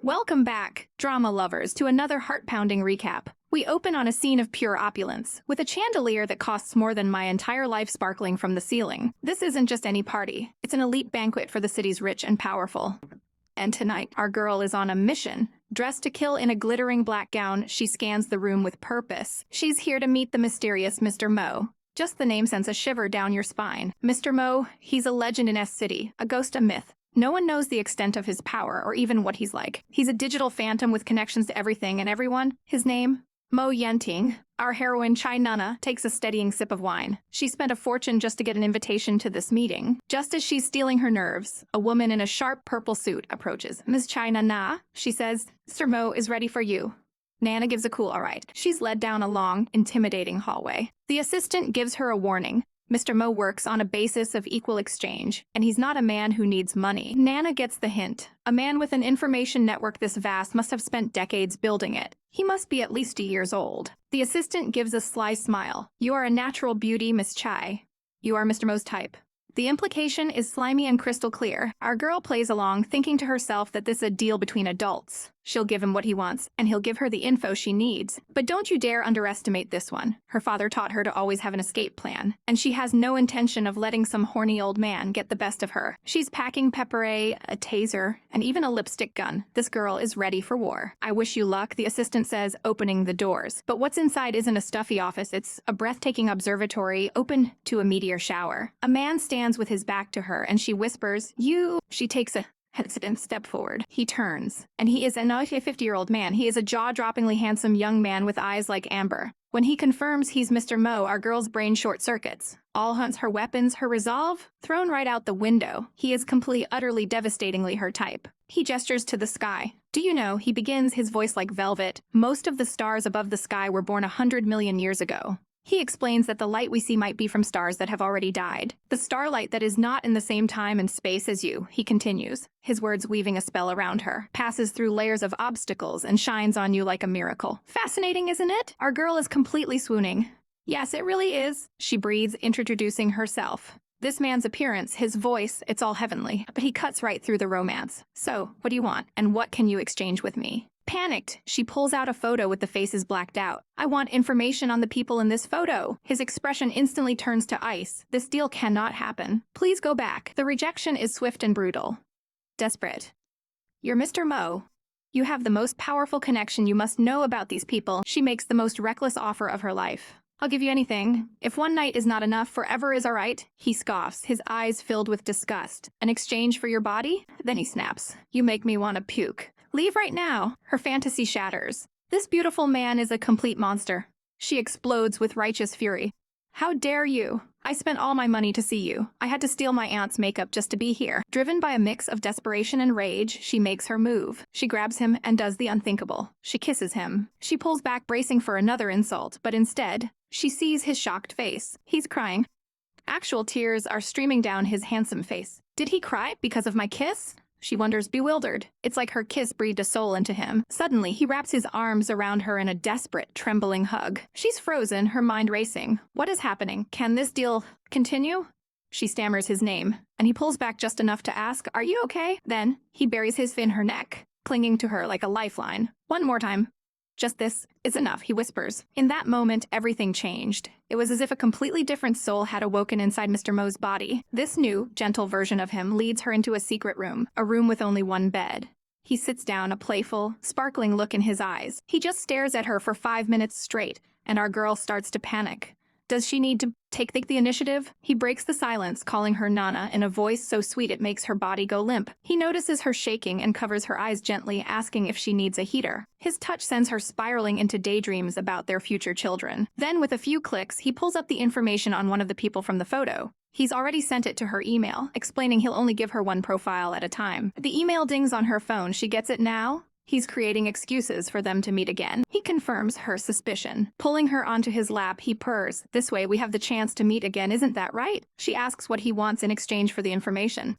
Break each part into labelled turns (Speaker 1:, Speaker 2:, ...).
Speaker 1: Welcome back, drama lovers, to another heart-pounding recap. We open on a scene of pure opulence, with a chandelier that costs more than my entire life sparkling from the ceiling. This isn't just any party. It's an elite banquet for the city's rich and powerful. And tonight, our girl is on a mission. Dressed to kill in a glittering black gown, she scans the room with purpose. She's here to meet the mysterious Mr. Mo. Just the name sends a shiver down your spine. Mr. Mo, he's a legend in S-City, a ghost, a myth. No one knows the extent of his power or even what he's like. He's a digital phantom with connections to everything and everyone. His name? Mo Yenting. Our heroine, Chai Nana, takes a steadying sip of wine. She spent a fortune just to get an invitation to this meeting. Just as she's stealing her nerves, a woman in a sharp purple suit approaches. Ms. Chai Nana, she says, Mr. Mo is ready for you. Nana gives a cool all right. She's led down a long, intimidating hallway. The assistant gives her a warning. Mr. Mo works on a basis of equal exchange, and he's not a man who needs money. Nana gets the hint. A man with an information network this vast must have spent decades building it. He must be at least 2 years old. The assistant gives a sly smile. You are a natural beauty, Miss Chai. You are Mr. Mo's type. The implication is slimy and crystal clear. Our girl plays along, thinking to herself that this is a deal between adults. She'll give him what he wants, and he'll give her the info she needs. But don't you dare underestimate this one. Her father taught her to always have an escape plan, and she has no intention of letting some horny old man get the best of her. She's packing pepper, a taser, and even a lipstick gun. This girl is ready for war. I wish you luck, the assistant says, opening the doors. But what's inside isn't a stuffy office, it's a breathtaking observatory open to a meteor shower. A man stands with his back to her, and she whispers, "You." She takes a hesitant step forward. He turns, and he is not a 50-year-old man. He is a jaw-droppingly handsome young man with eyes like amber. When he confirms he's Mr. Mo, our girl's brain short-circuits. All hunts, her weapons, her resolve, thrown right out the window. He is completely, utterly, devastatingly her type. He gestures to the sky. Do you know, he begins, his voice like velvet, most of the stars above the sky were born 100 million years ago. He explains that the light we see might be from stars that have already died. The starlight that is not in the same time and space as you, he continues, his words weaving a spell around her, passes through layers of obstacles and shines on you like a miracle. Fascinating, isn't it? Our girl is completely swooning. Yes, it really is, she breathes, introducing herself. This man's appearance, his voice, it's all heavenly, but he cuts right through the romance. So, what do you want, and what can you exchange with me? Panicked, she pulls out a photo with the faces blacked out. I want information on the people in this photo. His expression instantly turns to ice. This deal cannot happen. Please go back. The rejection is swift and brutal. Desperate. You're Mr. Mo. You have the most powerful connection. You must know about these people. She makes the most reckless offer of her life. I'll give you anything. If one night is not enough, forever is all right. He scoffs, his eyes filled with disgust. An exchange for your body? Then he snaps. You make me want to puke. Leave right now. Her fantasy shatters. This beautiful man is a complete monster. She explodes with righteous fury. How dare you? I spent all my money to see you. I had to steal my aunt's makeup just to be here. Driven by a mix of desperation and rage, she makes her move. She grabs him and does the unthinkable. She kisses him. She pulls back, bracing for another insult, but instead, she sees his shocked face. He's crying. Actual tears are streaming down his handsome face. Did he cry because of my kiss? She wonders, bewildered. It's like her kiss breathed a soul into him. Suddenly, he wraps his arms around her in a desperate, trembling hug. She's frozen, her mind racing. What is happening? Can this deal continue? She stammers his name, and he pulls back just enough to ask, are you okay? Then, he buries his fin in her neck, clinging to her like a lifeline. One more time. Just this is enough, he whispers. In that moment, everything changed. It was as if a completely different soul had awoken inside Mr. Mo's body. This new, gentle version of him leads her into a secret room, a room with only one bed. He sits down, a playful, sparkling look in his eyes. He just stares at her for 5 minutes straight, and our girl starts to panic. Does she need to take the initiative? He breaks the silence, calling her Nana in a voice so sweet it makes her body go limp. He notices her shaking and covers her eyes gently, asking if she needs a heater. His touch sends her spiraling into daydreams about their future children. Then, with a few clicks, he pulls up the information on one of the people from the photo. He's already sent it to her email, explaining he'll only give her one profile at a time. The email dings on her phone. She gets it now? He's creating excuses for them to meet again. He confirms her suspicion. Pulling her onto his lap, he purrs. This way we have the chance to meet again, isn't that right? She asks what he wants in exchange for the information.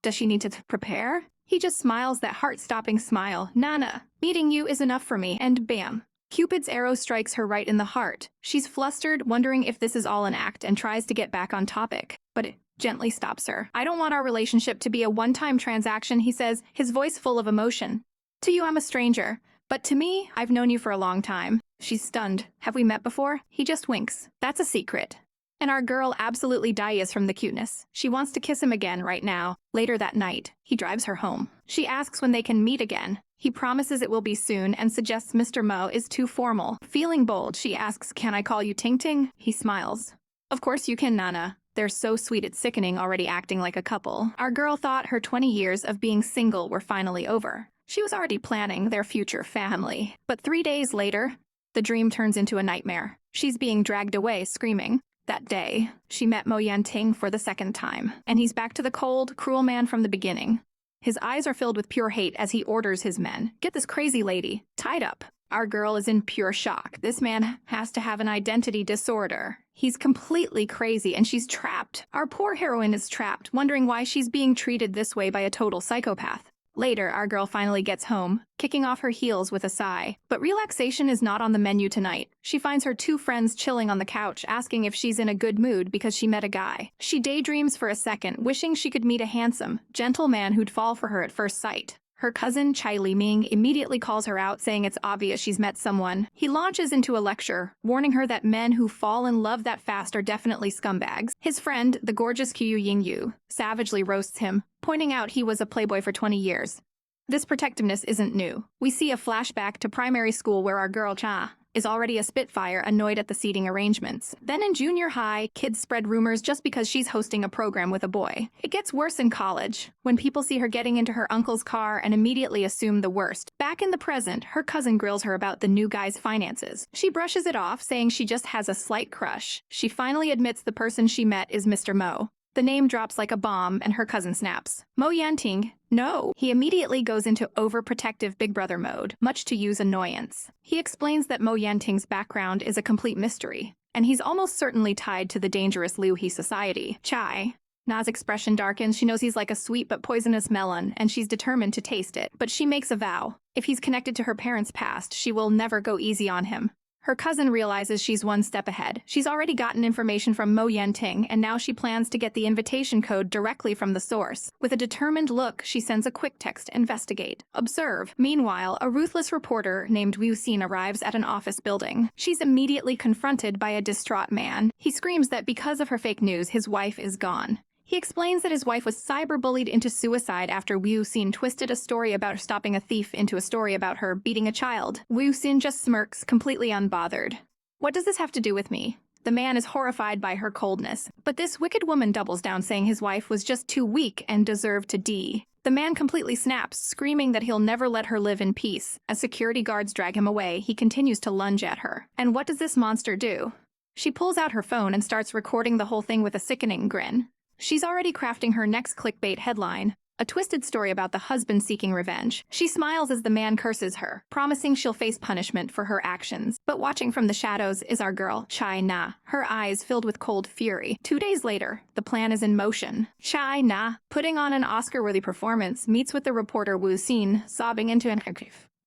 Speaker 1: Does she need to prepare? He just smiles that heart-stopping smile. Nana, meeting you is enough for me. And bam. Cupid's arrow strikes her right in the heart. She's flustered, wondering if this is all an act, and tries to get back on topic. But it gently stops her. I don't want our relationship to be a one-time transaction, he says, his voice full of emotion. To you, I'm a stranger. But to me, I've known you for a long time. She's stunned. Have we met before? He just winks. That's a secret. And our girl absolutely dies from the cuteness. She wants to kiss him again right now. Later that night, he drives her home. She asks when they can meet again. He promises it will be soon and suggests Mr. Mo is too formal. Feeling bold, she asks, "Can I call you Ting Ting?" He smiles. "Of course you can, Nana." They're so sweet it's sickening, already acting like a couple. Our girl thought her 20 years of being single were finally over. She was already planning their future family. But 3 days later, the dream turns into a nightmare. She's being dragged away, screaming. That day, she met Mo Yanting for the second time, and he's back to the cold, cruel man from the beginning. His eyes are filled with pure hate as he orders his men, "Get this crazy lady tied up." Our girl is in pure shock. This man has to have an identity disorder. He's completely crazy and she's trapped. Our poor heroine is trapped, wondering why she's being treated this way by a total psychopath. Later, our girl finally gets home, kicking off her heels with a sigh. But relaxation is not on the menu tonight. She finds her 2 friends chilling on the couch, asking if she's in a good mood because she met a guy. She daydreams for a second, wishing she could meet a handsome, gentle man who'd fall for her at first sight. Her cousin, Chai Li-ming, immediately calls her out, saying it's obvious she's met someone. He launches into a lecture, warning her that men who fall in love that fast are definitely scumbags. His friend, the gorgeous Qiu Yingyu, savagely roasts him, pointing out he was a playboy for 20 years. This protectiveness isn't new. We see a flashback to primary school where our girl Cha is already a spitfire, annoyed at the seating arrangements. Then in junior high, kids spread rumors just because she's hosting a program with a boy. It gets worse in college, when people see her getting into her uncle's car and immediately assume the worst. Back in the present, her cousin grills her about the new guy's finances. She brushes it off, saying she just has a slight crush. She finally admits the person she met is Mr. Mo. The name drops like a bomb, and her cousin snaps. Mo Yanting, no. He immediately goes into overprotective big brother mode, much to Yu's annoyance. He explains that Mo Yanting's background is a complete mystery, and he's almost certainly tied to the dangerous Liu He society. Chai. Na's expression darkens. She knows he's like a sweet but poisonous melon, and she's determined to taste it. But she makes a vow. If he's connected to her parents' past, she will never go easy on him. Her cousin realizes she's one step ahead. She's already gotten information from Mo Yanting, and now she plans to get the invitation code directly from the source. With a determined look, she sends a quick text, "Investigate. Observe." Meanwhile, a ruthless reporter named Wu Xin arrives at an office building. She's immediately confronted by a distraught man. He screams that because of her fake news, his wife is gone. He explains that his wife was cyberbullied into suicide after Wu Xin twisted a story about stopping a thief into a story about her beating a child. Wu Xin just smirks, completely unbothered. "What does this have to do with me?" The man is horrified by her coldness, but this wicked woman doubles down, saying his wife was just too weak and deserved to die. The man completely snaps, screaming that he'll never let her live in peace. As security guards drag him away, he continues to lunge at her. And what does this monster do? She pulls out her phone and starts recording the whole thing with a sickening grin. She's already crafting her next clickbait headline, a twisted story about the husband seeking revenge. She smiles as the man curses her, promising she'll face punishment for her actions. But watching from the shadows is our girl, Chai Na, her eyes filled with cold fury. 2 days later, the plan is in motion. Chai Na, putting on an Oscar-worthy performance, meets with the reporter Wu Xin, sobbing into an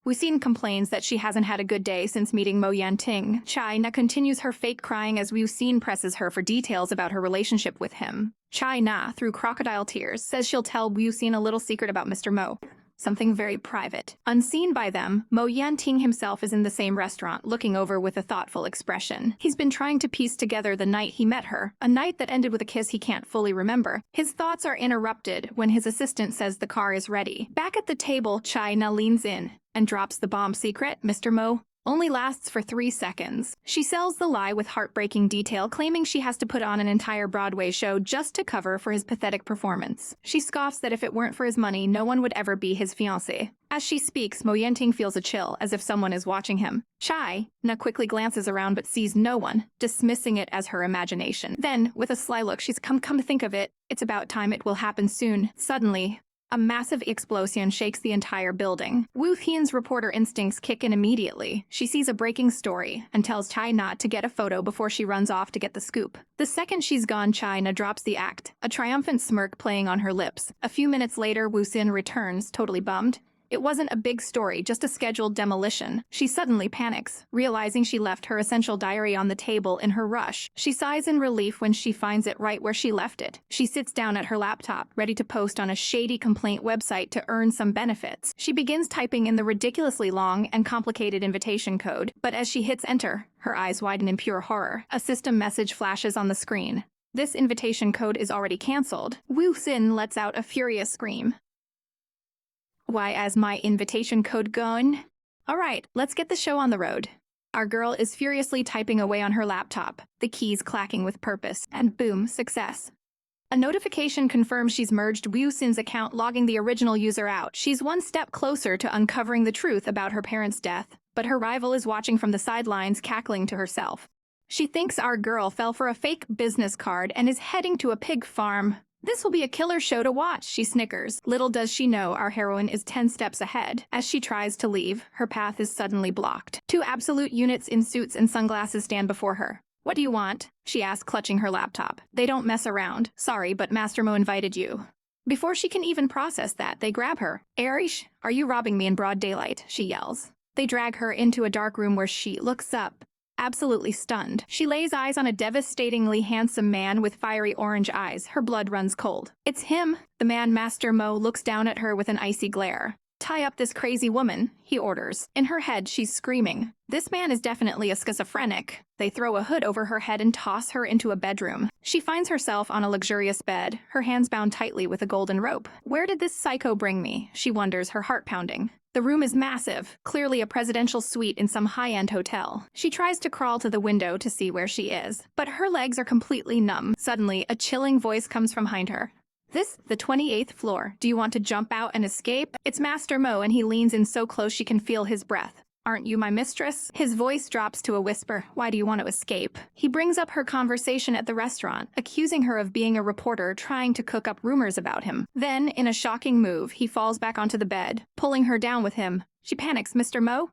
Speaker 1: Wu Xin complains that she hasn't had a good day since meeting Mo Yanting. Chai Na continues her fake crying as Wu Xin presses her for details about her relationship with him. Chai Na, through crocodile tears, says she'll tell Wu Xin a little secret about Mr. Mo. Something very private. Unseen by them, Mo Yanting himself is in the same restaurant, looking over with a thoughtful expression. He's been trying to piece together the night he met her, a night that ended with a kiss he can't fully remember. His thoughts are interrupted when his assistant says the car is ready. Back at the table, Chai Na leans in and drops the bomb secret. Mr. Mo only lasts for 3 seconds. She sells the lie with heartbreaking detail, claiming she has to put on an entire Broadway show just to cover for his pathetic performance. She scoffs that if it weren't for his money, no one would ever be his fiancé. As she speaks, Mo Yanting feels a chill, as if someone is watching him. Chai Na quickly glances around but sees no one, dismissing it as her imagination. Then, with a sly look, she's come to think of it, it's about time, it will happen soon. Suddenly, a massive explosion shakes the entire building. Wu Xian's reporter instincts kick in immediately. She sees a breaking story and tells Chai Na to get a photo before she runs off to get the scoop. The second she's gone, Chai Na drops the act, a triumphant smirk playing on her lips. A few minutes later, Wu Xin returns, totally bummed. It wasn't a big story, just a scheduled demolition. She suddenly panics, realizing she left her essential diary on the table in her rush. She sighs in relief when she finds it right where she left it. She sits down at her laptop, ready to post on a shady complaint website to earn some benefits. She begins typing in the ridiculously long and complicated invitation code, but as she hits enter, her eyes widen in pure horror. A system message flashes on the screen. This invitation code is already cancelled. Wu Xin lets out a furious scream. Why, as my invitation code gone? Alright, let's get the show on the road. Our girl is furiously typing away on her laptop, the keys clacking with purpose, and boom, success. A notification confirms she's merged Wu Xin's account, logging the original user out. She's one step closer to uncovering the truth about her parents' death, but her rival is watching from the sidelines, cackling to herself. She thinks our girl fell for a fake business card and is heading to a pig farm. This will be a killer show to watch, she snickers. Little does she know our heroine is 10 steps ahead. As she tries to leave, her path is suddenly blocked. Two absolute units in suits and sunglasses stand before her. What do you want? She asks, clutching her laptop. They don't mess around. Sorry, but Master Mo invited you. Before she can even process that, they grab her. Arish, are you robbing me in broad daylight? She yells. They drag her into a dark room where she looks up, absolutely stunned. She lays eyes on a devastatingly handsome man with fiery orange eyes. Her blood runs cold. It's him. The man, Master Mo, looks down at her with an icy glare. Tie up this crazy woman, he orders. In her head, she's screaming. This man is definitely a schizophrenic. They throw a hood over her head and toss her into a bedroom. She finds herself on a luxurious bed, her hands bound tightly with a golden rope. Where did this psycho bring me? She wonders, her heart pounding. The room is massive, clearly a presidential suite in some high-end hotel. She tries to crawl to the window to see where she is, but her legs are completely numb. Suddenly, a chilling voice comes from behind her. This, the 28th floor. Do you want to jump out and escape? It's Master Mo, and he leans in so close she can feel his breath. Aren't you my mistress? His voice drops to a whisper. Why do you want to escape? He brings up her conversation at the restaurant, accusing her of being a reporter trying to cook up rumors about him. Then, in a shocking move, he falls back onto the bed, pulling her down with him. She panics. Mr. Mo?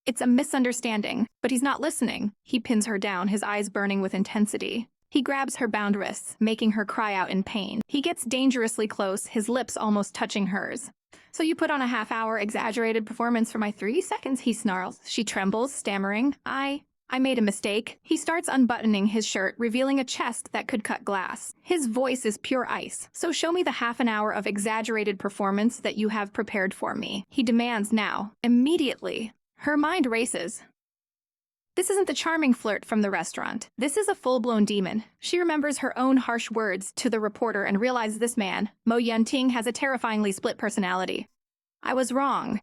Speaker 1: It's a misunderstanding, but he's not listening. He pins her down, his eyes burning with intensity. He grabs her bound wrists, making her cry out in pain. He gets dangerously close, his lips almost touching hers. So you put on a half-hour exaggerated performance for my 3 seconds, he snarls. She trembles, stammering. I made a mistake. He starts unbuttoning his shirt, revealing a chest that could cut glass. His voice is pure ice. So show me the half an hour of exaggerated performance that you have prepared for me. He demands now, immediately. Her mind races. This isn't the charming flirt from the restaurant. This is a full-blown demon. She remembers her own harsh words to the reporter and realizes this man, Mo Yunting, has a terrifyingly split personality. I was wrong.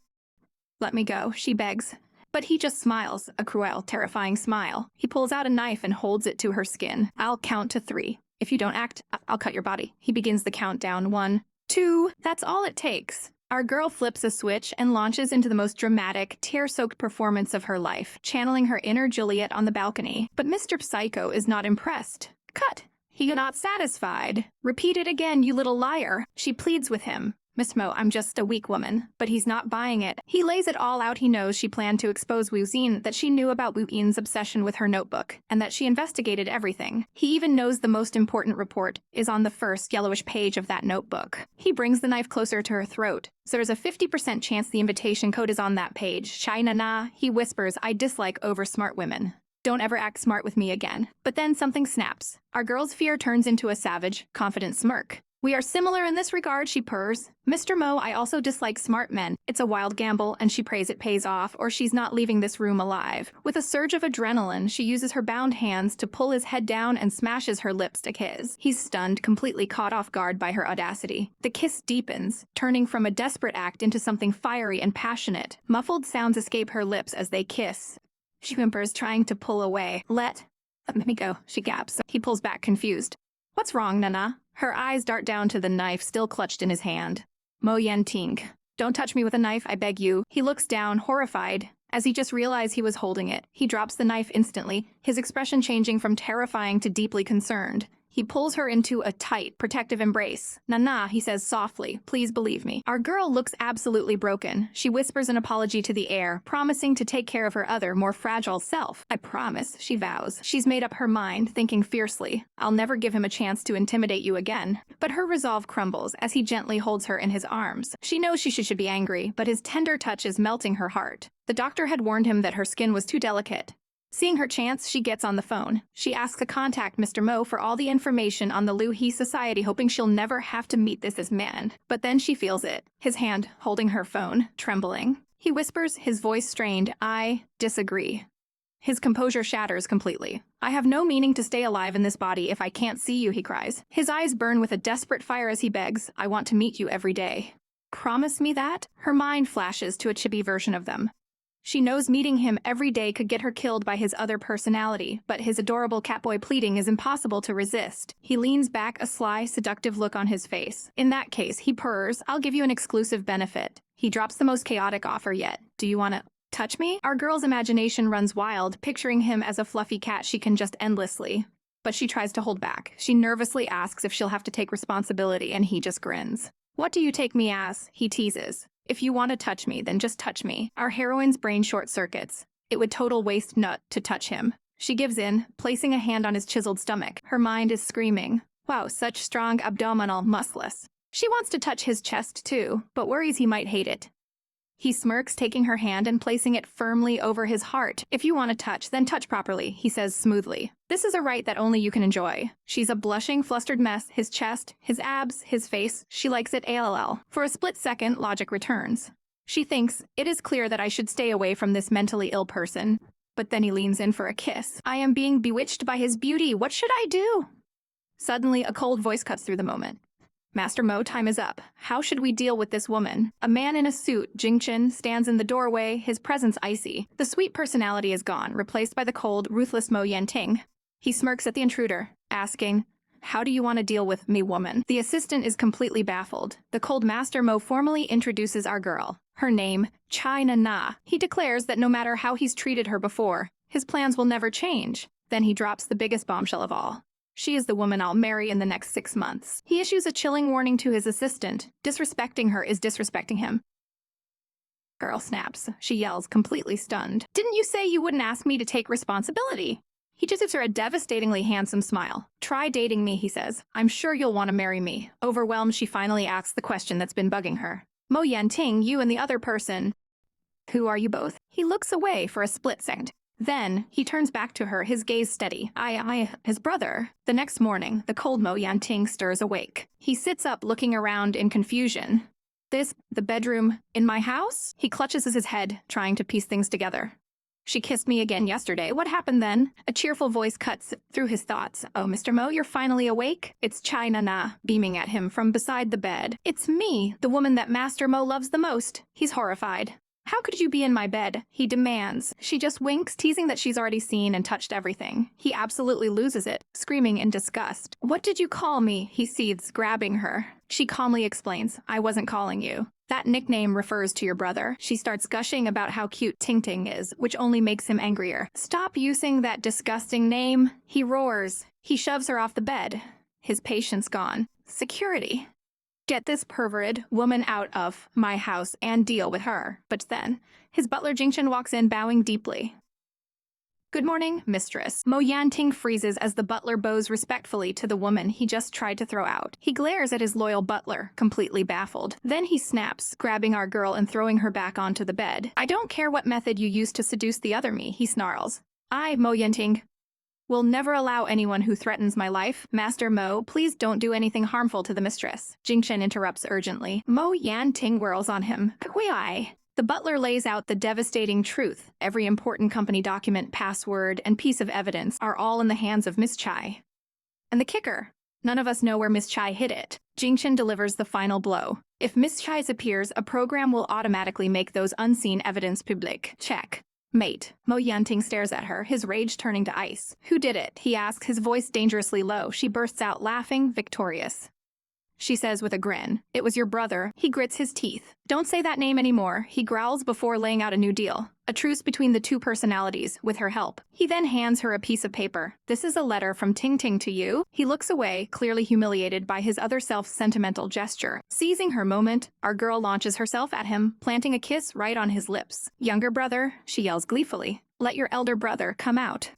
Speaker 1: Let me go, she begs. But he just smiles, a cruel, terrifying smile. He pulls out a knife and holds it to her skin. I'll count to 3. If you don't act, I'll cut your body. He begins the countdown. 1, 2, that's all it takes. Our girl flips a switch and launches into the most dramatic, tear-soaked performance of her life, channeling her inner Juliet on the balcony. But Mr. Psycho is not impressed. Cut! He is not satisfied. Repeat it again, you little liar. She pleads with him. Miss Mo, I'm just a weak woman. But he's not buying it. He lays it all out. He knows she planned to expose Wu Xin, that she knew about Wu Yin's obsession with her notebook, and that she investigated everything. He even knows the most important report is on the first yellowish page of that notebook. He brings the knife closer to her throat. So there's a 50% chance the invitation code is on that page. China na, he whispers, I dislike over-smart women. Don't ever act smart with me again. But then something snaps. Our girl's fear turns into a savage, confident smirk. We are similar in this regard, she purrs. Mr. Mo, I also dislike smart men. It's a wild gamble, and she prays it pays off, or she's not leaving this room alive. With a surge of adrenaline, she uses her bound hands to pull his head down and smashes her lips to kiss. He's stunned, completely caught off guard by her audacity. The kiss deepens, turning from a desperate act into something fiery and passionate. Muffled sounds escape her lips as they kiss. She whimpers, trying to pull away. Let me go, she gaps. He pulls back, confused. What's wrong, Nana? Her eyes dart down to the knife still clutched in his hand. Mo Yanting. Don't touch me with a knife, I beg you. He looks down, horrified. As he just realized he was holding it, he drops the knife instantly, his expression changing from terrifying to deeply concerned. He pulls her into a tight, protective embrace. "Nah," he says softly. "Please believe me." Our girl looks absolutely broken. She whispers an apology to the air, promising to take care of her other, more fragile self. "I promise," she vows. She's made up her mind, thinking fiercely, "I'll never give him a chance to intimidate you again." But her resolve crumbles as he gently holds her in his arms. She knows she should be angry, but his tender touch is melting her heart. The doctor had warned him that her skin was too delicate. Seeing her chance, she gets on the phone. She asks to contact Mr. Mo for all the information on the Liu He Society, hoping she'll never have to meet this man. But then she feels it, his hand holding her phone, trembling. He whispers, his voice strained, "I disagree." His composure shatters completely. "I have no meaning to stay alive in this body if I can't see you," he cries. His eyes burn with a desperate fire as he begs, "I want to meet you every day." Promise me that? Her mind flashes to a chibi version of them. She knows meeting him every day could get her killed by his other personality, but his adorable catboy pleading is impossible to resist. He leans back, a sly, seductive look on his face. In that case, he purrs, "I'll give you an exclusive benefit." He drops the most chaotic offer yet. "Do you want to touch me?" Our girl's imagination runs wild, picturing him as a fluffy cat she can just endlessly. But she tries to hold back. She nervously asks if she'll have to take responsibility, and he just grins. "What do you take me as?" he teases. "If you want to touch me, then just touch me." Our heroine's brain short-circuits. It would total waste nut to touch him. She gives in, placing a hand on his chiseled stomach. Her mind is screaming, "Wow, such strong abdominal muscles." She wants to touch his chest too, but worries he might hate it. He smirks, taking her hand and placing it firmly over his heart. "If you want to touch, then touch properly," he says smoothly. "This is a right that only you can enjoy." She's a blushing, flustered mess, his chest, his abs, his face. She likes it ALL. For a split second, logic returns. She thinks, "It is clear that I should stay away from this mentally ill person." But then he leans in for a kiss. "I am being bewitched by his beauty. What should I do?" Suddenly, a cold voice cuts through the moment. "Master Mo, time is up. How should we deal with this woman?" A man in a suit, Jingchen, stands in the doorway, his presence icy. The sweet personality is gone, replaced by the cold, ruthless Mo Yanting. He smirks at the intruder, asking, "How do you want to deal with me, woman?" The assistant is completely baffled. The cold Master Mo formally introduces our girl. Her name, China Na. He declares that no matter how he's treated her before, his plans will never change. Then he drops the biggest bombshell of all. "She is the woman I'll marry in the next 6 months. He issues a chilling warning to his assistant. Disrespecting her is disrespecting him. Girl snaps. She yells, completely stunned. "Didn't you say you wouldn't ask me to take responsibility?" He just gives her a devastatingly handsome smile. "Try dating me," he says. "I'm sure you'll want to marry me." Overwhelmed, she finally asks the question that's been bugging her. "Mo Yanting, you and the other person. Who are you both?" He looks away for a split second. Then, he turns back to her, his gaze steady. His brother." The next morning, the cold Mo Yanting stirs awake. He sits up, looking around in confusion. The bedroom, in my house?" He clutches his head, trying to piece things together. "She kissed me again yesterday. What happened then?" A cheerful voice cuts through his thoughts. "Oh, Mr. Mo, you're finally awake?" It's China Na, beaming at him from beside the bed. "It's me, the woman that Master Mo loves the most." He's horrified. "How could you be in my bed?" he demands. She just winks, teasing that she's already seen and touched everything. He absolutely loses it, screaming in disgust. "What did you call me?" he seethes, grabbing her. She calmly explains, "I wasn't calling you. That nickname refers to your brother." She starts gushing about how cute Ting Ting is, which only makes him angrier. "Stop using that disgusting name," he roars. He shoves her off the bed. His patience gone. Security. "Get this perverted woman out of my house and deal with her." But then, his butler Jingchen walks in, bowing deeply. "Good morning, mistress." Mo Yanting freezes as the butler bows respectfully to the woman he just tried to throw out. He glares at his loyal butler, completely baffled. Then he snaps, grabbing our girl and throwing her back onto the bed. "I don't care what method you used to seduce the other me," he snarls. "I, Mo Yanting, will never allow anyone who threatens my life." "Master Mo, please don't do anything harmful to the mistress," Jingchen interrupts urgently. Mo Yanting whirls on him. "Kui." The butler lays out the devastating truth. Every important company document, password, and piece of evidence are all in the hands of Miss Chai. And the kicker, none of us know where Miss Chai hid it. Jingchen delivers the final blow. If Miss Chai's appears, a program will automatically make those unseen evidence public. Check. "Mate." Mo Yanting stares at her, his rage turning to ice. "Who did it?" he asks, his voice dangerously low. She bursts out laughing, victorious. She says with a grin, "It was your brother." He grits his teeth. "Don't say that name anymore," he growls before laying out a new deal. a truce between the two personalities, with her help. He then hands her a piece of paper. This is a letter from Ting Ting to you. He looks away, clearly humiliated by his other self's sentimental gesture. Seizing her moment, our girl launches herself at him, planting a kiss right on his lips. Younger brother, she yells gleefully. Let your elder brother come out.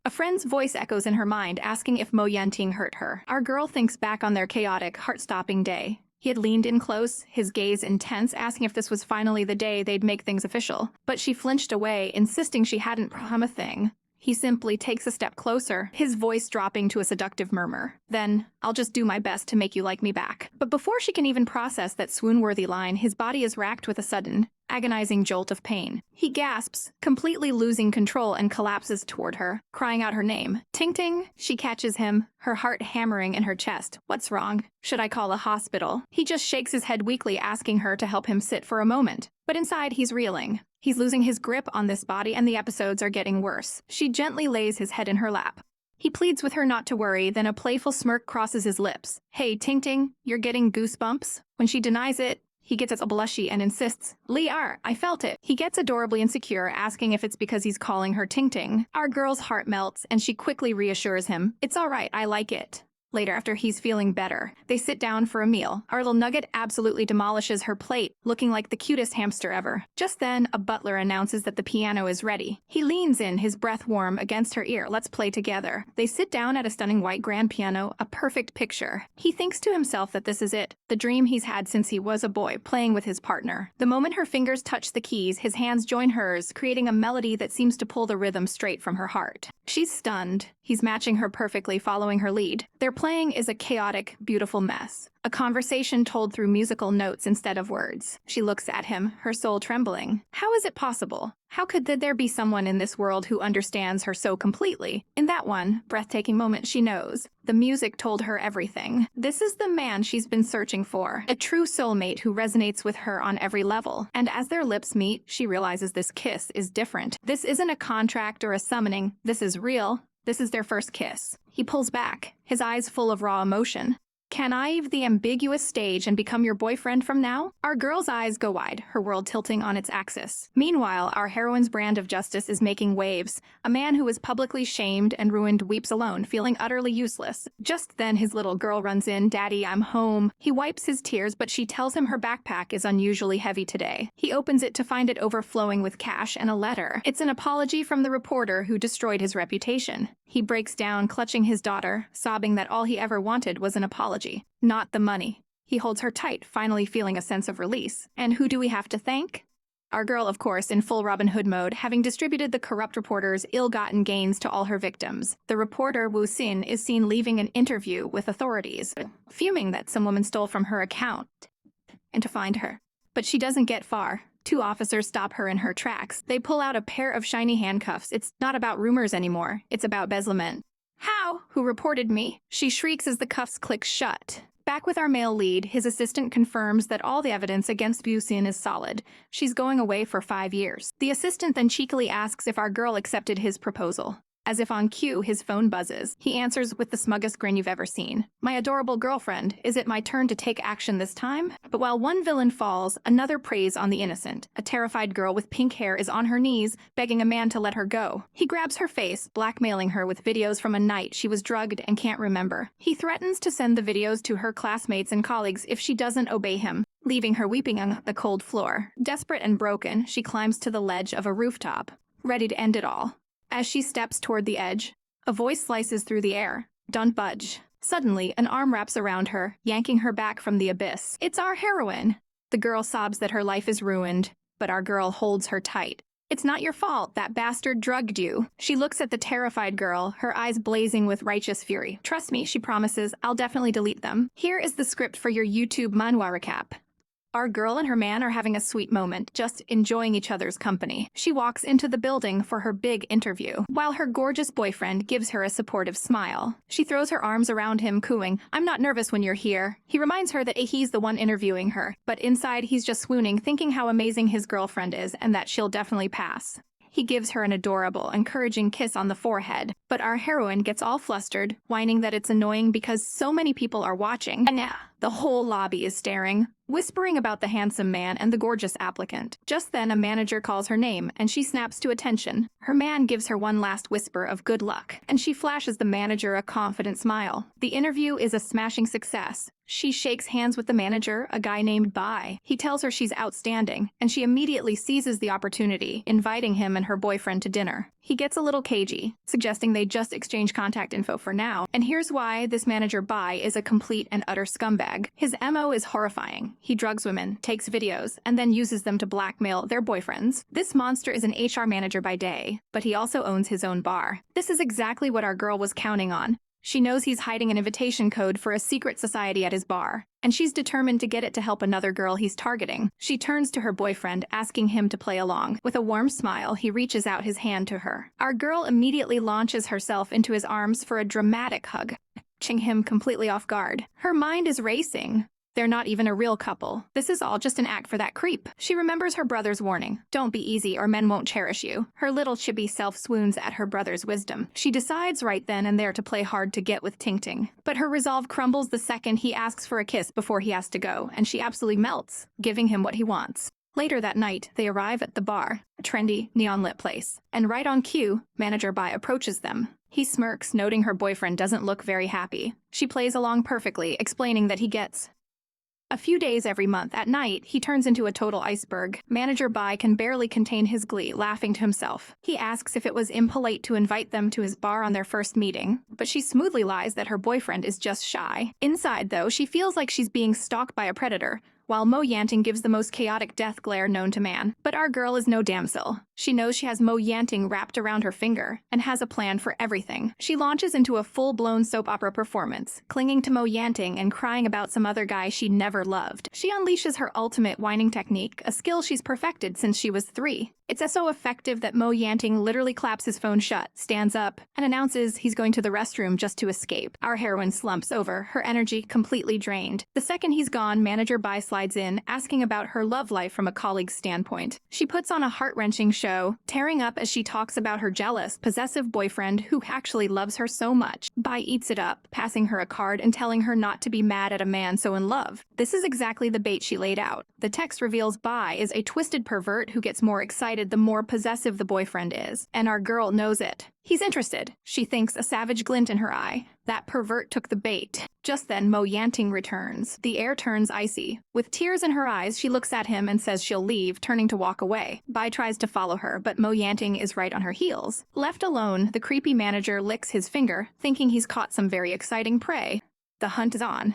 Speaker 1: A friend's voice echoes in her mind, asking if Mo Yanting hurt her. Our girl thinks back on their chaotic, heart-stopping day. He had leaned in close, his gaze intense, asking if this was finally the day they'd make things official. But she flinched away, insisting she hadn't promised a thing. He simply takes a step closer, his voice dropping to a seductive murmur. Then, I'll just do my best to make you like me back. But before she can even process that swoon-worthy line, his body is racked with a sudden, agonizing jolt of pain. He gasps, completely losing control, and collapses toward her, crying out her name. Ting Ting! She catches him, her heart hammering in her chest. What's wrong? Should I call a hospital? He just shakes his head weakly, asking her to help him sit for a moment. But inside, he's reeling. He's losing his grip on this body, and the episodes are getting worse. She gently lays his head in her lap. He pleads with her not to worry, then a playful smirk crosses his lips. Hey, Ting Ting, you're getting goosebumps? When she denies it, he gets a blushy and insists, Liar, I felt it. He gets adorably insecure, asking if it's because he's calling her Ting Ting. Our girl's heart melts, and she quickly reassures him. It's all right, I like it. Later, after he's feeling better, they sit down for a meal. Our little nugget absolutely demolishes her plate, looking like the cutest hamster ever. Just then, a butler announces that the piano is ready. He leans in, his breath warm, against her ear. Let's play together. They sit down at a stunning white grand piano, a perfect picture. He thinks to himself that this is it, the dream he's had since he was a boy, playing with his partner. The moment her fingers touch the keys, his hands join hers, creating a melody that seems to pull the rhythm straight from her heart. She's stunned. He's matching her perfectly, following her lead. Their playing is a chaotic, beautiful mess. A conversation told through musical notes instead of words. She looks at him, her soul trembling. How is it possible? How could there be someone in this world who understands her so completely? In that one, breathtaking moment, she knows. The music told her everything. This is the man she's been searching for. A true soulmate who resonates with her on every level. And as their lips meet, she realizes this kiss is different. This isn't a contract or a summoning. This is real. This is their first kiss. He pulls back, his eyes full of raw emotion. Can I leave the ambiguous stage and become your boyfriend from now? Our girl's eyes go wide, her world tilting on its axis. Meanwhile, our heroine's brand of justice is making waves. A man who was publicly shamed and ruined weeps alone, feeling utterly useless. Just then, his little girl runs in. Daddy, I'm home. He wipes his tears, but she tells him her backpack is unusually heavy today. He opens it to find it overflowing with cash and a letter. It's an apology from the reporter who destroyed his reputation. He breaks down, clutching his daughter, sobbing that all he ever wanted was an apology, not the money. He holds her tight, finally feeling a sense of release. And who do we have to thank? Our girl, of course, in full Robin Hood mode, having distributed the corrupt reporter's ill-gotten gains to all her victims. The reporter, Wu Xin, is seen leaving an interview with authorities, fuming that some woman stole from her account and to find her. But she doesn't get far. Two officers stop her in her tracks. They pull out a pair of shiny handcuffs. It's not about rumors anymore. It's about embezzlement. How? Who reported me? She shrieks as the cuffs click shut. Back with our male lead, his assistant confirms that all the evidence against Busin is solid. She's going away for 5 years. The assistant then cheekily asks if our girl accepted his proposal. As if on cue, his phone buzzes. He answers with the smuggest grin you've ever seen. My adorable girlfriend, is it my turn to take action this time? But while one villain falls, another preys on the innocent. A terrified girl with pink hair is on her knees, begging a man to let her go. He grabs her face, blackmailing her with videos from a night she was drugged and can't remember. He threatens to send the videos to her classmates and colleagues if she doesn't obey him, leaving her weeping on the cold floor. Desperate and broken, she climbs to the ledge of a rooftop, ready to end it all. As she steps toward the edge, a voice slices through the air. Don't budge. Suddenly, an arm wraps around her, yanking her back from the abyss. It's our heroine. The girl sobs that her life is ruined, but our girl holds her tight. It's not your fault, that bastard drugged you. She looks at the terrified girl, her eyes blazing with righteous fury. Trust me, she promises, I'll definitely delete them. Here is the script for your YouTube manhwa recap. Our girl and her man are having a sweet moment, just enjoying each other's company. She walks into the building for her big interview, while her gorgeous boyfriend gives her a supportive smile. She throws her arms around him, cooing, I'm not nervous when you're here. He reminds her that he's the one interviewing her, but inside he's just swooning, thinking how amazing his girlfriend is and that she'll definitely pass. He gives her an adorable, encouraging kiss on the forehead, but our heroine gets all flustered, whining that it's annoying because so many people are watching. The whole lobby is staring, whispering about the handsome man and the gorgeous applicant. Just then, a manager calls her name, and she snaps to attention. Her man gives her one last whisper of good luck, and she flashes the manager a confident smile. The interview is a smashing success. She shakes hands with the manager, a guy named Bai. He tells her she's outstanding, and she immediately seizes the opportunity, inviting him and her boyfriend to dinner. He gets a little cagey, suggesting they just exchange contact info for now, and here's why this manager Bai is a complete and utter scumbag. His MO is horrifying. He drugs women, takes videos, and then uses them to blackmail their boyfriends. This monster is an HR manager by day, but he also owns his own bar. This is exactly what our girl was counting on. She knows he's hiding an invitation code for a secret society at his bar, and she's determined to get it to help another girl he's targeting. She turns to her boyfriend, asking him to play along. With a warm smile, he reaches out his hand to her. Our girl immediately launches herself into his arms for a dramatic hug, catching him completely off guard. Her mind is racing. They're not even a real couple. This is all just an act for that creep. She remembers her brother's warning. Don't be easy or men won't cherish you. Her little chibi self swoons at her brother's wisdom. She decides right then and there to play hard to get with Ting Ting. But her resolve crumbles the second he asks for a kiss before he has to go, and she absolutely melts, giving him what he wants. Later that night, they arrive at the bar, a trendy, neon-lit place. And right on cue, Manager Bai approaches them. He smirks, noting her boyfriend doesn't look very happy. She plays along perfectly, explaining that he gets a few days every month. At night, he turns into a total iceberg. Manager Bai can barely contain his glee, laughing to himself. He asks if it was impolite to invite them to his bar on their first meeting, but she smoothly lies that her boyfriend is just shy. Inside, though, she feels like she's being stalked by a predator, while Mo Yanting gives the most chaotic death glare known to man. But our girl is no damsel. She knows she has Mo Yanting wrapped around her finger and has a plan for everything. She launches into a full-blown soap opera performance, clinging to Mo Yanting and crying about some other guy she never loved. She unleashes her ultimate whining technique, a skill she's perfected since she was 3. It's so effective that Mo Yanting literally claps his phone shut, stands up, and announces he's going to the restroom just to escape. Our heroine slumps over, her energy completely drained. The second he's gone, Manager Bai slides in, asking about her love life from a colleague's standpoint. She puts on a heart-wrenching show, tearing up as she talks about her jealous, possessive boyfriend who actually loves her so much. Bai eats it up, passing her a card and telling her not to be mad at a man so in love. This is exactly the bait she laid out. The text reveals Bai is a twisted pervert who gets more excited the more possessive the boyfriend is, and our girl knows it. He's interested. She thinks, a savage glint in her eye. That pervert took the bait. Just then, Mo Yanting returns. The air turns icy. With tears in her eyes, she looks at him and says she'll leave, turning to walk away. Bai tries to follow her, but Mo Yanting is right on her heels. Left alone, the creepy manager licks his finger, thinking he's caught some very exciting prey. The hunt is on.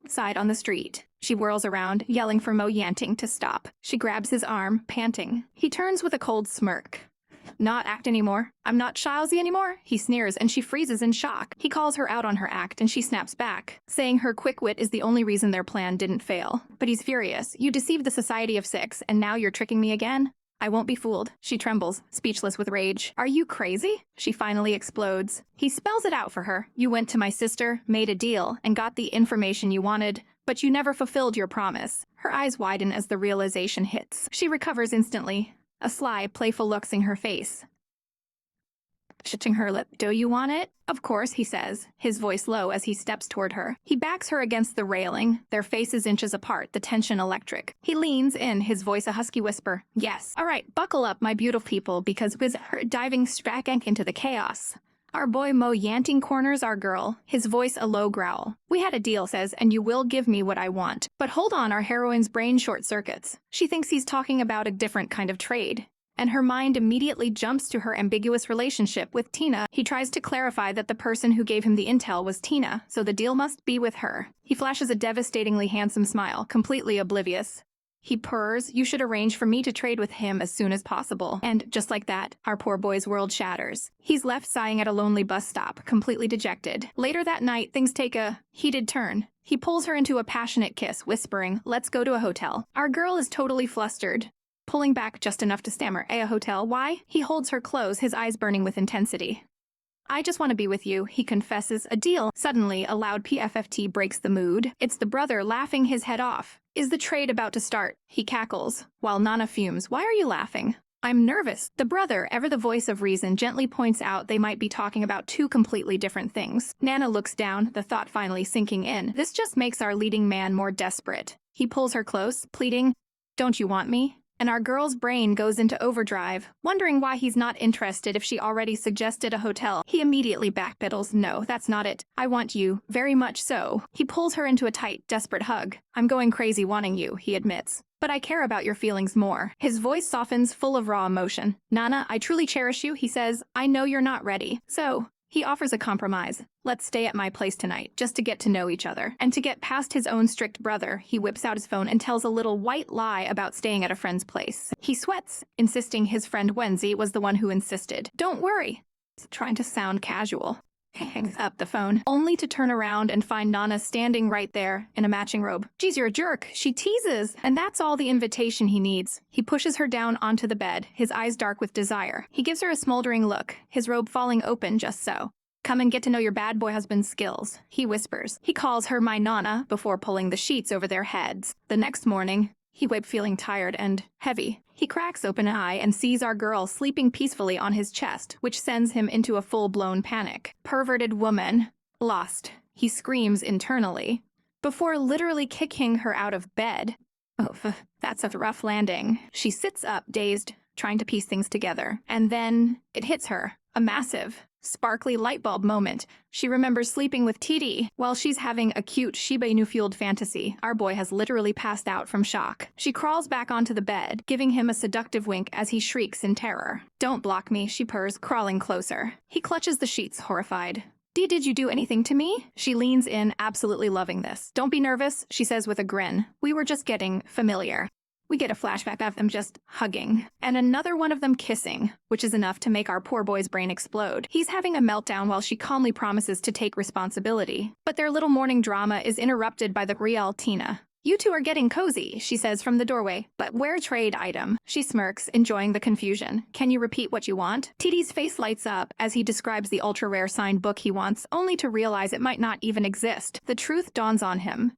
Speaker 1: Outside on the street, she whirls around, yelling for Mo Yanting to stop. She grabs his arm, panting. He turns with a cold smirk. Not act anymore. I'm not Shilesy anymore, he sneers, and she freezes in shock. He calls her out on her act, and she snaps back, saying her quick wit is the only reason their plan didn't fail. But he's furious. You deceived the Society of Six, and now you're tricking me again? I won't be fooled. She trembles, speechless with rage. Are you crazy? She finally explodes. He spells it out for her. You went to my sister, made a deal, and got the information you wanted, but you never fulfilled your promise. Her eyes widen as the realization hits. She recovers instantly, a sly, playful look in her face. Shitting her lip. Do you want it? Of course, he says, his voice low as he steps toward her. He backs her against the railing, their faces inches apart, the tension electric. He leans in, his voice a husky whisper. Yes. All right, buckle up, my beautiful people, because with her diving strack into the chaos, our boy Mo Yanting corners our girl, his voice a low growl. We had a deal, says, and you will give me what I want. But hold on, our heroine's brain short circuits. She thinks he's talking about a different kind of trade, and her mind immediately jumps to her ambiguous relationship with Tina. He tries to clarify that the person who gave him the intel was Tina, so the deal must be with her. He flashes a devastatingly handsome smile, completely oblivious. He purrs, you should arrange for me to trade with him as soon as possible. And just like that, our poor boy's world shatters. He's left sighing at a lonely bus stop, completely dejected. Later that night, things take a heated turn. He pulls her into a passionate kiss, whispering, let's go to a hotel. Our girl is totally flustered, pulling back just enough to stammer, a hotel, why? He holds her close, his eyes burning with intensity. I just want to be with you, he confesses, a deal. Suddenly, a loud PFFT breaks the mood. It's the brother laughing his head off. Is the trade about to start? He cackles, while Nana fumes. Why are you laughing? I'm nervous. The brother, ever the voice of reason, gently points out they might be talking about two completely different things. Nana looks down, the thought finally sinking in. This just makes our leading man more desperate. He pulls her close, pleading, "Don't you want me?" And our girl's brain goes into overdrive, wondering why he's not interested if she already suggested a hotel. He immediately backpedals, "No, that's not it. I want you, very much so." He pulls her into a tight, desperate hug. "I'm going crazy wanting you," he admits. "But I care about your feelings more." His voice softens, full of raw emotion. "Nana, I truly cherish you," he says. "I know you're not ready." So, he offers a compromise. "Let's stay at my place tonight, just to get to know each other." And to get past his own strict brother, he whips out his phone and tells a little white lie about staying at a friend's place. He sweats, insisting his friend Wenzi was the one who insisted. "Don't worry." He's trying to sound casual. He hangs up the phone, only to turn around and find Nana standing right there in a matching robe. "Geez, you're a jerk," she teases, and that's all the invitation he needs. He pushes her down onto the bed, his eyes dark with desire. He gives her a smoldering look, his robe falling open just so. "Come and get to know your bad boy husband's skills," he whispers. He calls her my Nana before pulling the sheets over their heads. The next morning, he wakes feeling tired and heavy. He cracks open an eye and sees our girl sleeping peacefully on his chest, which sends him into a full-blown panic. Perverted woman. Lost. He screams internally, before literally kicking her out of bed. Oh, that's a rough landing. She sits up, dazed, trying to piece things together. And then it hits her. A massive, sparkly light bulb moment. She remembers sleeping with Titi while she's having a cute Shiba Inu-fueled fantasy. Our boy has literally passed out from shock. She crawls back onto the bed, giving him a seductive wink as he shrieks in terror. "Don't block me," she purrs, crawling closer. He clutches the sheets, horrified. Did you do anything to me?" She leans in, absolutely loving this. "Don't be nervous," she says with a grin. "We were just getting familiar." We get a flashback of them just hugging, and another one of them kissing, which is enough to make our poor boy's brain explode. He's having a meltdown while she calmly promises to take responsibility. But their little morning drama is interrupted by the real Tina. "You two are getting cozy," she says from the doorway. "But where trade item?" She smirks, enjoying the confusion. "Can you repeat what you want?" Titi's face lights up as he describes the ultra-rare signed book he wants, only to realize it might not even exist. The truth dawns on him.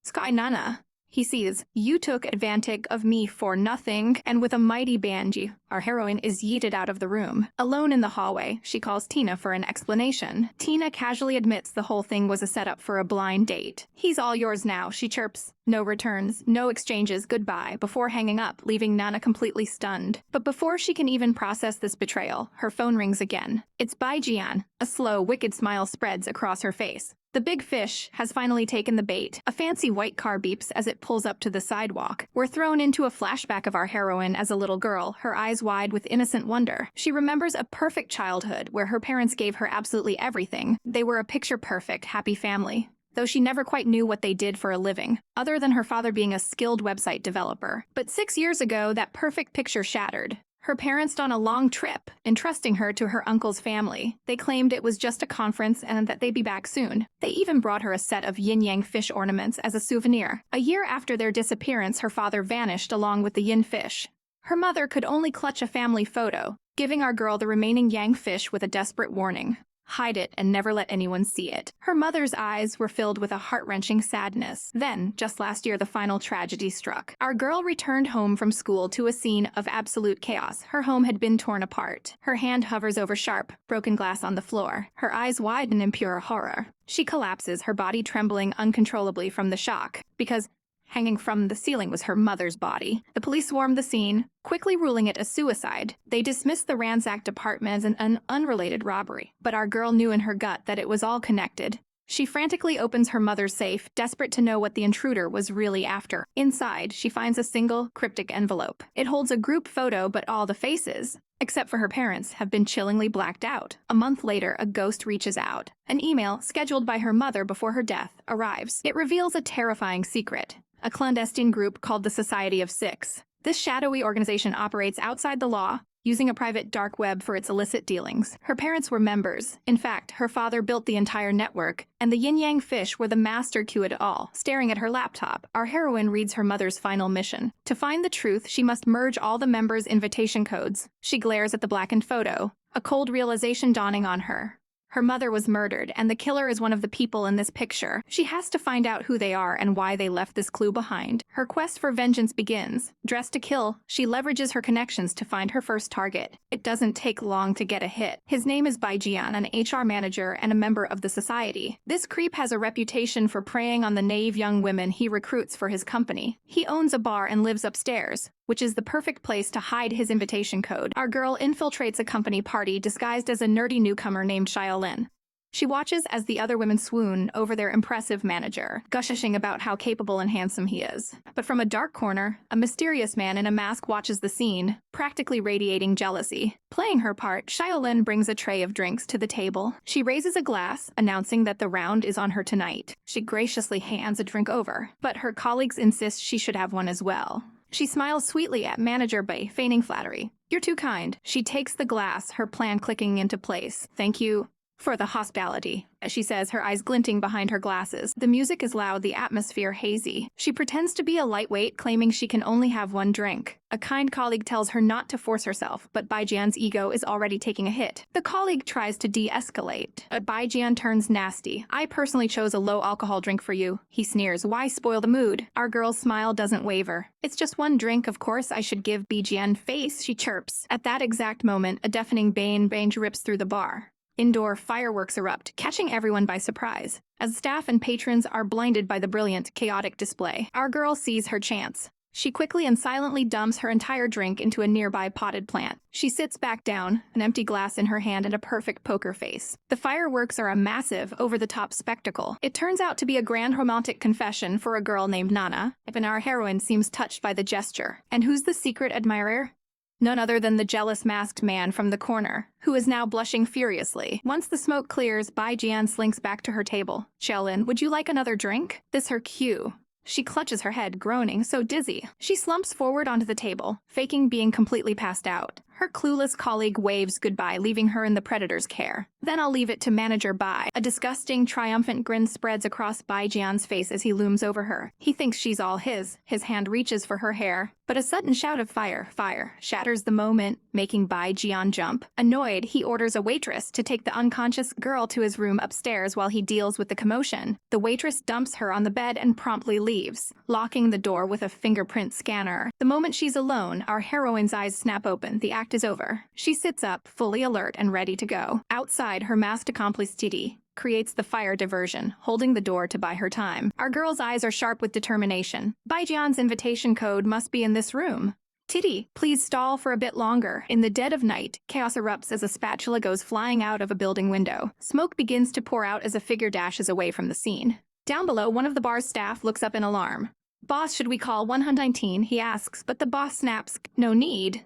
Speaker 1: "Sky Nana." He sees, "You took advantage of me for nothing," and with a mighty banji, our heroine is yeeted out of the room. Alone in the hallway, she calls Tina for an explanation. Tina casually admits the whole thing was a setup for a blind date. "He's all yours now," she chirps. No returns, no exchanges, goodbye, before hanging up, leaving Nana completely stunned. But before she can even process this betrayal, her phone rings again. It's Bai Jian. A slow, wicked smile spreads across her face. The big fish has finally taken the bait. A fancy white car beeps as it pulls up to the sidewalk. We're thrown into a flashback of our heroine as a little girl, her eyes wide with innocent wonder. She remembers a perfect childhood where her parents gave her absolutely everything. They were a picture-perfect, happy family, though she never quite knew what they did for a living, other than her father being a skilled website developer. But 6 years ago, that perfect picture shattered. Her parents on a long trip, entrusting her to her uncle's family. They claimed it was just a conference and that they'd be back soon. They even brought her a set of yin-yang fish ornaments as a souvenir. A year after their disappearance, her father vanished along with the yin fish. Her mother could only clutch a family photo, giving our girl the remaining yang fish with a desperate warning. Hide it and never let anyone see it. Her mother's eyes were filled with a heart-wrenching sadness. Then, just last year, the final tragedy struck. Our girl returned home from school to a scene of absolute chaos. Her home had been torn apart. Her hand hovers over sharp, broken glass on the floor. Her eyes widen in pure horror. She collapses, her body trembling uncontrollably from the shock, because hanging from the ceiling was her mother's body. The police swarmed the scene, quickly ruling it a suicide. They dismissed the ransacked apartment as an unrelated robbery. But our girl knew in her gut that it was all connected. She frantically opens her mother's safe, desperate to know what the intruder was really after. Inside, she finds a single, cryptic envelope. It holds a group photo, but all the faces, except for her parents, have been chillingly blacked out. A month later, a ghost reaches out. An email, scheduled by her mother before her death, arrives. It reveals a terrifying secret. A clandestine group called the Society of Six. This shadowy organization operates outside the law, using a private dark web for its illicit dealings. Her parents were members. In fact, her father built the entire network, and the yin-yang fish were the master to it all. Staring at her laptop, our heroine reads her mother's final mission. To find the truth, she must merge all the members' invitation codes. She glares at the blackened photo, a cold realization dawning on her. Her mother was murdered, and the killer is one of the people in this picture. She has to find out who they are and why they left this clue behind. Her quest for vengeance begins. Dressed to kill, she leverages her connections to find her first target. It doesn't take long to get a hit. His name is Bai Jian, an HR manager and a member of the society. This creep has a reputation for preying on the naive young women he recruits for his company. He owns a bar and lives upstairs, which is the perfect place to hide his invitation code. Our girl infiltrates a company party disguised as a nerdy newcomer named Xiaolin. She watches as the other women swoon over their impressive manager, gushing about how capable and handsome he is. But from a dark corner, a mysterious man in a mask watches the scene, practically radiating jealousy. Playing her part, Xiaolin brings a tray of drinks to the table. She raises a glass, announcing that the round is on her tonight. She graciously hands a drink over, but her colleagues insist she should have one as well. She smiles sweetly at Manager Bai, feigning flattery. "You're too kind." She takes the glass, her plan clicking into place. "Thank you for the hospitality," she says, her eyes glinting behind her glasses. The music is loud, the atmosphere hazy. She pretends to be a lightweight, claiming she can only have one drink. A kind colleague tells her not to force herself, but Bai Jian's ego is already taking a hit. The colleague tries to de-escalate, but Bai Jian turns nasty. "I personally chose a low-alcohol drink for you," he sneers. "Why spoil the mood?" Our girl's smile doesn't waver. "It's just one drink, of course I should give Bai Jian face," she chirps. At that exact moment, a deafening bang rips through the bar. Indoor fireworks erupt, catching everyone by surprise. As staff and patrons are blinded by the brilliant, chaotic display, our girl sees her chance. She quickly and silently dumps her entire drink into a nearby potted plant. She sits back down, an empty glass in her hand and a perfect poker face. The fireworks are a massive, over-the-top spectacle. It turns out to be a grand romantic confession for a girl named Nana, and our heroine seems touched by the gesture. And who's the secret admirer? None other than the jealous masked man from the corner, who is now blushing furiously. Once the smoke clears, Bai Jian slinks back to her table. "Xiaolin, would you like another drink?" This her cue. She clutches her head, groaning, so dizzy. She slumps forward onto the table, faking being completely passed out. Her clueless colleague waves goodbye, leaving her in the predator's care. "Then I'll leave it to Manager Bai." A disgusting, triumphant grin spreads across Bai Jian's face as he looms over her. He thinks she's all his. His hand reaches for her hair, but a sudden shout of fire, shatters the moment, making Bai Jian jump. Annoyed, he orders a waitress to take the unconscious girl to his room upstairs while he deals with the commotion. The waitress dumps her on the bed and promptly leaves, locking the door with a fingerprint scanner. The moment she's alone, our heroine's eyes snap open. The act is over. She sits up, fully alert and ready to go. Outside, her masked accomplice Titi creates the fire diversion, holding the door to buy her time. Our girl's eyes are sharp with determination. Bai Jian's invitation code must be in this room. "Titi, please stall for a bit longer." In the dead of night, chaos erupts as a spatula goes flying out of a building window. Smoke begins to pour out as a figure dashes away from the scene. Down below, one of the bar's staff looks up in alarm. "Boss, should we call 119? He asks, but the boss snaps, "No need.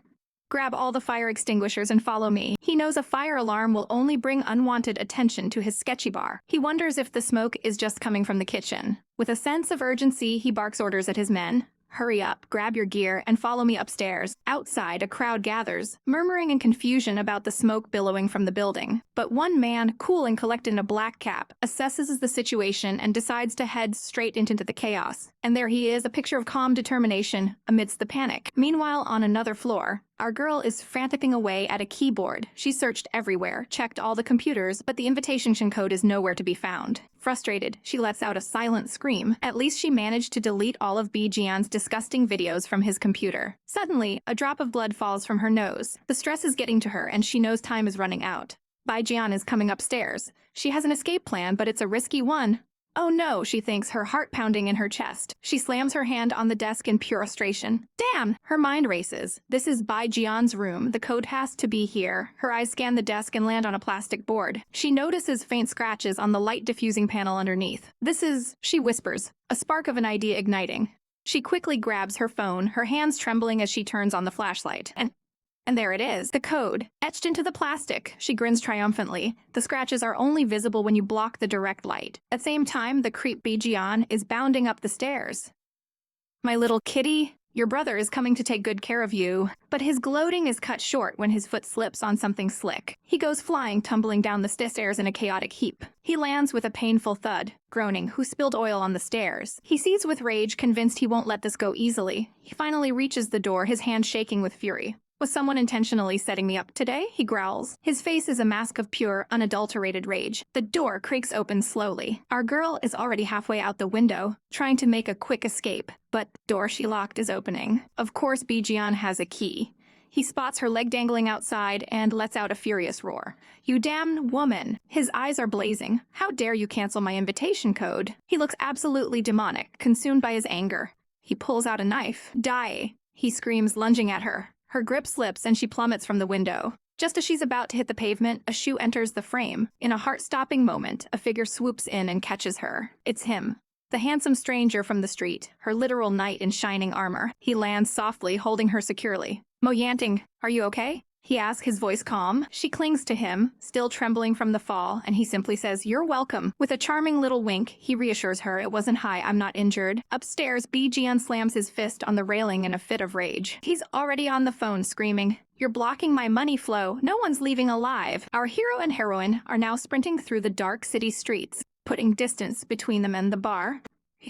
Speaker 1: Grab all the fire extinguishers and follow me." He knows a fire alarm will only bring unwanted attention to his sketchy bar. He wonders if the smoke is just coming from the kitchen. With a sense of urgency, he barks orders at his men. "Hurry up, grab your gear, and follow me upstairs." Outside, a crowd gathers, murmuring in confusion about the smoke billowing from the building. But one man, cool and collected in a black cap, assesses the situation and decides to head straight into the chaos. And there he is, a picture of calm determination amidst the panic. Meanwhile, on another floor, our girl is franticking away at a keyboard. She searched everywhere, checked all the computers, but the invitation code is nowhere to be found. Frustrated, she lets out a silent scream. At least she managed to delete all of Bai Jian's disgusting videos from his computer. Suddenly, a drop of blood falls from her nose. The stress is getting to her, and she knows time is running out. Bai Jian is coming upstairs. She has an escape plan, but it's a risky one. "Oh no," she thinks, her heart pounding in her chest. She slams her hand on the desk in pure frustration. "Damn!" Her mind races. This is Bai Jian's room. The code has to be here. Her eyes scan the desk and land on a plastic board. She notices faint scratches on the light diffusing panel underneath. "This is," she whispers, a spark of an idea igniting. She quickly grabs her phone, her hands trembling as she turns on the flashlight. And there it is, the code, etched into the plastic. She grins triumphantly. The scratches are only visible when you block the direct light. At the same time, the creep Bai Jian is bounding up the stairs. "My little kitty, your brother is coming to take good care of you." But his gloating is cut short when his foot slips on something slick. He goes flying, tumbling down the stairs in a chaotic heap. He lands with a painful thud, groaning, "Who spilled oil on the stairs?" He seethes with rage, convinced he won't let this go easily. He finally reaches the door, his hand shaking with fury. Was someone intentionally setting me up today? He growls. His face is a mask of pure, unadulterated rage. The door creaks open slowly. Our girl is already halfway out the window, trying to make a quick escape, but the door she locked is opening. Of course, Bijian has a key. He spots her leg dangling outside and lets out a furious roar. "You damn woman!" His eyes are blazing. "How dare you cancel my invitation code?" He looks absolutely demonic, consumed by his anger. He pulls out a knife. "Die!" He screams, lunging at her. Her grip slips and she plummets from the window. Just as she's about to hit the pavement, a shoe enters the frame. In a heart-stopping moment, a figure swoops in and catches her. It's him. The handsome stranger from the street, her literal knight in shining armor. He lands softly, holding her securely. "Mo Yanting, are you okay?" He asks, his voice calm. She clings to him, still trembling from the fall, and he simply says, "You're welcome." With a charming little wink, he reassures her, "It wasn't high, I'm not injured." Upstairs, Bijian slams his fist on the railing in a fit of rage. He's already on the phone, screaming, "You're blocking my money flow. No one's leaving alive." Our hero and heroine are now sprinting through the dark city streets, putting distance between them and the bar,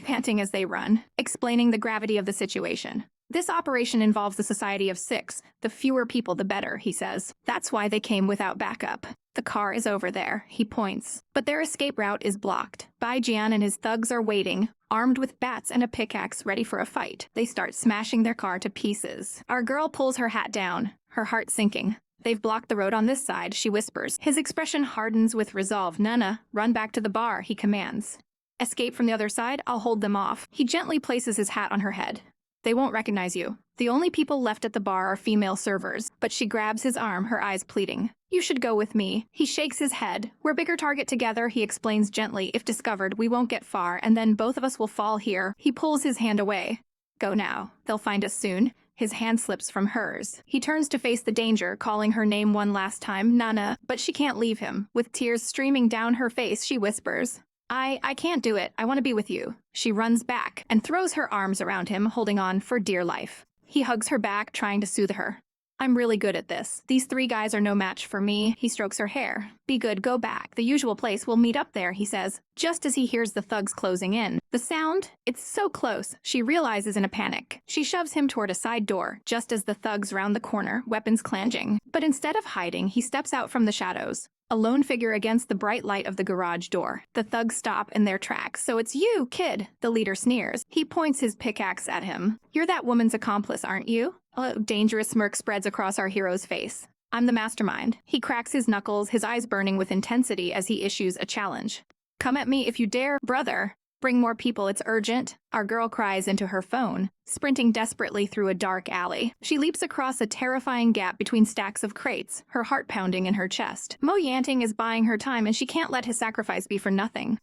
Speaker 1: panting as they run, explaining the gravity of the situation. "This operation involves a society of 6. The fewer people, the better," he says. "That's why they came without backup." The car is over there, he points. But their escape route is blocked. Baijian and his thugs are waiting, armed with bats and a pickaxe ready for a fight. They start smashing their car to pieces. Our girl pulls her hat down, her heart sinking. "They've blocked the road on this side," she whispers. His expression hardens with resolve. "Nana, run back to the bar," he commands. "Escape from the other side? I'll hold them off." He gently places his hat on her head. "They won't recognize you. The only people left at the bar are female servers." But she grabs his arm, her eyes pleading. "You should go with me." He shakes his head. "We're bigger target together," he explains gently. "If discovered, we won't get far, and then both of us will fall here." He pulls his hand away. "Go now. They'll find us soon." His hand slips from hers. He turns to face the danger, calling her name one last time, "Nana," but she can't leave him. With tears streaming down her face, she whispers, I can't do it. I want to be with you." She runs back and throws her arms around him, holding on for dear life. He hugs her back, trying to soothe her. "I'm really good at this. These 3 guys are no match for me." He strokes her hair. "Be good, go back. The usual place, we'll meet up there," he says, just as he hears the thugs closing in. The sound, it's so close, she realizes in a panic. She shoves him toward a side door, just as the thugs round the corner, weapons clanging. But instead of hiding, he steps out from the shadows. A lone figure against the bright light of the garage door. The thugs stop in their tracks. "So it's you, kid," the leader sneers. He points his pickaxe at him. "You're that woman's accomplice, aren't you?" A dangerous smirk spreads across our hero's face. "I'm the mastermind." He cracks his knuckles, his eyes burning with intensity as he issues a challenge. "Come at me if you dare, brother." "Bring more people, it's urgent." Our girl cries into her phone, sprinting desperately through a dark alley. She leaps across a terrifying gap between stacks of crates, her heart pounding in her chest. Mo Yanting is buying her time, and she can't let his sacrifice be for nothing.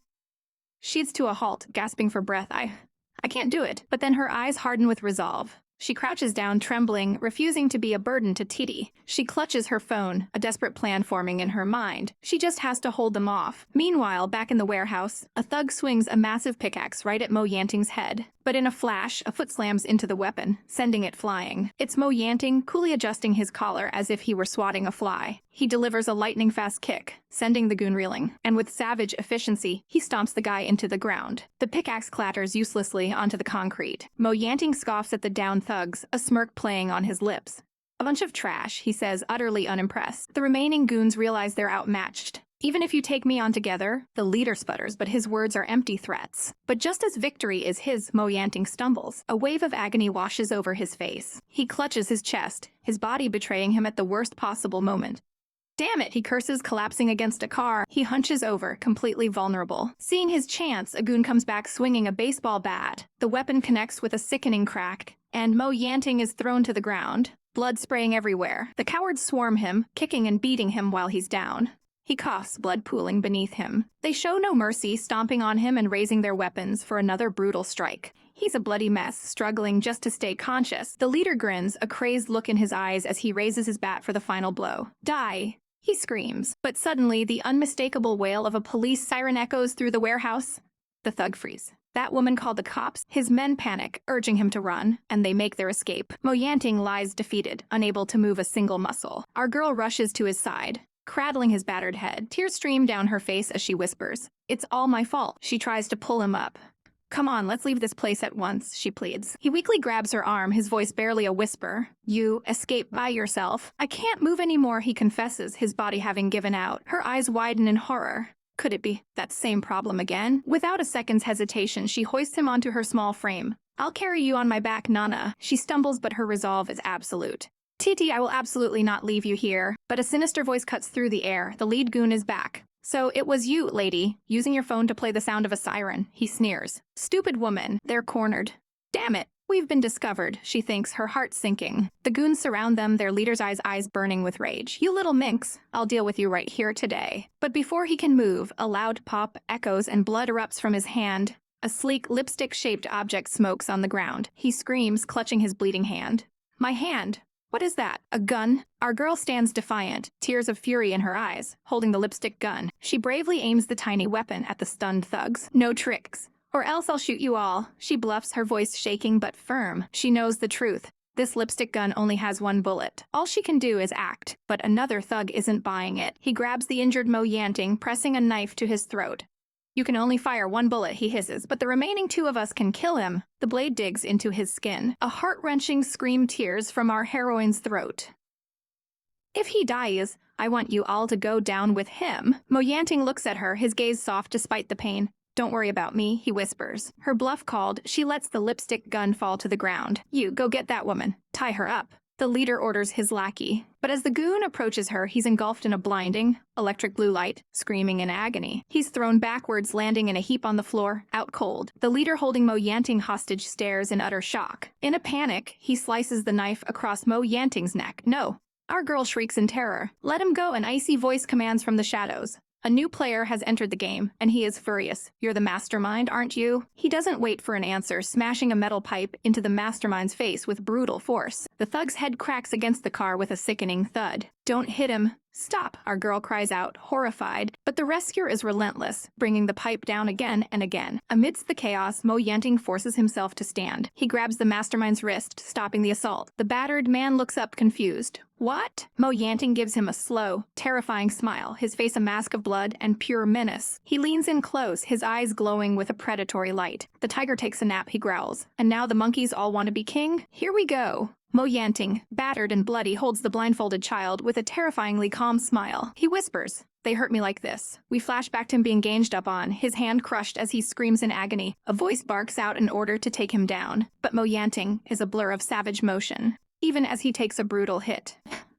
Speaker 1: She's to a halt, gasping for breath. I can't do it." But then her eyes harden with resolve. She crouches down, trembling, refusing to be a burden to Titi. She clutches her phone, a desperate plan forming in her mind. She just has to hold them off. Meanwhile, back in the warehouse, a thug swings a massive pickaxe right at Mo Yanting's head. But in a flash, a foot slams into the weapon, sending it flying. It's Mo Yanting, coolly adjusting his collar as if he were swatting a fly. He delivers a lightning-fast kick, sending the goon reeling. And with savage efficiency, he stomps the guy into the ground. The pickaxe clatters uselessly onto the concrete. Mo Yanting scoffs at the downed thugs, a smirk playing on his lips. "A bunch of trash," he says, utterly unimpressed. The remaining goons realize they're outmatched. "Even if you take me on together," the leader sputters, but his words are empty threats. But just as victory is his, Mo Yanting stumbles. A wave of agony washes over his face. He clutches his chest, his body betraying him at the worst possible moment. "Damn it," he curses, collapsing against a car. He hunches over, completely vulnerable. Seeing his chance, a goon comes back swinging a baseball bat. The weapon connects with a sickening crack, and Mo Yanting is thrown to the ground, blood spraying everywhere. The cowards swarm him, kicking and beating him while he's down. He coughs, blood pooling beneath him. They show no mercy, stomping on him and raising their weapons for another brutal strike. He's a bloody mess, struggling just to stay conscious. The leader grins, a crazed look in his eyes as he raises his bat for the final blow. "Die!" He screams. But suddenly, the unmistakable wail of a police siren echoes through the warehouse. The thug freeze. That woman called the cops. His men panic, urging him to run, and they make their escape. Mo Yanting lies defeated, unable to move a single muscle. Our girl rushes to his side, cradling his battered head. Tears stream down her face as she whispers, "It's all my fault." She tries to pull him up. Come on, let's leave this place at once, she pleads. He weakly grabs her arm, his voice barely a whisper. You escape by yourself. I can't move anymore, he confesses, his body having given out. Her eyes widen in horror. Could it be that same problem again? Without a second's hesitation, she hoists him onto her small frame. I'll carry you on my back, Nana. She stumbles, but her resolve is absolute. Titi, I will absolutely not leave you here. But a sinister voice cuts through the air. The lead goon is back. So it was you, lady, using your phone to play the sound of a siren. He sneers. Stupid woman. They're cornered. Damn it. We've been discovered, she thinks, her heart sinking. The goons surround them, their leader's eyes burning with rage. You little minx, I'll deal with you right here today. But before he can move, a loud pop echoes and blood erupts from his hand. A sleek, lipstick-shaped object smokes on the ground. He screams, clutching his bleeding hand. My hand. What is that? A gun? Our girl stands defiant, tears of fury in her eyes, holding the lipstick gun. She bravely aims the tiny weapon at the stunned thugs. No tricks. Or else I'll shoot you all. She bluffs, her voice shaking but firm. She knows the truth. This lipstick gun only has one bullet. All she can do is act. But another thug isn't buying it. He grabs the injured Mo Yanting, pressing a knife to his throat. You can only fire one bullet, he hisses, but the remaining two of us can kill him. The blade digs into his skin. A heart-wrenching scream tears from our heroine's throat. If he dies, I want you all to go down with him. Mo Yanting looks at her, his gaze soft despite the pain. Don't worry about me, he whispers. Her bluff called, she lets the lipstick gun fall to the ground. You, go get that woman. Tie her up. The leader orders his lackey. But as the goon approaches her, he's engulfed in a blinding, electric blue light, screaming in agony. He's thrown backwards, landing in a heap on the floor, out cold. The leader holding Mo Yanting hostage stares in utter shock. In a panic, he slices the knife across Mo Yanting's neck. No. Our girl shrieks in terror. Let him go, an icy voice commands from the shadows. A new player has entered the game, and he is furious. You're the mastermind, aren't you? He doesn't wait for an answer, smashing a metal pipe into the mastermind's face with brutal force. The thug's head cracks against the car with a sickening thud. Don't hit him. Stop, our girl cries out, horrified. But the rescuer is relentless, bringing the pipe down again and again. Amidst the chaos, Mo Yanting forces himself to stand. He grabs the mastermind's wrist, stopping the assault. The battered man looks up confused. What? Mo Yanting gives him a slow, terrifying smile, his face a mask of blood and pure menace. He leans in close, his eyes glowing with a predatory light. The tiger takes a nap, he growls. And now the monkeys all want to be king? Here we go. Mo Yanting, battered and bloody, holds the blindfolded child with a terrifyingly calm smile. He whispers, they hurt me like this. We flash back to him being ganged up on, his hand crushed as he screams in agony. A voice barks out an order to take him down. But Mo Yanting is a blur of savage motion, even as he takes a brutal hit.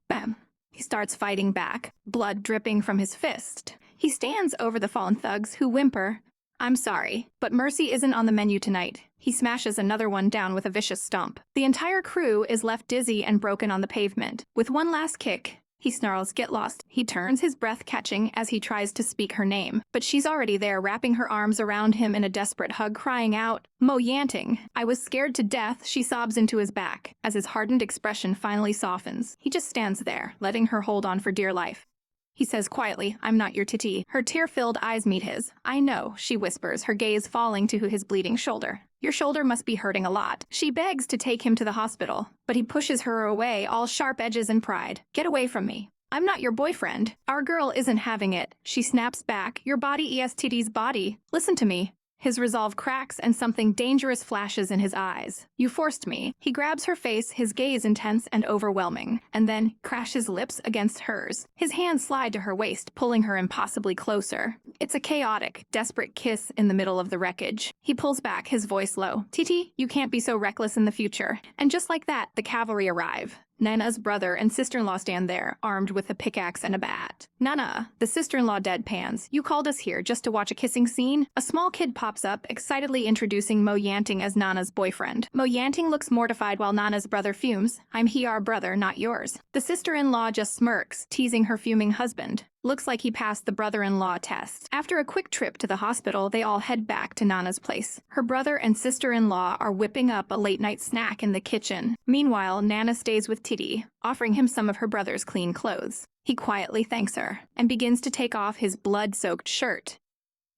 Speaker 1: Bam. He starts fighting back, blood dripping from his fist. He stands over the fallen thugs who whimper, I'm sorry, but mercy isn't on the menu tonight. He smashes another one down with a vicious stomp. The entire crew is left dizzy and broken on the pavement. With one last kick, he snarls, get lost. He turns, his breath catching as he tries to speak her name. But she's already there, wrapping her arms around him in a desperate hug, crying out, Mo Yanting. I was scared to death, she sobs into his back. As his hardened expression finally softens, he just stands there, letting her hold on for dear life. He says quietly, I'm not your titi. Her tear-filled eyes meet his. I know, she whispers, her gaze falling to his bleeding shoulder. Your shoulder must be hurting a lot. She begs to take him to the hospital, but he pushes her away, all sharp edges and pride. Get away from me. I'm not your boyfriend. Our girl isn't having it. She snaps back. Your body ESTD's body. Listen to me. His resolve cracks and something dangerous flashes in his eyes. You forced me. He grabs her face, his gaze intense and overwhelming, and then crashes lips against hers. His hands slide to her waist, pulling her impossibly closer. It's a chaotic, desperate kiss in the middle of the wreckage. He pulls back, his voice low. Titi, you can't be so reckless in the future. And just like that, the cavalry arrive. Nana's brother and sister-in-law stand there, armed with a pickaxe and a bat. Nana, the sister-in-law deadpans. You called us here just to watch a kissing scene? A small kid pops up, excitedly introducing Mo Yanting as Nana's boyfriend. Mo Yanting looks mortified while Nana's brother fumes. I'm our brother, not yours. The sister-in-law just smirks, teasing her fuming husband. Looks like he passed the brother-in-law test. After a quick trip to the hospital, they all head back to Nana's place. Her brother and sister-in-law are whipping up a late-night snack in the kitchen. Meanwhile, Nana stays with Titi, offering him some of her brother's clean clothes. He quietly thanks her and begins to take off his blood-soaked shirt.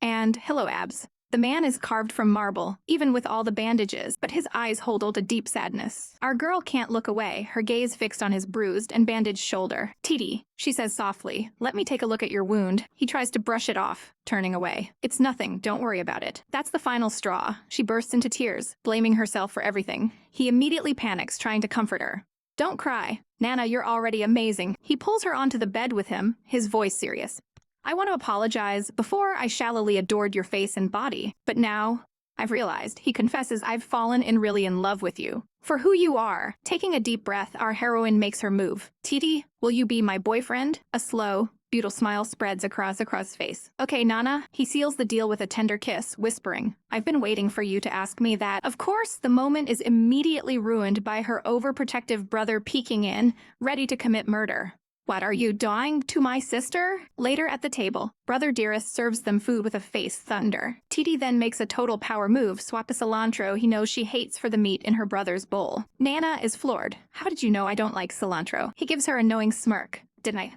Speaker 1: And hello, Abs. The man is carved from marble, even with all the bandages, but his eyes hold a deep sadness. Our girl can't look away, her gaze fixed on his bruised and bandaged shoulder. "Titi," she says softly, "let me take a look at your wound." He tries to brush it off, turning away. "It's nothing, don't worry about it." That's the final straw. She bursts into tears, blaming herself for everything. He immediately panics, trying to comfort her. "Don't cry. Nana, you're already amazing." He pulls her onto the bed with him, his voice serious. "I want to apologize. Before, I shallowly adored your face and body. But now, I've realized," he confesses, "I've fallen and really in love with you. For who you are." Taking a deep breath, our heroine makes her move. "Titi, will you be my boyfriend?" A slow, beautiful smile spreads across his face. "Okay, Nana." He seals the deal with a tender kiss, whispering, "I've been waiting for you to ask me that." Of course, the moment is immediately ruined by her overprotective brother peeking in, ready to commit murder. "What are you doing to my sister?" Later at the table, Brother Dearest serves them food with a face thunder. Titi then makes a total power move, swap a cilantro he knows she hates for the meat in her brother's bowl. Nana is floored. "How did you know I don't like cilantro?" He gives her a knowing smirk. "Didn't I?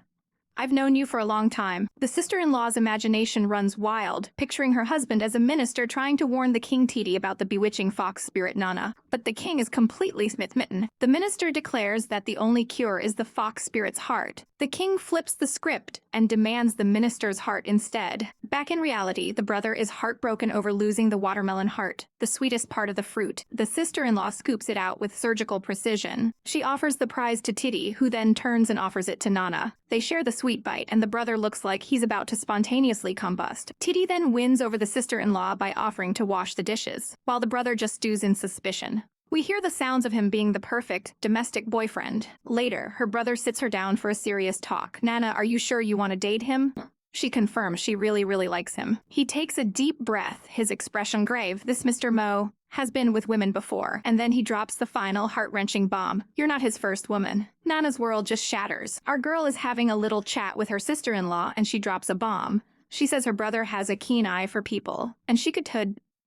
Speaker 1: I've known you for a long time." The sister-in-law's imagination runs wild, picturing her husband as a minister trying to warn the king Titi about the bewitching fox spirit Nana. But the king is completely smitten. The minister declares that the only cure is the fox spirit's heart. The king flips the script and demands the minister's heart instead. Back in reality, the brother is heartbroken over losing the watermelon heart, the sweetest part of the fruit. The sister-in-law scoops it out with surgical precision. She offers the prize to Titi, who then turns and offers it to Nana. They share the sweet bite, and the brother looks like he's about to spontaneously combust. Titi then wins over the sister-in-law by offering to wash the dishes, while the brother just stews in suspicion. We hear the sounds of him being the perfect domestic boyfriend. Later, her brother sits her down for a serious talk. "Nana, are you sure you want to date him?" She confirms she really likes him. He takes a deep breath, his expression grave. This Mr. Mo has been with women before, and then he drops the final heart-wrenching bomb. "You're not his first woman." Nana's world just shatters. Our girl is having a little chat with her sister-in-law, and she drops a bomb. She says her brother has a keen eye for people, and she could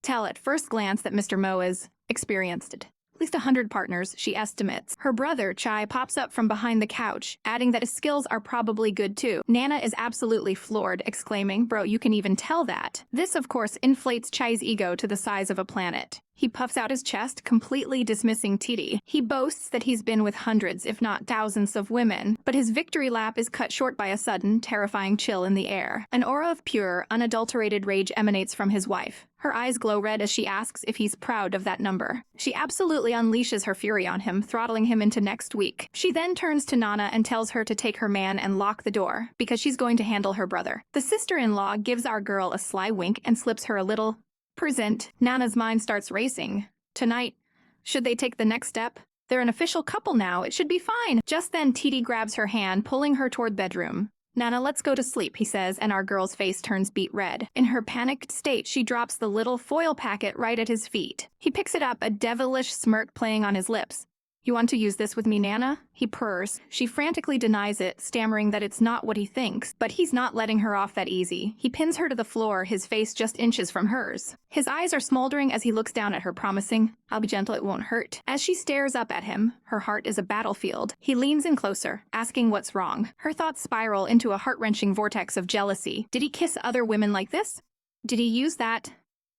Speaker 1: tell at first glance that Mr. Mo is experienced. At least 100 partners, she estimates. Her brother, Chai, pops up from behind the couch, adding that his skills are probably good too. Nana is absolutely floored, exclaiming, "Bro, you can even tell that." This, of course, inflates Chai's ego to the size of a planet. He puffs out his chest, completely dismissing Titi. He boasts that he's been with hundreds, if not thousands, of women, but his victory lap is cut short by a sudden, terrifying chill in the air. An aura of pure, unadulterated rage emanates from his wife. Her eyes glow red as she asks if he's proud of that number. She absolutely unleashes her fury on him, throttling him into next week. She then turns to Nana and tells her to take her man and lock the door, because she's going to handle her brother. The sister-in-law gives our girl a sly wink and slips her a little present. Nana's mind starts racing. Tonight, should they take the next step? They're an official couple now, it should be fine. Just then, Titi grabs her hand, pulling her toward bedroom. "Nana, let's go to sleep," he says, and our girl's face turns beet red. In her panicked state, she drops the little foil packet right at his feet. He picks it up, a devilish smirk playing on his lips. "You want to use this with me, Nana?" He purrs. She frantically denies it, stammering that it's not what he thinks. But he's not letting her off that easy. He pins her to the floor, his face just inches from hers. His eyes are smoldering as he looks down at her, promising, "I'll be gentle, it won't hurt." As she stares up at him, her heart is a battlefield. He leans in closer, asking what's wrong. Her thoughts spiral into a heart-wrenching vortex of jealousy. Did he kiss other women like this? Did he use that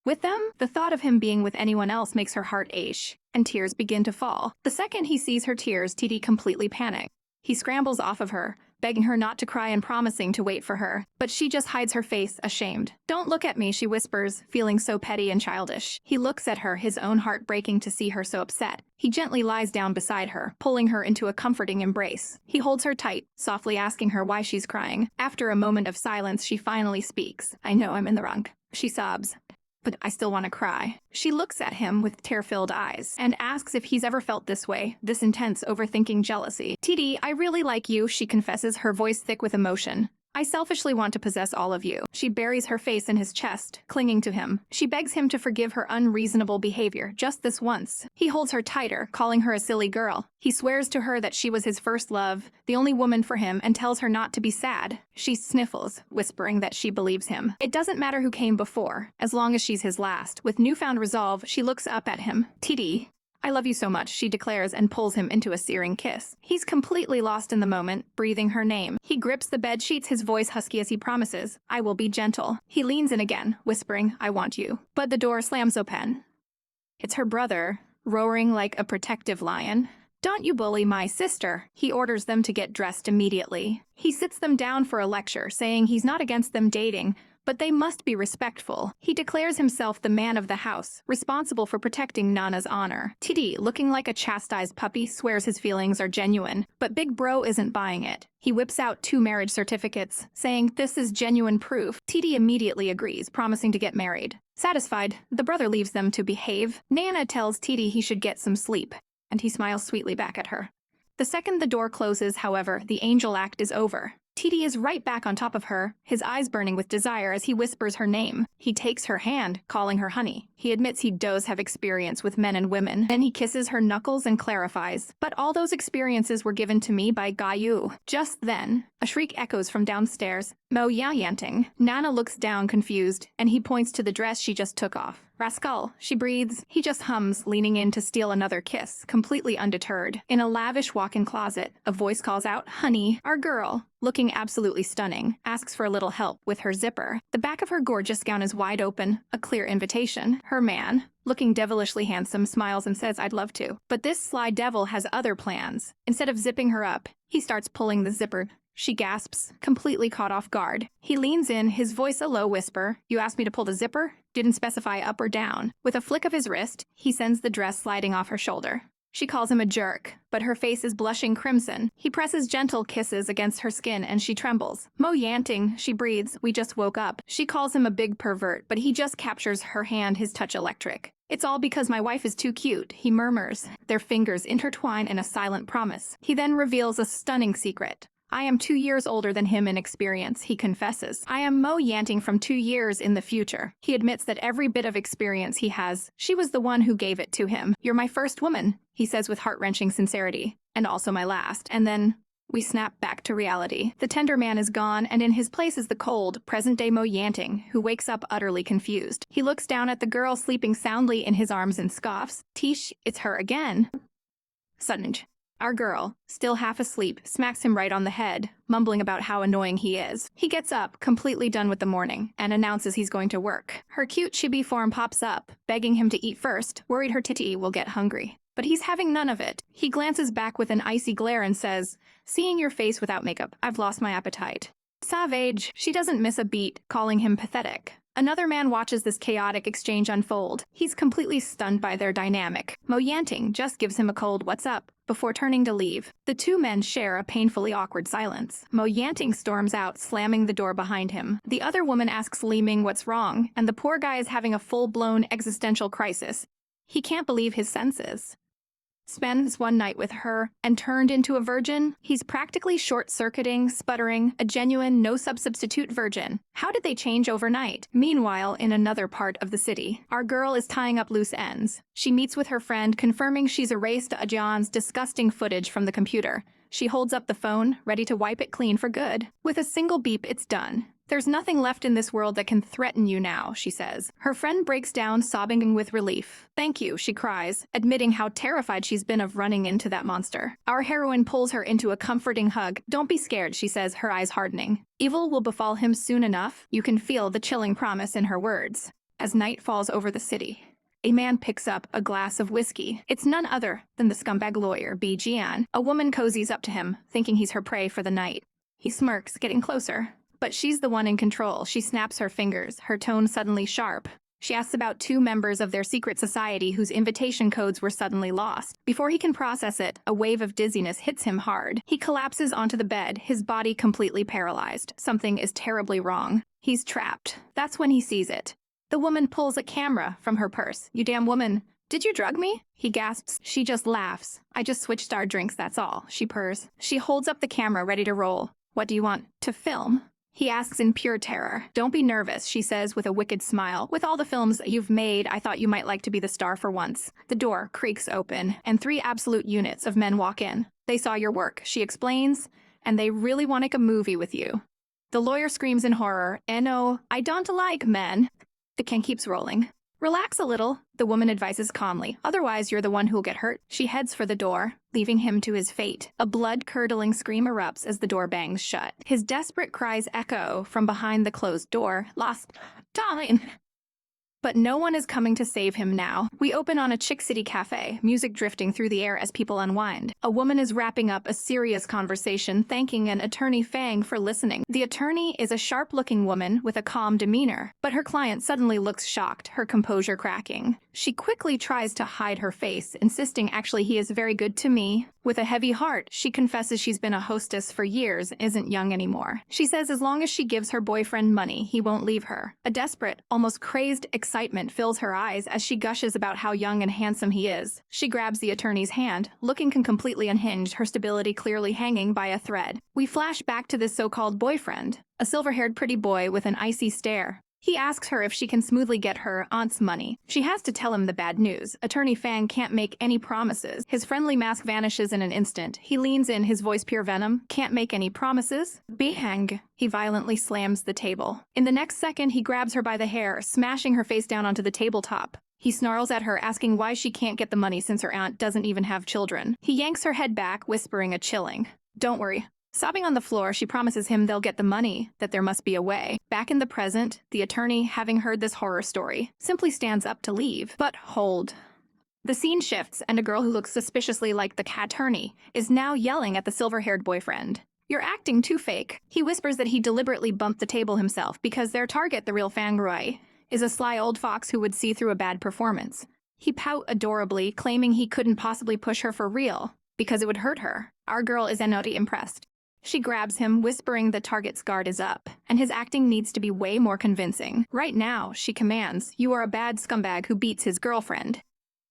Speaker 1: with them? The thought of him being with anyone else makes her heart ache, and tears begin to fall. The second he sees her tears, Titi completely panics. He scrambles off of her, begging her not to cry and promising to wait for her. But she just hides her face, ashamed. "Don't look at me," she whispers, feeling so petty and childish. He looks at her, his own heart breaking to see her so upset. He gently lies down beside her, pulling her into a comforting embrace. He holds her tight, softly asking her why she's crying. After a moment of silence, she finally speaks. "I know I'm in the wrong," she sobs, "but I still want to cry." She looks at him with tear-filled eyes and asks if he's ever felt this way, this intense, overthinking jealousy. "Titi, I really like you," she confesses, her voice thick with emotion. "I selfishly want to possess all of you." She buries her face in his chest, clinging to him. She begs him to forgive her unreasonable behavior, just this once. He holds her tighter, calling her a silly girl. He swears to her that she was his first love, the only woman for him, and tells her not to be sad. She sniffles, whispering that she believes him. It doesn't matter who came before, as long as she's his last. With newfound resolve, she looks up at him. "Titi, I love you so much, she declares and pulls him into a searing kiss. He's completely lost in the moment, breathing her name. He grips the bed sheets, his voice husky as he promises, I will be gentle. He leans in again, whispering, I want you. But the door slams open. It's her brother, roaring like a protective lion. Don't you bully my sister. He orders them to get dressed immediately. He sits them down for a lecture, saying he's not against them dating, but they must be respectful. He declares himself the man of the house, responsible for protecting Nana's honor. Titi, looking like a chastised puppy, swears his feelings are genuine, but Big Bro isn't buying it. He whips out 2 marriage certificates, saying this is genuine proof. Titi immediately agrees, promising to get married. Satisfied, the brother leaves them to behave. Nana tells Titi he should get some sleep, and he smiles sweetly back at her. The second the door closes, however, the angel act is over. Titi is right back on top of her, his eyes burning with desire as he whispers her name. He takes her hand, calling her honey. He admits he does have experience with men and women. Then he kisses her knuckles and clarifies, but all those experiences were given to me by Gayu. Just then, a shriek echoes from downstairs. Mo yanting. Nana looks down confused, and he points to the dress she just took off. Rascal, she breathes. He just hums, leaning in to steal another kiss, completely undeterred. In a lavish walk-in closet, a voice calls out, honey, our girl, looking absolutely stunning, asks for a little help with her zipper. The back of her gorgeous gown is wide open, a clear invitation. Her man, looking devilishly handsome, smiles and says, I'd love to. But this sly devil has other plans. Instead of zipping her up, he starts pulling the zipper. She gasps, completely caught off guard. He leans in, his voice a low whisper. You asked me to pull the zipper? Didn't specify up or down. With a flick of his wrist, he sends the dress sliding off her shoulder. She calls him a jerk, but her face is blushing crimson. He presses gentle kisses against her skin and she trembles. Mo yanting, she breathes, we just woke up. She calls him a big pervert, but he just captures her hand, his touch electric. It's all because my wife is too cute, he murmurs. Their fingers intertwine in a silent promise. He then reveals a stunning secret. I am 2 years older than him in experience, he confesses. I am Mo yanting from 2 years in the future. He admits that every bit of experience he has, she was the one who gave it to him. You're my first woman, he says with heart-wrenching sincerity. And also my last. And then we snap back to reality. The tender man is gone, and in his place is the cold, present-day Mo yanting, who wakes up utterly confused. He looks down at the girl sleeping soundly in his arms and scoffs. Tish, it's her again. Sudden. Our girl, still half asleep, smacks him right on the head, mumbling about how annoying he is. He gets up, completely done with the morning, and announces he's going to work. Her cute chibi form pops up, begging him to eat first, worried her titty will get hungry. But he's having none of it. He glances back with an icy glare and says, seeing your face without makeup, I've lost my appetite. Savage, she doesn't miss a beat, calling him pathetic. Another man watches this chaotic exchange unfold. He's completely stunned by their dynamic. Mo yanting just gives him a cold "what's up?" before turning to leave. The 2 men share a painfully awkward silence. Mo yanting storms out, slamming the door behind him. The other woman asks Li Ming what's wrong, and the poor guy is having a full-blown existential crisis. He can't believe his senses. Spends one night with her and turned into a virgin? He's practically short-circuiting, sputtering, a genuine, no-substitute virgin. How did they change overnight? Meanwhile, in another part of the city, our girl is tying up loose ends. She meets with her friend, confirming she's erased Ajan's disgusting footage from the computer. She holds up the phone, ready to wipe it clean for good. With a single beep, it's done. There's nothing left in this world that can threaten you now, she says. Her friend breaks down, sobbing with relief. Thank you, she cries, admitting how terrified she's been of running into that monster. Our heroine pulls her into a comforting hug. Don't be scared, she says, her eyes hardening. Evil will befall him soon enough. You can feel the chilling promise in her words. As night falls over the city, a man picks up a glass of whiskey. It's none other than the scumbag lawyer, B. Jian. A woman cozies up to him, thinking he's her prey for the night. He smirks, getting closer. But she's the one in control. She snaps her fingers, her tone suddenly sharp. She asks about 2 members of their secret society whose invitation codes were suddenly lost. Before he can process it, a wave of dizziness hits him hard. He collapses onto the bed, his body completely paralyzed. Something is terribly wrong. He's trapped. That's when he sees it. The woman pulls a camera from her purse. You damn woman. Did you drug me? He gasps. She just laughs. I just switched our drinks, that's all, she purrs. She holds up the camera, ready to roll. What do you want to film? He asks in pure terror. Don't be nervous, she says with a wicked smile. With all the films you've made, I thought you might like to be the star for once. The door creaks open, and 3 absolute units of men walk in. They saw your work, she explains, and they really want to make a movie with you. The lawyer screams in horror, no, I don't like men. The can keeps rolling. Relax a little, the woman advises calmly. Otherwise, you're the one who'll get hurt. She heads for the door, leaving him to his fate. A blood-curdling scream erupts as the door bangs shut. His desperate cries echo from behind the closed door. Lost. Darling. But no one is coming to save him now. We open on a Chick City cafe, music drifting through the air as people unwind. A woman is wrapping up a serious conversation, thanking an attorney Fang for listening. The attorney is a sharp-looking woman with a calm demeanor, but her client suddenly looks shocked, her composure cracking. She quickly tries to hide her face, insisting actually he is very good to me. With a heavy heart, she confesses she's been a hostess for years, isn't young anymore. She says as long as she gives her boyfriend money, he won't leave her. A desperate, almost crazed excitement fills her eyes as she gushes about how young and handsome he is. She grabs the attorney's hand, looking completely unhinged, her stability clearly hanging by a thread. We flash back to this so-called boyfriend, a silver-haired pretty boy with an icy stare. He asks her if she can smoothly get her aunt's money. She has to tell him the bad news. Attorney Fang can't make any promises. His friendly mask vanishes in an instant. He leans in, his voice pure venom. Can't make any promises? Be hanged. He violently slams the table. In the next second, he grabs her by the hair, smashing her face down onto the tabletop. He snarls at her, asking why she can't get the money since her aunt doesn't even have children. He yanks her head back, whispering a chilling, "Don't worry." Sobbing on the floor, she promises him they'll get the money, that there must be a way. Back in the present, the attorney, having heard this horror story, simply stands up to leave. But hold. The scene shifts, and a girl who looks suspiciously like the attorney is now yelling at the silver-haired boyfriend. "You're acting too fake." He whispers that he deliberately bumped the table himself because their target, the real Fang Rui, is a sly old fox who would see through a bad performance. He pout adorably, claiming he couldn't possibly push her for real because it would hurt her. Our girl is not impressed. She grabs him, whispering the target's guard is up, and his acting needs to be way more convincing. Right now, she commands, "You are a bad scumbag who beats his girlfriend."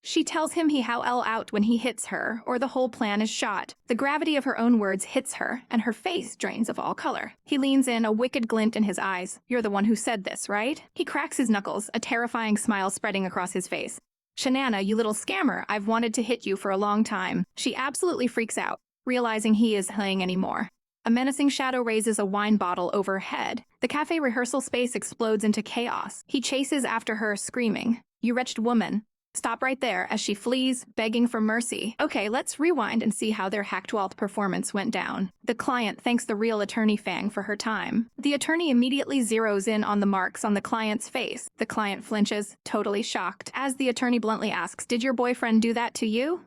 Speaker 1: She tells him he will out when he hits her, or the whole plan is shot. The gravity of her own words hits her, and her face drains of all color. He leans in, a wicked glint in his eyes. "You're the one who said this, right?" He cracks his knuckles, a terrifying smile spreading across his face. "Shanana, you little scammer, I've wanted to hit you for a long time." She absolutely freaks out, realizing he is playing anymore. A menacing shadow raises a wine bottle overhead. The cafe rehearsal space explodes into chaos. He chases after her, screaming, "You wretched woman." Stop right there as she flees, begging for mercy. Okay, let's rewind and see how their hack-12th performance went down. The client thanks the real attorney Fang for her time. The attorney immediately zeroes in on the marks on the client's face. The client flinches, totally shocked, as the attorney bluntly asks, "Did your boyfriend do that to you?"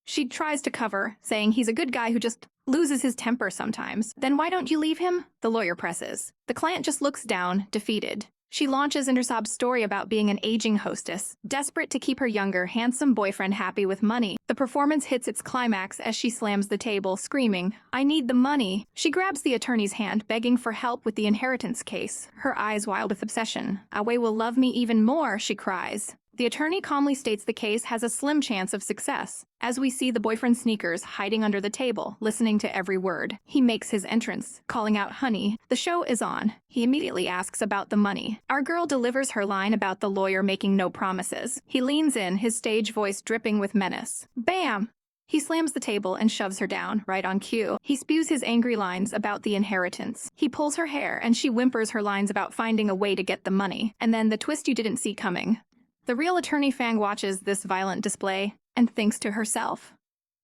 Speaker 1: She tries to cover, saying he's a good guy who just loses his temper sometimes. "Then why don't you leave him?" the lawyer presses. The client just looks down, defeated. She launches into her sob story about being an aging hostess, desperate to keep her younger, handsome boyfriend happy with money. The performance hits its climax as she slams the table, screaming, "I need the money." She grabs the attorney's hand, begging for help with the inheritance case, her eyes wild with obsession. "Awe will love me even more," she cries. The attorney calmly states the case has a slim chance of success, as we see the boyfriend's sneakers hiding under the table, listening to every word. He makes his entrance, calling out, "Honey." The show is on. He immediately asks about the money. Our girl delivers her line about the lawyer making no promises. He leans in, his stage voice dripping with menace. Bam! He slams the table and shoves her down, right on cue. He spews his angry lines about the inheritance. He pulls her hair, and she whimpers her lines about finding a way to get the money. And then the twist you didn't see coming. The real attorney Fang watches this violent display and thinks to herself,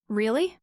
Speaker 1: "Really?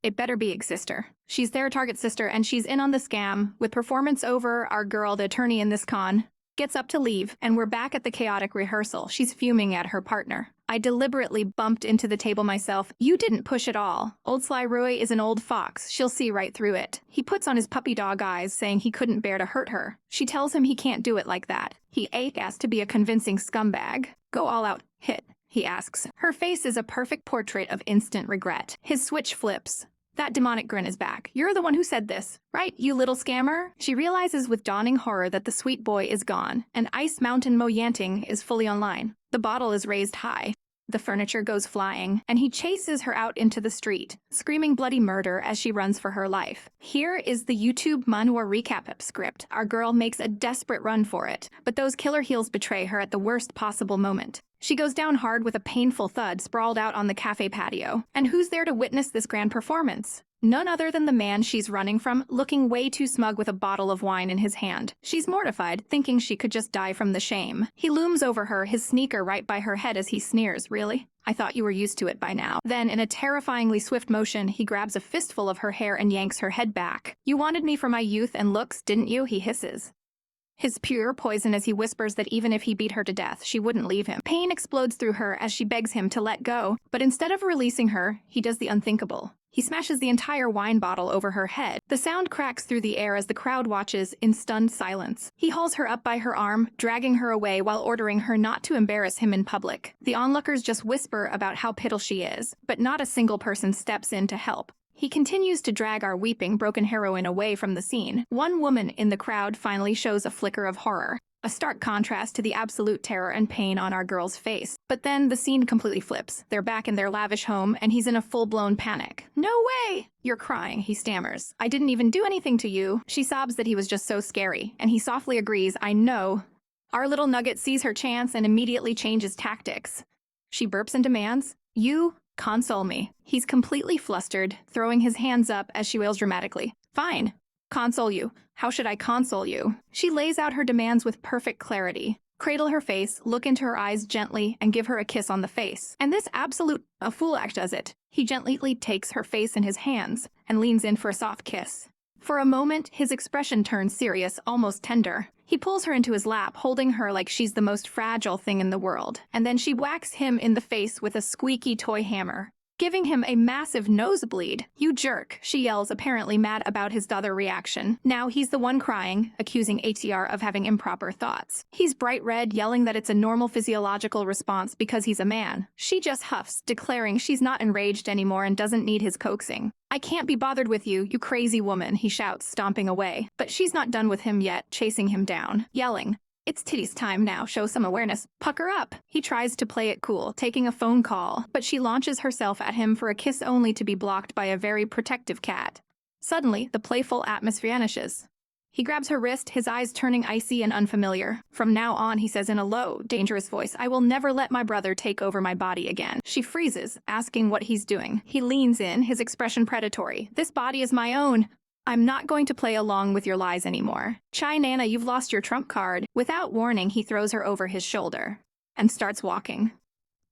Speaker 1: It better be sister." She's their target sister, and she's in on the scam. With performance over, our girl, the attorney in this con, gets up to leave, and we're back at the chaotic rehearsal. She's fuming at her partner. "I deliberately bumped into the table myself. You didn't push at all. Old Sly Rui is an old fox. She'll see right through it." He puts on his puppy dog eyes, saying he couldn't bear to hurt her. She tells him he can't do it like that. He asks to be a convincing scumbag. "Go all out, hit," he asks. Her face is a perfect portrait of instant regret. His switch flips. That demonic grin is back. "You're the one who said this, right, you little scammer?" She realizes with dawning horror that the sweet boy is gone, and Ice Mountain Mo Yanting is fully online. The bottle is raised high. The furniture goes flying, and he chases her out into the street, screaming bloody murder as she runs for her life. Here is the YouTube Manhwa recap script. Our girl makes a desperate run for it, but those killer heels betray her at the worst possible moment. She goes down hard with a painful thud, sprawled out on the cafe patio. And who's there to witness this grand performance? None other than the man she's running from, looking way too smug with a bottle of wine in his hand. She's mortified, thinking she could just die from the shame. He looms over her, his sneaker right by her head as he sneers, "Really? I thought you were used to it by now." Then, in a terrifyingly swift motion, he grabs a fistful of her hair and yanks her head back. "You wanted me for my youth and looks, didn't you?" he hisses. His pure poison as he whispers that even if he beat her to death, she wouldn't leave him. Pain explodes through her as she begs him to let go, but instead of releasing her, he does the unthinkable. He smashes the entire wine bottle over her head. The sound cracks through the air as the crowd watches in stunned silence. He hauls her up by her arm, dragging her away while ordering her not to embarrass him in public. The onlookers just whisper about how pitiful she is, but not a single person steps in to help. He continues to drag our weeping, broken heroine away from the scene. One woman in the crowd finally shows a flicker of horror, a stark contrast to the absolute terror and pain on our girl's face. But then the scene completely flips. They're back in their lavish home, and he's in a full-blown panic. "No way! You're crying," he stammers. "I didn't even do anything to you." She sobs that he was just so scary, and he softly agrees, "I know." Our little nugget sees her chance and immediately changes tactics. She burps and demands, "You console me." He's completely flustered, throwing his hands up as she wails dramatically. "Fine. Console you. How should I console you?" She lays out her demands with perfect clarity. Cradle her face, look into her eyes gently, and give her a kiss on the face. And this a fool act does it. He gently takes her face in his hands and leans in for a soft kiss. For a moment, his expression turns serious, almost tender. He pulls her into his lap, holding her like she's the most fragile thing in the world. And then she whacks him in the face with a squeaky toy hammer, giving him a massive nosebleed. "You jerk," she yells, apparently mad about his other reaction. Now he's the one crying, accusing ATR of having improper thoughts. He's bright red, yelling that it's a normal physiological response because he's a man. She just huffs, declaring she's not enraged anymore and doesn't need his coaxing. "I can't be bothered with you, you crazy woman," he shouts, stomping away. But she's not done with him yet, chasing him down, yelling, "It's Titty's time now, show some awareness. Pucker up." He tries to play it cool, taking a phone call, but she launches herself at him for a kiss only to be blocked by a very protective cat. Suddenly, the playful atmosphere vanishes. He grabs her wrist, his eyes turning icy and unfamiliar. "From now on," he says in a low, dangerous voice, "I will never let my brother take over my body again." She freezes, asking what he's doing. He leans in, his expression predatory. "This body is my own. I'm not going to play along with your lies anymore. Chai Nana, you've lost your trump card." Without warning, he throws her over his shoulder and starts walking.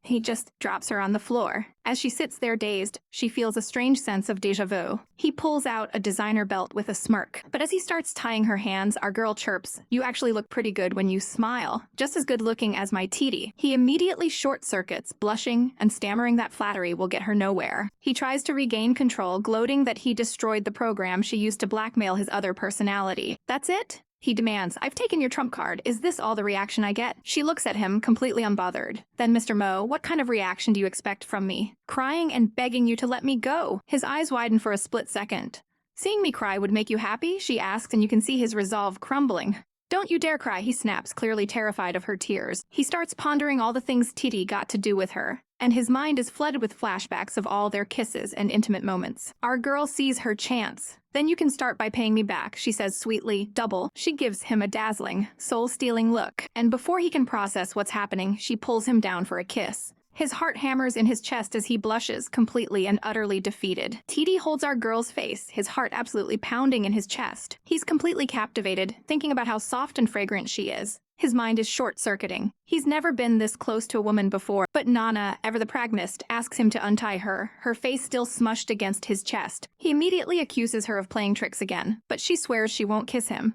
Speaker 1: He just drops her on the floor. As she sits there dazed, she feels a strange sense of déjà vu. He pulls out a designer belt with a smirk. But as he starts tying her hands, our girl chirps, "You actually look pretty good when you smile. Just as good looking as my Titi." He immediately short-circuits, blushing and stammering that flattery will get her nowhere. He tries to regain control, gloating that he destroyed the program she used to blackmail his other personality. "That's it?" He demands, "I've taken your trump card. Is this all the reaction I get?" She looks at him, completely unbothered. "Then, Mr. Mo, what kind of reaction do you expect from me? Crying and begging you to let me go." His eyes widen for a split second. "Seeing me cry would make you happy?" she asks, and you can see his resolve crumbling. "Don't you dare cry," he snaps, clearly terrified of her tears. He starts pondering all the things Titi got to do with her, and his mind is flooded with flashbacks of all their kisses and intimate moments. Our girl sees her chance. "Then you can start by paying me back," she says sweetly. "Double." She gives him a dazzling, soul-stealing look, and before he can process what's happening, she pulls him down for a kiss. His heart hammers in his chest as he blushes, completely and utterly defeated. Titi holds our girl's face, his heart absolutely pounding in his chest. He's completely captivated, thinking about how soft and fragrant she is. His mind is short-circuiting. He's never been this close to a woman before, but Nana, ever the pragmatist, asks him to untie her, her face still smushed against his chest. He immediately accuses her of playing tricks again, but she swears she won't kiss him.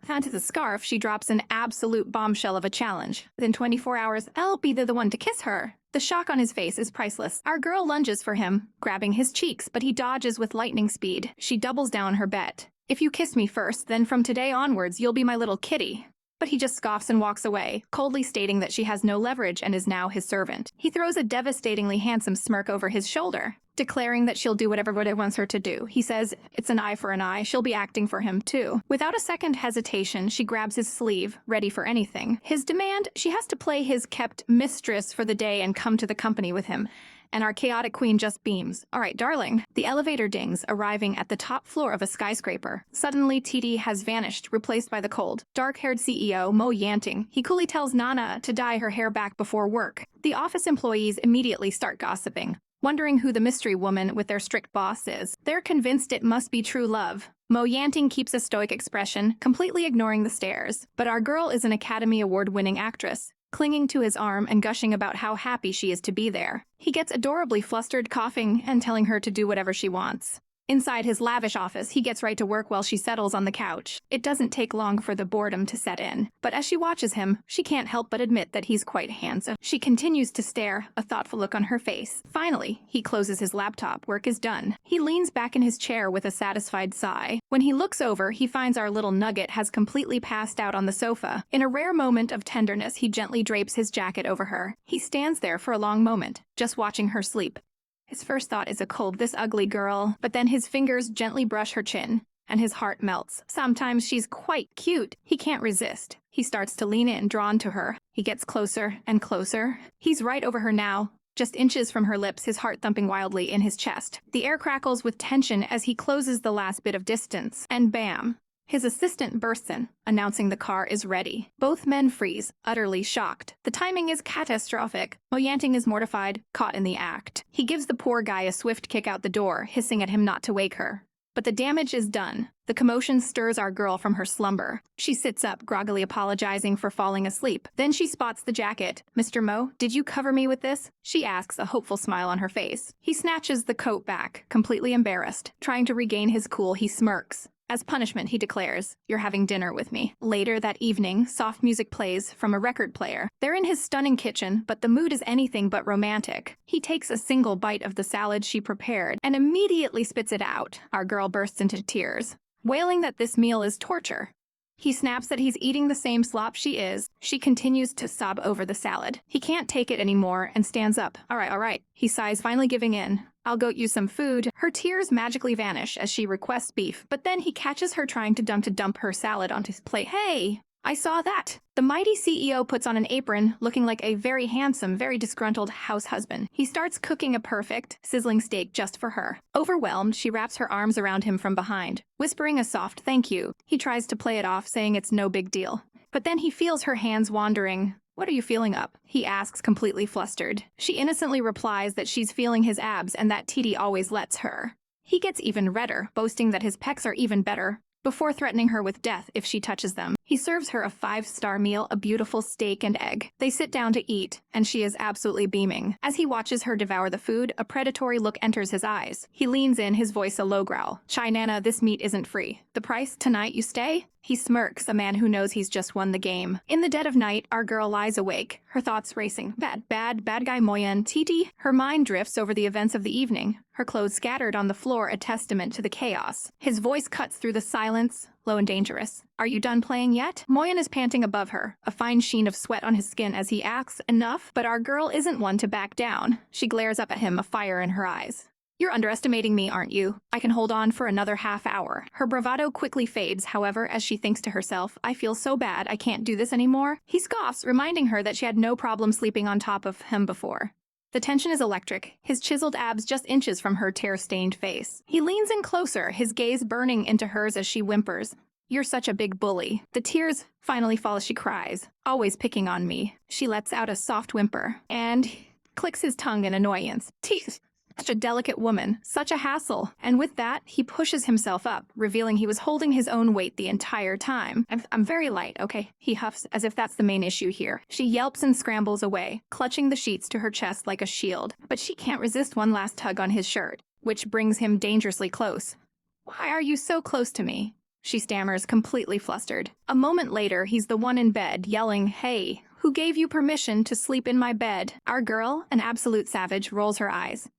Speaker 1: Onto the scarf, she drops an absolute bombshell of a challenge. Within 24 hours, I'll be the one to kiss her. The shock on his face is priceless. Our girl lunges for him, grabbing his cheeks, but he dodges with lightning speed. She doubles down her bet. "If you kiss me first, then from today onwards, you'll be my little kitty." But he just scoffs and walks away, coldly stating that she has no leverage and is now his servant. He throws a devastatingly handsome smirk over his shoulder, declaring that she'll do whatever Buddha wants her to do. He says, "It's an eye for an eye, she'll be acting for him too." Without a second hesitation, she grabs his sleeve, ready for anything. His demand, she has to play his kept mistress for the day and come to the company with him. And our chaotic queen just beams. "All right, darling." The elevator dings, arriving at the top floor of a skyscraper. Suddenly, Titi has vanished, replaced by the cold, dark-haired CEO, Mo Yanting. He coolly tells Nana to dye her hair back before work. The office employees immediately start gossiping. wondering who the mystery woman with their strict boss is. They're convinced it must be true love. Mo Yanting keeps a stoic expression, completely ignoring the stares. But our girl is an Academy Award-winning actress, clinging to his arm and gushing about how happy she is to be there. He gets adorably flustered, coughing and telling her to do whatever she wants. Inside his lavish office, he gets right to work while she settles on the couch. It doesn't take long for the boredom to set in, but as she watches him, she can't help but admit that he's quite handsome. She continues to stare, a thoughtful look on her face. Finally, he closes his laptop. Work is done. He leans back in his chair with a satisfied sigh. When he looks over, he finds our little nugget has completely passed out on the sofa. In a rare moment of tenderness, he gently drapes his jacket over her. He stands there for a long moment, just watching her sleep. His first thought is a cold, this ugly girl, but then his fingers gently brush her chin, and his heart melts. Sometimes she's quite cute. He can't resist. He starts to lean in, drawn to her. He gets closer and closer. He's right over her now, just inches from her lips, his heart thumping wildly in his chest. The air crackles with tension as he closes the last bit of distance, and bam! His assistant bursts in, announcing the car is ready. Both men freeze, utterly shocked. The timing is catastrophic. Mo Yanting is mortified, caught in the act. He gives the poor guy a swift kick out the door, hissing at him not to wake her. But the damage is done. The commotion stirs our girl from her slumber. She sits up, groggily apologizing for falling asleep. Then she spots the jacket. "Mr. Mo, did you cover me with this?" she asks, a hopeful smile on her face. He snatches the coat back, completely embarrassed. Trying to regain his cool, he smirks. As punishment, he declares, "You're having dinner with me." Later that evening, soft music plays from a record player. They're in his stunning kitchen, but the mood is anything but romantic. He takes a single bite of the salad she prepared and immediately spits it out. Our girl bursts into tears, wailing that this meal is torture. He snaps that he's eating the same slop she is. She continues to sob over the salad. He can't take it anymore and stands up. All right. He sighs, finally giving in. "I'll go you some food." Her tears magically vanish as she requests beef, but then he catches her trying to dump her salad onto his plate. "Hey, I saw that." The mighty CEO puts on an apron, looking like a very handsome, very disgruntled house husband. He starts cooking a perfect, sizzling steak just for her. Overwhelmed, she wraps her arms around him from behind, whispering a soft "thank you." He tries to play it off, saying it's no big deal. But then he feels her hands wandering. "What are you feeling up?" he asks, completely flustered. She innocently replies that she's feeling his abs and that TD always lets her. He gets even redder, boasting that his pecs are even better, before threatening her with death if she touches them. He serves her a 5-star meal, a beautiful steak and egg. They sit down to eat, and she is absolutely beaming. As he watches her devour the food, a predatory look enters his eyes. He leans in, his voice a low growl. "Chai Nana, this meat isn't free. The price? Tonight you stay?" He smirks, a man who knows he's just won the game. In the dead of night, our girl lies awake, her thoughts racing. Bad guy Moyen, Titi. Her mind drifts over the events of the evening, her clothes scattered on the floor a testament to the chaos. His voice cuts through the silence, low and dangerous. "Are you done playing yet?" Moyen is panting above her, a fine sheen of sweat on his skin as he asks, "Enough?" But our girl isn't one to back down. She glares up at him, a fire in her eyes. "You're underestimating me, aren't you? I can hold on for another half hour." Her bravado quickly fades, however, as she thinks to herself, "I feel so bad, I can't do this anymore." He scoffs, reminding her that she had no problem sleeping on top of him before. The tension is electric, his chiseled abs just inches from her tear-stained face. He leans in closer, his gaze burning into hers as she whimpers. "You're such a big bully." The tears finally fall as she cries. "Always picking on me." She lets out a soft whimper, and clicks his tongue in annoyance. Teeth! Such a delicate woman, such a hassle. And with that, he pushes himself up, revealing he was holding his own weight the entire time. I'm very light, okay? He huffs, as if that's the main issue here. She yelps and scrambles away, clutching the sheets to her chest like a shield. But she can't resist one last tug on his shirt, which brings him dangerously close. "Why are you so close to me?" she stammers, completely flustered. A moment later, he's the one in bed, yelling, "Hey, who gave you permission to sleep in my bed?" Our girl, an absolute savage, rolls her eyes.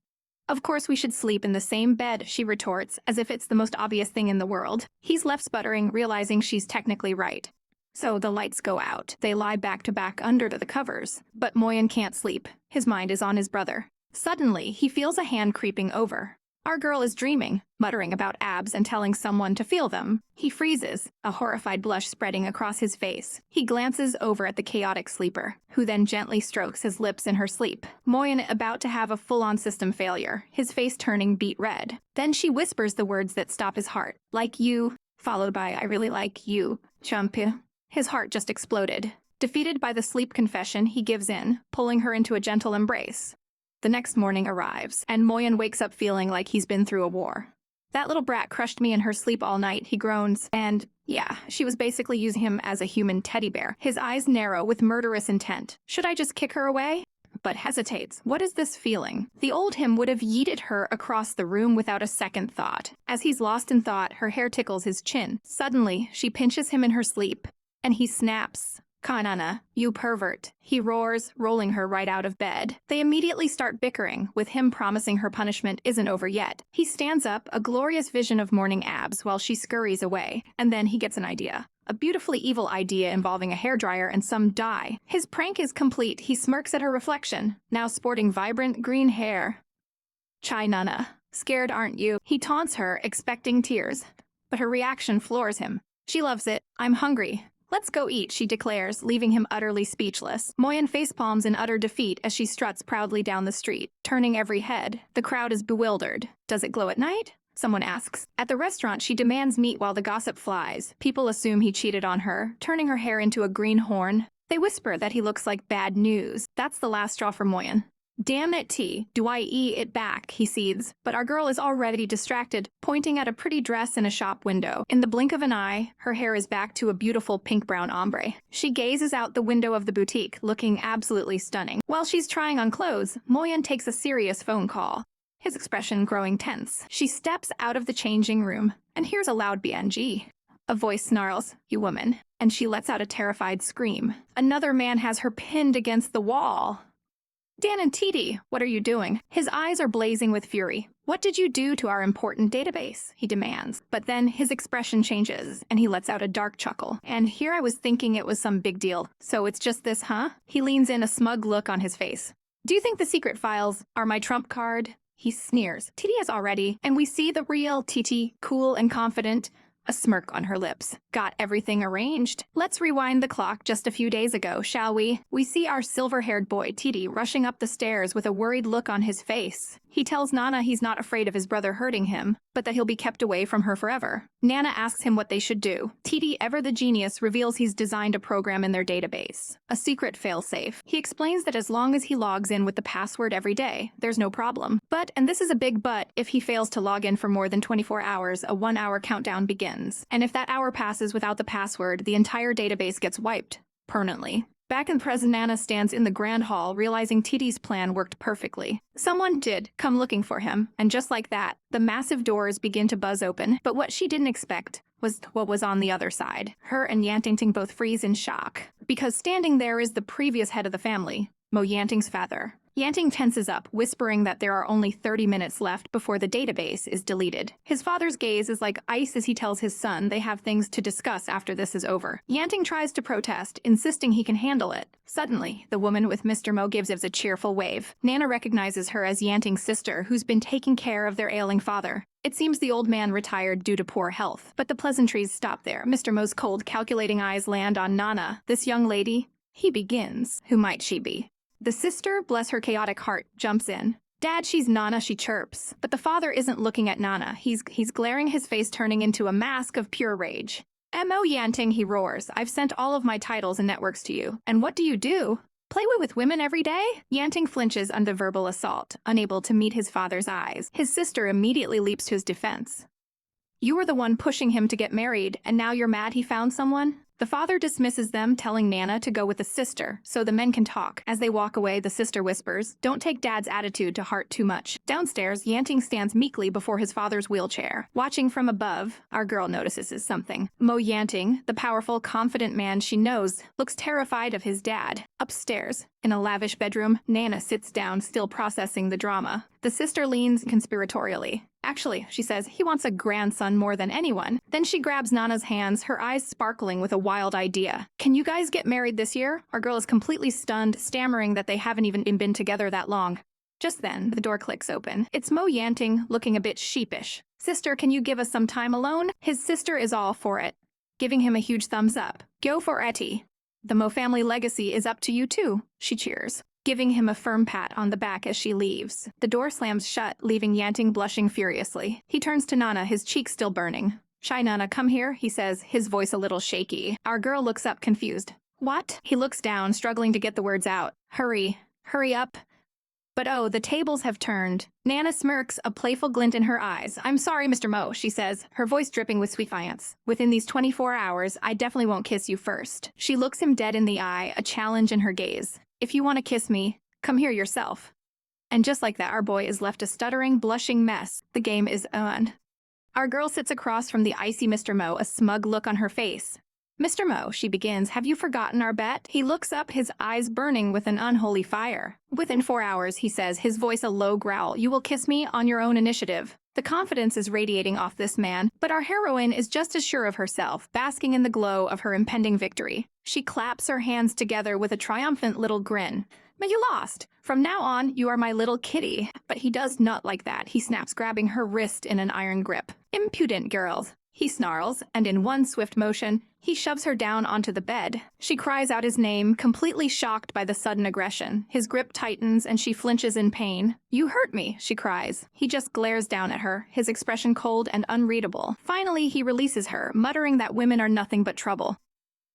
Speaker 1: "Of course we should sleep in the same bed," she retorts, as if it's the most obvious thing in the world. He's left sputtering, realizing she's technically right. So the lights go out. They lie back to back under the covers. But Moyen can't sleep. His mind is on his brother. Suddenly, he feels a hand creeping over. Our girl is dreaming, muttering about abs and telling someone to feel them. He freezes, a horrified blush spreading across his face. He glances over at the chaotic sleeper, who then gently strokes his lips in her sleep. Moyen about to have a full-on system failure, his face turning beet red. Then she whispers the words that stop his heart. "Like you," followed by "I really like you, Champi." His heart just exploded. Defeated by the sleep confession, he gives in, pulling her into a gentle embrace. The next morning arrives, and Moyen wakes up feeling like he's been through a war. That little brat crushed me in her sleep all night, he groans, and yeah, she was basically using him as a human teddy bear. His eyes narrow with murderous intent. Should I just kick her away? But hesitates. What is this feeling? The old him would have yeeted her across the room without a second thought. As he's lost in thought, her hair tickles his chin. Suddenly, she pinches him in her sleep, and he snaps. Kanana, you pervert, he roars, rolling her right out of bed. They immediately start bickering, with him promising her punishment isn't over yet. He stands up, a glorious vision of morning abs, while she scurries away, and then he gets an idea. A beautifully evil idea involving a hairdryer and some dye. His prank is complete. He smirks at her reflection, now sporting vibrant green hair. Chai Nana, scared aren't you? He taunts her, expecting tears. But her reaction floors him. She loves it. I'm hungry. Let's go eat, she declares, leaving him utterly speechless. Moyen facepalms in utter defeat as she struts proudly down the street, turning every head. The crowd is bewildered. Does it glow at night? Someone asks. At the restaurant, she demands meat while the gossip flies. People assume he cheated on her, turning her hair into a green horn. They whisper that he looks like bad news. That's the last straw for Moyen. Damn it, T. Do I eat it back, he seethes. But our girl is already distracted, pointing at a pretty dress in a shop window. In the blink of an eye, her hair is back to a beautiful pink-brown ombre. She gazes out the window of the boutique, looking absolutely stunning. While she's trying on clothes, Moyen takes a serious phone call, his expression growing tense. She steps out of the changing room, and hears a loud BNG. A voice snarls, "You woman," and she lets out a terrified scream. Another man has her pinned against the wall. Dan and Titi, what are you doing? His eyes are blazing with fury. What did you do to our important database? He demands. But then his expression changes, and he lets out a dark chuckle. And here I was thinking it was some big deal. So it's just this, huh? He leans in, a smug look on his face. Do you think the secret files are my trump card? He sneers. Titi has already, and we see the real Titi, cool and confident, a smirk on her lips. Got everything arranged. Let's rewind the clock just a few days ago, shall we? We see our silver-haired boy, Titi, rushing up the stairs with a worried look on his face. He tells Nana he's not afraid of his brother hurting him, but that he'll be kept away from her forever. Nana asks him what they should do. Titi, ever the genius, reveals he's designed a program in their database. A secret failsafe. He explains that as long as he logs in with the password every day, there's no problem. But, and this is a big but, if he fails to log in for more than 24 hours, a 1-hour countdown begins. And if that hour passes without the password, the entire database gets wiped. Permanently. Back in present, Nana stands in the grand hall, realizing Titi's plan worked perfectly. Someone did come looking for him, and just like that, the massive doors begin to buzz open. But what she didn't expect was what was on the other side. Her and Yantingting both freeze in shock, because standing there is the previous head of the family, Mo Yanting's father. Yanting tenses up, whispering that there are only 30 minutes left before the database is deleted. His father's gaze is like ice as he tells his son they have things to discuss after this is over. Yanting tries to protest, insisting he can handle it. Suddenly, the woman with Mr. Mo gives a cheerful wave. Nana recognizes her as Yanting's sister, who's been taking care of their ailing father. It seems the old man retired due to poor health. But the pleasantries stop there. Mr. Mo's cold, calculating eyes land on Nana. This young lady? He begins. Who might she be? The sister, bless her chaotic heart, jumps in. Dad, she's Nana, she chirps. But the father isn't looking at Nana. He's glaring, his face turning into a mask of pure rage. M.O. Yanting, he roars. I've sent all of my titles and networks to you. And what do you do? Play with women every day? Yanting flinches under verbal assault, unable to meet his father's eyes. His sister immediately leaps to his defense. You were the one pushing him to get married, and now you're mad he found someone? The father dismisses them, telling Nana to go with the sister, so the men can talk. As they walk away, the sister whispers, don't take Dad's attitude to heart too much. Downstairs, Yanting stands meekly before his father's wheelchair. Watching from above, our girl notices something. Mo Yanting, the powerful, confident man she knows, looks terrified of his dad. Upstairs, in a lavish bedroom, Nana sits down, still processing the drama. The sister leans conspiratorially. Actually, she says, he wants a grandson more than anyone. Then she grabs Nana's hands, her eyes sparkling with a wild idea. Can you guys get married this year? Our girl is completely stunned, stammering that they haven't even been together that long. Just then, the door clicks open. It's Mo Yanting, looking a bit sheepish. Sister, can you give us some time alone? His sister is all for it, giving him a huge thumbs up. Go for Etty. The Mo family legacy is up to you too, she cheers, giving him a firm pat on the back as she leaves. The door slams shut, leaving Yanting blushing furiously. He turns to Nana, his cheeks still burning. Shy Nana, come here, he says, his voice a little shaky. Our girl looks up, confused. What? He looks down, struggling to get the words out. Hurry up. But oh, the tables have turned. Nana smirks, a playful glint in her eyes. I'm sorry, Mr. Mo, she says, her voice dripping with sweet defiance. Within these 24 hours, I definitely won't kiss you first. She looks him dead in the eye, a challenge in her gaze. If you want to kiss me, come here yourself. And just like that, our boy is left a stuttering, blushing mess. The game is on. Our girl sits across from the icy Mr. Mo, a smug look on her face. Mr. Mo, she begins, have you forgotten our bet? He looks up, his eyes burning with an unholy fire. Within 4 hours, he says, his voice a low growl, you will kiss me on your own initiative. The confidence is radiating off this man, but our heroine is just as sure of herself, basking in the glow of her impending victory. She claps her hands together with a triumphant little grin. But you lost. From now on, you are my little kitty. But he does not like that. He snaps, grabbing her wrist in an iron grip. Impudent girls. He snarls, and in one swift motion, he shoves her down onto the bed. She cries out his name, completely shocked by the sudden aggression. His grip tightens, and she flinches in pain. You hurt me, she cries. He just glares down at her, his expression cold and unreadable. Finally, he releases her, muttering that women are nothing but trouble.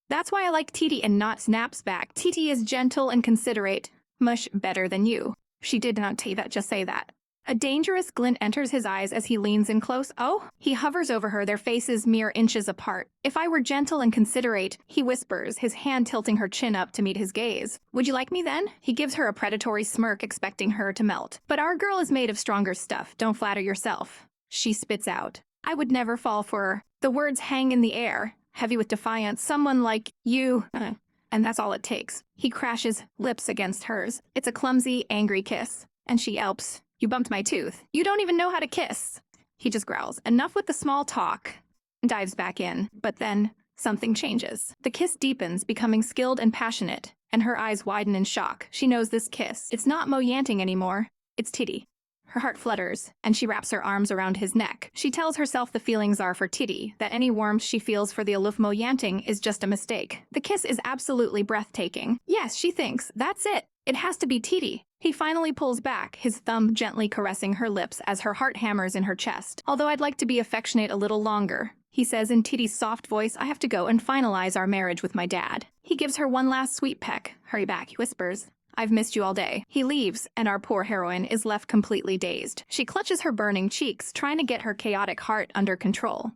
Speaker 1: That's why I like Titi, and not snaps back. Titi is gentle and considerate, much better than you. She did not just say that. A dangerous glint enters his eyes as he leans in close. Oh, he hovers over her, their faces mere inches apart. If I were gentle and considerate, he whispers, his hand tilting her chin up to meet his gaze. Would you like me then? He gives her a predatory smirk, expecting her to melt. But our girl is made of stronger stuff. Don't flatter yourself. She spits out. I would never fall for her. The words hang in the air, heavy with defiance. Someone like you. And that's all it takes. He crashes lips against hers. It's a clumsy, angry kiss. And she yelps. You bumped my tooth. You don't even know how to kiss. He just growls. Enough with the small talk. And dives back in. But then, something changes. The kiss deepens, becoming skilled and passionate. And her eyes widen in shock. She knows this kiss. It's not Mo Yanting anymore. It's Titty. Her heart flutters, and she wraps her arms around his neck. She tells herself the feelings are for Titty, that any warmth she feels for the aloof Mo Yanting is just a mistake. The kiss is absolutely breathtaking. Yes, she thinks, that's it. It has to be Titty. He finally pulls back, his thumb gently caressing her lips as her heart hammers in her chest. Although I'd like to be affectionate a little longer, he says in Titty's soft voice, I have to go and finalize our marriage with my dad. He gives her one last sweet peck. Hurry back, he whispers. I've missed you all day. He leaves, and our poor heroine is left completely dazed. She clutches her burning cheeks, trying to get her chaotic heart under control.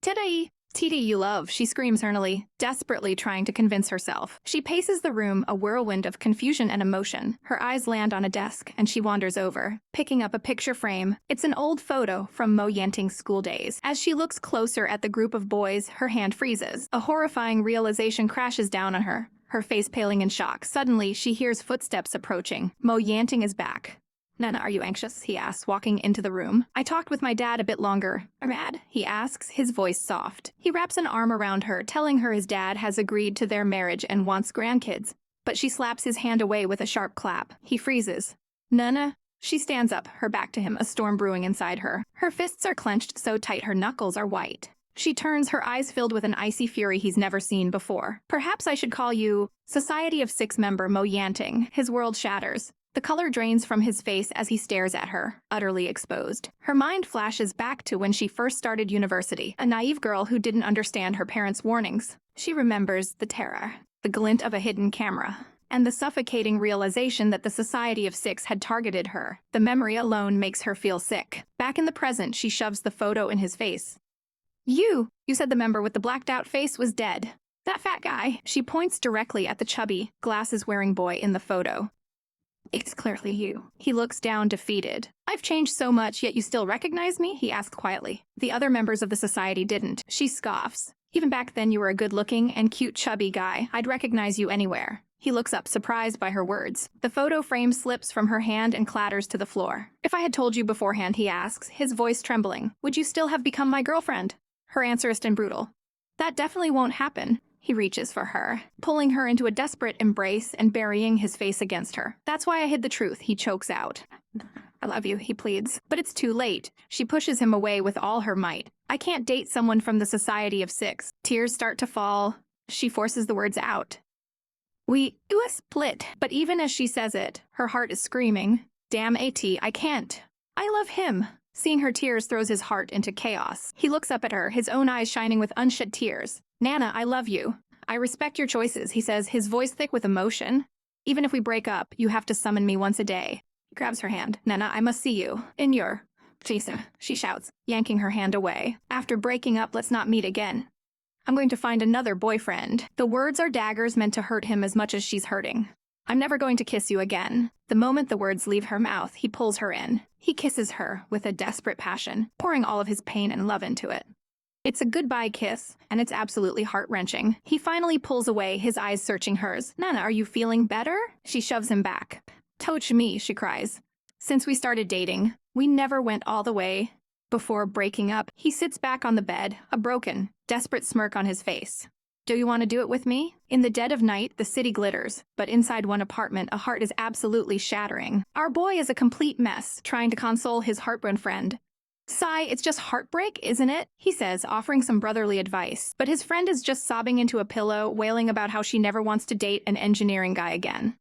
Speaker 1: Titty! Titty, you love, she screams earnestly, desperately trying to convince herself. She paces the room, a whirlwind of confusion and emotion. Her eyes land on a desk, and she wanders over, picking up a picture frame. It's an old photo from Mo Yanting's school days. As she looks closer at the group of boys, her hand freezes. A horrifying realization crashes down on her, her face paling in shock. Suddenly, she hears footsteps approaching. Mo Yanting is back. Nana, are you anxious? He asks, walking into the room. I talked with my dad a bit longer. Mad? He asks, his voice soft. He wraps an arm around her, telling her his dad has agreed to their marriage and wants grandkids. But she slaps his hand away with a sharp clap. He freezes. Nana? She stands up, her back to him, a storm brewing inside her. Her fists are clenched so tight her knuckles are white. She turns, her eyes filled with an icy fury he's never seen before. Perhaps I should call you Society of Six member Mo Yanting. His world shatters. The color drains from his face as he stares at her, utterly exposed. Her mind flashes back to when she first started university, a naive girl who didn't understand her parents' warnings. She remembers the terror, the glint of a hidden camera, and the suffocating realization that the Society of Six had targeted her. The memory alone makes her feel sick. Back in the present, she shoves the photo in his face. You said the member with the blacked-out face was dead. That fat guy. She points directly at the chubby, glasses-wearing boy in the photo. It's clearly you. He looks down, defeated. I've changed so much, yet you still recognize me? He asks quietly. The other members of the society didn't. She scoffs. Even back then you were a good-looking and cute chubby guy. I'd recognize you anywhere. He looks up, surprised by her words. The photo frame slips from her hand and clatters to the floor. If I had told you beforehand, he asks, his voice trembling, would you still have become my girlfriend? Her answer is brutal. That definitely won't happen. He reaches for her, pulling her into a desperate embrace and burying his face against her. That's why I hid the truth, he chokes out. I love you, he pleads. But it's too late. She pushes him away with all her might. I can't date someone from the Society of Six. Tears start to fall. She forces the words out. We do a split. But even as she says it, her heart is screaming. Damn AT, I can't. I love him. Seeing her tears throws his heart into chaos. He looks up at her, his own eyes shining with unshed tears. Nana, I love you. I respect your choices, he says, his voice thick with emotion. Even if we break up, you have to summon me once a day. He grabs her hand. Nana, I must see you. In your... Jason, she shouts, yanking her hand away. After breaking up, let's not meet again. I'm going to find another boyfriend. The words are daggers meant to hurt him as much as she's hurting. I'm never going to kiss you again. The moment the words leave her mouth, he pulls her in. He kisses her with a desperate passion, pouring all of his pain and love into it. It's a goodbye kiss, and it's absolutely heart-wrenching. He finally pulls away, his eyes searching hers. Nana, are you feeling better? She shoves him back. Touch me, she cries. Since we started dating, we never went all the way. Before breaking up, he sits back on the bed, a broken, desperate smirk on his face. Do you want to do it with me? In the dead of night, the city glitters, but inside one apartment, a heart is absolutely shattering. Our boy is a complete mess, trying to console his heartbroken friend. Sigh, it's just heartbreak, isn't it? He says, offering some brotherly advice. But his friend is just sobbing into a pillow, wailing about how she never wants to date an engineering guy again.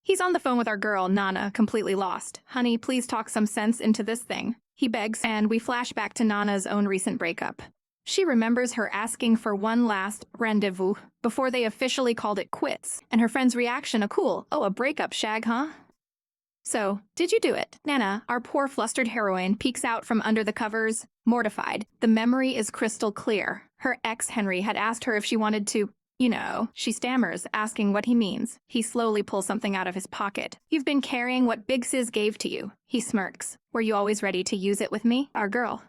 Speaker 1: He's on the phone with our girl, Nana, completely lost. Honey, please talk some sense into this thing. He begs, and we flash back to Nana's own recent breakup. She remembers her asking for one last rendezvous before they officially called it quits, and her friend's reaction a cool, oh, a breakup shag, huh? So, did you do it? Nana, our poor flustered heroine, peeks out from under the covers, mortified. The memory is crystal clear. Her ex, Henry, had asked her if she wanted to, she stammers, asking what he means. He slowly pulls something out of his pocket. You've been carrying what Big Sis gave to you. He smirks. Were you always ready to use it with me? Our girl.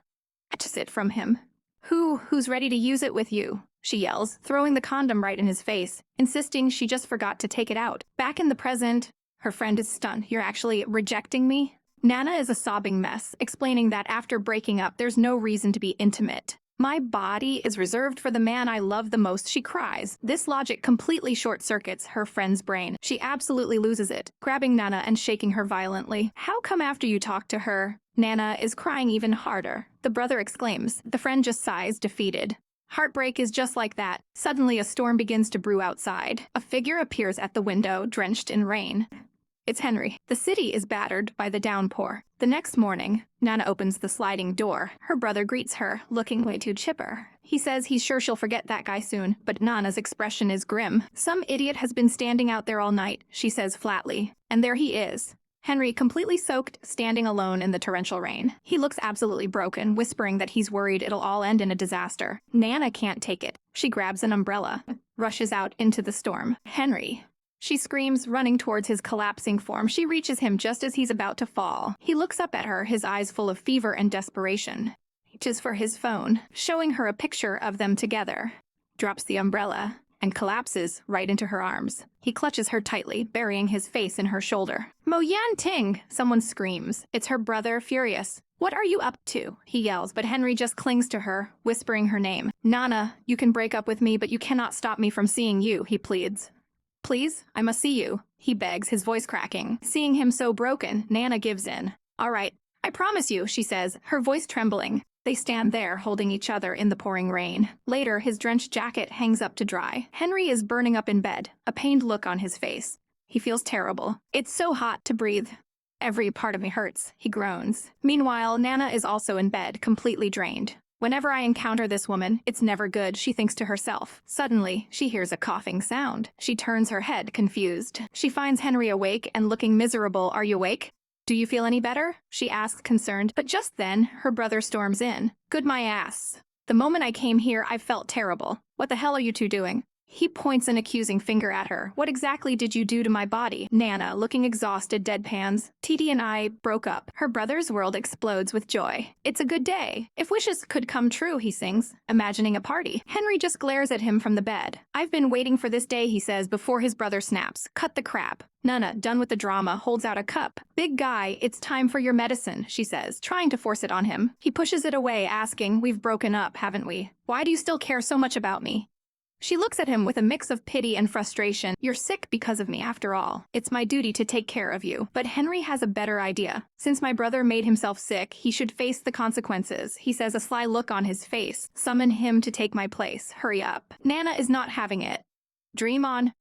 Speaker 1: Catches it from him. Who's ready to use it with you? She yells, throwing the condom right in his face, insisting she just forgot to take it out. Back in the present, her friend is stunned. You're actually rejecting me? Nana is a sobbing mess, explaining that after breaking up, there's no reason to be intimate. My body is reserved for the man I love the most, she cries. This logic completely short-circuits her friend's brain. She absolutely loses it, grabbing Nana and shaking her violently. How come after you talk to her? Nana is crying even harder. The brother exclaims. The friend just sighs, defeated. Heartbreak is just like that. Suddenly, a storm begins to brew outside. A figure appears at the window, drenched in rain. It's Henry. The city is battered by the downpour. The next morning, Nana opens the sliding door. Her brother greets her, looking way too chipper. He says he's sure she'll forget that guy soon, but Nana's expression is grim. Some idiot has been standing out there all night, she says flatly. And there he is. Henry, completely soaked, standing alone in the torrential rain. He looks absolutely broken, whispering that he's worried it'll all end in a disaster. Nana can't take it. She grabs an umbrella, rushes out into the storm. Henry. She screams, running towards his collapsing form. She reaches him just as he's about to fall. He looks up at her, his eyes full of fever and desperation. Reaches for his phone, showing her a picture of them together. Drops the umbrella and collapses right into her arms. He clutches her tightly, burying his face in her shoulder. Mo Yan Ting! Someone screams. It's her brother, furious. What are you up to? He yells, but Henry just clings to her, whispering her name. Nana, you can break up with me, but you cannot stop me from seeing you, he pleads. Please, I must see you, he begs, his voice cracking. Seeing him so broken, Nana gives in. All right, I promise you, she says, her voice trembling. They stand there, holding each other in the pouring rain. Later, his drenched jacket hangs up to dry. Henry is burning up in bed, a pained look on his face. He feels terrible. It's so hot to breathe. Every part of me hurts, he groans. Meanwhile, Nana is also in bed, completely drained. Whenever I encounter this woman, it's never good, she thinks to herself. Suddenly, she hears a coughing sound. She turns her head, confused. She finds Henry awake and looking miserable. Are you awake? Do you feel any better? She asks, concerned. But just then, her brother storms in. Good my ass. The moment I came here, I felt terrible. What the hell are you two doing? He points an accusing finger at her. What exactly did you do to my body? Nana, looking exhausted, deadpans. TD and I broke up. Her brother's world explodes with joy. It's a good day. If wishes could come true, he sings, imagining a party. Henry just glares at him from the bed. I've been waiting for this day, he says, before his brother snaps. Cut the crap. Nana, done with the drama, holds out a cup. Big guy, it's time for your medicine, she says, trying to force it on him. He pushes it away, asking, we've broken up, haven't we? Why do you still care so much about me? She looks at him with a mix of pity and frustration. You're sick because of me, after all. It's my duty to take care of you. But Henry has a better idea. Since my brother made himself sick, he should face the consequences. He says, a sly look on his face. Summon him to take my place. Hurry up. Nana is not having it. Dream on.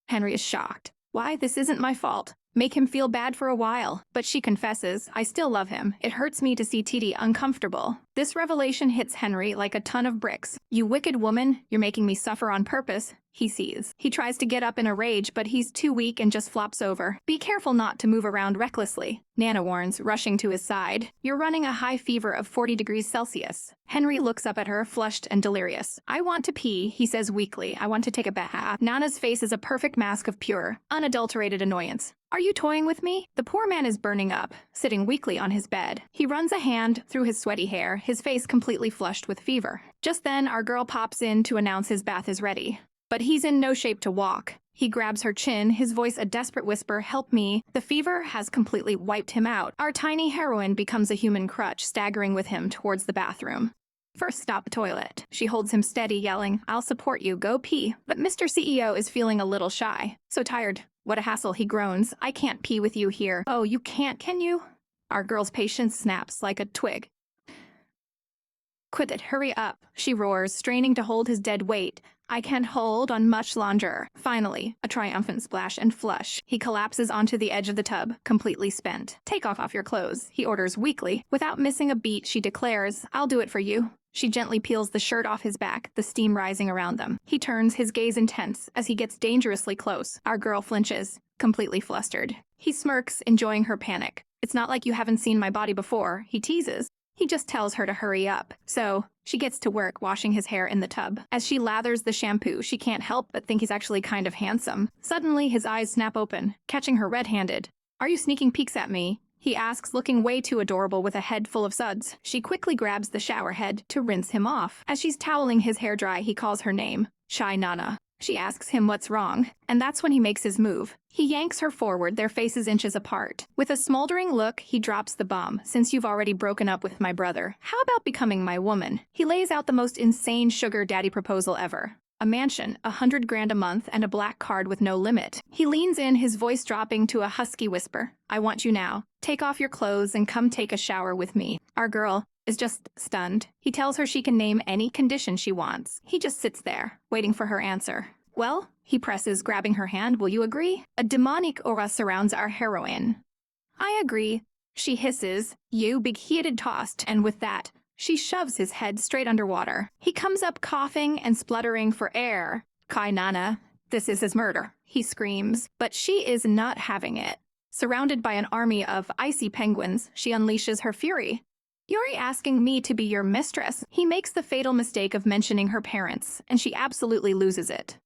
Speaker 1: Henry is shocked. Why, this isn't my fault. Make him feel bad for a while. But she confesses, I still love him. It hurts me to see TD uncomfortable. This revelation hits Henry like a ton of bricks. "You wicked woman, you're making me suffer on purpose," he sees. He tries to get up in a rage, but he's too weak and just flops over. "Be careful not to move around recklessly," Nana warns, rushing to his side. "You're running a high fever of 40 degrees Celsius. Henry looks up at her, flushed and delirious. "I want to pee," he says weakly. "I want to take a bath." Nana's face is a perfect mask of pure, unadulterated annoyance. "Are you toying with me?" The poor man is burning up, sitting weakly on his bed. He runs a hand through his sweaty hair, his face completely flushed with fever. Just then, our girl pops in to announce his bath is ready. But he's in no shape to walk. He grabs her chin, his voice a desperate whisper, "Help me." The fever has completely wiped him out. Our tiny heroine becomes a human crutch, staggering with him towards the bathroom. "First stop the toilet." She holds him steady, yelling, "I'll support you, go pee." But Mr. CEO is feeling a little shy. "So tired. What a hassle," he groans. "I can't pee with you here." "Oh, you can't, can you?" Our girl's patience snaps like a twig. "Quit it, hurry up," she roars, straining to hold his dead weight. "I can't hold on much longer." Finally, a triumphant splash and flush. He collapses onto the edge of the tub, completely spent. "Take off your clothes," he orders weakly. Without missing a beat, she declares, "I'll do it for you." She gently peels the shirt off his back, the steam rising around them. He turns, his gaze intense, as he gets dangerously close. Our girl flinches, completely flustered. He smirks, enjoying her panic. "It's not like you haven't seen my body before," he teases. He just tells her to hurry up. So, she gets to work washing his hair in the tub. As she lathers the shampoo, she can't help but think he's actually kind of handsome. Suddenly, his eyes snap open, catching her red-handed. "Are you sneaking peeks at me?" he asks, looking way too adorable with a head full of suds. She quickly grabs the shower head to rinse him off. As she's toweling his hair dry, he calls her name, Shy Nana. She asks him what's wrong, and that's when he makes his move. He yanks her forward, their faces inches apart. With a smoldering look, he drops the bomb. "Since you've already broken up with my brother, how about becoming my woman?" He lays out the most insane sugar daddy proposal ever. A mansion, 100 grand a month, and a black card with no limit. He leans in, his voice dropping to a husky whisper. "I want you now. Take off your clothes and come take a shower with me." Our girl is just stunned. He tells her she can name any condition she wants. He just sits there, waiting for her answer. "Well," he presses, grabbing her hand, "will you agree?" A demonic aura surrounds our heroine. "I agree," she hisses. "You big-headed tossed," and with that, she shoves his head straight underwater. He comes up coughing and spluttering for air. "Kai Nana, this is his murder," he screams. But she is not having it. Surrounded by an army of icy penguins, she unleashes her fury. "You're asking me to be your mistress." He makes the fatal mistake of mentioning her parents, and she absolutely loses it.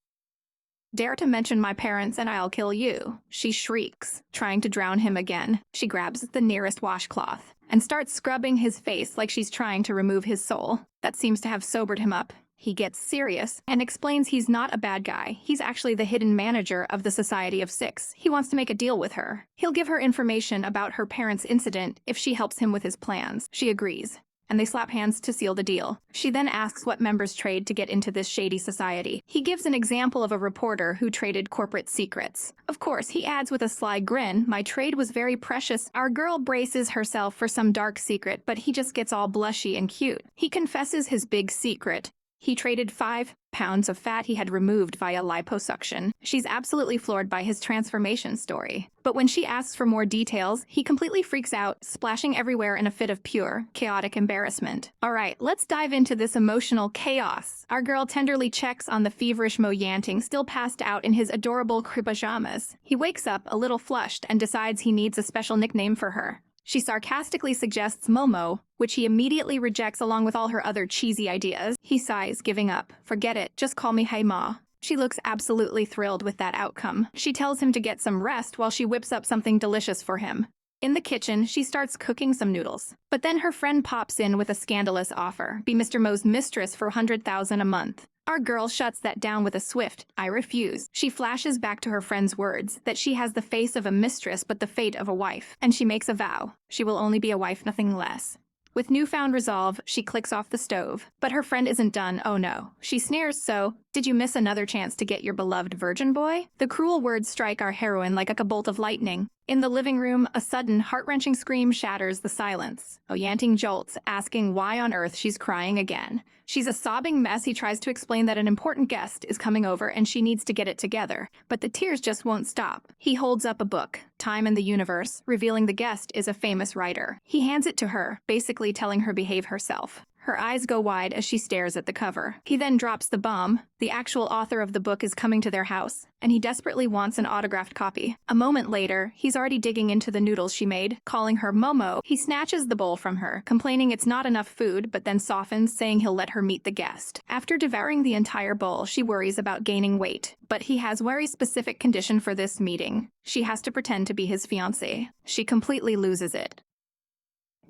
Speaker 1: "Dare to mention my parents and I'll kill you," she shrieks, trying to drown him again. She grabs the nearest washcloth and starts scrubbing his face like she's trying to remove his soul. That seems to have sobered him up. He gets serious and explains he's not a bad guy. He's actually the hidden manager of the Society of Six. He wants to make a deal with her. He'll give her information about her parents' incident if she helps him with his plans. She agrees, and they slap hands to seal the deal. She then asks what members trade to get into this shady society. He gives an example of a reporter who traded corporate secrets. Of course, he adds with a sly grin, "My trade was very precious." Our girl braces herself for some dark secret, but he just gets all blushy and cute. He confesses his big secret. He traded 5 pounds of fat he had removed via liposuction. She's absolutely floored by his transformation story. But when she asks for more details, he completely freaks out, splashing everywhere in a fit of pure, chaotic embarrassment. All right, let's dive into this emotional chaos. Our girl tenderly checks on the feverish Mo Yanting, still passed out in his adorable pajamas. He wakes up a little flushed and decides he needs a special nickname for her. She sarcastically suggests Momo, which he immediately rejects along with all her other cheesy ideas. He sighs, giving up. "Forget it, just call me Hey Ma." She looks absolutely thrilled with that outcome. She tells him to get some rest while she whips up something delicious for him. In the kitchen, she starts cooking some noodles. But then her friend pops in with a scandalous offer. Be Mr. Mo's mistress for 100,000 a month. Our girl shuts that down with a swift, "I refuse." She flashes back to her friend's words, that she has the face of a mistress but the fate of a wife. And she makes a vow. She will only be a wife, nothing less. With newfound resolve, she clicks off the stove. But her friend isn't done, oh no. She sneers, "So, did you miss another chance to get your beloved virgin boy?" The cruel words strike our heroine like a bolt of lightning. In the living room, a sudden, heart-wrenching scream shatters the silence. Oyanting jolts, asking why on earth she's crying again. She's a sobbing mess. He tries to explain that an important guest is coming over and she needs to get it together, but the tears just won't stop. He holds up a book, Time and the Universe, revealing the guest is a famous writer. He hands it to her, basically telling her behave herself. Her eyes go wide as she stares at the cover. He then drops the bomb. The actual author of the book is coming to their house, and he desperately wants an autographed copy. A moment later, he's already digging into the noodles she made, calling her Momo. He snatches the bowl from her, complaining it's not enough food, but then softens, saying he'll let her meet the guest. After devouring the entire bowl, she worries about gaining weight, but he has a very specific condition for this meeting. She has to pretend to be his fiancé. She completely loses it.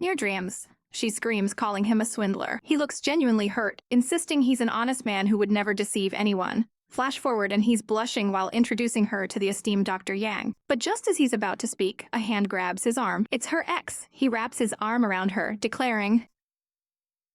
Speaker 1: Near dreams. She screams, calling him a swindler. He looks genuinely hurt, insisting he's an honest man who would never deceive anyone. Flash forward and he's blushing while introducing her to the esteemed Dr. Yang. But just as he's about to speak, a hand grabs his arm. It's her ex. He wraps his arm around her, declaring,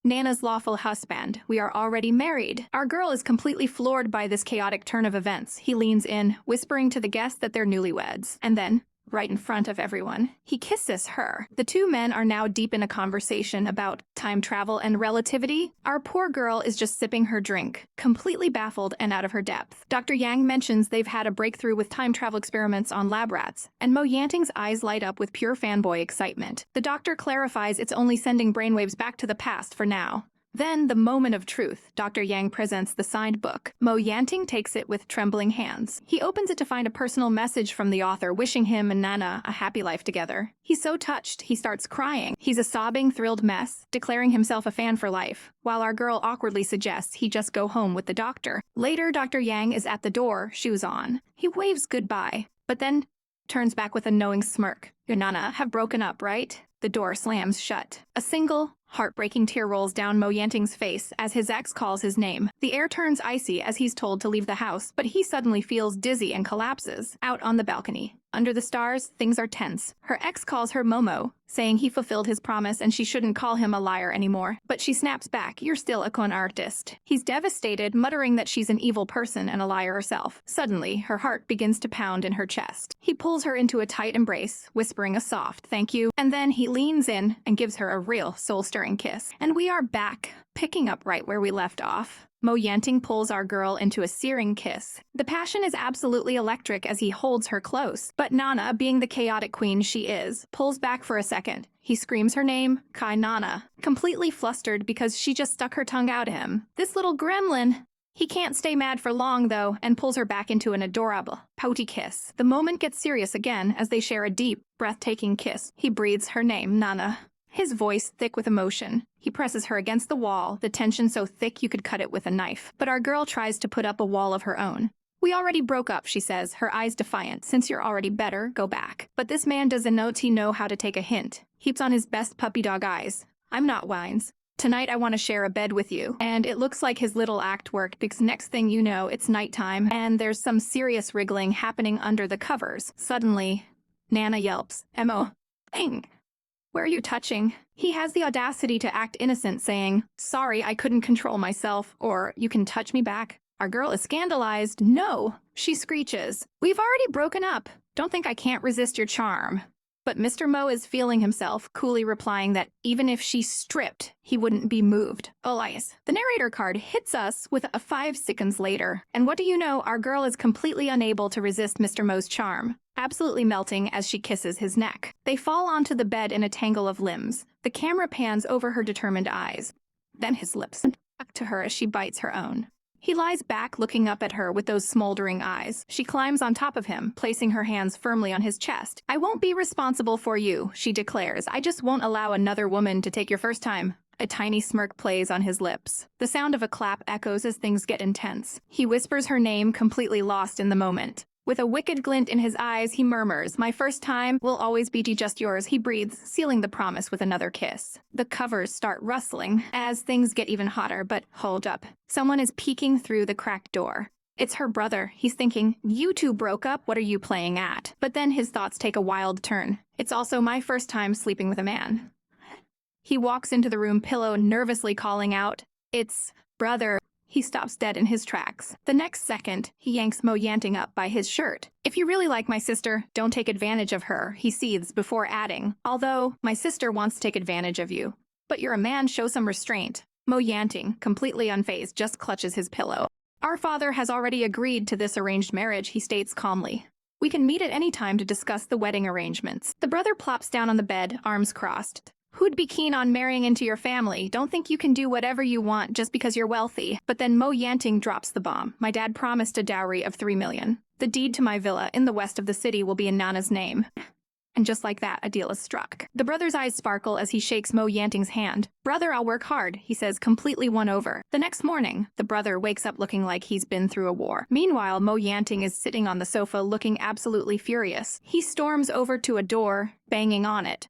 Speaker 1: "Nana's lawful husband. We are already married." Our girl is completely floored by this chaotic turn of events. He leans in, whispering to the guest that they're newlyweds. And then, right in front of everyone, he kisses her. The two men are now deep in a conversation about time travel and relativity. Our poor girl is just sipping her drink, completely baffled and out of her depth. Dr. Yang mentions they've had a breakthrough with time travel experiments on lab rats, and Mo Yanting's eyes light up with pure fanboy excitement. The doctor clarifies it's only sending brainwaves back to the past for now. Then, the moment of truth, Dr. Yang presents the signed book. Mo Yanting takes it with trembling hands. He opens it to find a personal message from the author wishing him and Nana a happy life together. He's so touched, he starts crying. He's a sobbing, thrilled mess, declaring himself a fan for life, while our girl awkwardly suggests he just go home with the doctor. Later, Dr. Yang is at the door, shoes on. He waves goodbye, but then turns back with a knowing smirk. "You and Nana have broken up, right?" The door slams shut. A single, heartbreaking tear rolls down Mo Yanting's face as his ex calls his name. The air turns icy as he's told to leave the house, but he suddenly feels dizzy and collapses. Out on the balcony, under the stars, things are tense. Her ex calls her Momo, saying he fulfilled his promise and she shouldn't call him a liar anymore. But she snaps back, "You're still a con artist." He's devastated, muttering that she's an evil person and a liar herself. Suddenly, her heart begins to pound in her chest. He pulls her into a tight embrace, whispering a soft "thank you," and then he leans in and gives her a real soul-stirring kiss. And we are back, picking up right where we left off. Mo Yanting pulls our girl into a searing kiss. The passion is absolutely electric as he holds her close, but Nana, being the chaotic queen she is, pulls back for a second. He screams her name, Kai Nana, completely flustered because she just stuck her tongue out at him. This little gremlin! He can't stay mad for long, though, and pulls her back into an adorable, pouty kiss. The moment gets serious again as they share a deep, breathtaking kiss. He breathes her name, Nana. His voice thick with emotion. He presses her against the wall, the tension so thick you could cut it with a knife. But our girl tries to put up a wall of her own. "We already broke up," she says, her eyes defiant. "Since you're already better, go back." But this man doesn't know how to take a hint. Heaps on his best puppy dog eyes. "I'm not Wines. Tonight I want to share a bed with you." And it looks like his little act worked because next thing you know, it's nighttime and there's some serious wriggling happening under the covers. Suddenly, Nana yelps, "Emo, bang! Where are you touching?" He has the audacity to act innocent, saying, "Sorry, I couldn't control myself," or "You can touch me back." Our girl is scandalized. "No!" She screeches, "We've already broken up. Don't think I can't resist your charm." But Mr. Mo is feeling himself, coolly replying that even if she stripped, he wouldn't be moved. Elias. The narrator card hits us with a 5 seconds later. And what do you know, our girl is completely unable to resist Mr. Mo's charm, absolutely melting as she kisses his neck. They fall onto the bed in a tangle of limbs. The camera pans over her determined eyes. Then his lips back to her as she bites her own. He lies back, looking up at her with those smoldering eyes. She climbs on top of him, placing her hands firmly on his chest. "I won't be responsible for you," she declares. "I just won't allow another woman to take your first time." A tiny smirk plays on his lips. The sound of a clap echoes as things get intense. He whispers her name, completely lost in the moment. With a wicked glint in his eyes, he murmurs, "My first time will always be just yours," he breathes, sealing the promise with another kiss. The covers start rustling as things get even hotter, but hold up. Someone is peeking through the cracked door. It's her brother. He's thinking, "You two broke up, what are you playing at?" But then his thoughts take a wild turn. "It's also my first time sleeping with a man." He walks into the room, pillow nervously calling out, "It's brother." He stops dead in his tracks. The next second, he yanks Mo Yanting up by his shirt. If you really like my sister, don't take advantage of her, he seethes before adding. Although, my sister wants to take advantage of you. But you're a man, show some restraint. Mo Yanting, completely unfazed, just clutches his pillow. Our father has already agreed to this arranged marriage, he states calmly. We can meet at any time to discuss the wedding arrangements. The brother plops down on the bed, arms crossed. Who'd be keen on marrying into your family? Don't think you can do whatever you want just because you're wealthy. But then Mo Yanting drops the bomb. My dad promised a dowry of 3 million. The deed to my villa in the west of the city will be in Nana's name. And just like that, a deal is struck. The brother's eyes sparkle as he shakes Mo Yanting's hand. Brother, I'll work hard, he says, completely won over. The next morning, the brother wakes up looking like he's been through a war. Meanwhile, Mo Yanting is sitting on the sofa looking absolutely furious. He storms over to a door, banging on it.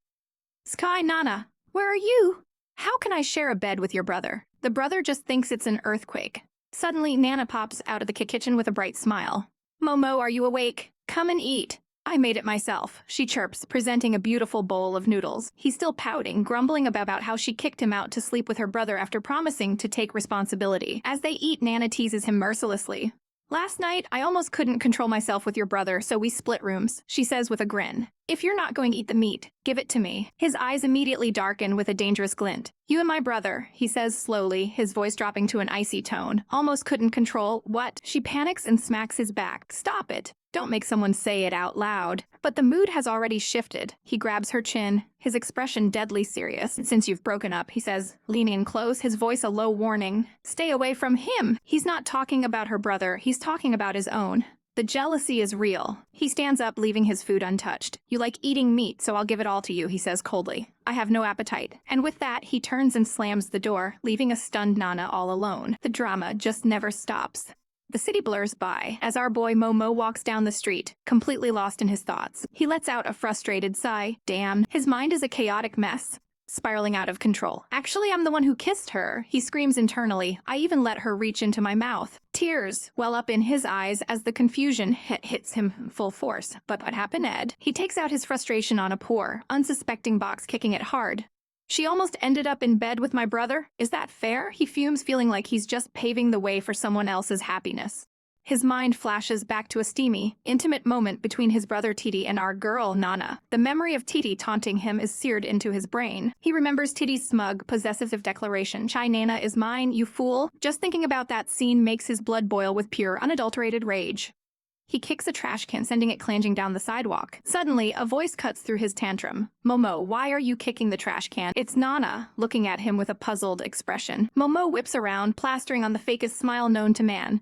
Speaker 1: Sky, Nana, where are you? How can I share a bed with your brother? The brother just thinks it's an earthquake. Suddenly, Nana pops out of the kitchen with a bright smile. Momo, are you awake? Come and eat. I made it myself, she chirps, presenting a beautiful bowl of noodles. He's still pouting, grumbling about how she kicked him out to sleep with her brother after promising to take responsibility. As they eat, Nana teases him mercilessly. Last night, I almost couldn't control myself with your brother, so we split rooms, she says with a grin. If you're not going to eat the meat, give it to me. His eyes immediately darken with a dangerous glint. You and my brother, he says slowly, his voice dropping to an icy tone. Almost couldn't control what? She panics and smacks his back. Stop it. Don't make someone say it out loud. But the mood has already shifted. He grabs her chin, his expression deadly serious. Since you've broken up, he says, leaning in close, his voice a low warning. Stay away from him. He's not talking about her brother, he's talking about his own. The jealousy is real. He stands up, leaving his food untouched. You like eating meat, so I'll give it all to you, he says coldly. I have no appetite. And with that, he turns and slams the door, leaving a stunned Nana all alone. The drama just never stops. The city blurs by as our boy Momo walks down the street, completely lost in his thoughts. He lets out a frustrated sigh. Damn, his mind is a chaotic mess, spiraling out of control. Actually, I'm the one who kissed her, he screams internally. I even let her reach into my mouth. Tears well up in his eyes as the confusion hits him full force. But what happened, Ed? He takes out his frustration on a poor, unsuspecting box, kicking it hard. She almost ended up in bed with my brother? Is that fair? He fumes, feeling like he's just paving the way for someone else's happiness. His mind flashes back to a steamy, intimate moment between his brother Titi and our girl, Nana. The memory of Titi taunting him is seared into his brain. He remembers Titi's smug, possessive declaration, Chai Nana is mine, you fool. Just thinking about that scene makes his blood boil with pure, unadulterated rage. He kicks a trash can, sending it clanging down the sidewalk. Suddenly, a voice cuts through his tantrum. Momo, why are you kicking the trash can? It's Nana, looking at him with a puzzled expression. Momo whips around, plastering on the fakest smile known to man.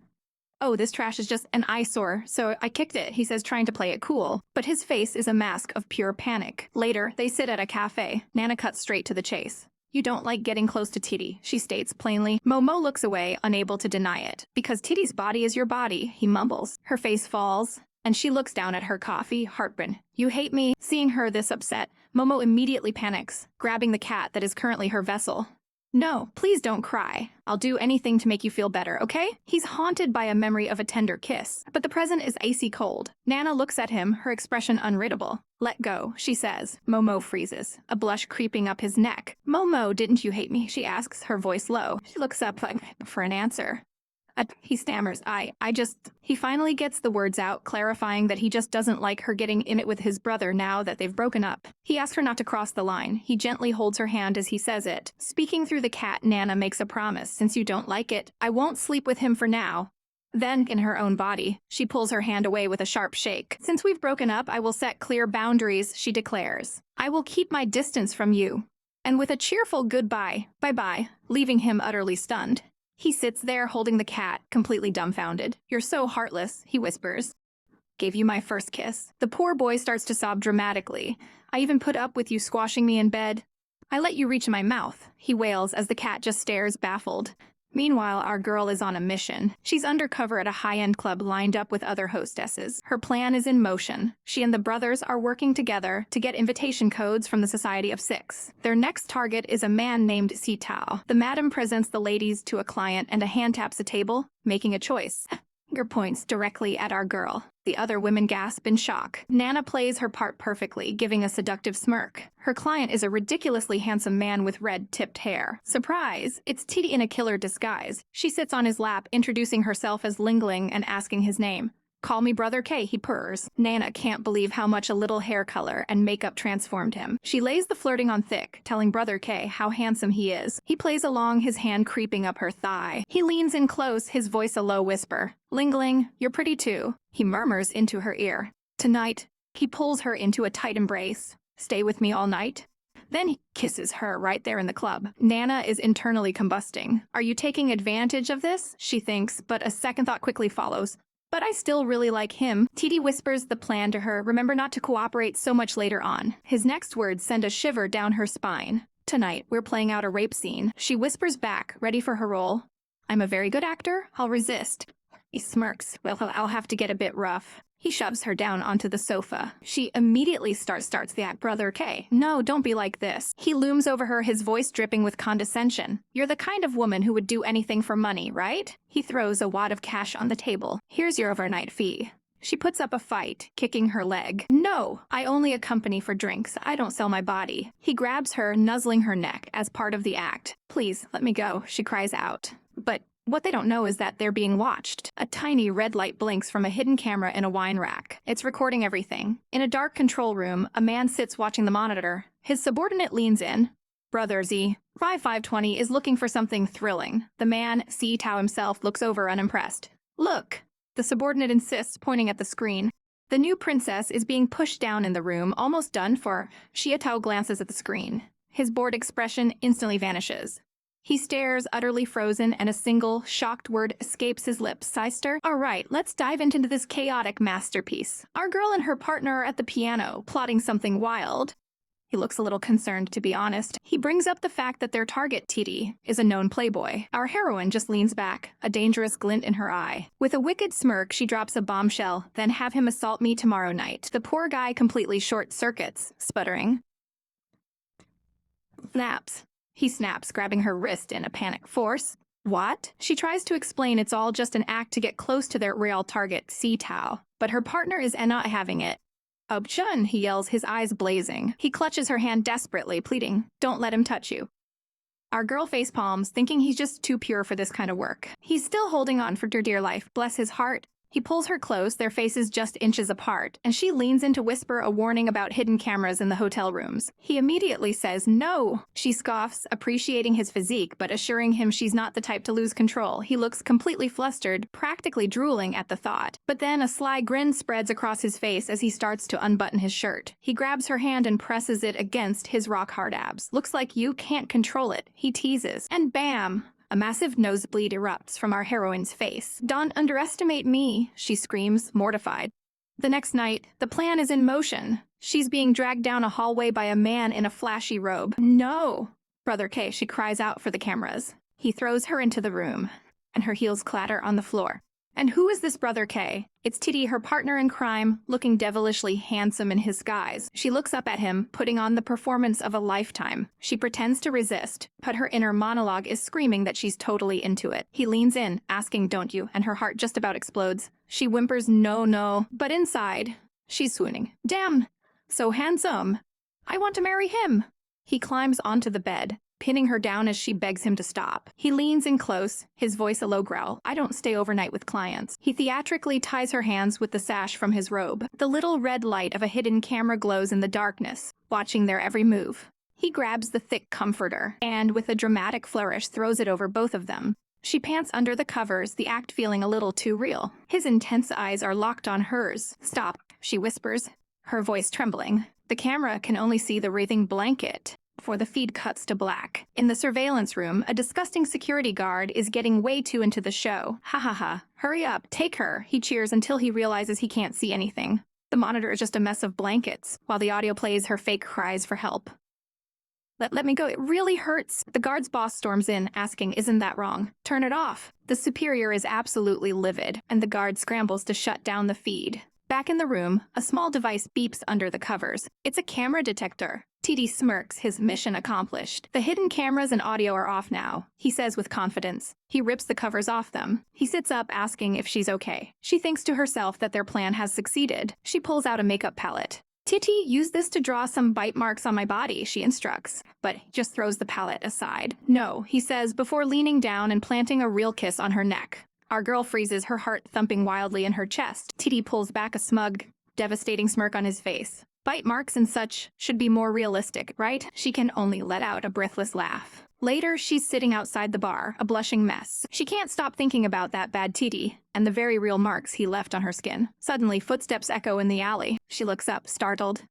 Speaker 1: Oh, this trash is just an eyesore, so I kicked it, he says, trying to play it cool. But his face is a mask of pure panic. Later, they sit at a cafe. Nana cuts straight to the chase. You don't like getting close to Titi, she states plainly. Momo looks away, unable to deny it. Because Titi's body is your body, he mumbles. Her face falls, and she looks down at her coffee, heartburn. You hate me? Seeing her this upset, Momo immediately panics, grabbing the cat that is currently her vessel. No, please don't cry. I'll do anything to make you feel better, okay? He's haunted by a memory of a tender kiss, but the present is icy cold. Nana looks at him, her expression unreadable. Let go, she says. Momo freezes, a blush creeping up his neck. Momo, didn't you hate me? She asks, her voice low. She looks up for an answer. He stammers, He finally gets the words out, clarifying that he just doesn't like her getting in it with his brother now that they've broken up. He asks her not to cross the line. He gently holds her hand as he says it. Speaking through the cat, Nana makes a promise. Since you don't like it, I won't sleep with him for now. Then, in her own body, she pulls her hand away with a sharp shake. Since we've broken up, I will set clear boundaries, she declares. I will keep my distance from you. And with a cheerful goodbye, bye-bye, leaving him utterly stunned. He sits there holding the cat, completely dumbfounded. You're so heartless, he whispers. Gave you my first kiss. The poor boy starts to sob dramatically. I even put up with you squashing me in bed. I let you reach my mouth, he wails as the cat just stares baffled. Meanwhile, our girl is on a mission. She's undercover at a high-end club lined up with other hostesses. Her plan is in motion. She and the brothers are working together to get invitation codes from the Society of Six. Their next target is a man named Sitao. The madam presents the ladies to a client and a hand taps a table, making a choice. Finger points directly at our girl. The other women gasp in shock. Nana plays her part perfectly, giving a seductive smirk. Her client is a ridiculously handsome man with red-tipped hair. Surprise! It's Titi in a killer disguise. She sits on his lap, introducing herself as Lingling and asking his name. "Call me Brother K," he purrs. Nana can't believe how much a little hair color and makeup transformed him. She lays the flirting on thick, telling Brother K how handsome he is. He plays along, his hand creeping up her thigh. He leans in close, his voice a low whisper. "Lingling, you're pretty too," he murmurs into her ear. "Tonight," he pulls her into a tight embrace. "Stay with me all night?" Then he kisses her right there in the club. Nana is internally combusting. Are you taking advantage of this? She thinks, but a second thought quickly follows. But I still really like him. Titi whispers the plan to her, remember not to cooperate so much later on. His next words send a shiver down her spine. "Tonight, we're playing out a rape scene." She whispers back, ready for her role. "I'm a very good actor. I'll resist." He smirks. "Well, I'll have to get a bit rough." He shoves her down onto the sofa. She immediately starts the act. "Brother K, no, don't be like this." He looms over her, his voice dripping with condescension. "You're the kind of woman who would do anything for money, right?" He throws a wad of cash on the table. "Here's your overnight fee." She puts up a fight, kicking her leg. "No, I only accompany for drinks. I don't sell my body." He grabs her, nuzzling her neck as part of the act. "Please, let me go," she cries out. But what they don't know is that they're being watched. A tiny red light blinks from a hidden camera in a wine rack. It's recording everything. In a dark control room, a man sits watching the monitor. His subordinate leans in. "Brother Z, 5520 is looking for something thrilling." The man, Si Tao himself, looks over unimpressed. "Look," the subordinate insists, pointing at the screen. The new princess is being pushed down in the room, almost done for. Xia Tao glances at the screen. His bored expression instantly vanishes. He stares, utterly frozen, and a single, shocked word escapes his lips. "Sister? All right, let's dive into this chaotic masterpiece." Our girl and her partner are at the piano, plotting something wild. He looks a little concerned, to be honest. He brings up the fact that their target, Titi, is a known playboy. Our heroine just leans back, a dangerous glint in her eye. With a wicked smirk, she drops a bombshell, "Then have him assault me tomorrow night." The poor guy completely short-circuits, sputtering. Snaps. He snaps, grabbing her wrist in a panic. "Force? What?" She tries to explain it's all just an act to get close to their real target, Si Tao. But her partner is not having it. "Obchun," he yells, his eyes blazing. He clutches her hand desperately, pleading, "Don't let him touch you." Our girl facepalms, thinking he's just too pure for this kind of work. He's still holding on for dear life, bless his heart. He pulls her close, their faces just inches apart, and she leans in to whisper a warning about hidden cameras in the hotel rooms. He immediately says no. She scoffs, appreciating his physique, but assuring him she's not the type to lose control. He looks completely flustered, practically drooling at the thought. But then a sly grin spreads across his face as he starts to unbutton his shirt. He grabs her hand and presses it against his rock-hard abs. "Looks like you can't control it," he teases. And bam! A massive nosebleed erupts from our heroine's face. "Don't underestimate me," she screams, mortified. The next night, the plan is in motion. She's being dragged down a hallway by a man in a flashy robe. "No!" "Brother K," she cries out for the cameras. He throws her into the room, and her heels clatter on the floor. And who is this Brother K? It's Titi, her partner in crime, looking devilishly handsome in his guise. She looks up at him, putting on the performance of a lifetime. She pretends to resist, but her inner monologue is screaming that she's totally into it. He leans in, asking, "Don't you?" and her heart just about explodes. She whimpers, "No, no," but inside, she's swooning. "Damn, so handsome. I want to marry him." He climbs onto the bed, pinning her down as she begs him to stop. He leans in close, his voice a low growl. "I don't stay overnight with clients." He theatrically ties her hands with the sash from his robe. The little red light of a hidden camera glows in the darkness, watching their every move. He grabs the thick comforter, and with a dramatic flourish throws it over both of them. She pants under the covers, the act feeling a little too real. His intense eyes are locked on hers. "Stop," she whispers, her voice trembling. The camera can only see the writhing blanket, before the feed cuts to black. In the surveillance room, a disgusting security guard is getting way too into the show. "Ha ha ha, hurry up, take her," he cheers until he realizes he can't see anything. The monitor is just a mess of blankets, while the audio plays her fake cries for help. Let me go, it really hurts." The guard's boss storms in, asking, "Isn't that wrong? Turn it off." The superior is absolutely livid, and the guard scrambles to shut down the feed. Back in the room, a small device beeps under the covers. It's a camera detector. TD smirks, his mission accomplished. The hidden cameras and audio are off now, he says with confidence. He rips the covers off them. He sits up, asking if she's okay. She thinks to herself that their plan has succeeded. She pulls out a makeup palette. Titi, use this to draw some bite marks on my body, she instructs, but he just throws the palette aside. No, he says before leaning down and planting a real kiss on her neck. Our girl freezes, her heart thumping wildly in her chest. Titi pulls back, a smug, devastating smirk on his face. Bite marks and such should be more realistic, right? She can only let out a breathless laugh. Later, she's sitting outside the bar, a blushing mess. She can't stop thinking about that bad Titi and the very real marks he left on her skin. Suddenly, footsteps echo in the alley. She looks up, startled,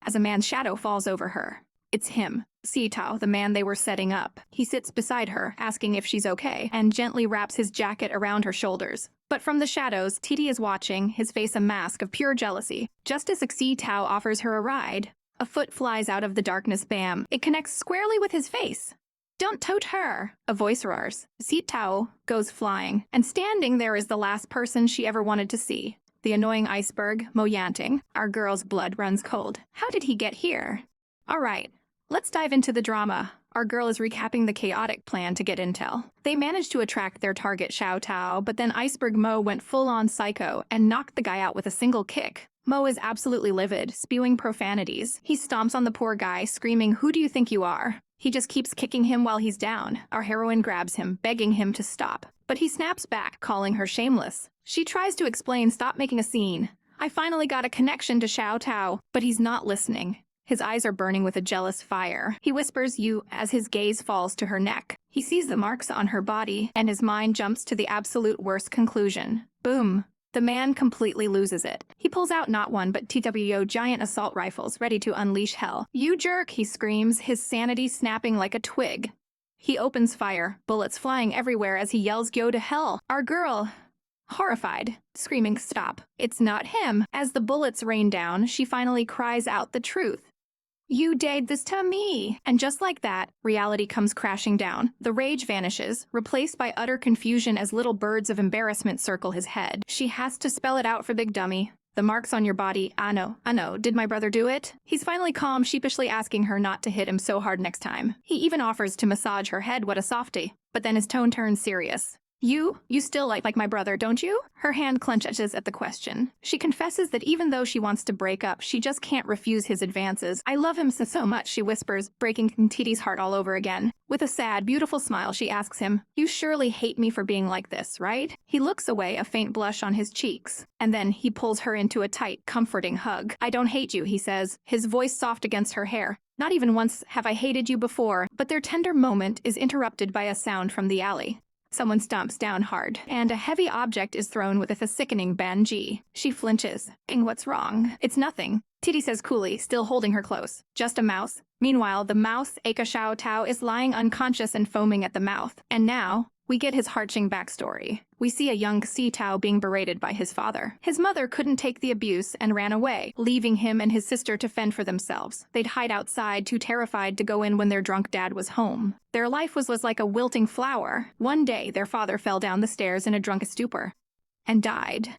Speaker 1: as a man's shadow falls over her. It's him, Sitao, the man they were setting up. He sits beside her, asking if she's okay, and gently wraps his jacket around her shoulders. But from the shadows, Titi is watching, his face a mask of pure jealousy. Just as Sitao offers her a ride, a foot flies out of the darkness, bam. It connects squarely with his face. Don't tote her, a voice roars. Sitao goes flying, and standing there is the last person she ever wanted to see. The annoying iceberg, Mo Yanting. Our girl's blood runs cold. How did he get here? All right, let's dive into the drama. Our girl is recapping the chaotic plan to get intel. They managed to attract their target, Xiao Tao, but then Iceberg Mo went full-on psycho and knocked the guy out with a single kick. Mo is absolutely livid, spewing profanities. He stomps on the poor guy, screaming, "Who do you think you are?" He just keeps kicking him while he's down. Our heroine grabs him, begging him to stop. But he snaps back, calling her shameless. She tries to explain, "Stop making a scene. I finally got a connection to Xiao Tao," but he's not listening. His eyes are burning with a jealous fire. He whispers, "You," as his gaze falls to her neck. He sees the marks on her body, and his mind jumps to the absolute worst conclusion. Boom. The man completely loses it. He pulls out not one but TWO giant assault rifles, ready to unleash hell. "You jerk," he screams, his sanity snapping like a twig. He opens fire, bullets flying everywhere as he yells, "Go to hell." Our girl, horrified, screaming, "Stop. It's not him." As the bullets rain down, she finally cries out the truth. "You did this to me." And just like that, reality comes crashing down. The rage vanishes, replaced by utter confusion as little birds of embarrassment circle his head. She has to spell it out for Big Dummy. "The marks on your body, I know. Did my brother do it?" He's finally calm, sheepishly asking her not to hit him so hard next time. He even offers to massage her head, what a softie. But then his tone turns serious. You still like my brother, don't you?" Her hand clenches at the question. She confesses that even though she wants to break up, she just can't refuse his advances. "I love him so much," she whispers, breaking Titi's heart all over again. With a sad, beautiful smile, she asks him, "You surely hate me for being like this, right?" He looks away, a faint blush on his cheeks. And then he pulls her into a tight, comforting hug. "I don't hate you," he says, his voice soft against her hair. "Not even once have I hated you before." But their tender moment is interrupted by a sound from the alley. Someone stomps down hard, and a heavy object is thrown with a sickening banji. She flinches. "What's wrong?" "It's nothing," Titi says coolly, still holding her close. "Just a mouse." Meanwhile, the mouse, Aka Xiao Tao, is lying unconscious and foaming at the mouth. And now, we get his heart-wrenching backstory. We see a young Sitao being berated by his father. His mother couldn't take the abuse and ran away, leaving him and his sister to fend for themselves. They'd hide outside, too terrified to go in when their drunk dad was home. Their life was like a wilting flower. One day, their father fell down the stairs in a drunken stupor and died.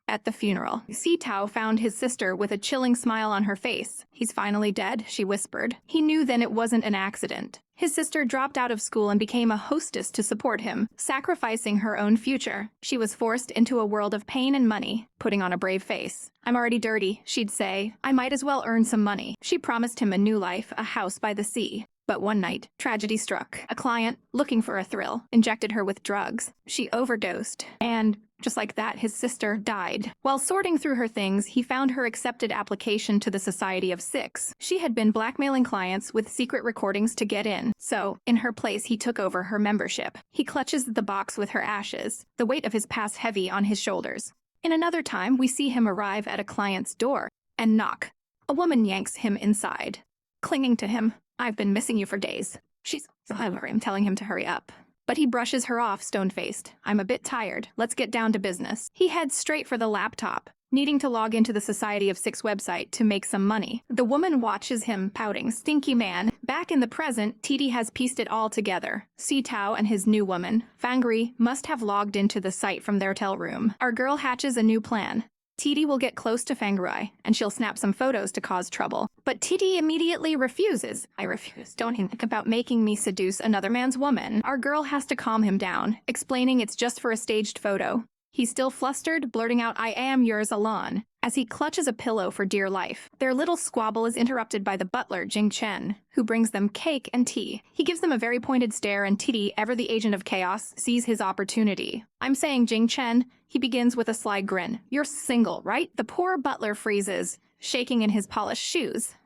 Speaker 1: At the funeral, Sitao found his sister with a chilling smile on her face. "He's finally dead," she whispered. He knew then it wasn't an accident. His sister dropped out of school and became a hostess to support him, sacrificing her own future. She was forced into a world of pain and money, putting on a brave face. "I'm already dirty," she'd say. "I might as well earn some money." She promised him a new life, a house by the sea. But one night, tragedy struck. A client, looking for a thrill, injected her with drugs. She overdosed, and just like that, his sister died. While sorting through her things, he found her accepted application to the Society of Six. She had been blackmailing clients with secret recordings to get in, so in her place he took over her membership. He clutches the box with her ashes, the weight of his past heavy on his shoulders. In another time, we see him arrive at a client's door and knock. A woman yanks him inside, clinging to him. "I've been missing you for days." She's over him, telling him to hurry up. But he brushes her off, stone-faced. "I'm a bit tired. Let's get down to business." He heads straight for the laptop, needing to log into the Society of Six website to make some money. The woman watches him, pouting, "Stinky man." Back in the present, Titi has pieced it all together. Sitao and his new woman, Fangri, must have logged into the site from their hotel room. Our girl hatches a new plan. Titi will get close to Fangruai, and she'll snap some photos to cause trouble. But Titi immediately refuses. I refuse. Don't even think about making me seduce another man's woman. Our girl has to calm him down, explaining it's just for a staged photo. He's still flustered, blurting out, "I am yours, Alon," as he clutches a pillow for dear life. Their little squabble is interrupted by the butler, Jing Chen, who brings them cake and tea. He gives them a very pointed stare, and Titi, ever the agent of chaos, sees his opportunity. "I'm saying, Jing Chen," he begins with a sly grin. "You're single, right?" The poor butler freezes, shaking in his polished shoes.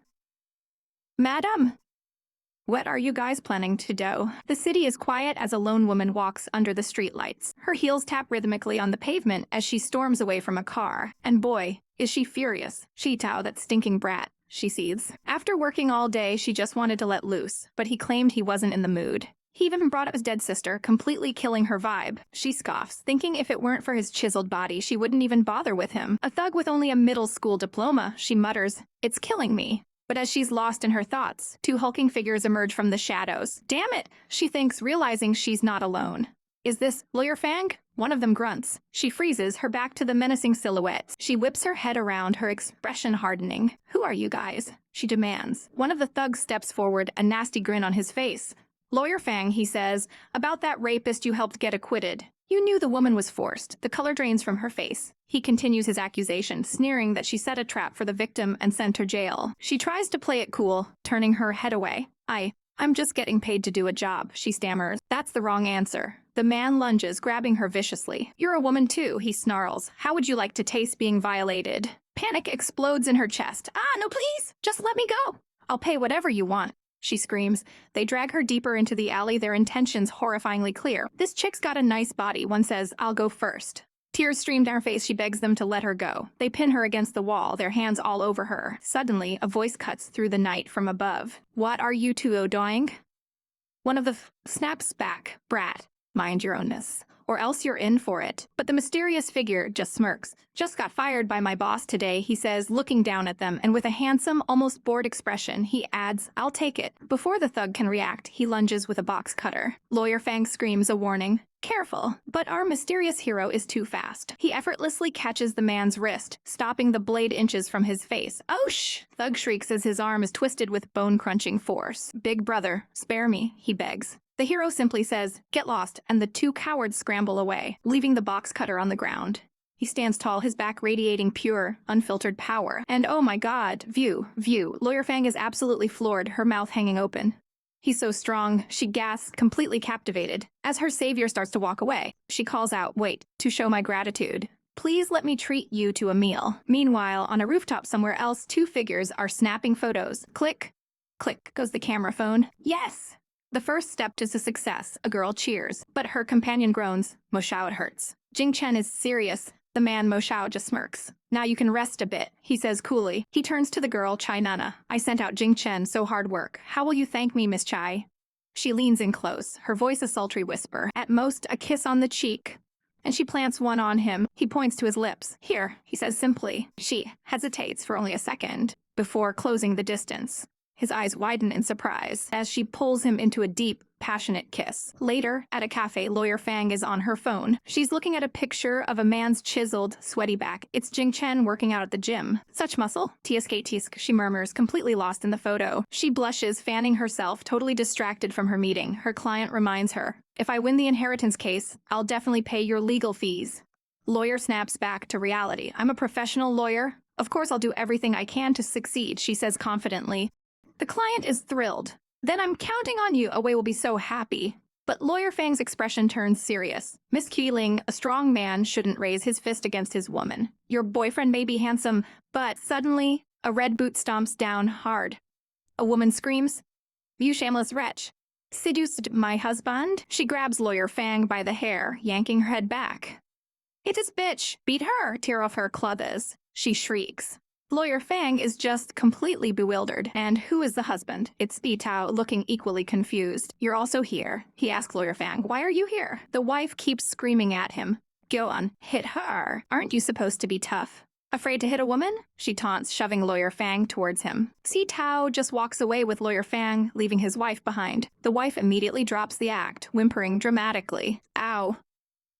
Speaker 1: "Madam, what are you guys planning to do?" The city is quiet as a lone woman walks under the streetlights. Her heels tap rhythmically on the pavement as she storms away from a car. And boy, is she furious. "Shi Tao, that stinking brat," she seethes. After working all day, she just wanted to let loose, but he claimed he wasn't in the mood. He even brought up his dead sister, completely killing her vibe. She scoffs, thinking if it weren't for his chiseled body, she wouldn't even bother with him. A thug with only a middle school diploma, she mutters, "It's killing me." But as she's lost in her thoughts, two hulking figures emerge from the shadows. "Damn it," she thinks, realizing she's not alone. "Is this Lawyer Fang?" One of them grunts. She freezes, her back to the menacing silhouettes. She whips her head around, her expression hardening. "Who are you guys?" she demands. One of the thugs steps forward, a nasty grin on his face. "Lawyer Fang," he says, "about that rapist you helped get acquitted. You knew the woman was forced." The color drains from her face. He continues his accusation, sneering that she set a trap for the victim and sent her jail. She tries to play it cool, turning her head away. I'm just getting paid to do a job," she stammers. That's the wrong answer. The man lunges, grabbing her viciously. "You're a woman too," he snarls. "How would you like to taste being violated?" Panic explodes in her chest. No, please! Just let me go! "I'll pay whatever you want," she screams. They drag her deeper into the alley, their intentions horrifyingly clear. "This chick's got a nice body," one says. "I'll go first." Tears stream down her face. She begs them to let her go. They pin her against the wall, their hands all over her. Suddenly, a voice cuts through the night from above. "What are you two doing?" One of the snaps back. "Brat, mind your ownness, or else you're in for it." But the mysterious figure just smirks. "Just got fired by my boss today," he says, looking down at them, and with a handsome, almost bored expression, he adds, "I'll take it." Before the thug can react, he lunges with a box cutter. Lawyer Fang screams a warning. "Careful," but our mysterious hero is too fast. He effortlessly catches the man's wrist, stopping the blade inches from his face. "Oh, shh!" Thug shrieks as his arm is twisted with bone-crunching force. "Big brother, spare me," he begs. The hero simply says, "Get lost," and the two cowards scramble away, leaving the box cutter on the ground. He stands tall, his back radiating pure, unfiltered power. And oh my god, view. Lawyer Fang is absolutely floored, her mouth hanging open. "He's so strong," she gasps, completely captivated. As her savior starts to walk away, she calls out, "Wait, to show my gratitude. Please let me treat you to a meal." Meanwhile, on a rooftop somewhere else, two figures are snapping photos. Click, click goes the camera phone. "Yes!" The first step to success, a girl cheers, but her companion groans. "Mo Shao, it hurts." Jing Chen is serious. The man Mo Shao just smirks. "Now you can rest a bit," he says coolly. He turns to the girl, Chai Nana. "I sent out Jing Chen, so hard work. How will you thank me, Miss Chai?" She leans in close, her voice a sultry whisper. At most, a kiss on the cheek. And she plants one on him. He points to his lips. "Here," he says simply. She hesitates for only a second before closing the distance. His eyes widen in surprise as she pulls him into a deep, passionate kiss. Later, at a cafe, Lawyer Fang is on her phone. She's looking at a picture of a man's chiseled, sweaty back. It's Jing Chen working out at the gym. "Such muscle." "Tisk," she murmurs, completely lost in the photo. She blushes, fanning herself, totally distracted from her meeting. Her client reminds her, "If I win the inheritance case, I'll definitely pay your legal fees." Lawyer snaps back to reality. "I'm a professional lawyer. Of course I'll do everything I can to succeed," she says confidently. The client is thrilled. "Then I'm counting on you. Away will be so happy." But Lawyer Fang's expression turns serious. "Miss Keeling, a strong man shouldn't raise his fist against his woman. Your boyfriend may be handsome, but..." Suddenly, a red boot stomps down hard. A woman screams, "You shameless wretch. Seduced my husband?" She grabs Lawyer Fang by the hair, yanking her head back. "It is bitch. Beat her. Tear off her clothes," she shrieks. Lawyer Fang is just completely bewildered. "And who is the husband?" It's Bi Tao, looking equally confused. "You're also here?" he asks Lawyer Fang. "Why are you here?" The wife keeps screaming at him. "Go on, hit her. Aren't you supposed to be tough?" "Afraid to hit a woman?" she taunts, shoving Lawyer Fang towards him. Si Tao just walks away with Lawyer Fang, leaving his wife behind. The wife immediately drops the act, whimpering dramatically. "Ow.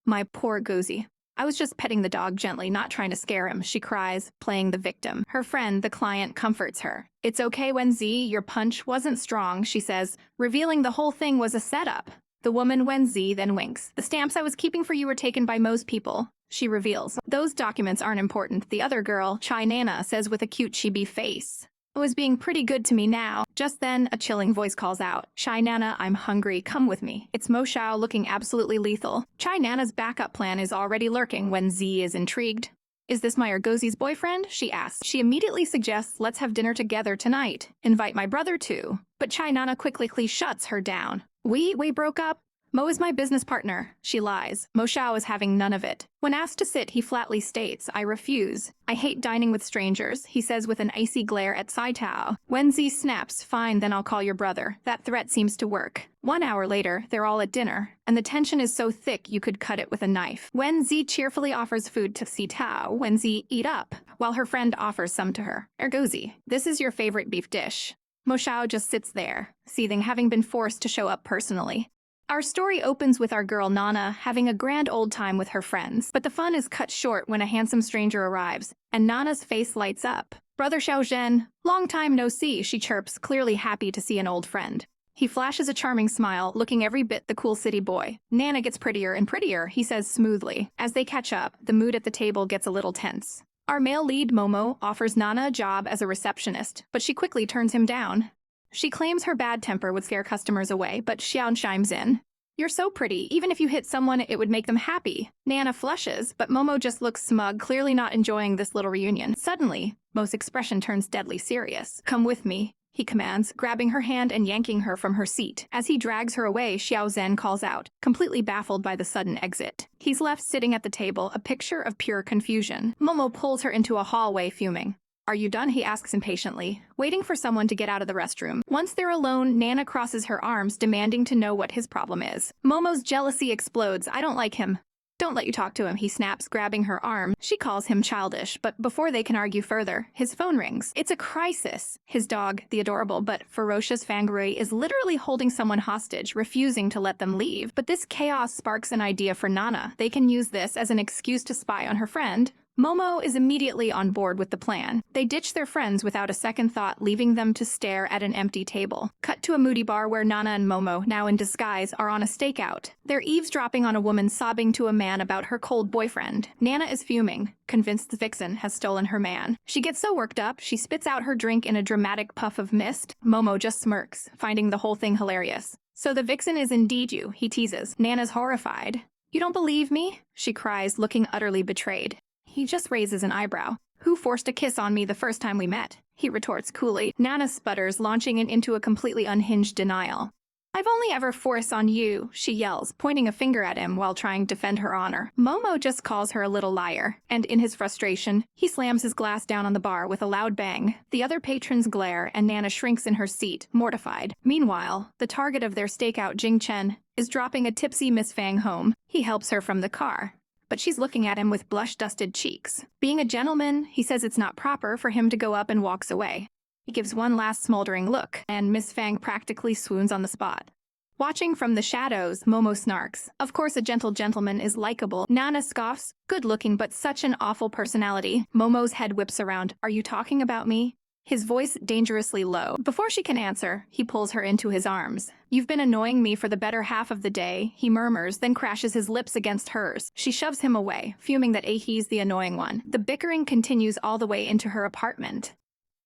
Speaker 1: My poor Gozy." I was just petting the dog gently, not trying to scare him, she cries, playing the victim. Her friend, the client, comforts her. It's okay, Wenzi, your punch wasn't strong, she says, revealing the whole thing was a setup. The woman Wenzi then winks. The stamps I was keeping for you were taken by Mo's people, she reveals. Those documents aren't important, the other girl, Chai Nana, says with a cute chibi face. Was being pretty good to me now. Just then, a chilling voice calls out, Chai Nana, I'm hungry, come with me. It's Mo Shao looking absolutely lethal. Chai Nana's backup plan is already lurking when Z is intrigued. Is this my Ergozi's boyfriend? She asks. She immediately suggests let's have dinner together tonight. Invite my brother too. But Chai Nana quickly shuts her down. We broke up? Mo is my business partner, she lies. Mo Shao is having none of it. When asked to sit, he flatly states, I refuse. I hate dining with strangers, he says with an icy glare at Sai Tao. Wenzi snaps, fine, then I'll call your brother. That threat seems to work. 1 hour later, they're all at dinner, and the tension is so thick you could cut it with a knife. Wenzi cheerfully offers food to Si Tao. Wenzi eat up, while her friend offers some to her. Ergozi, this is your favorite beef dish. Mo Shao just sits there, seething, having been forced to show up personally. Our story opens with our girl Nana having a grand old time with her friends, but the fun is cut short when a handsome stranger arrives, and Nana's face lights up. Brother Xiaozhen, long time no see, she chirps, clearly happy to see an old friend. He flashes a charming smile, looking every bit the cool city boy. Nana gets prettier and prettier, he says smoothly. As they catch up, the mood at the table gets a little tense. Our male lead, Momo, offers Nana a job as a receptionist, but she quickly turns him down. She claims her bad temper would scare customers away, but Xiao chimes in. You're so pretty, even if you hit someone, it would make them happy. Nana flushes, but Momo just looks smug, clearly not enjoying this little reunion. Suddenly, Mo's expression turns deadly serious. Come with me, he commands, grabbing her hand and yanking her from her seat. As he drags her away, Xiao Zhen calls out, completely baffled by the sudden exit. He's left sitting at the table, a picture of pure confusion. Momo pulls her into a hallway, fuming. Are you done? He asks impatiently, waiting for someone to get out of the restroom. Once they're alone, Nana crosses her arms, demanding to know what his problem is. Momo's jealousy explodes. I don't like him. Don't let you talk to him, he snaps, grabbing her arm. She calls him childish, but before they can argue further, his phone rings. It's a crisis. His dog, the adorable but ferocious Fangirui, is literally holding someone hostage, refusing to let them leave. But this chaos sparks an idea for Nana. They can use this as an excuse to spy on her friend. Momo is immediately on board with the plan. They ditch their friends without a second thought, leaving them to stare at an empty table. Cut to a moody bar where Nana and Momo, now in disguise, are on a stakeout. They're eavesdropping on a woman sobbing to a man about her cold boyfriend. Nana is fuming, convinced the vixen has stolen her man. She gets so worked up, she spits out her drink in a dramatic puff of mist. Momo just smirks, finding the whole thing hilarious. So the vixen is indeed you, he teases. Nana's horrified. You don't believe me? She cries, looking utterly betrayed. He just raises an eyebrow. Who forced a kiss on me the first time we met? He retorts coolly. Nana sputters, launching it into a completely unhinged denial. I've only ever forced on you, she yells, pointing a finger at him while trying to defend her honor. Momo just calls her a little liar, and in his frustration, he slams his glass down on the bar with a loud bang. The other patrons glare, and Nana shrinks in her seat, mortified. Meanwhile, the target of their stakeout, Jing Chen, is dropping a tipsy Miss Fang home. He helps her from the car, but she's looking at him with blush-dusted cheeks. Being a gentleman, he says it's not proper for him to go up and walks away. He gives one last smoldering look, and Miss Fang practically swoons on the spot. Watching from the shadows, Momo snarks. Of course a gentle gentleman is likable. Nana scoffs. Good-looking, but such an awful personality. Momo's head whips around. Are you talking about me? His voice dangerously low. Before she can answer, he pulls her into his arms. You've been annoying me for the better half of the day, he murmurs, then crashes his lips against hers. She shoves him away, fuming that he's the annoying one. The bickering continues all the way into her apartment,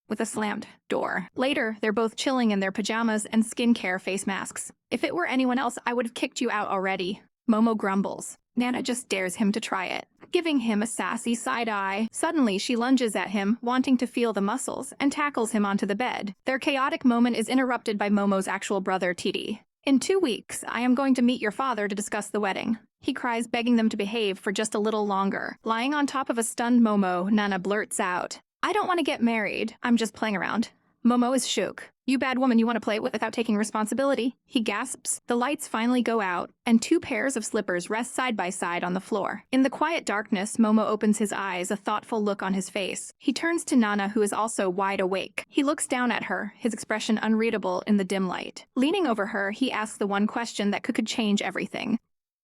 Speaker 1: with a slammed door. Later, they're both chilling in their pajamas and skincare face masks. If it were anyone else, I would have kicked you out already. Momo grumbles. Nana just dares him to try it, giving him a sassy side eye. Suddenly, she lunges at him, wanting to feel the muscles, and tackles him onto the bed. Their chaotic moment is interrupted by Momo's actual brother, Titi. In 2 weeks, I am going to meet your father to discuss the wedding. He cries, begging them to behave for just a little longer. Lying on top of a stunned Momo, Nana blurts out, I don't want to get married. I'm just playing around. Momo is shook. You bad woman you want to play with without taking responsibility. He gasps. The lights finally go out, and 2 pairs of slippers rest side by side on the floor. In the quiet darkness, Momo opens his eyes, a thoughtful look on his face. He turns to Nana, who is also wide awake. He looks down at her, his expression unreadable in the dim light. Leaning over her, he asks the one question that could change everything.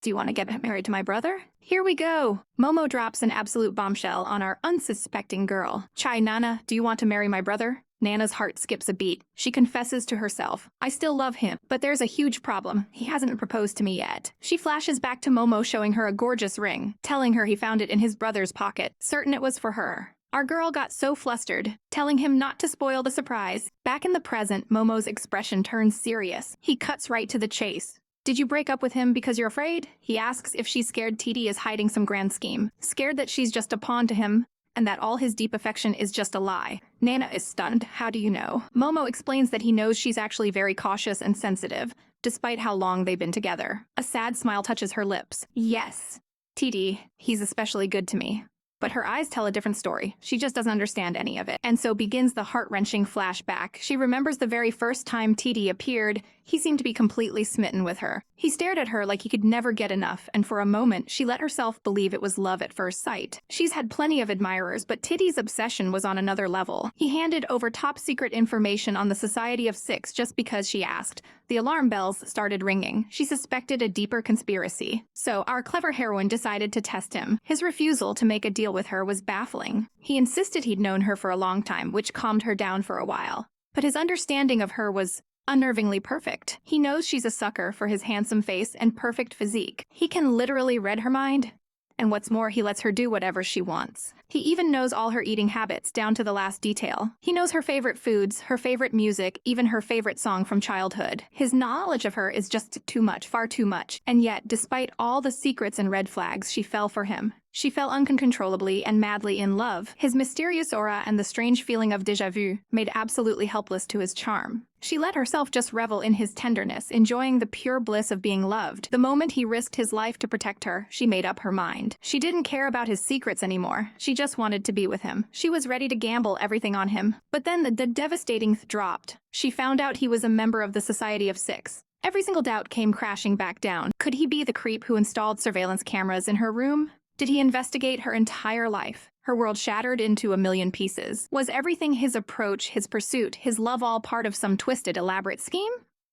Speaker 1: Do you want to get married to my brother? Here we go. Momo drops an absolute bombshell on our unsuspecting girl. Chai Nana, do you want to marry my brother? Nana's heart skips a beat. She confesses to herself, I still love him, but there's a huge problem. He hasn't proposed to me yet. She flashes back to Momo showing her a gorgeous ring, telling her he found it in his brother's pocket, certain it was for her. Our girl got so flustered, telling him not to spoil the surprise. Back in the present, Momo's expression turns serious. He cuts right to the chase. Did you break up with him because you're afraid? He asks if she's scared Titi is hiding some grand scheme. Scared that she's just a pawn to him, and that all his deep affection is just a lie. Nana is stunned. How do you know? Momo explains that he knows she's actually very cautious and sensitive, despite how long they've been together. A sad smile touches her lips. Yes, Titi, he's especially good to me. But her eyes tell a different story. She just doesn't understand any of it. And so begins the heart-wrenching flashback. She remembers the very first time Titi appeared, he seemed to be completely smitten with her. He stared at her like he could never get enough, and for a moment, she let herself believe it was love at first sight. She's had plenty of admirers, but Titi's obsession was on another level. He handed over top-secret information on the Society of Six just because she asked. The alarm bells started ringing. She suspected a deeper conspiracy. So our clever heroine decided to test him. His refusal to make a deal with her was baffling. He insisted he'd known her for a long time, which calmed her down for a while. But his understanding of her was unnervingly perfect. He knows she's a sucker for his handsome face and perfect physique. He can literally read her mind. And what's more, he lets her do whatever she wants. He even knows all her eating habits, down to the last detail. He knows her favorite foods, her favorite music, even her favorite song from childhood. His knowledge of her is just too much, far too much. And yet, despite all the secrets and red flags, she fell for him. She fell uncontrollably and madly in love. His mysterious aura and the strange feeling of déjà vu made absolutely helpless to his charm. She let herself just revel in his tenderness, enjoying the pure bliss of being loved. The moment he risked his life to protect her, she made up her mind. She didn't care about his secrets anymore. She just wanted to be with him. She was ready to gamble everything on him. But then the devastating dropped. She found out he was a member of the Society of Six. Every single doubt came crashing back down. Could he be the creep who installed surveillance cameras in her room? Did he investigate her entire life? Her world shattered into a million pieces. Was everything his approach, his pursuit, his love all part of some twisted, elaborate scheme?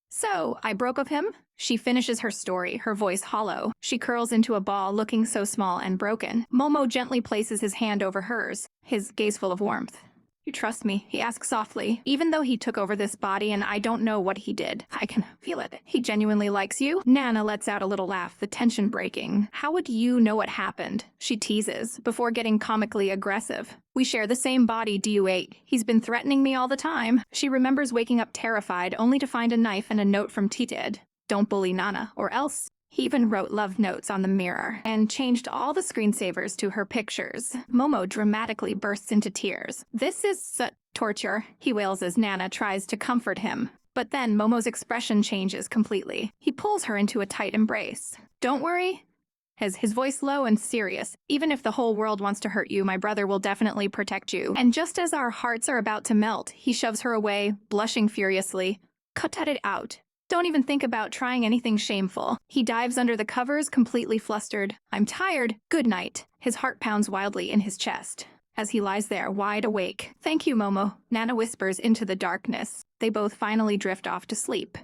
Speaker 1: So, I broke with him? She finishes her story, her voice hollow. She curls into a ball, looking so small and broken. Momo gently places his hand over hers, his gaze full of warmth. You trust me? He asks softly. Even though he took over this body and I don't know what he did, I can feel it. He genuinely likes you? Nana lets out a little laugh, the tension breaking. How would you know what happened? She teases, before getting comically aggressive. We share the same body, DU8. He's been threatening me all the time. She remembers waking up terrified, only to find a knife and a note from Tited. Don't bully Nana, or else. He even wrote love notes on the mirror and changed all the screensavers to her pictures. Momo dramatically bursts into tears. This is torture, he wails as Nana tries to comfort him. But then Momo's expression changes completely. He pulls her into a tight embrace. Don't worry. His voice low and serious. Even if the whole world wants to hurt you, my brother will definitely protect you. And just as our hearts are about to melt, he shoves her away, blushing furiously. Cut it out. Don't even think about trying anything shameful. He dives under the covers, completely flustered. I'm tired. Good night. His heart pounds wildly in his chest as he lies there, wide awake. Thank you, Momo, Nana whispers into the darkness. They both finally drift off to sleep.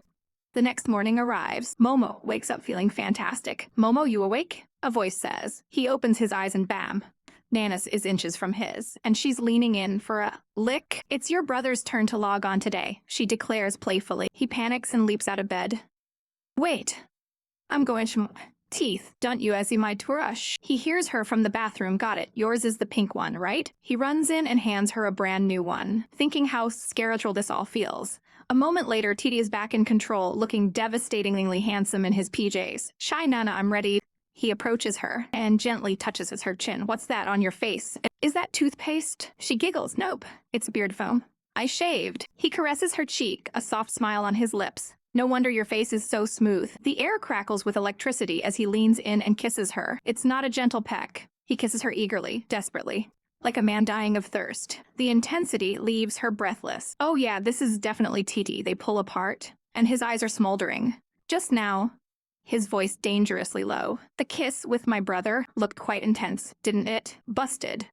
Speaker 1: The next morning arrives. Momo wakes up feeling fantastic. Momo, you awake? A voice says. He opens his eyes and bam. Nana's is inches from his, and she's leaning in for a lick. It's your brother's turn to log on today, she declares playfully. He panics and leaps out of bed. Wait, I'm going to teeth, don't you as you might to rush. He hears her from the bathroom. Got it, yours is the pink one, right? He runs in and hands her a brand new one, thinking how spiritual this all feels. A moment later, Titi is back in control, looking devastatingly handsome in his PJs. Shy Nana, I'm ready. He approaches her and gently touches her chin. What's that on your face? Is that toothpaste? She giggles. Nope, it's beard foam. I shaved. He caresses her cheek, a soft smile on his lips. No wonder your face is so smooth. The air crackles with electricity as he leans in and kisses her. It's not a gentle peck. He kisses her eagerly, desperately, like a man dying of thirst. The intensity leaves her breathless. Oh yeah, this is definitely Titi. They pull apart, and his eyes are smoldering. Just now, his voice dangerously low. The kiss with my brother looked quite intense, didn't it? Busted.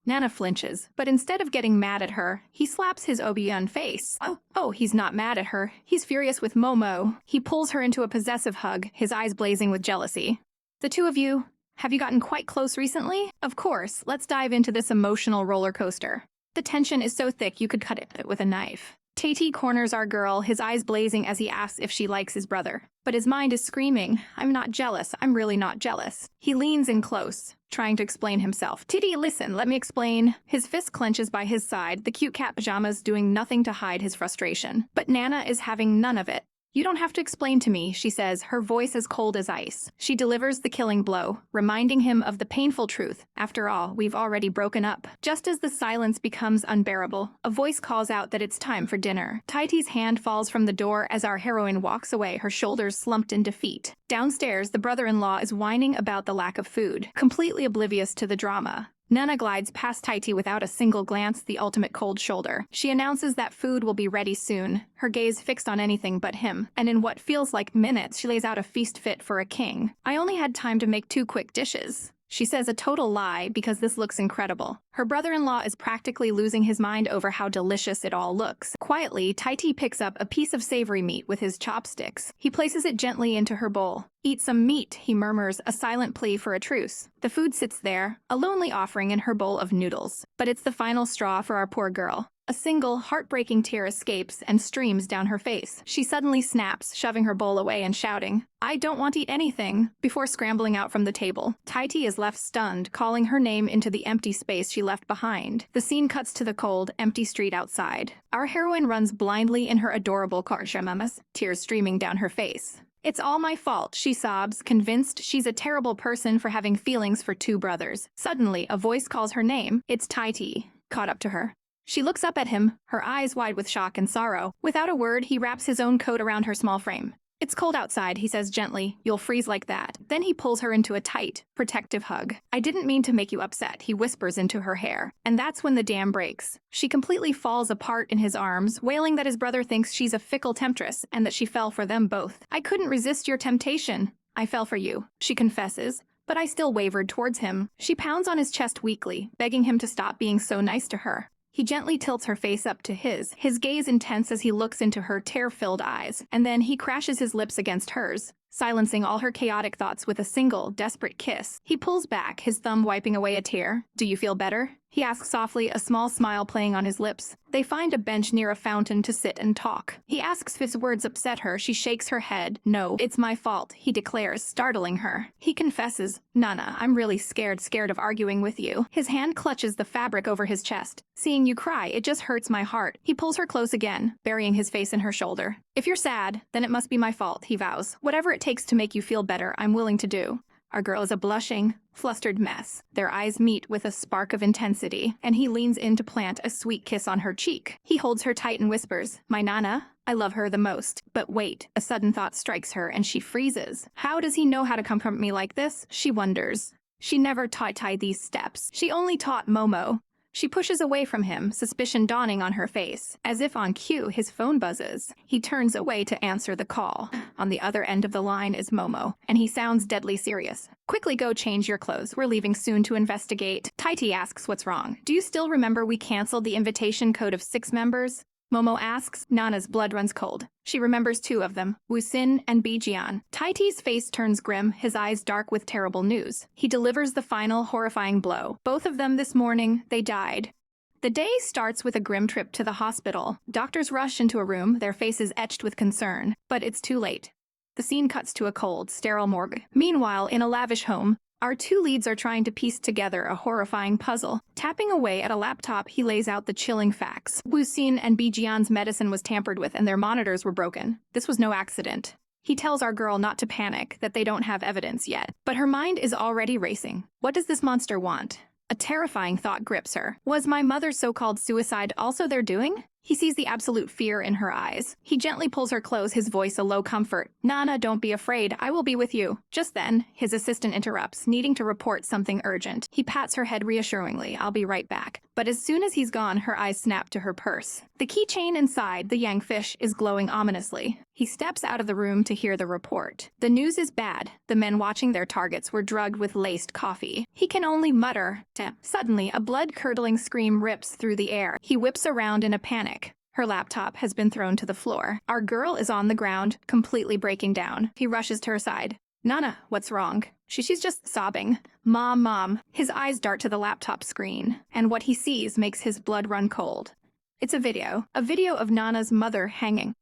Speaker 1: Nana flinches, but instead of getting mad at her, he slaps his Obion face. Oh, he's not mad at her. He's furious with Momo. He pulls her into a possessive hug, his eyes blazing with jealousy. The two of you, have you gotten quite close recently? Of course, let's dive into this emotional roller coaster. The tension is so thick you could cut it with a knife. Taty corners our girl, his eyes blazing as he asks if she likes his brother. But his mind is screaming, I'm not jealous, I'm really not jealous. He leans in close, trying to explain himself. Titty, listen, let me explain. His fist clenches by his side, the cute cat pajamas doing nothing to hide his frustration. But Nana is having none of it. You don't have to explain to me, she says, her voice as cold as ice. She delivers the killing blow, reminding him of the painful truth. After all, we've already broken up. Just as the silence becomes unbearable, a voice calls out that it's time for dinner. Taty's hand falls from the door as our heroine walks away, her shoulders slumped in defeat. Downstairs, the brother-in-law is whining about the lack of food, completely oblivious to the drama. Nana glides past Taty without a single glance, the ultimate cold shoulder. She announces that food will be ready soon, her gaze fixed on anything but him, and in what feels like minutes, she lays out a feast fit for a king. I only had time to make 2 quick dishes. She says a total lie because this looks incredible. Her brother-in-law is practically losing his mind over how delicious it all looks. Quietly, Taty picks up a piece of savory meat with his chopsticks. He places it gently into her bowl. Eat some meat, he murmurs, a silent plea for a truce. The food sits there, a lonely offering in her bowl of noodles. But it's the final straw for our poor girl. A single, heartbreaking tear escapes and streams down her face. She suddenly snaps, shoving her bowl away and shouting, I don't want to eat anything, before scrambling out from the table. Taty is left stunned, calling her name into the empty space she left behind. The scene cuts to the cold, empty street outside. Our heroine runs blindly in her adorable pajamas, tears streaming down her face. It's all my fault, she sobs, convinced she's a terrible person for having feelings for 2 brothers. Suddenly, a voice calls her name. It's Taty, caught up to her. She looks up at him, her eyes wide with shock and sorrow. Without a word, he wraps his own coat around her small frame. It's cold outside, he says gently. You'll freeze like that. Then he pulls her into a tight, protective hug. I didn't mean to make you upset, he whispers into her hair. And that's when the dam breaks. She completely falls apart in his arms, wailing that his brother thinks she's a fickle temptress and that she fell for them both. I couldn't resist your temptation. I fell for you, she confesses. But I still wavered towards him. She pounds on his chest weakly, begging him to stop being so nice to her. He gently tilts her face up to his gaze intense as he looks into her tear-filled eyes, and then he crashes his lips against hers, silencing all her chaotic thoughts with a single, desperate kiss. He pulls back, his thumb wiping away a tear. Do you feel better? He asks softly, a small smile playing on his lips. They find a bench near a fountain to sit and talk. He asks if his words upset her. She shakes her head. No, it's my fault, he declares, startling her. He confesses, Nana, I'm really scared of arguing with you. His hand clutches the fabric over his chest. Seeing you cry, it just hurts my heart. He pulls her close again, burying his face in her shoulder. If you're sad, then it must be my fault, he vows. Whatever it takes to make you feel better, I'm willing to do. Our girl is a blushing, flustered mess. Their eyes meet with a spark of intensity, and he leans in to plant a sweet kiss on her cheek. He holds her tight and whispers, my Nana, I love her the most. But wait, a sudden thought strikes her and she freezes. How does he know how to comfort me like this? She wonders. She never taught Tai these steps. She only taught Momo. She pushes away from him, suspicion dawning on her face. As if on cue, his phone buzzes. He turns away to answer the call. On the other end of the line is Momo, and he sounds deadly serious. Quickly go change your clothes. We're leaving soon to investigate. Taty asks what's wrong. Do you still remember we canceled the invitation code of 6 members? Momo asks. Nana's blood runs cold. She remembers 2 of them, Wusin and Bijian. Taty's face turns grim, his eyes dark with terrible news. He delivers the final, horrifying blow. Both of them this morning, they died. The day starts with a grim trip to the hospital. Doctors rush into a room, their faces etched with concern. But it's too late. The scene cuts to a cold, sterile morgue. Meanwhile, in a lavish home, our 2 leads are trying to piece together a horrifying puzzle. Tapping away at a laptop, he lays out the chilling facts. Wuxin and Bijian's medicine was tampered with and their monitors were broken. This was no accident. He tells our girl not to panic, that they don't have evidence yet. But her mind is already racing. What does this monster want? A terrifying thought grips her. Was my mother's so-called suicide also their doing? He sees the absolute fear in her eyes. He gently pulls her close, his voice a low comfort. Nana, don't be afraid. I will be with you. Just then, his assistant interrupts, needing to report something urgent. He pats her head reassuringly. I'll be right back. But as soon as he's gone, her eyes snap to her purse. The keychain inside the yang fish is glowing ominously. He steps out of the room to hear the report. The news is bad. The men watching their targets were drugged with laced coffee. He can only mutter. Suddenly, a blood-curdling scream rips through the air. He whips around in a panic. Her laptop has been thrown to the floor. Our girl is on the ground, completely breaking down. He rushes to her side. Nana, what's wrong? She's just sobbing. Mom. His eyes dart to the laptop screen, and what he sees makes his blood run cold. It's a video of Nana's mother hanging.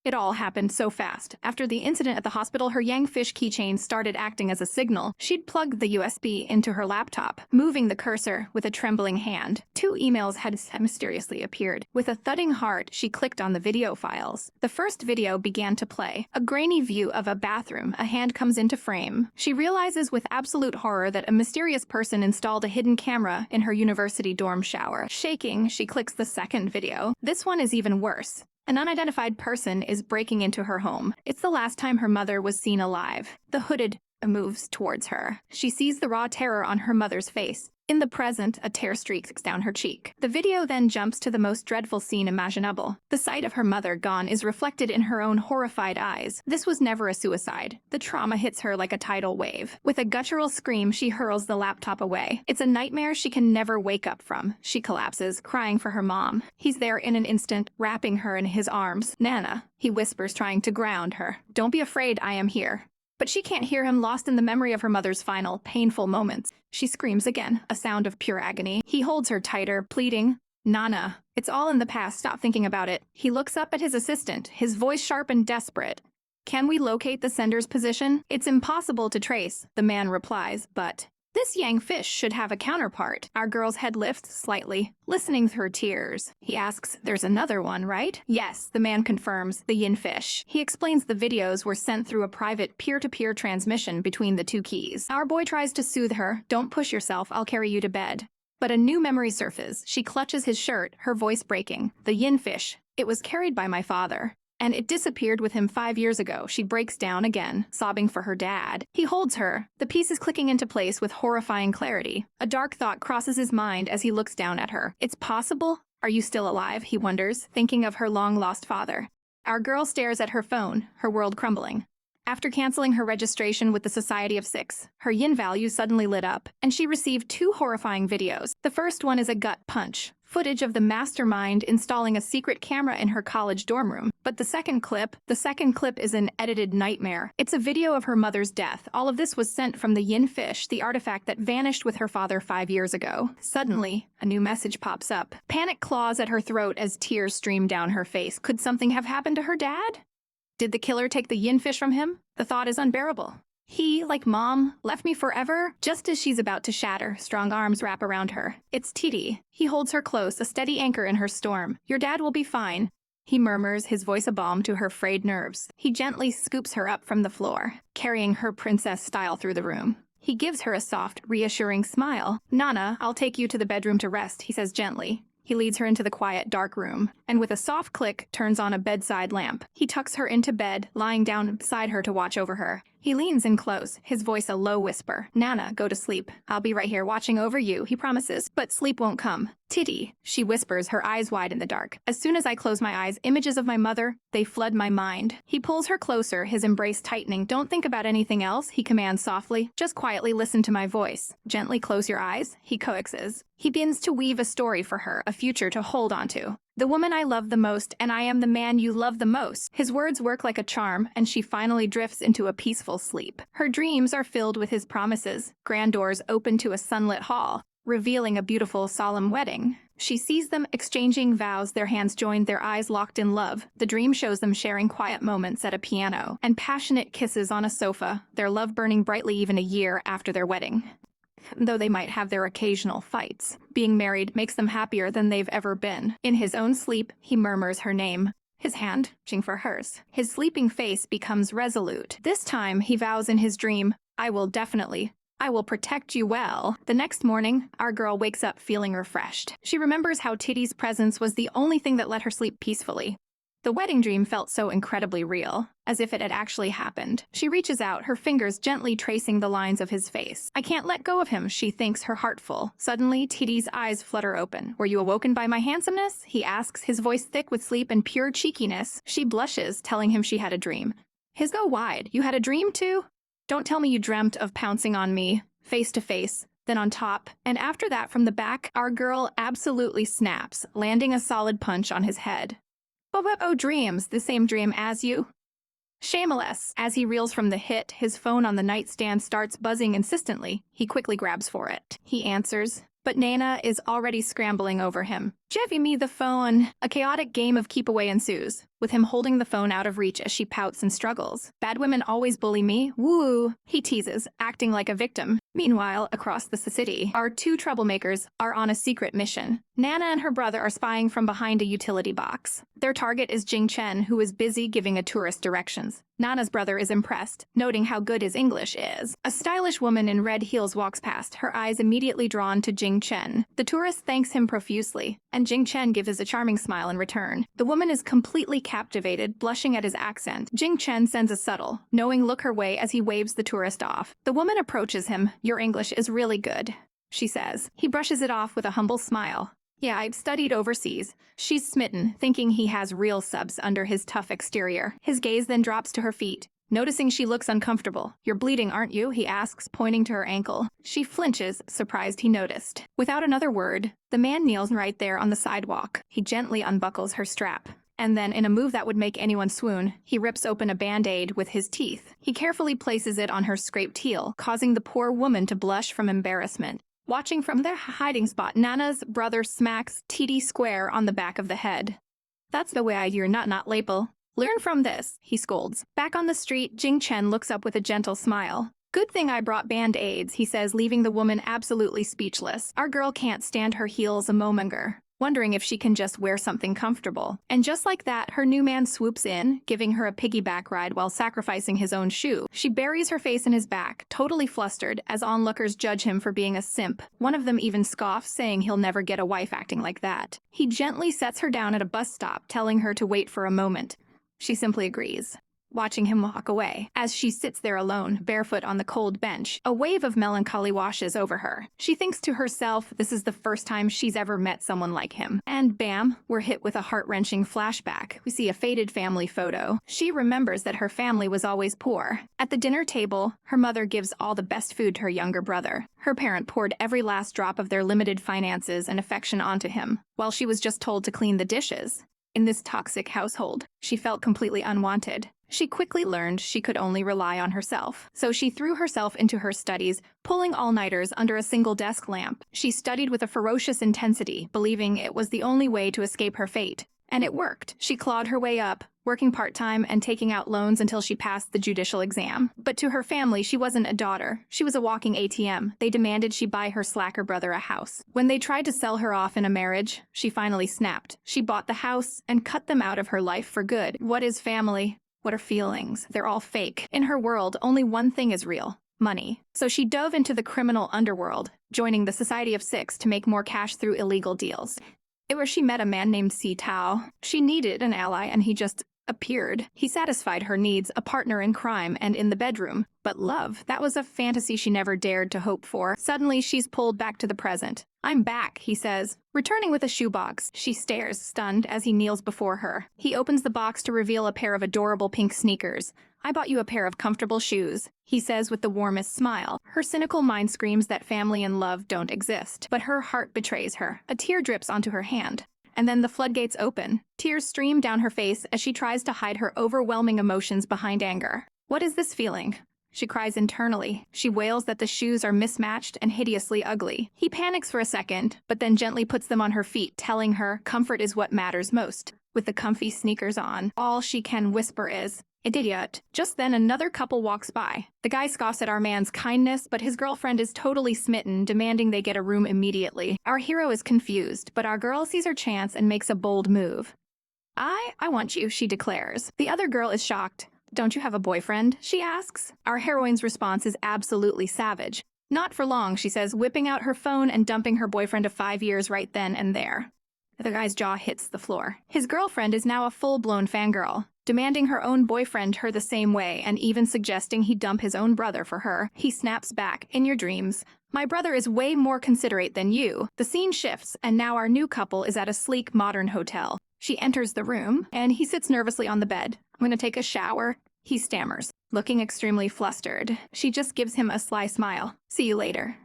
Speaker 1: It all happened so fast. After the incident at the hospital, her Yang fish keychain started acting as a signal. She'd plugged the USB into her laptop, moving the cursor with a trembling hand. 2 emails had mysteriously appeared. With a thudding heart, she clicked on the video files. The first video began to play. A grainy view of a bathroom. A hand comes into frame. She realizes with absolute horror that a mysterious person installed a hidden camera in her university dorm shower. Shaking, she clicks the second video. This one is even worse. An unidentified person is breaking into her home. It's the last time her mother was seen alive. The hooded moves towards her. She sees the raw terror on her mother's face. In the present, a tear streaks down her cheek. The video then jumps to the most dreadful scene imaginable. The sight of her mother gone is reflected in her own horrified eyes. This was never a suicide. The trauma hits her like a tidal wave. With a guttural scream, she hurls the laptop away. It's a nightmare she can never wake up from. She collapses, crying for her mom. He's there in an instant, wrapping her in his arms. Nana, he whispers, trying to ground her. Don't be afraid, I am here. But she can't hear him, lost in the memory of her mother's final, painful moments. She screams again, a sound of pure agony. He holds her tighter, pleading, Nana, it's all in the past, stop thinking about it. He looks up at his assistant, his voice sharp and desperate. Can we locate the sender's position? It's impossible to trace, the man replies, but this Yang fish should have a counterpart. Our girl's head lifts slightly, listening through tears. He asks, there's another one, right? Yes, the man confirms, the yin fish. He explains the videos were sent through a private peer-to-peer transmission between the 2 keys. Our boy tries to soothe her. Don't push yourself, I'll carry you to bed. But a new memory surfaces. She clutches his shirt, her voice breaking. The yin fish. It was carried by my father. And it disappeared with him 5 years ago. She breaks down again, sobbing for her dad. He holds her, the pieces clicking into place with horrifying clarity. A dark thought crosses his mind as he looks down at her. It's possible? Are you still alive? He wonders, thinking of her long-lost father. Our girl stares at her phone, her world crumbling. After canceling her registration with the Society of Six, her yin value suddenly lit up, and she received 2 horrifying videos. The first one is a gut punch, footage of the mastermind installing a secret camera in her college dorm room. But the second clip is an edited nightmare. It's a video of her mother's death. All of this was sent from the yin fish, the artifact that vanished with her father 5 years ago. Suddenly, a new message pops up. Panic claws at her throat as tears stream down her face. Could something have happened to her dad? Did the killer take the yin fish from him? The thought is unbearable. He, like Mom, left me forever? Just as she's about to shatter, strong arms wrap around her. It's Titi. He holds her close, a steady anchor in her storm. Your dad will be fine. He murmurs, his voice a balm to her frayed nerves. He gently scoops her up from the floor, carrying her princess style through the room. He gives her a soft, reassuring smile. Nana, I'll take you to the bedroom to rest, he says gently. He leads her into the quiet, dark room, and with a soft click, turns on a bedside lamp. He tucks her into bed, lying down beside her to watch over her. He leans in close, his voice a low whisper. Nana, go to sleep. I'll be right here watching over you, he promises, but sleep won't come. Titty, she whispers, her eyes wide in the dark. As soon as I close my eyes, images of my mother, they flood my mind. He pulls her closer, his embrace tightening. Don't think about anything else, he commands softly. Just quietly listen to my voice. Gently close your eyes, he coaxes. He begins to weave a story for her, a future to hold on to. The woman I love the most, and I am the man you love the most. His words work like a charm, and she finally drifts into a peaceful sleep. Her dreams are filled with his promises. Grand doors open to a sunlit hall, revealing a beautiful, solemn wedding. She sees them exchanging vows, their hands joined, their eyes locked in love. The dream shows them sharing quiet moments at a piano, and passionate kisses on a sofa, their love burning brightly even a year after their wedding. Though they might have their occasional fights, being married makes them happier than they've ever been. In his own sleep, he murmurs her name, his hand reaching for hers. His sleeping face becomes resolute. This time, he vows in his dream, I will protect you well. The next morning, our girl wakes up feeling refreshed. She remembers how Titty's presence was the only thing that let her sleep peacefully. The wedding dream felt so incredibly real, as if it had actually happened. She reaches out, her fingers gently tracing the lines of his face. I can't let go of him, she thinks, her heart full. Suddenly, Titty's eyes flutter open. Were you awoken by my handsomeness? He asks, his voice thick with sleep and pure cheekiness. She blushes, telling him she had a dream. His go wide. You had a dream too? Don't tell me you dreamt of pouncing on me, face to face, then on top, and after that from the back, our girl absolutely snaps, landing a solid punch on his head. Oh, dreams, the same dream as you? Shameless. As he reels from the hit, his phone on the nightstand starts buzzing insistently. He quickly grabs for it. He answers, but Nana is already scrambling over him. Jeffy me the phone. A chaotic game of keep away ensues, with him holding the phone out of reach as she pouts and struggles. Bad women always bully me. Woo! He teases, acting like a victim. Meanwhile, across the city, our two troublemakers are on a secret mission. Nana and her brother are spying from behind a utility box. Their target is Jing Chen, who is busy giving a tourist directions. Nana's brother is impressed, noting how good his English is. A stylish woman in red heels walks past, her eyes immediately drawn to Jing Chen. The tourist thanks him profusely, and Jing Chen gives a charming smile in return. The woman is completely captivated, blushing at his accent. Jing Chen sends a subtle, knowing look her way as he waves the tourist off. The woman approaches him. Your English is really good, she says. He brushes it off with a humble smile. Yeah, I've studied overseas. She's smitten, thinking he has real subs under his tough exterior. His gaze then drops to her feet. Noticing she looks uncomfortable. You're bleeding, aren't you? He asks, pointing to her ankle. She flinches, surprised he noticed. Without another word, the man kneels right there on the sidewalk. He gently unbuckles her strap. And then, in a move that would make anyone swoon, he rips open a band-aid with his teeth. He carefully places it on her scraped heel, causing the poor woman to blush from embarrassment. Watching from their hiding spot, Nana's brother smacks TD square on the back of the head. That's the way I do your not label. Learn from this, he scolds. Back on the street, Jing Chen looks up with a gentle smile. Good thing I brought band-aids, he says, leaving the woman absolutely speechless. Our girl can't stand her heels a momenger, wondering if she can just wear something comfortable. And just like that, her new man swoops in, giving her a piggyback ride while sacrificing his own shoe. She buries her face in his back, totally flustered, as onlookers judge him for being a simp. One of them even scoffs, saying he'll never get a wife acting like that. He gently sets her down at a bus stop, telling her to wait for a moment. She simply agrees, watching him walk away. As she sits there alone, barefoot on the cold bench, a wave of melancholy washes over her. She thinks to herself this is the first time she's ever met someone like him. And bam, we're hit with a heart-wrenching flashback. We see a faded family photo. She remembers that her family was always poor. At the dinner table, her mother gives all the best food to her younger brother. Her parent poured every last drop of their limited finances and affection onto him, while she was just told to clean the dishes. In this toxic household, she felt completely unwanted. She quickly learned she could only rely on herself, so she threw herself into her studies, pulling all-nighters under a single desk lamp. She studied with a ferocious intensity, believing it was the only way to escape her fate. And it worked. She clawed her way up, working part-time and taking out loans until she passed the judicial exam. But to her family, she wasn't a daughter. She was a walking ATM. They demanded she buy her slacker brother a house. When they tried to sell her off in a marriage, she finally snapped. She bought the house and cut them out of her life for good. What is family? What are feelings? They're all fake. In her world, only one thing is real: money. So she dove into the criminal underworld, joining the Society of Six to make more cash through illegal deals. It was she met a man named Si Tao. She needed an ally and he just appeared. He satisfied her needs, a partner in crime and in the bedroom. But love, that was a fantasy she never dared to hope for. Suddenly, she's pulled back to the present. I'm back, he says, returning with a shoebox. She stares, stunned, as he kneels before her. He opens the box to reveal a pair of adorable pink sneakers. I bought you a pair of comfortable shoes, he says with the warmest smile. Her cynical mind screams that family and love don't exist, but her heart betrays her. A tear drips onto her hand. And then the floodgates open. Tears stream down her face as she tries to hide her overwhelming emotions behind anger. What is this feeling? She cries internally. She wails that the shoes are mismatched and hideously ugly. He panics for a second, but then gently puts them on her feet, telling her comfort is what matters most. With the comfy sneakers on, all she can whisper is, idiot. Just then another couple walks by. The guy scoffs at our man's kindness, but his girlfriend is totally smitten, demanding they get a room immediately. Our hero is confused, but our girl sees her chance and makes a bold move. I want you, she declares. The other girl is shocked. Don't you have a boyfriend? She asks. Our heroine's response is absolutely savage. Not for long, she says, whipping out her phone and dumping her boyfriend of 5 years right then and there. The guy's jaw hits the floor. His girlfriend is now a full-blown fangirl, demanding her own boyfriend her the same way and even suggesting he dump his own brother for her. He snaps back, in your dreams. My brother is way more considerate than you. The scene shifts, and now our new couple is at a sleek, modern hotel. She enters the room, and he sits nervously on the bed. I'm gonna take a shower, he stammers, looking extremely flustered. She just gives him a sly smile. See you later.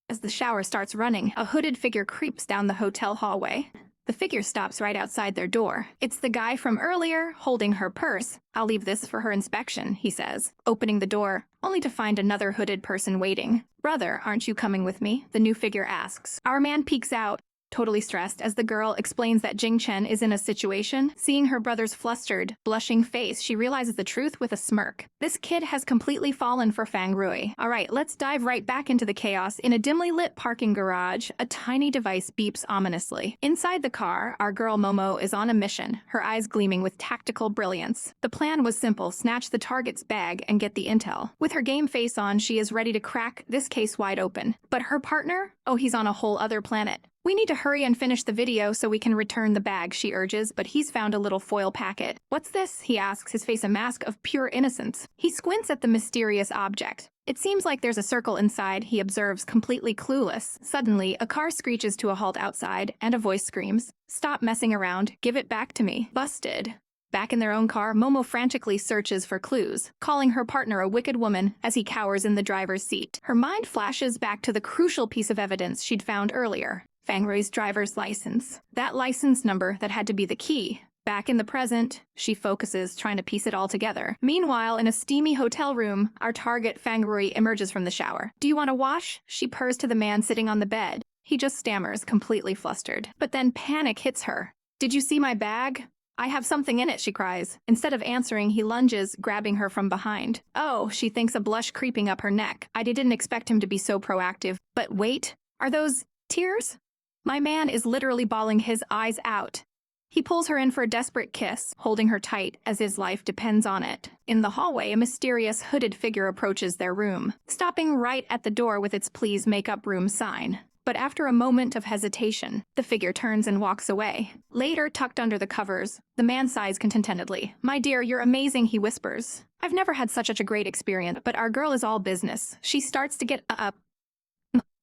Speaker 1: As the shower starts running, a hooded figure creeps down the hotel hallway. The figure stops right outside their door. It's the guy from earlier, holding her purse. I'll leave this for her inspection, he says, opening the door, only to find another hooded person waiting. Brother, aren't you coming with me? The new figure asks. Our man peeks out, totally stressed, as the girl explains that Jing Chen is in a situation. Seeing her brother's flustered, blushing face, she realizes the truth with a smirk. This kid has completely fallen for Fang Rui. Alright, let's dive right back into the chaos. In a dimly lit parking garage, a tiny device beeps ominously. Inside the car, our girl Momo is on a mission, her eyes gleaming with tactical brilliance. The plan was simple: snatch the target's bag and get the intel. With her game face on, she is ready to crack this case wide open. But her partner? Oh, he's on a whole other planet. We need to hurry and finish the video so we can return the bag, she urges, but he's found a little foil packet. What's this? He asks, his face a mask of pure innocence. He squints at the mysterious object. It seems like there's a circle inside, he observes, completely clueless. Suddenly, a car screeches to a halt outside, and a voice screams, "Stop messing around, give it back to me." Busted. Back in their own car, Momo frantically searches for clues, calling her partner a wicked woman as he cowers in the driver's seat. Her mind flashes back to the crucial piece of evidence she'd found earlier. Fang Rui's driver's license. That license number that had to be the key. Back in the present, she focuses, trying to piece it all together. Meanwhile, in a steamy hotel room, our target Fang Rui emerges from the shower. "Do you want to wash?" She purrs to the man sitting on the bed. He just stammers, completely flustered. But then panic hits her. "Did you see my bag?" "I have something in it," she cries. Instead of answering, he lunges, grabbing her from behind. "Oh," she thinks, a blush creeping up her neck. I didn't expect him to be so proactive. But wait, are those tears? My man is literally bawling his eyes out. He pulls her in for a desperate kiss, holding her tight as his life depends on it. In the hallway, a mysterious hooded figure approaches their room, stopping right at the door with its "Please make up room" sign. But after a moment of hesitation, the figure turns and walks away. Later, tucked under the covers, the man sighs contentedly. "My dear, you're amazing," he whispers. "I've never had such a great experience, but our girl is all business." She starts to get up.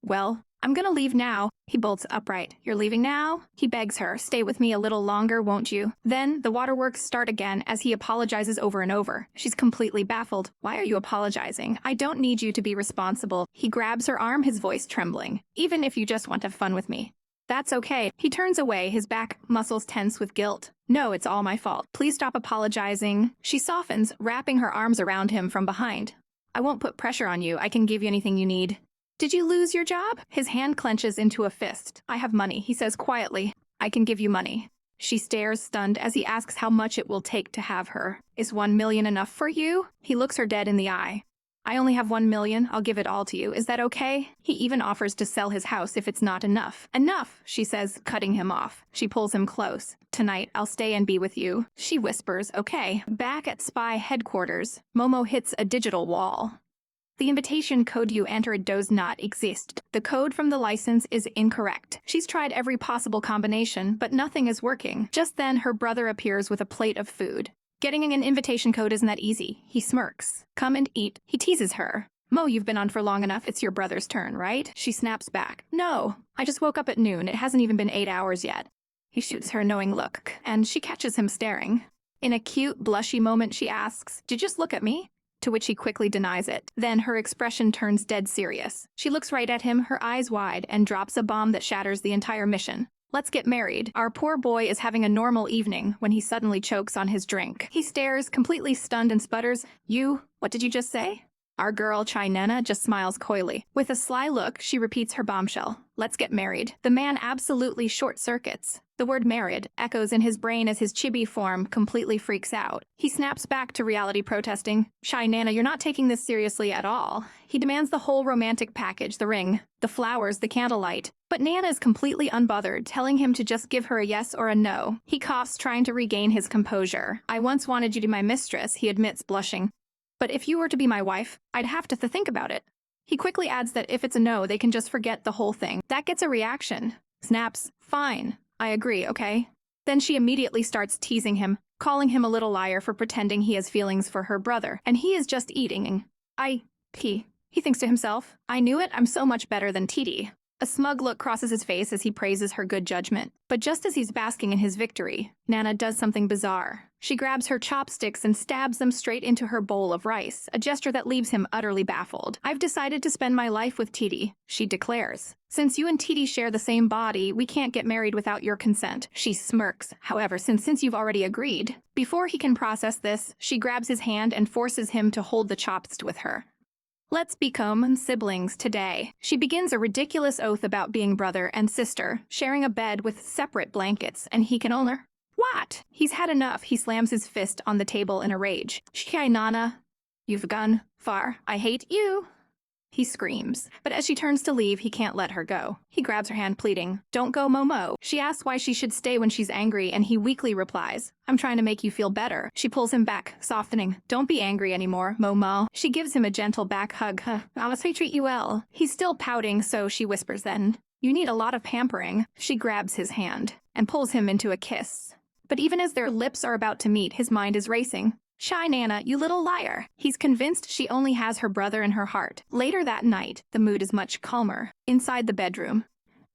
Speaker 1: "Well, I'm gonna leave now." He bolts upright. "You're leaving now?" He begs her. "Stay with me a little longer, won't you?" Then, the waterworks start again as he apologizes over and over. She's completely baffled. "Why are you apologizing? I don't need you to be responsible." He grabs her arm, his voice trembling. "Even if you just want to have fun with me." "That's okay." He turns away, his back muscles tense with guilt. "No, it's all my fault. Please stop apologizing." She softens, wrapping her arms around him from behind. "I won't put pressure on you. I can give you anything you need." "Did you lose your job?" His hand clenches into a fist. "I have money," he says quietly. "I can give you money." She stares, stunned, as he asks how much it will take to have her. "Is 1 million enough for you?" He looks her dead in the eye. "I only have 1 million. I'll give it all to you. Is that okay?" He even offers to sell his house if it's not enough. "Enough," she says, cutting him off. She pulls him close. "Tonight, I'll stay and be with you." She whispers, "Okay." Back at spy headquarters, Momo hits a digital wall. The invitation code you entered does not exist. The code from the license is incorrect. She's tried every possible combination, but nothing is working. Just then, her brother appears with a plate of food. "Getting an invitation code isn't that easy." He smirks. "Come and eat." He teases her. "Mo, you've been on for long enough. It's your brother's turn, right?" She snaps back. "No, I just woke up at noon. It hasn't even been 8 hours yet." He shoots her a knowing look, and she catches him staring. In a cute, blushy moment, she asks, "Did you just look at me?" To which he quickly denies it. Then her expression turns dead serious. She looks right at him, her eyes wide, and drops a bomb that shatters the entire mission. "Let's get married." Our poor boy is having a normal evening when he suddenly chokes on his drink. He stares, completely stunned, and sputters, what did you just say?" Our girl, Chai Nena, just smiles coyly. With a sly look, she repeats her bombshell. "Let's get married." The man absolutely short-circuits. The word married echoes in his brain as his chibi form completely freaks out. He snaps back to reality, protesting, "Chai Nana, you're not taking this seriously at all." He demands the whole romantic package, the ring, the flowers, the candlelight. But Nana is completely unbothered, telling him to just give her a yes or a no. He coughs, trying to regain his composure. "I once wanted you to be my mistress," he admits, blushing. "But if you were to be my wife, I'd have to think about it." He quickly adds that if it's a no, they can just forget the whole thing. That gets a reaction. Snaps, "Fine, I agree, okay?" Then she immediately starts teasing him, calling him a little liar for pretending he has feelings for her brother, and he is just eating. He thinks to himself, "I knew it, I'm so much better than Titi." A smug look crosses his face as he praises her good judgment. But just as he's basking in his victory, Nana does something bizarre. She grabs her chopsticks and stabs them straight into her bowl of rice, a gesture that leaves him utterly baffled. "I've decided to spend my life with Titi," she declares. "Since you and Titi share the same body, we can't get married without your consent." She smirks, however, since you've already agreed. Before he can process this, she grabs his hand and forces him to hold the chopstick with her. "Let's become siblings today." She begins a ridiculous oath about being brother and sister, sharing a bed with separate blankets, and he can only... What? He's had enough. He slams his fist on the table in a rage. "Shikai Nana, you've gone far. I hate you," he screams. But as she turns to leave, he can't let her go. He grabs her hand, pleading, "Don't go, Momo." She asks why she should stay when she's angry, and he weakly replies, "I'm trying to make you feel better." She pulls him back, softening. "Don't be angry anymore, Momo." She gives him a gentle back hug. "I'll treat you well." He's still pouting, so she whispers then, "You need a lot of pampering." She grabs his hand and pulls him into a kiss. But even as their lips are about to meet, his mind is racing. "Shy Nana, you little liar." He's convinced she only has her brother in her heart. Later that night, the mood is much calmer. Inside the bedroom,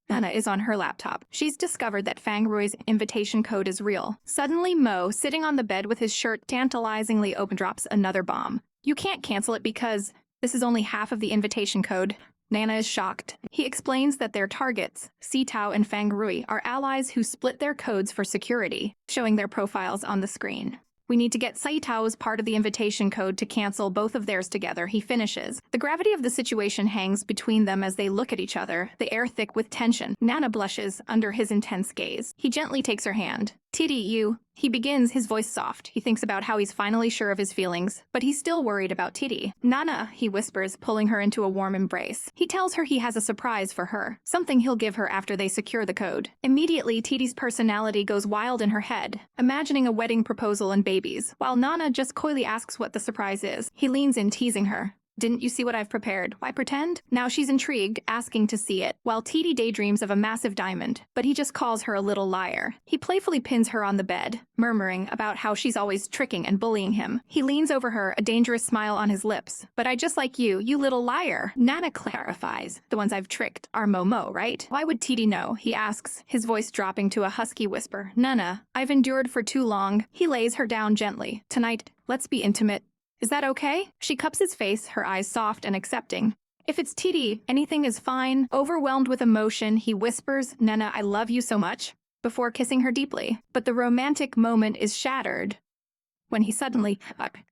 Speaker 1: Nana is on her laptop. She's discovered that Fang Rui's invitation code is real. Suddenly, Mo, sitting on the bed with his shirt tantalizingly open, drops another bomb. "You can't cancel it because this is only half of the invitation code." Nana is shocked. He explains that their targets, Sitao and Fang Rui, are allies who split their codes for security, showing their profiles on the screen. "We need to get Saitao's part of the invitation code to cancel both of theirs together," he finishes. The gravity of the situation hangs between them as they look at each other, the air thick with tension. Nana blushes under his intense gaze. He gently takes her hand. "Titi, you..." He begins, his voice soft. He thinks about how he's finally sure of his feelings, but he's still worried about Titi. "Nana," he whispers, pulling her into a warm embrace. He tells her he has a surprise for her, something he'll give her after they secure the code. Immediately, Titi's personality goes wild in her head, imagining a wedding proposal and babies, while Nana just coyly asks what the surprise is. He leans in, teasing her. "Didn't you see what I've prepared? Why pretend?" Now she's intrigued, asking to see it, while Titi daydreams of a massive diamond, but he just calls her a little liar. He playfully pins her on the bed, murmuring about how she's always tricking and bullying him. He leans over her, a dangerous smile on his lips. "But I just like you little liar." Nana clarifies, "The ones I've tricked are Momo, right?" "Why would Titi know?" he asks, his voice dropping to a husky whisper. "Nana, I've endured for too long." He lays her down gently. "Tonight, let's be intimate. Is that okay?" She cups his face, her eyes soft and accepting. "If it's Titi, anything is fine." Overwhelmed with emotion, he whispers, "Nana, I love you so much," before kissing her deeply. But the romantic moment is shattered when he suddenly...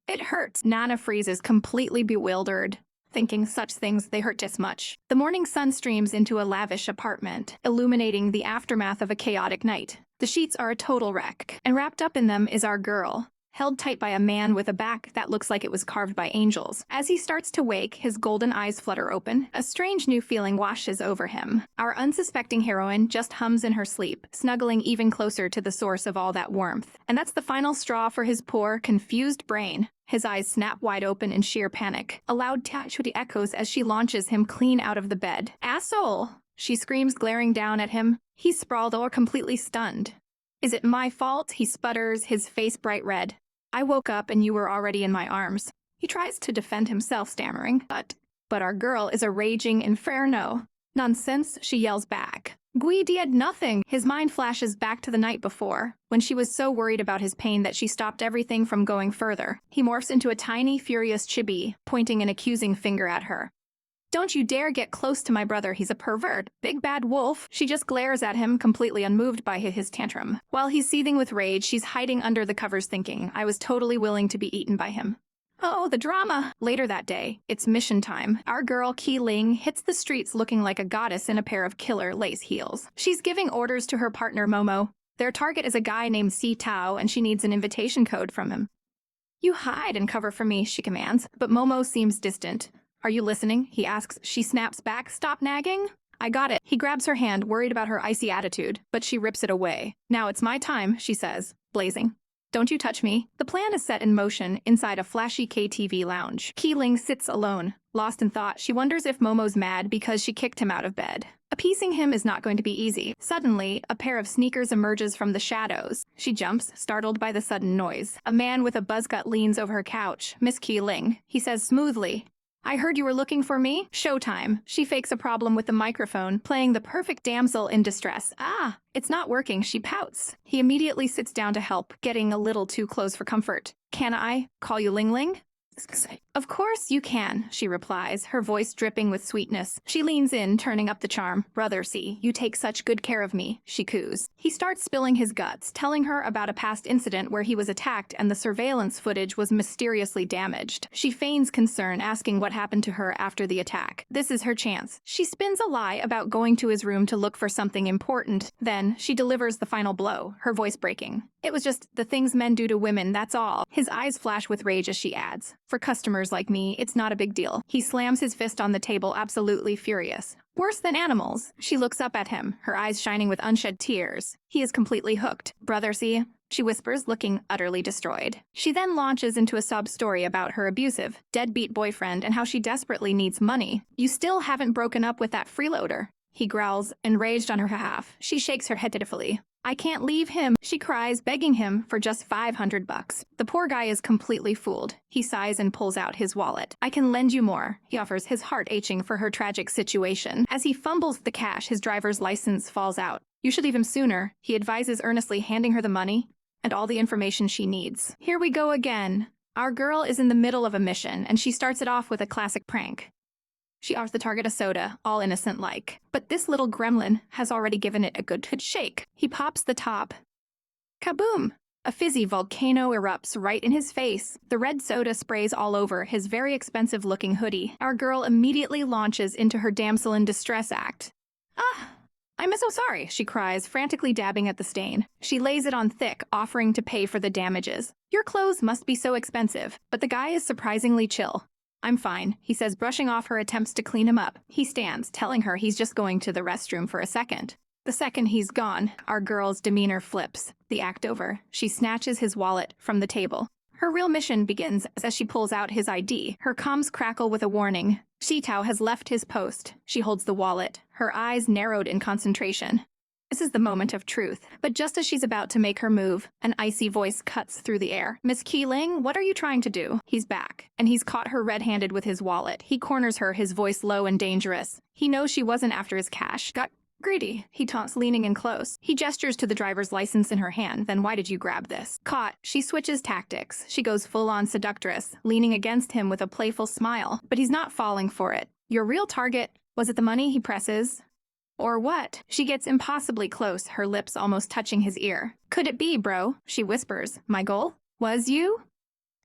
Speaker 1: It hurts. Nana freezes, completely bewildered, thinking such things, they hurt this much. The morning sun streams into a lavish apartment, illuminating the aftermath of a chaotic night. The sheets are a total wreck, and wrapped up in them is our girl, held tight by a man with a back that looks like it was carved by angels. As he starts to wake, his golden eyes flutter open. A strange new feeling washes over him. Our unsuspecting heroine just hums in her sleep, snuggling even closer to the source of all that warmth. And that's the final straw for his poor, confused brain. His eyes snap wide open in sheer panic. A loud tachuti echoes as she launches him clean out of the bed. "Asshole!" she screams, glaring down at him. He's sprawled or completely stunned. "Is it my fault?" he sputters, his face bright red. "I woke up and you were already in my arms." He tries to defend himself, stammering, But our girl is a raging inferno." "Nonsense," she yells back. "Gui did nothing." His mind flashes back to the night before, when she was so worried about his pain that she stopped everything from going further. He morphs into a tiny, furious chibi, pointing an accusing finger at her. "Don't you dare get close to my brother, he's a pervert. Big bad wolf." She just glares at him, completely unmoved by his tantrum. While he's seething with rage, she's hiding under the covers thinking, "I was totally willing to be eaten by him." Oh, the drama! Later that day, it's mission time. Our girl, Qi Ling, hits the streets looking like a goddess in a pair of killer lace heels. She's giving orders to her partner, Momo. Their target is a guy named Si Tao, and she needs an invitation code from him. "You hide and cover for me," she commands, but Momo seems distant. "Are you listening?" he asks. She snaps back, "Stop nagging." "I got it." He grabs her hand, worried about her icy attitude, but she rips it away. "Now it's my time," she says, blazing. "Don't you touch me." The plan is set in motion inside a flashy KTV lounge. Qi Ling sits alone, lost in thought. She wonders if Momo's mad because she kicked him out of bed. Appeasing him is not going to be easy. Suddenly, a pair of sneakers emerges from the shadows. She jumps, startled by the sudden noise. A man with a buzzcut leans over her couch. "Miss Qi Ling," he says smoothly. I heard you were looking for me? Showtime. She fakes a problem with the microphone, playing the perfect damsel in distress. Ah, it's not working, she pouts. He immediately sits down to help, getting a little too close for comfort. Can I call you Ling Ling? Of course you can, she replies, her voice dripping with sweetness. She leans in, turning up the charm. Brother, see, you take such good care of me, she coos. He starts spilling his guts, telling her about a past incident where he was attacked and the surveillance footage was mysteriously damaged. She feigns concern, asking what happened to her after the attack. This is her chance. She spins a lie about going to his room to look for something important. Then, she delivers the final blow, her voice breaking. It was just the things men do to women, that's all. His eyes flash with rage as she adds. For customers like me, it's not a big deal. He slams his fist on the table, absolutely furious. Worse than animals. She looks up at him, her eyes shining with unshed tears. He is completely hooked. Brother, see? She whispers, looking utterly destroyed. She then launches into a sob story about her abusive, deadbeat boyfriend and how she desperately needs money. You still haven't broken up with that freeloader, he growls, enraged on her behalf. She shakes her head pitifully. I can't leave him, she cries, begging him for just $500. The poor guy is completely fooled. He sighs and pulls out his wallet. I can lend you more, he offers, his heart aching for her tragic situation. As he fumbles the cash, his driver's license falls out. You should leave him sooner, he advises earnestly, handing her the money and all the information she needs. Here we go again. Our girl is in the middle of a mission, and she starts it off with a classic prank. She offers the target a soda, all innocent-like. But this little gremlin has already given it a good shake. He pops the top. Kaboom! A fizzy volcano erupts right in his face. The red soda sprays all over his very expensive-looking hoodie. Our girl immediately launches into her damsel in distress act. Ah! I'm so sorry, she cries, frantically dabbing at the stain. She lays it on thick, offering to pay for the damages. Your clothes must be so expensive, but the guy is surprisingly chill. I'm fine, he says, brushing off her attempts to clean him up. He stands, telling her he's just going to the restroom for a second. The second he's gone, our girl's demeanor flips. The act over, she snatches his wallet from the table. Her real mission begins as she pulls out his ID. Her comms crackle with a warning. Shitao has left his post. She holds the wallet, her eyes narrowed in concentration. This is the moment of truth. But just as she's about to make her move, an icy voice cuts through the air. Miss Keeling, what are you trying to do? He's back, and he's caught her red-handed with his wallet. He corners her, his voice low and dangerous. He knows she wasn't after his cash. Got greedy, he taunts, leaning in close. He gestures to the driver's license in her hand. Then why did you grab this? Caught, she switches tactics. She goes full-on seductress, leaning against him with a playful smile. But he's not falling for it. Your real target, was it the money? He presses. Or what? She gets impossibly close, her lips almost touching his ear. Could it be, bro? She whispers. My goal? Was you?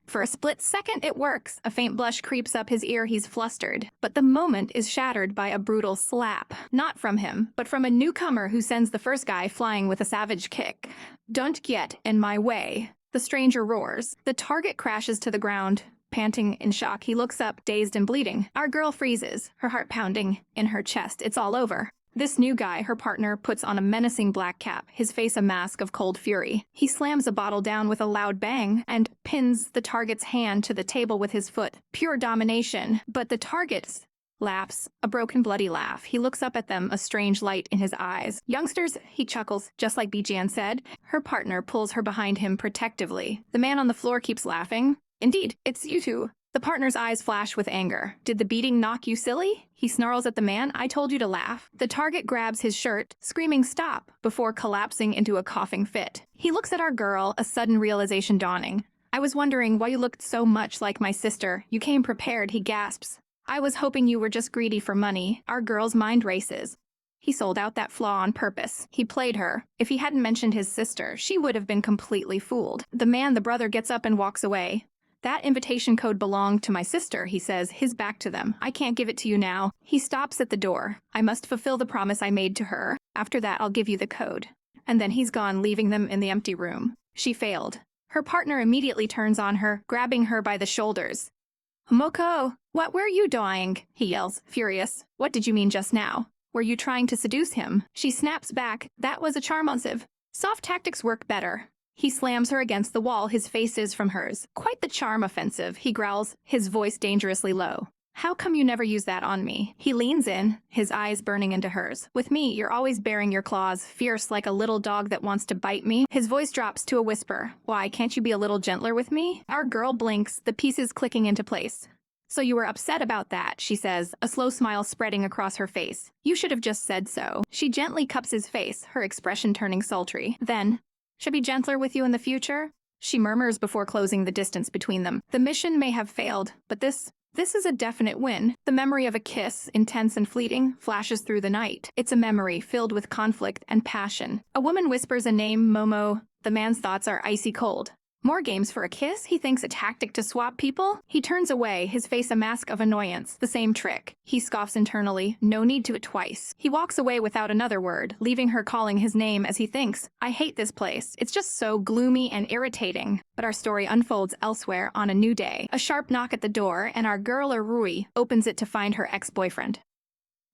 Speaker 1: For a split second, it works. A faint blush creeps up his ear, he's flustered. But the moment is shattered by a brutal slap. Not from him, but from a newcomer who sends the first guy flying with a savage kick. Don't get in my way. The stranger roars. The target crashes to the ground. Panting in shock, he looks up, dazed and bleeding. Our girl freezes, her heart pounding in her chest. It's all over. This new guy, her partner, puts on a menacing black cap, his face a mask of cold fury. He slams a bottle down with a loud bang and pins the target's hand to the table with his foot. Pure domination. But the target laughs, a broken, bloody laugh. He looks up at them, a strange light in his eyes. Youngsters, he chuckles, just like Bijian said. Her partner pulls her behind him protectively. The man on the floor keeps laughing. Indeed, it's you two. The partner's eyes flash with anger. Did the beating knock you silly? He snarls at the man. I told you to laugh. The target grabs his shirt, screaming stop, before collapsing into a coughing fit. He looks at our girl, a sudden realization dawning. I was wondering why you looked so much like my sister. You came prepared, he gasps. I was hoping you were just greedy for money. Our girl's mind races. He sold out that flaw on purpose. He played her. If he hadn't mentioned his sister, she would have been completely fooled. The brother gets up and walks away. That invitation code belonged to my sister, he says, his back to them. I can't give it to you now. He stops at the door. I must fulfill the promise I made to her. After that, I'll give you the code. And then he's gone, leaving them in the empty room. She failed. Her partner immediately turns on her, grabbing her by the shoulders. Moko, what were you doing? He yells, furious. What did you mean just now? Were you trying to seduce him? She snaps back. That was a charm offensive. Soft tactics work better. He slams her against the wall, his face is from hers. Quite the charm offensive, he growls, his voice dangerously low. How come you never use that on me? He leans in, his eyes burning into hers. With me, you're always baring your claws, fierce like a little dog that wants to bite me. His voice drops to a whisper. Why, can't you be a little gentler with me? Our girl blinks, the pieces clicking into place. So you were upset about that, she says, a slow smile spreading across her face. You should have just said so. She gently cups his face, her expression turning sultry. Then, should be gentler with you in the future? She murmurs before closing the distance between them. The mission may have failed, but this is a definite win. The memory of a kiss, intense and fleeting, flashes through the night. It's a memory filled with conflict and passion. A woman whispers a name, Momo. The man's thoughts are icy cold. More games for a kiss? He thinks a tactic to swap people? He turns away, his face a mask of annoyance. The same trick. He scoffs internally. No need to it twice. He walks away without another word, leaving her calling his name as he thinks, I hate this place. It's just so gloomy and irritating. But our story unfolds elsewhere on a new day. A sharp knock at the door, and our girl Rui opens it to find her ex-boyfriend.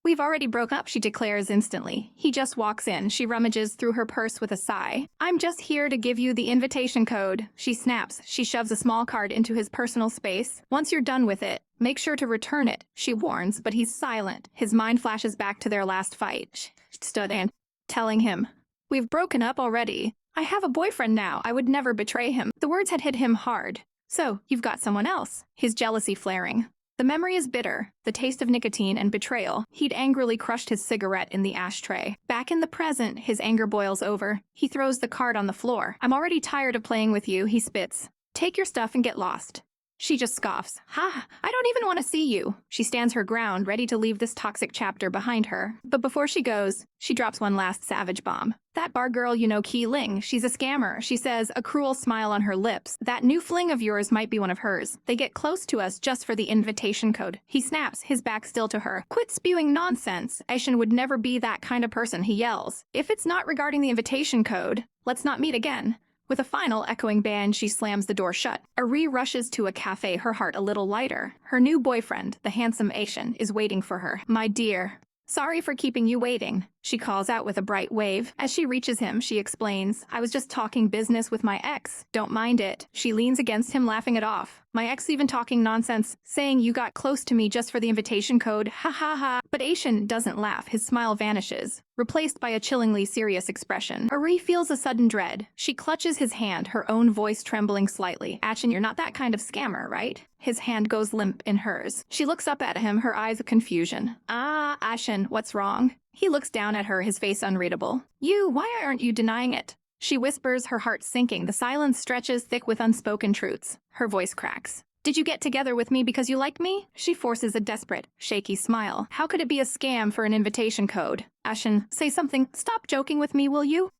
Speaker 1: We've already broke up, she declares instantly. He just walks in. She rummages through her purse with a sigh. I'm just here to give you the invitation code. She snaps. She shoves a small card into his personal space. Once you're done with it, make sure to return it, she warns, but he's silent. His mind flashes back to their last fight. She stood in, telling him, we've broken up already. I have a boyfriend now. I would never betray him. The words had hit him hard. So, you've got someone else. His jealousy flaring. The memory is bitter, the taste of nicotine and betrayal. He'd angrily crushed his cigarette in the ashtray. Back in the present, his anger boils over. He throws the card on the floor. I'm already tired of playing with you, he spits. Take your stuff and get lost. She just scoffs. Ha, I don't even want to see you. She stands her ground, ready to leave this toxic chapter behind her. But before she goes, she drops one last savage bomb. That bar girl you know, Ki Ling, she's a scammer, she says, a cruel smile on her lips. That new fling of yours might be one of hers. They get close to us just for the invitation code. He snaps, his back still to her. Quit spewing nonsense. Aishin would never be that kind of person, he yells. If it's not regarding the invitation code, let's not meet again. With a final echoing bang, she slams the door shut. Ari rushes to a cafe, her heart a little lighter. Her new boyfriend, the handsome Asian, is waiting for her. My dear. Sorry for keeping you waiting, she calls out with a bright wave. As she reaches him, she explains, I was just talking business with my ex. Don't mind it. She leans against him, laughing it off. My ex even talking nonsense, saying you got close to me just for the invitation code. Ha ha ha. But Asian doesn't laugh. His smile vanishes, replaced by a chillingly serious expression. Ari feels a sudden dread. She clutches his hand, her own voice trembling slightly. Ashin, you're not that kind of scammer, right? His hand goes limp in hers. She looks up at him, her eyes of confusion. Ah, Ashin, what's wrong? He looks down at her, his face unreadable. Why aren't you denying it? She whispers, her heart sinking. The silence stretches thick with unspoken truths. Her voice cracks. Did you get together with me because you like me? She forces a desperate, shaky smile. How could it be a scam for an invitation code? Ashin, say something. Stop joking with me, will you?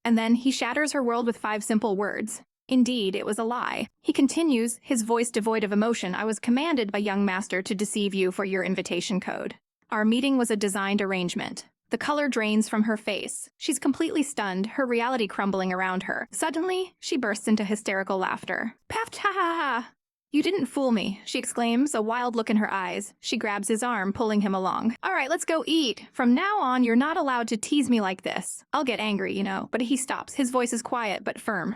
Speaker 1: And then he shatters her world with 5 simple words. Indeed, it was a lie. He continues, his voice devoid of emotion. I was commanded by young master to deceive you for your invitation code. Our meeting was a designed arrangement. The color drains from her face. She's completely stunned, her reality crumbling around her. Suddenly, she bursts into hysterical laughter. Paft, ha ha ha! You didn't fool me, she exclaims, a wild look in her eyes. She grabs his arm, pulling him along. All right, let's go eat. From now on, you're not allowed to tease me like this. I'll get angry, you know. But he stops. His voice is quiet but firm.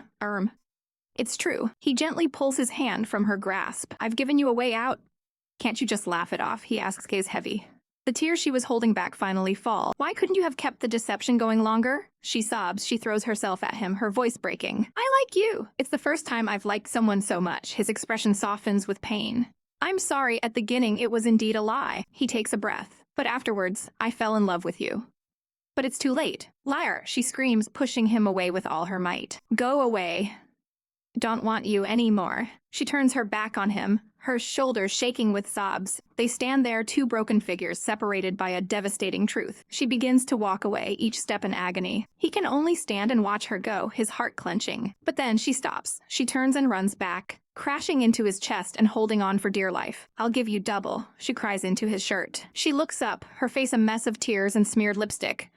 Speaker 1: It's true. He gently pulls his hand from her grasp. I've given you a way out. Can't you just laugh it off? He asks, gaze heavy. The tears she was holding back finally fall. Why couldn't you have kept the deception going longer? She sobs. She throws herself at him, her voice breaking. I like you. It's the first time I've liked someone so much. His expression softens with pain. I'm sorry, at the beginning it was indeed a lie. He takes a breath. But afterwards, I fell in love with you. But it's too late. Liar, she screams, pushing him away with all her might. Go away. Don't want you anymore. She turns her back on him, her shoulders shaking with sobs. They stand there, 2 broken figures separated by a devastating truth. She begins to walk away, each step in agony. He can only stand and watch her go, his heart clenching. But then she stops. She turns and runs back, crashing into his chest and holding on for dear life. I'll give you double, she cries into his shirt. She looks up, her face a mess of tears and smeared lipstick.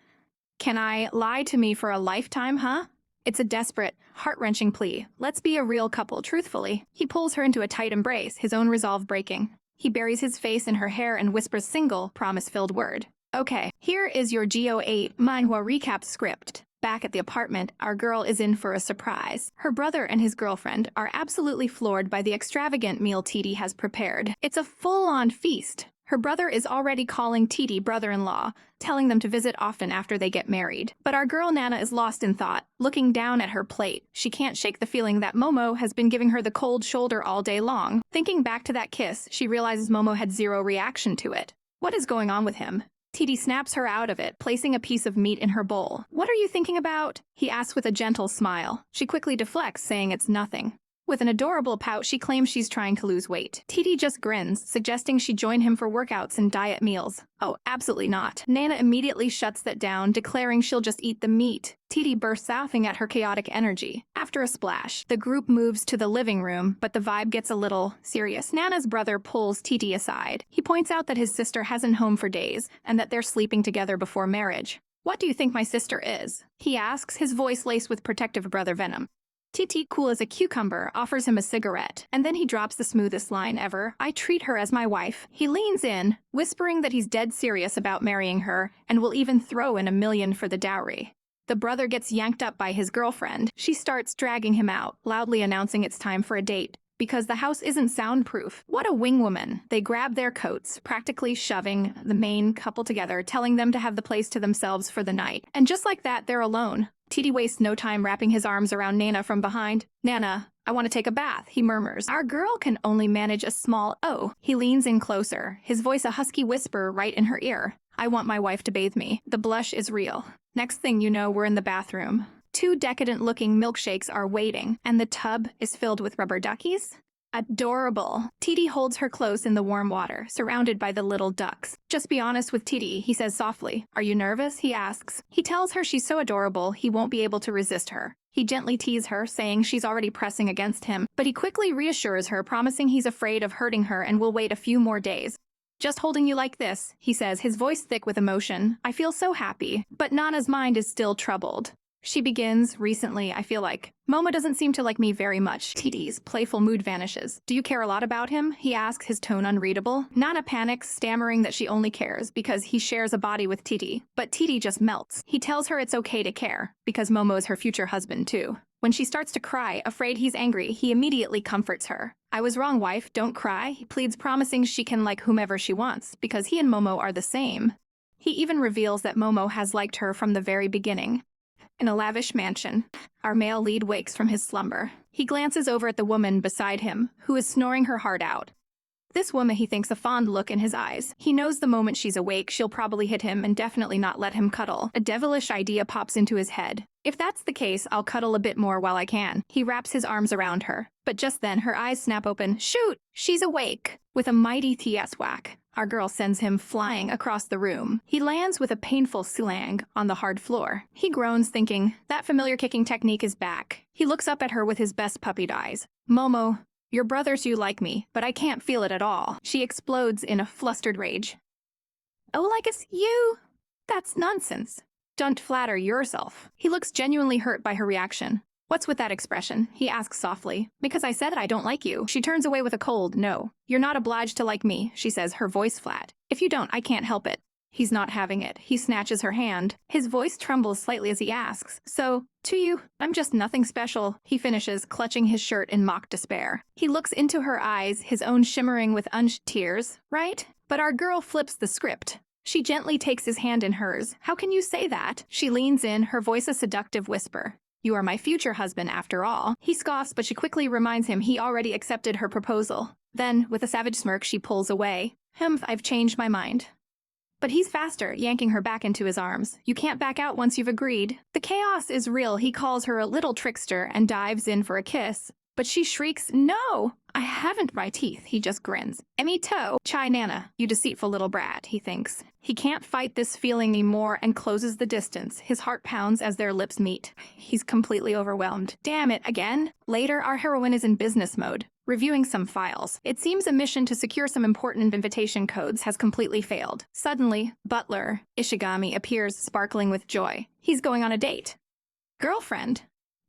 Speaker 1: Can I lie to me for a lifetime, huh? It's a desperate, heart-wrenching plea. Let's be a real couple, truthfully. He pulls her into a tight embrace, his own resolve breaking. He buries his face in her hair and whispers single, promise-filled word. Okay, here is your GO8 Manhwa recap script. Back at the apartment, our girl is in for a surprise. Her brother and his girlfriend are absolutely floored by the extravagant meal Titi has prepared. It's a full-on feast. Her brother is already calling Titi brother-in-law, telling them to visit often after they get married. But our girl Nana is lost in thought, looking down at her plate. She can't shake the feeling that Momo has been giving her the cold shoulder all day long. Thinking back to that kiss, she realizes Momo had zero reaction to it. What is going on with him? Titi snaps her out of it, placing a piece of meat in her bowl. "What are you thinking about?" he asks with a gentle smile. She quickly deflects, saying it's nothing. With an adorable pout, she claims she's trying to lose weight. Titi just grins, suggesting she join him for workouts and diet meals. Oh, absolutely not. Nana immediately shuts that down, declaring she'll just eat the meat. Titi bursts laughing at her chaotic energy. After a splash, the group moves to the living room, but the vibe gets a little serious. Nana's brother pulls Titi aside. He points out that his sister hasn't home for days, and that they're sleeping together before marriage. "What do you think my sister is?" he asks, his voice laced with protective brother venom. Titi, cool as a cucumber, offers him a cigarette, and then he drops the smoothest line ever. "I treat her as my wife." He leans in, whispering that he's dead serious about marrying her, and will even throw in $1 million for the dowry. The brother gets yanked up by his girlfriend. She starts dragging him out, loudly announcing it's time for a date, because the house isn't soundproof. What a wingwoman. They grab their coats, practically shoving the main couple together, telling them to have the place to themselves for the night. And just like that, they're alone. Titi wastes no time wrapping his arms around Nana from behind. "Nana, I want to take a bath," he murmurs. "Our girl can only manage a small O." He leans in closer, his voice a husky whisper right in her ear. "I want my wife to bathe me." The blush is real. Next thing you know, we're in the bathroom. 2 decadent-looking milkshakes are waiting, and the tub is filled with rubber duckies. Adorable. Titi holds her close in the warm water, surrounded by the little ducks. "Just be honest with Titi," he says softly. "Are you nervous?" he asks. He tells her she's so adorable, he won't be able to resist her. He gently teases her, saying she's already pressing against him, but he quickly reassures her, promising he's afraid of hurting her and will wait a few more days. "Just holding you like this," he says, his voice thick with emotion. "I feel so happy." But Nana's mind is still troubled. She begins, "Recently, I feel like Momo doesn't seem to like me very much." Titi's playful mood vanishes. "Do you care a lot about him?" he asks, his tone unreadable. Nana panics, stammering that she only cares because he shares a body with Titi. But Titi just melts. He tells her it's okay to care, because Momo is her future husband too. When she starts to cry, afraid he's angry, he immediately comforts her. "I was wrong, wife, don't cry," he pleads, promising she can like whomever she wants, because he and Momo are the same. He even reveals that Momo has liked her from the very beginning. In a lavish mansion, our male lead wakes from his slumber. He glances over at the woman beside him, who is snoring her heart out. This woman, he thinks, a fond look in his eyes. He knows the moment she's awake, she'll probably hit him and definitely not let him cuddle. A devilish idea pops into his head. "If that's the case, I'll cuddle a bit more while I can." He wraps his arms around her. But just then, her eyes snap open. Shoot! She's awake! With a mighty TS whack, our girl sends him flying across the room. He lands with a painful slang on the hard floor. He groans, thinking, that familiar kicking technique is back. He looks up at her with his best puppy eyes. "Momo, your brothers do like me, but I can't feel it at all." She explodes in a flustered rage. "Oh, like it's you? That's nonsense. Don't flatter yourself." He looks genuinely hurt by her reaction. "What's with that expression?" he asks softly. "Because I said I don't like you." She turns away with a cold no. "You're not obliged to like me," she says, her voice flat. "If you don't, I can't help it." He's not having it. He snatches her hand. His voice trembles slightly as he asks, "So, to you, I'm just nothing special," he finishes, clutching his shirt in mock despair. He looks into her eyes, his own shimmering with tears, right? But our girl flips the script. She gently takes his hand in hers. "How can you say that?" She leans in, her voice a seductive whisper. "You are my future husband, after all." He scoffs, but she quickly reminds him he already accepted her proposal. Then, with a savage smirk, she pulls away. I've changed my mind." But he's faster, yanking her back into his arms. "You can't back out once you've agreed." The chaos is real. He calls her a little trickster and dives in for a kiss. But she shrieks, "No! I haven't my teeth." He just grins. "Emmy toe, chai nana, you deceitful little brat," he thinks. He can't fight this feeling anymore and closes the distance. His heart pounds as their lips meet. He's completely overwhelmed. Damn it, again? Later, our heroine is in business mode, reviewing some files. It seems a mission to secure some important invitation codes has completely failed. Suddenly, butler Ishigami appears, sparkling with joy. He's going on a date. "Girlfriend?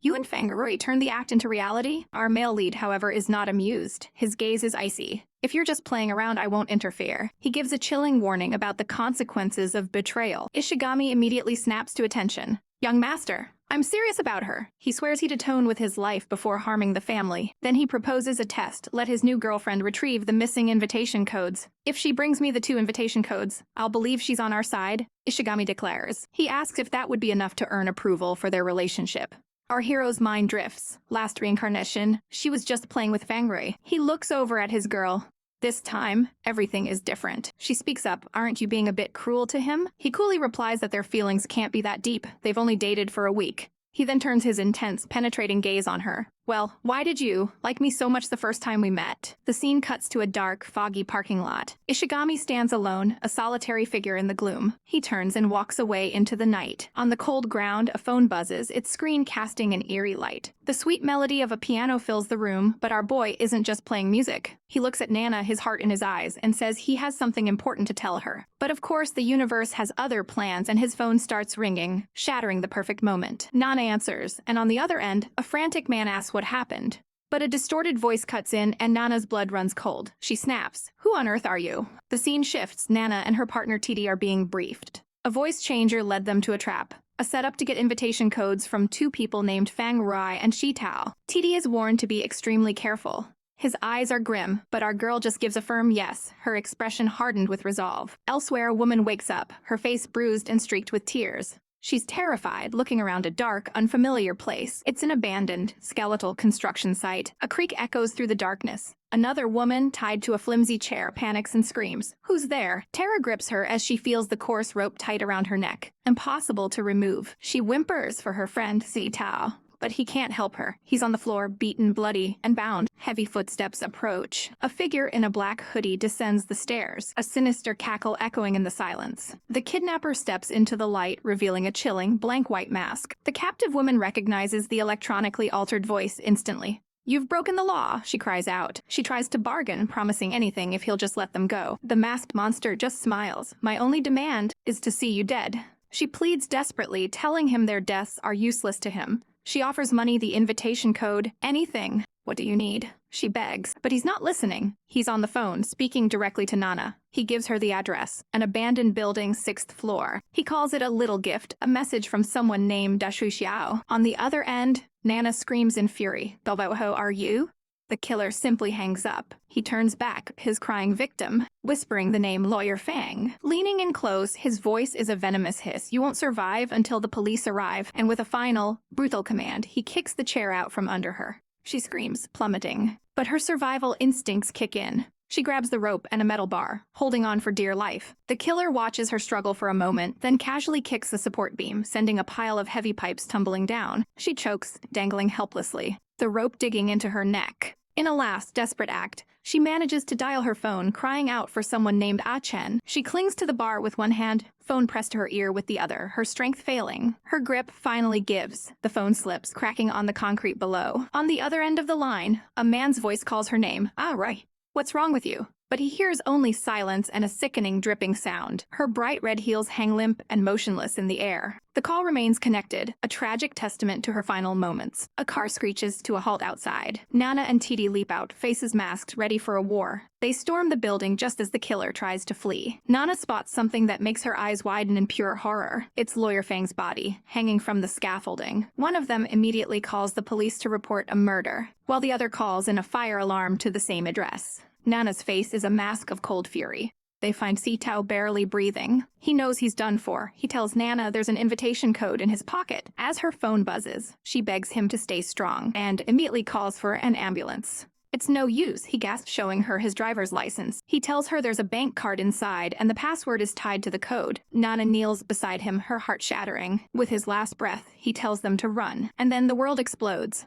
Speaker 1: You and Fangirui turned the act into reality?" Our male lead, however, is not amused. His gaze is icy. "If you're just playing around, I won't interfere." He gives a chilling warning about the consequences of betrayal. Ishigami immediately snaps to attention. "Young master, I'm serious about her. He swears he'd atone with his life before harming the family. Then he proposes a test, let his new girlfriend retrieve the missing invitation codes. If she brings me the 2 invitation codes, I'll believe she's on our side, Ishigami declares. He asks if that would be enough to earn approval for their relationship. Our hero's mind drifts. Last reincarnation, she was just playing with Fangrui. He looks over at his girl. This time, everything is different. She speaks up, aren't you being a bit cruel to him? He coolly replies that their feelings can't be that deep. They've only dated for a week. He then turns his intense, penetrating gaze on her. Well, why did you like me so much the first time we met? The scene cuts to a dark, foggy parking lot. Ishigami stands alone, a solitary figure in the gloom. He turns and walks away into the night. On the cold ground, a phone buzzes, its screen casting an eerie light. The sweet melody of a piano fills the room, but our boy isn't just playing music. He looks at Nana, his heart in his eyes, and says he has something important to tell her. But of course, the universe has other plans, and his phone starts ringing, shattering the perfect moment. Nana answers, and on the other end, a frantic man asks what happened. But a distorted voice cuts in, and Nana's blood runs cold. She snaps, "Who on earth are you?" The scene shifts. Nana and her partner Titi are being briefed. A voice changer led them to a trap. A setup to get invitation codes from 2 people named Fang Ruai and Shi Tao. Titi is warned to be extremely careful. His eyes are grim, but our girl just gives a firm yes, her expression hardened with resolve. Elsewhere, a woman wakes up, her face bruised and streaked with tears. She's terrified, looking around a dark, unfamiliar place. It's an abandoned, skeletal construction site. A creak echoes through the darkness. Another woman, tied to a flimsy chair, panics and screams. Who's there? Terror grips her as she feels the coarse rope tight around her neck. Impossible to remove. She whimpers for her friend, Si Tao. But he can't help her. He's on the floor, beaten, bloody, and bound. Heavy footsteps approach. A figure in a black hoodie descends the stairs, a sinister cackle echoing in the silence. The kidnapper steps into the light, revealing a chilling, blank white mask. The captive woman recognizes the electronically altered voice instantly. "You've broken the law," she cries out. She tries to bargain, promising anything if he'll just let them go. The masked monster just smiles. "My only demand is to see you dead." She pleads desperately, telling him their deaths are useless to him. She offers money, the invitation code, anything. "What do you need?" she begs. But he's not listening. He's on the phone, speaking directly to Nana. He gives her the address, an abandoned building, 6th floor. He calls it a little gift, a message from someone named Dashui Xiao. On the other end, Nana screams in fury. "Dalbaoho, are you?" The killer simply hangs up. He turns back, his crying victim, whispering the name Lawyer Fang. Leaning in close, his voice is a venomous hiss. "You won't survive until the police arrive." And with a final, brutal command, he kicks the chair out from under her. She screams, plummeting. But her survival instincts kick in. She grabs the rope and a metal bar, holding on for dear life. The killer watches her struggle for a moment, then casually kicks the support beam, sending a pile of heavy pipes tumbling down. She chokes, dangling helplessly, the rope digging into her neck. In a last, desperate act, she manages to dial her phone, crying out for someone named Ah Chen. She clings to the bar with one hand, phone pressed to her ear with the other, her strength failing. Her grip finally gives. The phone slips, cracking on the concrete below. On the other end of the line, a man's voice calls her name. "Ah, right. What's wrong with you?" But he hears only silence and a sickening dripping sound. Her bright red heels hang limp and motionless in the air. The call remains connected, a tragic testament to her final moments. A car screeches to a halt outside. Nana and Titi leap out, faces masked, ready for a war. They storm the building just as the killer tries to flee. Nana spots something that makes her eyes widen in pure horror. It's Lawyer Fang's body, hanging from the scaffolding. One of them immediately calls the police to report a murder, while the other calls in a fire alarm to the same address. Nana's face is a mask of cold fury. They find Si Tao barely breathing. He knows he's done for. He tells Nana there's an invitation code in his pocket. As her phone buzzes, she begs him to stay strong and immediately calls for an ambulance. "It's no use," he gasps, showing her his driver's license. He tells her there's a bank card inside and the password is tied to the code. Nana kneels beside him, her heart shattering. With his last breath, he tells them to run, and then the world explodes.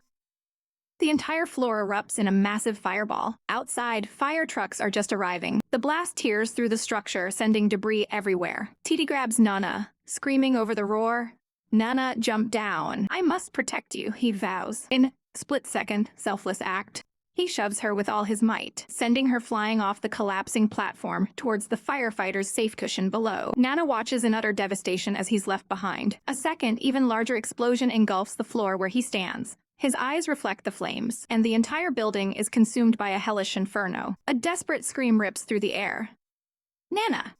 Speaker 1: The entire floor erupts in a massive fireball. Outside, fire trucks are just arriving. The blast tears through the structure, sending debris everywhere. Titi grabs Nana, screaming over the roar. "Nana, jump down. I must protect you," he vows. In split-second, selfless act, he shoves her with all his might, sending her flying off the collapsing platform towards the firefighters' safe cushion below. Nana watches in utter devastation as he's left behind. A second, even larger explosion engulfs the floor where he stands. His eyes reflect the flames, and the entire building is consumed by a hellish inferno. A desperate scream rips through the air. "Nana!"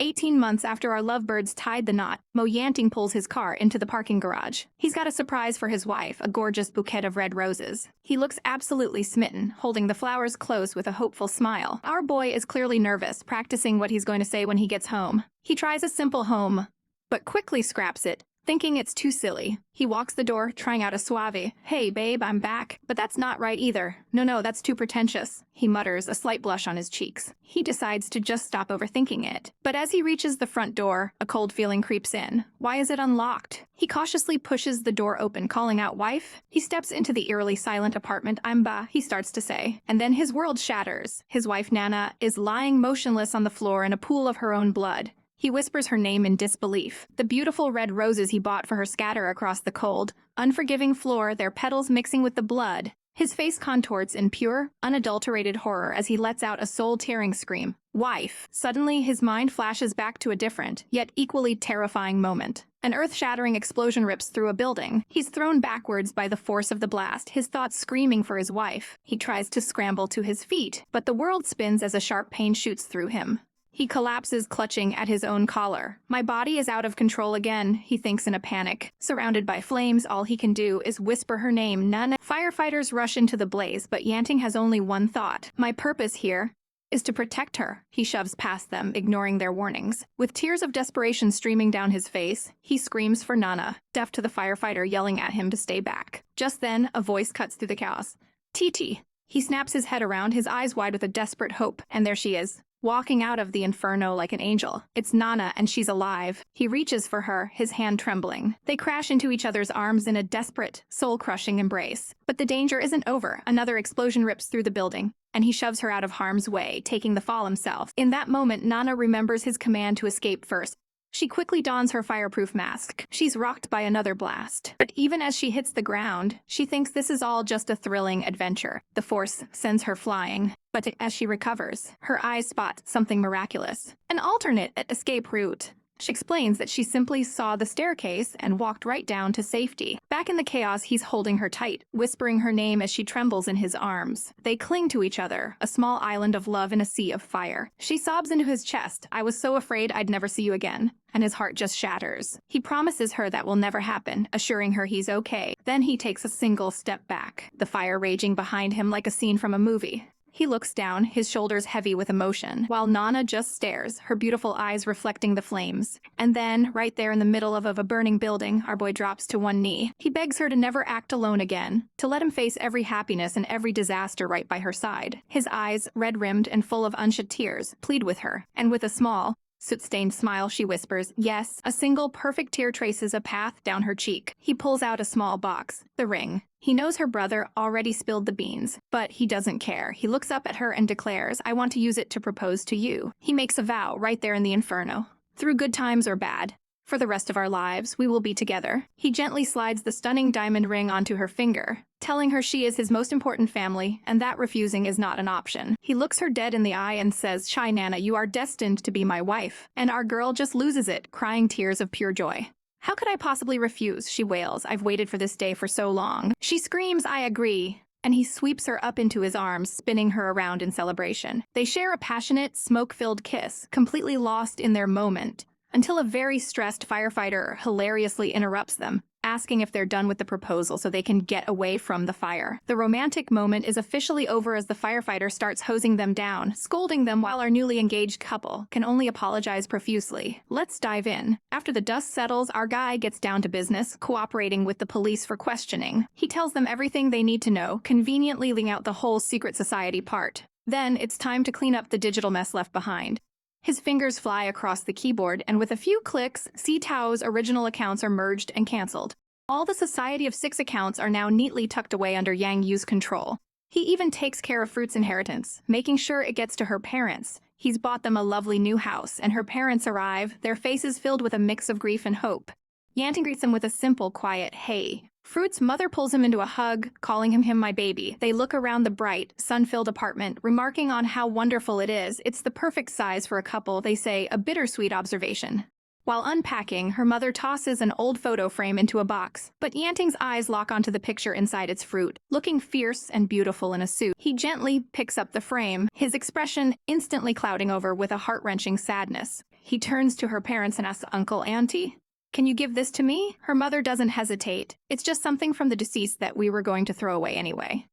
Speaker 1: 18 months after our lovebirds tied the knot, Mo Yanting pulls his car into the parking garage. He's got a surprise for his wife, a gorgeous bouquet of red roses. He looks absolutely smitten, holding the flowers close with a hopeful smile. Our boy is clearly nervous, practicing what he's going to say when he gets home. He tries a simple home, but quickly scraps it, thinking it's too silly. He walks the door, trying out a suave, "Hey, babe, I'm back." But that's not right either. No, that's too pretentious, he mutters, a slight blush on his cheeks. He decides to just stop overthinking it. But as he reaches the front door, a cold feeling creeps in. Why is it unlocked? He cautiously pushes the door open, calling out, "Wife?" He steps into the eerily silent apartment. He starts to say. And then his world shatters. His wife, Nana, is lying motionless on the floor in a pool of her own blood. He whispers her name in disbelief. The beautiful red roses he bought for her scatter across the cold, unforgiving floor, their petals mixing with the blood. His face contorts in pure, unadulterated horror as he lets out a soul-tearing scream. Wife. Suddenly, his mind flashes back to a different, yet equally terrifying moment. An earth-shattering explosion rips through a building. He's thrown backwards by the force of the blast, his thoughts screaming for his wife. He tries to scramble to his feet, but the world spins as a sharp pain shoots through him. He collapses, clutching at his own collar. My body is out of control again, he thinks in a panic. Surrounded by flames, all he can do is whisper her name, Nana. Firefighters rush into the blaze, but Yanting has only one thought. My purpose here is to protect her. He shoves past them, ignoring their warnings. With tears of desperation streaming down his face, he screams for Nana, deaf to the firefighter yelling at him to stay back. Just then, a voice cuts through the chaos. "Titi." He snaps his head around, his eyes wide with a desperate hope, and there she is, walking out of the inferno like an angel. It's Nana, and she's alive. He reaches for her, his hand trembling. They crash into each other's arms in a desperate, soul-crushing embrace. But the danger isn't over. Another explosion rips through the building, and he shoves her out of harm's way, taking the fall himself. In that moment, Nana remembers his command to escape first. She quickly dons her fireproof mask. She's rocked by another blast. But even as she hits the ground, she thinks this is all just a thrilling adventure. The force sends her flying. But as she recovers, her eyes spot something miraculous. An alternate escape route. She explains that she simply saw the staircase and walked right down to safety. Back in the chaos, he's holding her tight, whispering her name as she trembles in his arms. They cling to each other, a small island of love in a sea of fire. She sobs into his chest, "I was so afraid I'd never see you again." And his heart just shatters. He promises her that will never happen, assuring her he's okay. Then he takes a single step back, the fire raging behind him like a scene from a movie. He looks down, his shoulders heavy with emotion, while Nana just stares, her beautiful eyes reflecting the flames. And then, right there in the middle of a burning building, our boy drops to one knee. He begs her to never act alone again, to let him face every happiness and every disaster right by her side. His eyes, red-rimmed and full of unshed tears, plead with her, and with a small, soot-stained smile, she whispers, "Yes." A single perfect tear traces a path down her cheek. He pulls out a small box, the ring. He knows her brother already spilled the beans, but he doesn't care. He looks up at her and declares, "I want to use it to propose to you." He makes a vow right there in the inferno. Through good times or bad, for the rest of our lives, we will be together. He gently slides the stunning diamond ring onto her finger, telling her she is his most important family, and that refusing is not an option. He looks her dead in the eye and says, "Shy Nana, you are destined to be my wife." And our girl just loses it, crying tears of pure joy. "How could I possibly refuse?" she wails. "I've waited for this day for so long." She screams, "I agree." And he sweeps her up into his arms, spinning her around in celebration. They share a passionate, smoke-filled kiss, completely lost in their moment, until a very stressed firefighter hilariously interrupts them, asking if they're done with the proposal so they can get away from the fire. The romantic moment is officially over as the firefighter starts hosing them down, scolding them, while our newly engaged couple can only apologize profusely. Let's dive in. After the dust settles, our guy gets down to business, cooperating with the police for questioning. He tells them everything they need to know, conveniently leaving out the whole secret society part. Then it's time to clean up the digital mess left behind. His fingers fly across the keyboard, and with a few clicks, Si Tao's original accounts are merged and cancelled. All the Society of Six accounts are now neatly tucked away under Yang Yu's control. He even takes care of Fruit's inheritance, making sure it gets to her parents. He's bought them a lovely new house, and her parents arrive, their faces filled with a mix of grief and hope. Yanting greets them with a simple, quiet, "Hey." Fruit's mother pulls him into a hug, calling him my baby. They look around the bright, sun-filled apartment, remarking on how wonderful it is. It's the perfect size for a couple, they say, a bittersweet observation. While unpacking, her mother tosses an old photo frame into a box, but Yanting's eyes lock onto the picture inside its Fruit, looking fierce and beautiful in a suit. He gently picks up the frame, his expression instantly clouding over with a heart-wrenching sadness. He turns to her parents and asks, "Uncle, Auntie, can you give this to me?" Her mother doesn't hesitate. "It's just something from the deceased that we were going to throw away anyway."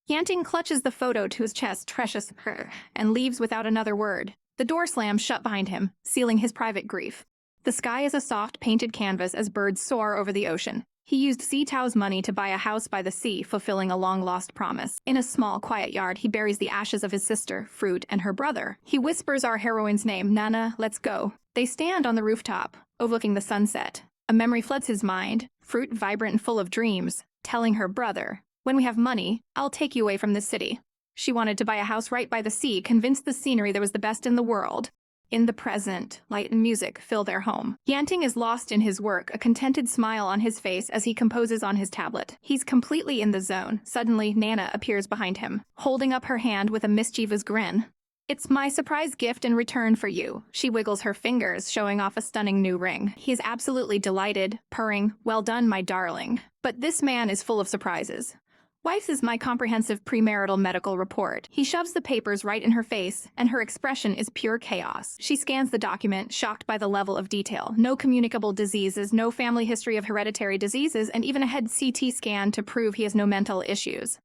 Speaker 1: Yanting clutches the photo to his chest, precious her, and leaves without another word. The door slams shut behind him, sealing his private grief. The sky is a soft, painted canvas as birds soar over the ocean. He used Si Tao's money to buy a house by the sea, fulfilling a long-lost promise. In a small, quiet yard, he buries the ashes of his sister, Fruit, and her brother. He whispers our heroine's name, "Nana, let's go." They stand on the rooftop, overlooking the sunset. A memory floods his mind, Fruit vibrant and full of dreams, telling her brother, "When we have money, I'll take you away from this city." She wanted to buy a house right by the sea, convinced the scenery there was the best in the world. In the present, light and music fill their home. Yanting is lost in his work, a contented smile on his face as he composes on his tablet. He's completely in the zone. Suddenly, Nana appears behind him, holding up her hand with a mischievous grin. "It's my surprise gift in return for you." She wiggles her fingers, showing off a stunning new ring. He is absolutely delighted, purring, "Well done, my darling." But this man is full of surprises. "Wife's is my comprehensive premarital medical report." He shoves the papers right in her face, and her expression is pure chaos. She scans the document, shocked by the level of detail. No communicable diseases, no family history of hereditary diseases, and even a head CT scan to prove he has no mental issues.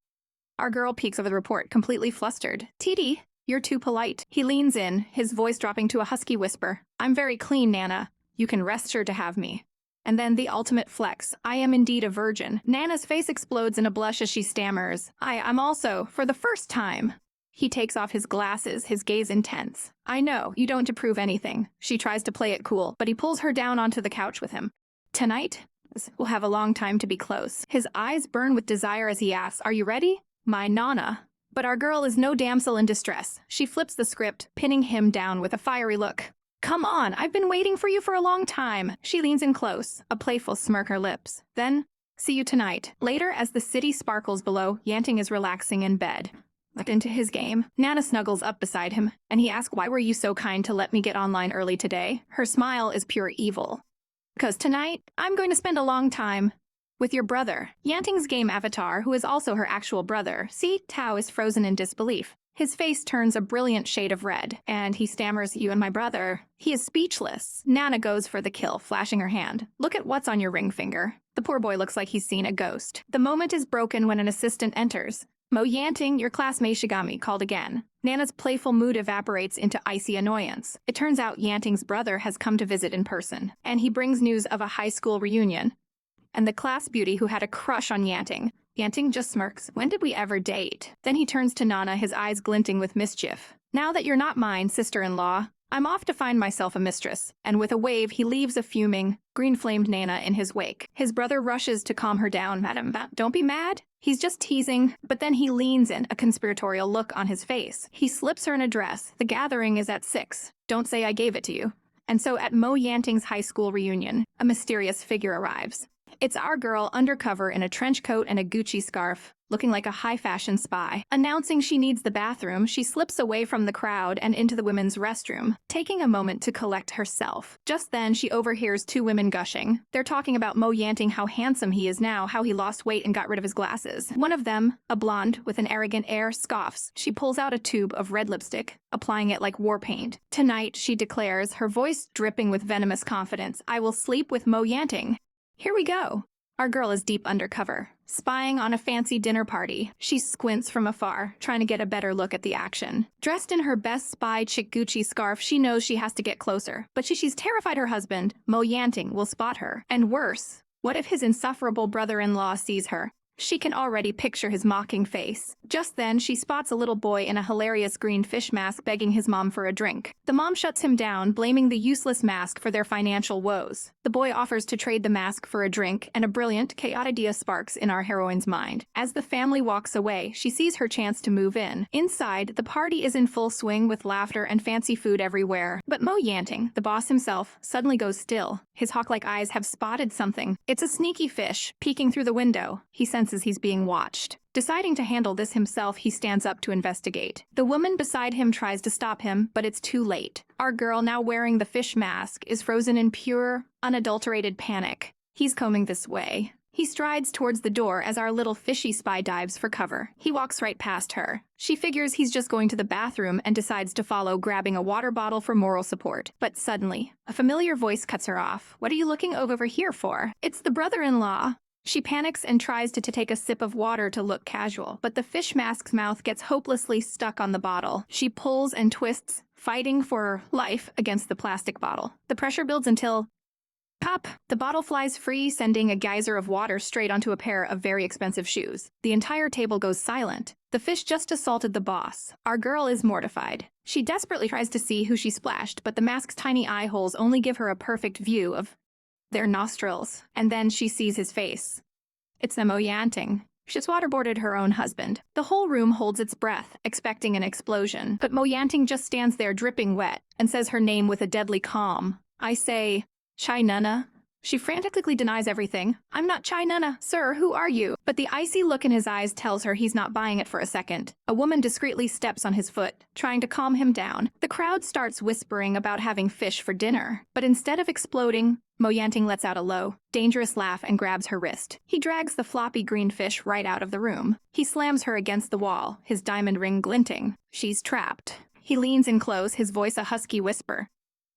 Speaker 1: Our girl peeks over the report, completely flustered. "TD, you're too polite." He leans in, his voice dropping to a husky whisper. "I'm very clean, Nana. You can rest sure to have me." And then the ultimate flex. "I am indeed a virgin." Nana's face explodes in a blush as she stammers. I'm also, for the first time." He takes off his glasses, his gaze intense. "I know, you don't to prove anything." She tries to play it cool, but he pulls her down onto the couch with him. "Tonight, we'll have a long time to be close." His eyes burn with desire as he asks, "Are you ready? My Nana." But our girl is no damsel in distress. She flips the script, pinning him down with a fiery look. "Come on, I've been waiting for you for a long time." She leans in close, a playful smirk her lips. Then, "See you tonight." Later, as the city sparkles below, Yanting is relaxing in bed. Looked into his game. Nana snuggles up beside him, and he asks, "Why were you so kind to let me get online early today?" Her smile is pure evil. "Because tonight, I'm going to spend a long time with your brother." Yanting's game avatar, who is also her actual brother, Si Tao, is frozen in disbelief. His face turns a brilliant shade of red, and he stammers, "You and my brother." He is speechless. Nana goes for the kill, flashing her hand. "Look at what's on your ring finger." The poor boy looks like he's seen a ghost. The moment is broken when an assistant enters. "Mo Yanting, your classmate Shigami called again." Nana's playful mood evaporates into icy annoyance. It turns out Yanting's brother has come to visit in person, and he brings news of a high school reunion. And the class beauty who had a crush on Yanting. Yanting just smirks. "When did we ever date?" Then he turns to Nana, his eyes glinting with mischief. "Now that you're not mine, sister-in-law, I'm off to find myself a mistress." And with a wave, he leaves a fuming, green-flamed Nana in his wake. His brother rushes to calm her down. "Madam, don't be mad. He's just teasing." But then he leans in, a conspiratorial look on his face. He slips her an address. "The gathering is at 6. Don't say I gave it to you." And so at Mo Yanting's high school reunion, a mysterious figure arrives. It's our girl undercover in a trench coat and a Gucci scarf, looking like a high-fashion spy. Announcing she needs the bathroom, she slips away from the crowd and into the women's restroom, taking a moment to collect herself. Just then, she overhears two women gushing. They're talking about Mo Yanting, how handsome he is now, how he lost weight and got rid of his glasses. One of them, a blonde with an arrogant air, scoffs. She pulls out a tube of red lipstick, applying it like war paint. "Tonight," she declares, her voice dripping with venomous confidence, "I will sleep with Mo Yanting. Here we go." Our girl is deep undercover, spying on a fancy dinner party. She squints from afar, trying to get a better look at the action. Dressed in her best spy chic Gucci scarf, she knows she has to get closer. But she's terrified her husband, Mo Yanting, will spot her. And worse, what if his insufferable brother-in-law sees her? She can already picture his mocking face. Just then, she spots a little boy in a hilarious green fish mask begging his mom for a drink. The mom shuts him down, blaming the useless mask for their financial woes. The boy offers to trade the mask for a drink, and a brilliant, chaotic idea sparks in our heroine's mind. As the family walks away, she sees her chance to move in. Inside, the party is in full swing with laughter and fancy food everywhere. But Mo Yanting, the boss himself, suddenly goes still. His hawk-like eyes have spotted something. It's a sneaky fish, peeking through the window. He senses he's being watched. Deciding to handle this himself, he stands up to investigate. The woman beside him tries to stop him, but it's too late. Our girl, now wearing the fish mask, is frozen in pure, unadulterated panic. He's coming this way. He strides towards the door as our little fishy spy dives for cover. He walks right past her. She figures he's just going to the bathroom and decides to follow, grabbing a water bottle for moral support. But suddenly, a familiar voice cuts her off. "What are you looking over here for?" "It's the brother-in-law." She panics and tries to take a sip of water to look casual, but the fish mask's mouth gets hopelessly stuck on the bottle. She pulls and twists, fighting for life against the plastic bottle. The pressure builds until... pop! The bottle flies free, sending a geyser of water straight onto a pair of very expensive shoes. The entire table goes silent. The fish just assaulted the boss. Our girl is mortified. She desperately tries to see who she splashed, but the mask's tiny eye holes only give her a perfect view of their nostrils, and then she sees his face. It's Mo Yanting. She's waterboarded her own husband. The whole room holds its breath, expecting an explosion, but Mo Yanting just stands there dripping wet and says her name with a deadly calm. I say, "Chai Nunna." She frantically denies everything. "I'm not Chai Nunna, sir, who are you?" But the icy look in his eyes tells her he's not buying it for a second. A woman discreetly steps on his foot, trying to calm him down. The crowd starts whispering about having fish for dinner, but instead of exploding, Mo Yanting lets out a low, dangerous laugh and grabs her wrist. He drags the floppy green fish right out of the room. He slams her against the wall, his diamond ring glinting. She's trapped. He leans in close, his voice a husky whisper.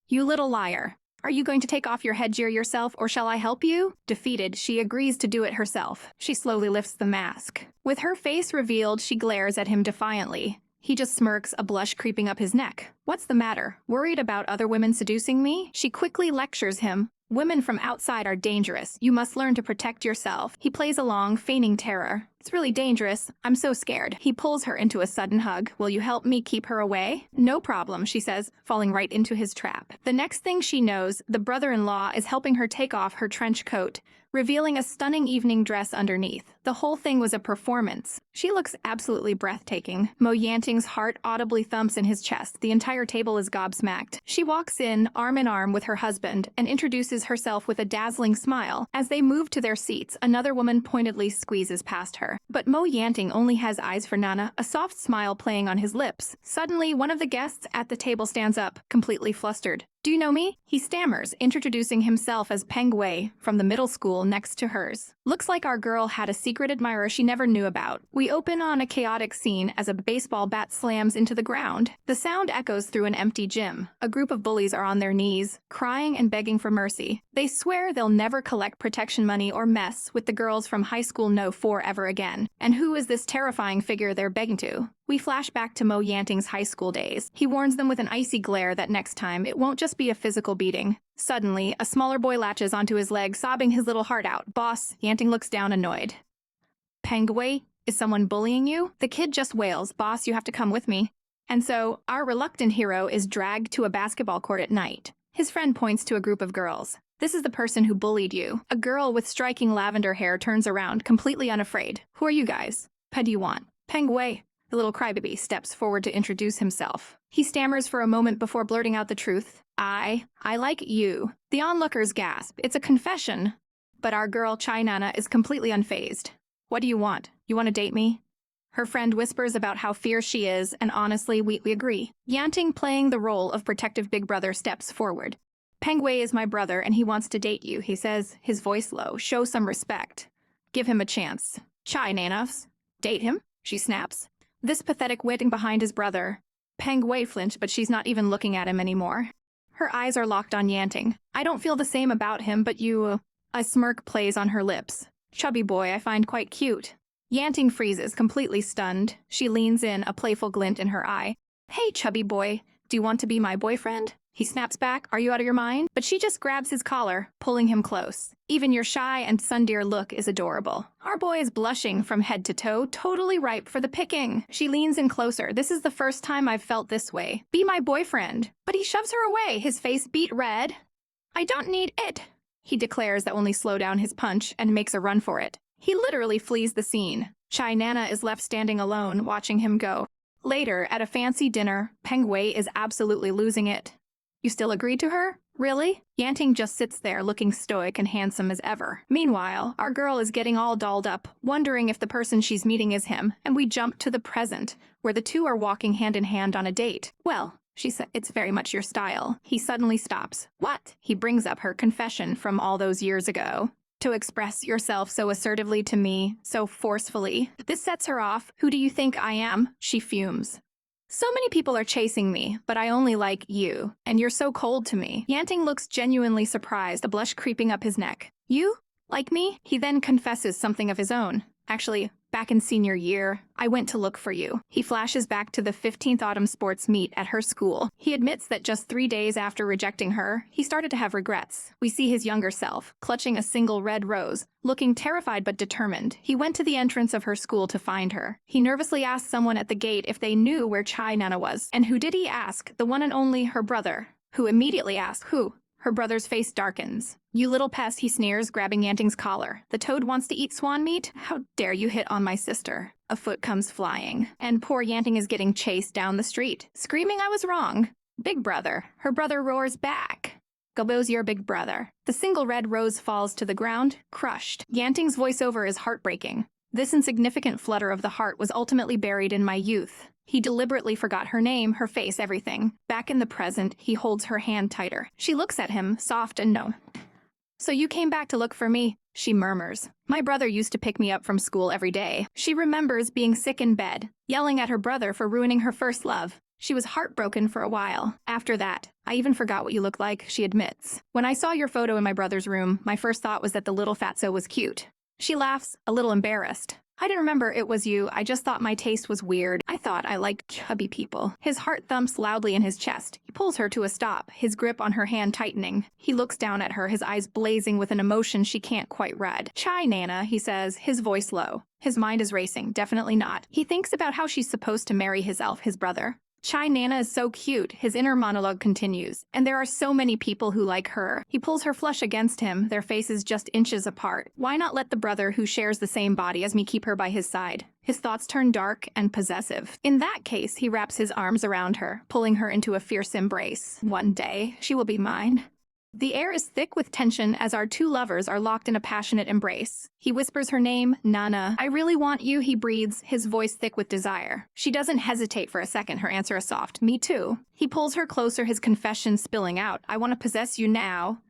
Speaker 1: "You little liar. Are you going to take off your headgear yourself, or shall I help you?" Defeated, she agrees to do it herself. She slowly lifts the mask. With her face revealed, she glares at him defiantly. He just smirks, a blush creeping up his neck. "What's the matter? Worried about other women seducing me?" She quickly lectures him. "Women from outside are dangerous. You must learn to protect yourself." He plays along, feigning terror. "It's really dangerous. I'm so scared." He pulls her into a sudden hug. "Will you help me keep her away?" "No problem," she says, falling right into his trap. The next thing she knows, the brother-in-law is helping her take off her trench coat, revealing a stunning evening dress underneath. The whole thing was a performance. She looks absolutely breathtaking. Mo Yanting's heart audibly thumps in his chest. The entire table is gobsmacked. She walks in, arm in arm with her husband, and introduces herself with a dazzling smile. As they move to their seats, another woman pointedly squeezes past her. But Mo Yanting only has eyes for Nana, a soft smile playing on his lips. Suddenly, one of the guests at the table stands up, completely flustered. "Do you know me?" He stammers, introducing himself as Peng Wei from the middle school next to hers. Looks like our girl had a secret admirer she never knew about. We open on a chaotic scene as a baseball bat slams into the ground. The sound echoes through an empty gym. A group of bullies are on their knees, crying and begging for mercy. They swear they'll never collect protection money or mess with the girls from high school No. 4 ever again. And who is this terrifying figure they're begging to? We flash back to Mo Yanting's high school days. He warns them with an icy glare that next time it won't just be a physical beating. Suddenly, a smaller boy latches onto his leg, sobbing his little heart out. "Boss," Yanting looks down annoyed. "Peng Wei, is someone bullying you?" The kid just wails, "Boss, you have to come with me." And so, our reluctant hero is dragged to a basketball court at night. His friend points to a group of girls. "This is the person who bullied you." A girl with striking lavender hair turns around, completely unafraid. "Who are you guys? What do you want?" "Peng Wei." The little crybaby steps forward to introduce himself. He stammers for a moment before blurting out the truth. I like you." The onlookers gasp. It's a confession. But our girl, Chai Nana, is completely unfazed. "What do you want? You want to date me?" Her friend whispers about how fierce she is, and honestly, we agree. Yanting, playing the role of protective big brother, steps forward. "Peng Wei is my brother, and he wants to date you," he says, his voice low. "Show some respect. Give him a chance." "Chai Nanas? Date him?" she snaps. This pathetic waiting behind his brother. Peng Wei flinched, but she's not even looking at him anymore. Her eyes are locked on Yanting. "I don't feel the same about him, but you..." A smirk plays on her lips. "Chubby boy I find quite cute." Yanting freezes, completely stunned. She leans in, a playful glint in her eye. "Hey, chubby boy, do you want to be my boyfriend?" He snaps back, "Are you out of your mind?" But she just grabs his collar, pulling him close. "Even your shy and sundeer look is adorable." Our boy is blushing from head to toe, totally ripe for the picking. She leans in closer. "This is the first time I've felt this way. Be my boyfriend." But he shoves her away, his face beet red. "I don't need it," he declares that only slow down his punch and makes a run for it. He literally flees the scene. Chai Nana is left standing alone, watching him go. Later, at a fancy dinner, Peng Wei is absolutely losing it. "You still agreed to her? Really?" Yanting just sits there, looking stoic and handsome as ever. Meanwhile, our girl is getting all dolled up, wondering if the person she's meeting is him, and we jump to the present, where the two are walking hand in hand on a date. "Well," she said, "it's very much your style." He suddenly stops. "What?" He brings up her confession from all those years ago. to express yourself so assertively to me, so forcefully. This sets her off. Who do you think I am? She fumes. So many people are chasing me, but I only like you, and you're so cold to me. Yanting looks genuinely surprised, a blush creeping up his neck. You? Like me? He then confesses something of his own. Actually, back in senior year, I went to look for you. He flashes back to the 15th autumn sports meet at her school. He admits that just 3 days after rejecting her, he started to have regrets. We see his younger self, clutching a single red rose, looking terrified but determined. He went to the entrance of her school to find her. He nervously asked someone at the gate if they knew where Chai Nana was. And who did he ask? The one and only her brother, who immediately asked, who? Her brother's face darkens. You little pest, he sneers, grabbing Yanting's collar. The toad wants to eat swan meat? How dare you hit on my sister? A foot comes flying, and poor Yanting is getting chased down the street, screaming I was wrong. Big brother. Her brother roars back. Gobo's your big brother. The single red rose falls to the ground, crushed. Yanting's voiceover is heartbreaking. This insignificant flutter of the heart was ultimately buried in my youth. He deliberately forgot her name, her face, everything. Back in the present, he holds her hand tighter. She looks at him, soft and no. So you came back to look for me, she murmurs. My brother used to pick me up from school every day. She remembers being sick in bed, yelling at her brother for ruining her first love. She was heartbroken for a while. After that, I even forgot what you look like, she admits. When I saw your photo in my brother's room, my first thought was that the little fatso was cute. She laughs, a little embarrassed. I didn't remember it was you, I just thought my taste was weird. I thought I liked chubby people. His heart thumps loudly in his chest. He pulls her to a stop, his grip on her hand tightening. He looks down at her, his eyes blazing with an emotion she can't quite read. Chai Nana, he says, his voice low. His mind is racing, definitely not. He thinks about how she's supposed to marry his elf, his brother. Chai Nana is so cute, his inner monologue continues, and there are so many people who like her. He pulls her flush against him, their faces just inches apart. Why not let the brother who shares the same body as me keep her by his side? His thoughts turn dark and possessive. In that case, he wraps his arms around her, pulling her into a fierce embrace. One day, she will be mine. The air is thick with tension as our two lovers are locked in a passionate embrace. He whispers her name, Nana. I really want you, he breathes, his voice thick with desire. She doesn't hesitate for a second, her answer is soft. Me too. He pulls her closer, his confession spilling out. I want to possess you now.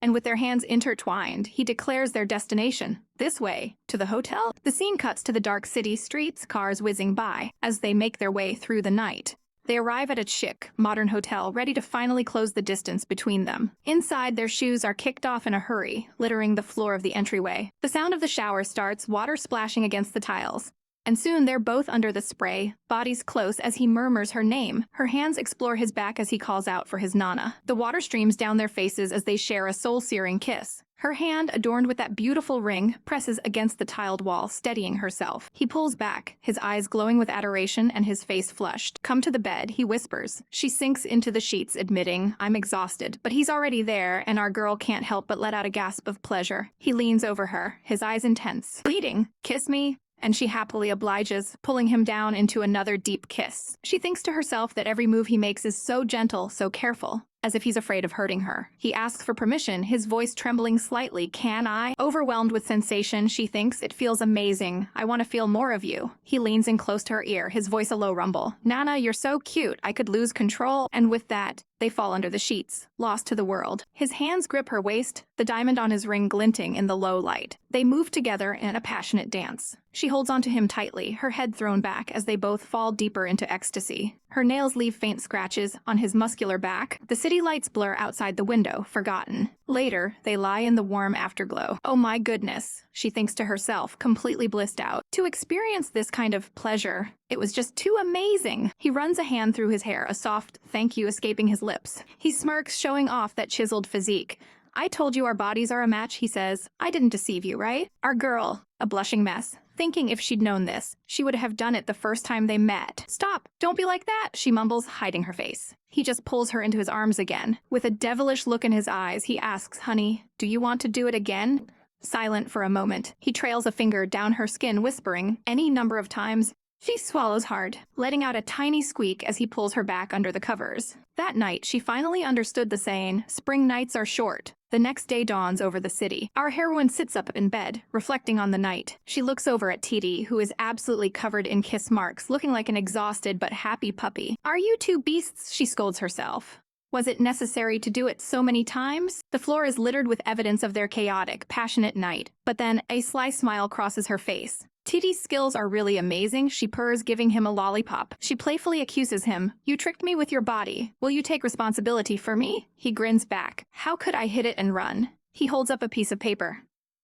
Speaker 1: And with their hands intertwined, he declares their destination. This way, to the hotel. The scene cuts to the dark city streets, cars whizzing by, as they make their way through the night. They arrive at a chic, modern hotel, ready to finally close the distance between them. Inside, their shoes are kicked off in a hurry, littering the floor of the entryway. The sound of the shower starts, water splashing against the tiles. And soon they're both under the spray, bodies close as he murmurs her name. Her hands explore his back as he calls out for his Nana. The water streams down their faces as they share a soul-searing kiss. Her hand, adorned with that beautiful ring, presses against the tiled wall, steadying herself. He pulls back, his eyes glowing with adoration and his face flushed. Come to the bed, he whispers. She sinks into the sheets, admitting, I'm exhausted. But he's already there, and our girl can't help but let out a gasp of pleasure. He leans over her, his eyes intense. Pleading, kiss me. And she happily obliges, pulling him down into another deep kiss. She thinks to herself that every move he makes is so gentle, so careful, as if he's afraid of hurting her. He asks for permission, his voice trembling slightly. Can I? Overwhelmed with sensation, she thinks, it feels amazing. I want to feel more of you. He leans in close to her ear, his voice a low rumble. Nana, you're so cute. I could lose control. And with that, they fall under the sheets, lost to the world. His hands grip her waist, the diamond on his ring glinting in the low light. They move together in a passionate dance. She holds onto him tightly, her head thrown back as they both fall deeper into ecstasy. Her nails leave faint scratches on his muscular back. The city lights blur outside the window, forgotten. Later, they lie in the warm afterglow. Oh my goodness, she thinks to herself, completely blissed out. To experience this kind of pleasure, it was just too amazing. He runs a hand through his hair, a soft thank you escaping his lips. He smirks, showing off that chiseled physique. I told you our bodies are a match, he says. I didn't deceive you, right? Our girl, a blushing mess. Thinking if she'd known this, she would have done it the first time they met. Stop, don't be like that, she mumbles, hiding her face. He just pulls her into his arms again. With a devilish look in his eyes, he asks, honey, do you want to do it again? Silent for a moment, he trails a finger down her skin, whispering, any number of times. She swallows hard, letting out a tiny squeak as he pulls her back under the covers. That night, she finally understood the saying, spring nights are short. The next day dawns over the city. Our heroine sits up in bed, reflecting on the night. She looks over at Titi, who is absolutely covered in kiss marks, looking like an exhausted but happy puppy. Are you two beasts? She scolds herself. Was it necessary to do it so many times? The floor is littered with evidence of their chaotic, passionate night. But then, a sly smile crosses her face. Titi's skills are really amazing, she purrs, giving him a lollipop. She playfully accuses him. You tricked me with your body. Will you take responsibility for me? He grins back. How could I hit it and run? He holds up a piece of paper.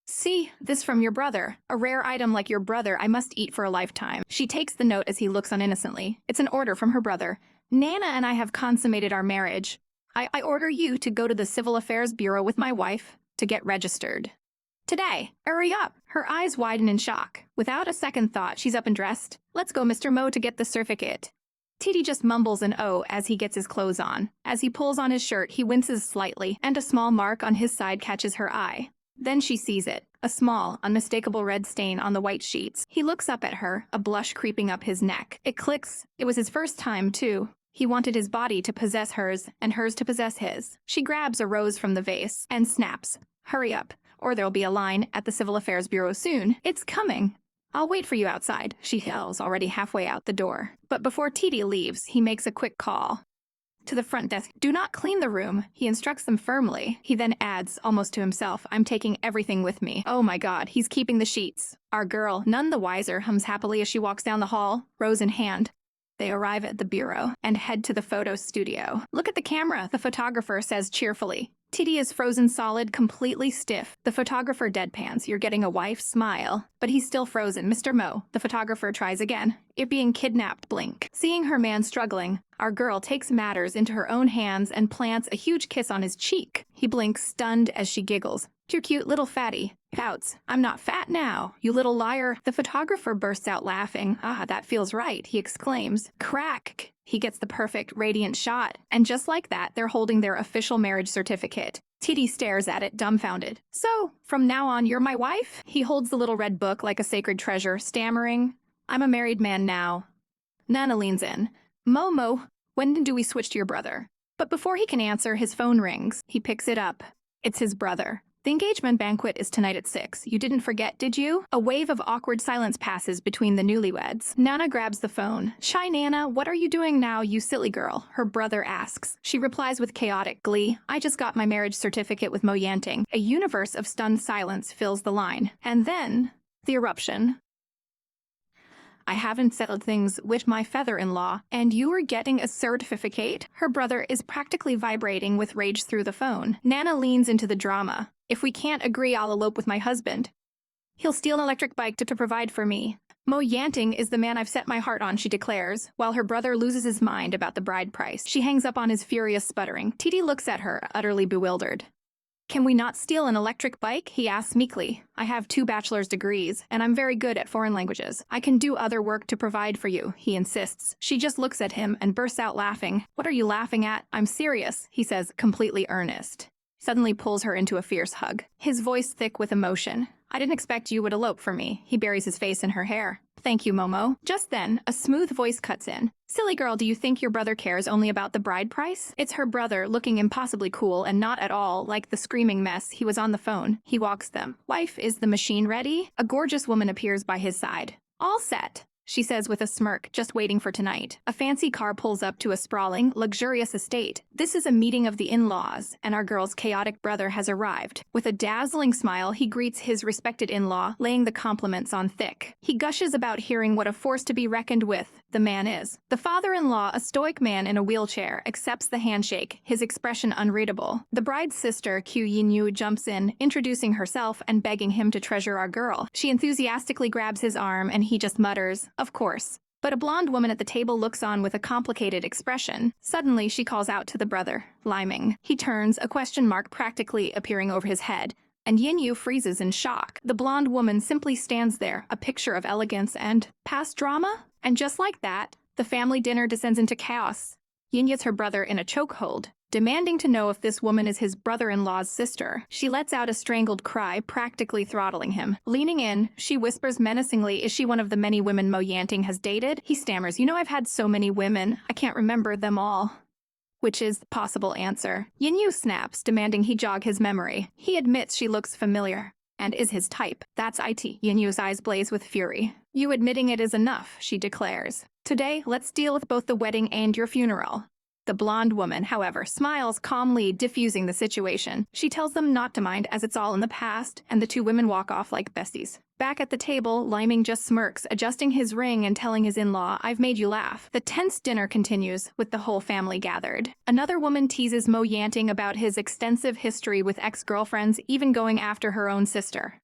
Speaker 1: See, this from your brother. A rare item like your brother I must eat for a lifetime. She takes the note as he looks on innocently. It's an order from her brother. Nana and I have consummated our marriage. I order you to go to the Civil Affairs Bureau with my wife to get registered. Today. Hurry up. Her eyes widen in shock. Without a second thought, she's up and dressed. Let's go, Mr. Mo, to get the certificate. Titi just mumbles an "oh" as he gets his clothes on. As he pulls on his shirt, he winces slightly, and a small mark on his side catches her eye. Then she sees it. A small, unmistakable red stain on the white sheets. He looks up at her, a blush creeping up his neck. It clicks. It was his first time, too. He wanted his body to possess hers, and hers to possess his. She grabs a rose from the vase and snaps. Hurry up, or there'll be a line at the Civil Affairs Bureau soon. It's coming. I'll wait for you outside, she yells, already halfway out the door. But before Titi leaves, he makes a quick call. To the front desk, do not clean the room. He instructs them firmly. He then adds, almost to himself, I'm taking everything with me. Oh my god, he's keeping the sheets. Our girl, none the wiser, hums happily as she walks down the hall, rose in hand. They arrive at the bureau and head to the photo studio. Look at the camera, the photographer says cheerfully. Titi is frozen solid, completely stiff. The photographer deadpans, you're getting a wife smile. But he's still frozen. Mr. Mo, the photographer tries again. You're being kidnapped, blink. Seeing her man struggling, our girl takes matters into her own hands and plants a huge kiss on his cheek. He blinks, stunned as she giggles. Too cute, little fatty. Pouts. I'm not fat now, you little liar. The photographer bursts out laughing. Ah, that feels right, he exclaims. Crack! He gets the perfect, radiant shot. And just like that, they're holding their official marriage certificate. Titi stares at it, dumbfounded. So, from now on, you're my wife? He holds the little red book like a sacred treasure, stammering. I'm a married man now. Nana leans in. Momo, when do we switch to your brother? But before he can answer, his phone rings. He picks it up. It's his brother. The engagement banquet is tonight at 6. You didn't forget, did you? A wave of awkward silence passes between the newlyweds. Nana grabs the phone. Shy Nana, what are you doing now, you silly girl? Her brother asks. She replies with chaotic glee. I just got my marriage certificate with Mo Yanting. A universe of stunned silence fills the line. And then, the eruption. I haven't settled things with my feather-in-law, and you are getting a certificate? Her brother is practically vibrating with rage through the phone. Nana leans into the drama. If we can't agree, I'll elope with my husband. He'll steal an electric bike to provide for me. Mo Yanting is the man I've set my heart on, she declares, while her brother loses his mind about the bride price. She hangs up on his furious sputtering. Titi looks at her, utterly bewildered. Can we not steal an electric bike? He asks meekly. I have 2 bachelor's degrees, and I'm very good at foreign languages. I can do other work to provide for you, he insists. She just looks at him and bursts out laughing. What are you laughing at? I'm serious, he says, completely earnest. Suddenly pulls her into a fierce hug. His voice thick with emotion. I didn't expect you would elope for me. He buries his face in her hair. Thank you, Momo. Just then, a smooth voice cuts in. Silly girl, do you think your brother cares only about the bride price? It's her brother, looking impossibly cool and not at all like the screaming mess he was on the phone. He walks them. Wife, is the machine ready? A gorgeous woman appears by his side. All set, she says with a smirk, just waiting for tonight. A fancy car pulls up to a sprawling, luxurious estate. This is a meeting of the in-laws, and our girl's chaotic brother has arrived. With a dazzling smile, he greets his respected in-law, laying the compliments on thick. He gushes about hearing what a force to be reckoned with the man is. The father-in-law, a stoic man in a wheelchair, accepts the handshake, his expression unreadable. The bride's sister, Q Yin-yu, jumps in, introducing herself and begging him to treasure our girl. She enthusiastically grabs his arm, and he just mutters, of course. But a blonde woman at the table looks on with a complicated expression. Suddenly, she calls out to the brother, liming. He turns, a question mark practically appearing over his head, and Yin-yu freezes in shock. The blonde woman simply stands there, a picture of elegance and past drama. And just like that, the family dinner descends into chaos. Yin gets her brother in a chokehold, demanding to know if this woman is his brother-in-law's sister. She lets out a strangled cry, practically throttling him. Leaning in, she whispers menacingly, is she one of the many women Mo Yanting has dated? He stammers, you know I've had so many women, I can't remember them all. Which is the possible answer. Yin-yu snaps, demanding he jog his memory. He admits she looks familiar, and is his type. That's it. Yin-yu's eyes blaze with fury. You admitting it is enough, she declares. Today, let's deal with both the wedding and your funeral. The blonde woman, however, smiles calmly, diffusing the situation. She tells them not to mind as it's all in the past, and the two women walk off like besties. Back at the table, Liming just smirks, adjusting his ring and telling his in-law, "I've made you laugh." The tense dinner continues, with the whole family gathered. Another woman teases Mo Yanting about his extensive history with ex-girlfriends, even going after her own sister.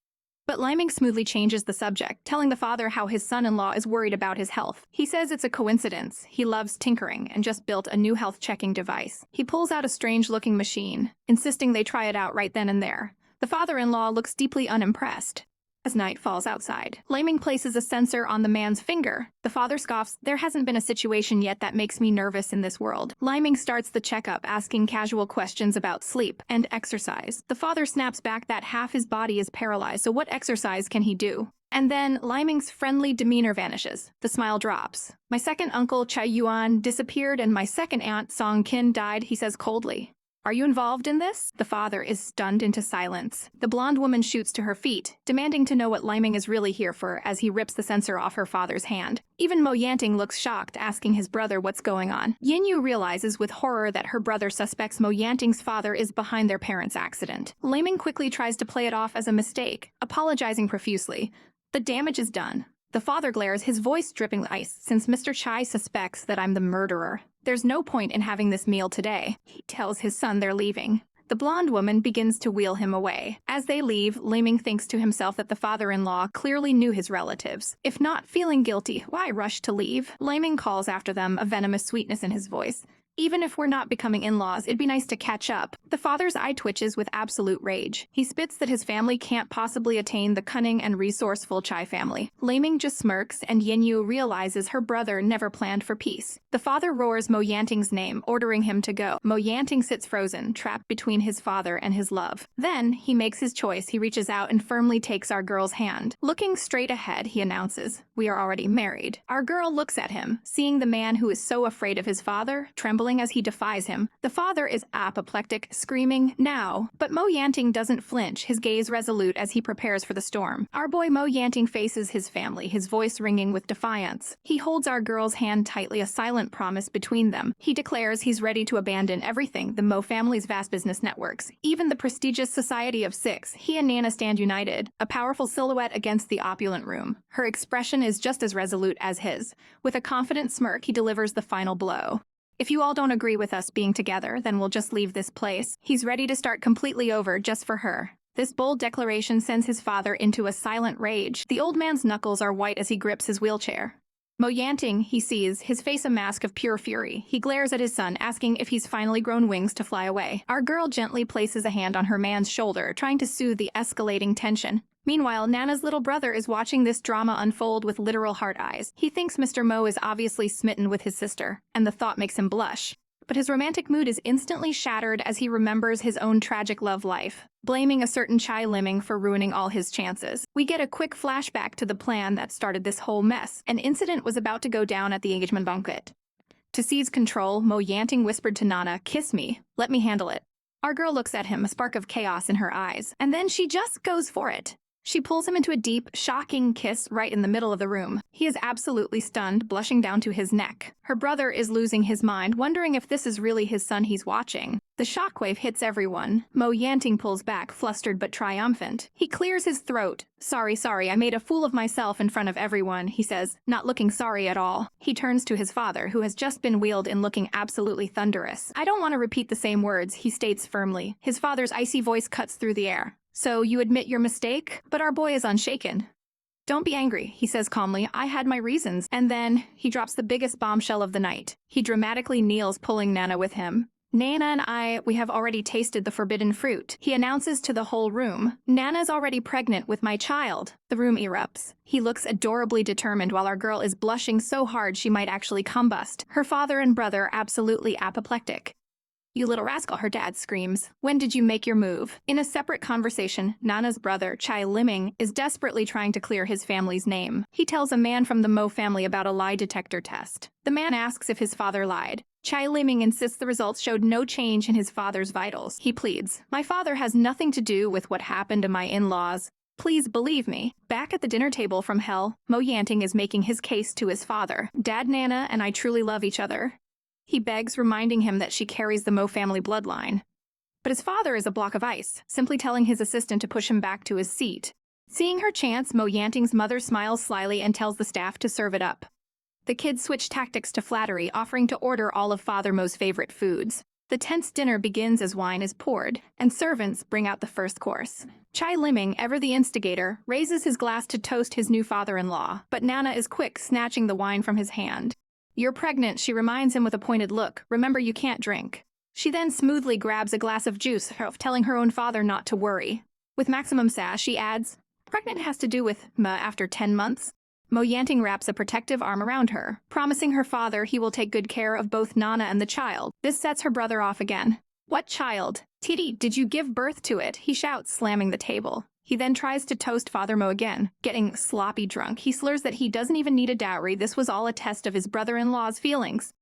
Speaker 1: But Liming smoothly changes the subject, telling the father how his son-in-law is worried about his health. He says it's a coincidence. He loves tinkering and just built a new health-checking device. He pulls out a strange-looking machine, insisting they try it out right then and there. The father-in-law looks deeply unimpressed. As night falls outside, Liming places a sensor on the man's finger. The father scoffs, "There hasn't been a situation yet that makes me nervous in this world." Liming starts the checkup, asking casual questions about sleep and exercise. The father snaps back that half his body is paralyzed, so what exercise can he do? And then Liming's friendly demeanor vanishes. The smile drops. "My second uncle, Chai Yuan, disappeared and my second aunt, Song Kin, died," he says coldly. "Are you involved in this?" The father is stunned into silence. The blonde woman shoots to her feet, demanding to know what Liming is really here for as he rips the sensor off her father's hand. Even Mo Yanting looks shocked, asking his brother what's going on. Yin realizes with horror that her brother suspects Mo Yanting's father is behind their parents' accident. Liming quickly tries to play it off as a mistake, apologizing profusely. The damage is done. The father glares, his voice dripping ice, "Since Mr. Chai suspects that I'm the murderer, there's no point in having this meal today." He tells his son they're leaving. The blonde woman begins to wheel him away. As they leave, Liming thinks to himself that the father-in-law clearly knew his relatives. If not feeling guilty, why rush to leave? Liming calls after them, a venomous sweetness in his voice. "Even if we're not becoming in-laws, it'd be nice to catch up." The father's eye twitches with absolute rage. He spits that his family can't possibly attain the cunning and resourceful Chai family. Liming just smirks, and Yinyu realizes her brother never planned for peace. The father roars Mo Yanting's name, ordering him to go. Mo Yanting sits frozen, trapped between his father and his love. Then, he makes his choice. He reaches out and firmly takes our girl's hand. Looking straight ahead, he announces, "We are already married." Our girl looks at him, seeing the man who is so afraid of his father, trembling as he defies him. The father is apoplectic, screaming, "Now!" But Mo Yanting doesn't flinch, his gaze resolute as he prepares for the storm. Our boy Mo Yanting faces his family, his voice ringing with defiance. He holds our girl's hand tightly, a silent promise between them. He declares he's ready to abandon everything, the Mo family's vast business networks, even the prestigious Society of Six. He and Nana stand united, a powerful silhouette against the opulent room. Her expression is just as resolute as his. With a confident smirk, he delivers the final blow. "If you all don't agree with us being together, then we'll just leave this place." He's ready to start completely over just for her. This bold declaration sends his father into a silent rage. The old man's knuckles are white as he grips his wheelchair. Mo Yanting, he sees, his face a mask of pure fury. He glares at his son, asking if he's finally grown wings to fly away. Our girl gently places a hand on her man's shoulder, trying to soothe the escalating tension. Meanwhile, Nana's little brother is watching this drama unfold with literal heart eyes. He thinks Mr. Mo is obviously smitten with his sister, and the thought makes him blush. But his romantic mood is instantly shattered as he remembers his own tragic love life, blaming a certain Chai Liming for ruining all his chances. We get a quick flashback to the plan that started this whole mess. An incident was about to go down at the engagement banquet. To seize control, Mo Yanting whispered to Nana, "Kiss me. Let me handle it." Our girl looks at him, a spark of chaos in her eyes, and then she just goes for it. She pulls him into a deep, shocking kiss right in the middle of the room. He is absolutely stunned, blushing down to his neck. Her brother is losing his mind, wondering if this is really his son he's watching. The shockwave hits everyone. Mo Yanting pulls back, flustered but triumphant. He clears his throat. Sorry, I made a fool of myself in front of everyone," he says, not looking sorry at all. He turns to his father, who has just been wheeled in, looking absolutely thunderous. "I don't want to repeat the same words," he states firmly. His father's icy voice cuts through the air. "So you admit your mistake?" But our boy is unshaken. "Don't be angry," he says calmly. "I had my reasons." And then he drops the biggest bombshell of the night. He dramatically kneels, pulling Nana with him. "Nana and we have already tasted the forbidden fruit," he announces to the whole room. "Nana's already pregnant with my child." The room erupts. He looks adorably determined while our girl is blushing so hard she might actually combust. Her father and brother absolutely apoplectic. "You little rascal," her dad screams. "When did you make your move?" In a separate conversation, Nana's brother, Chai Liming, is desperately trying to clear his family's name. He tells a man from the Mo family about a lie detector test. The man asks if his father lied. Chai Liming insists the results showed no change in his father's vitals. He pleads, "My father has nothing to do with what happened to my in-laws. Please believe me." Back at the dinner table from hell, Mo Yanting is making his case to his father. "Dad, Nana, and I truly love each other. He begs, reminding him that she carries the Mo family bloodline. But his father is a block of ice, simply telling his assistant to push him back to his seat. Seeing her chance, Mo Yanting's mother smiles slyly and tells the staff to serve it up. The kids switch tactics to flattery, offering to order all of Father Mo's favorite foods. The tense dinner begins as wine is poured, and servants bring out the first course. Chai Liming, ever the instigator, raises his glass to toast his new father-in-law, but Nana is quick, snatching the wine from his hand. "You're pregnant," she reminds him with a pointed look. "Remember, you can't drink." She then smoothly grabs a glass of juice, telling her own father not to worry. With maximum sass, she adds, "Pregnant has to do with after 10 months. Mo Yanting wraps a protective arm around her, promising her father he will take good care of both Nana and the child. This sets her brother off again. "What child? Titi, did you give birth to it?" he shouts, slamming the table. He then tries to toast Father Mo again. Getting sloppy drunk, he slurs that he doesn't even need a dowry. This was all a test of his brother-in-law's feelings.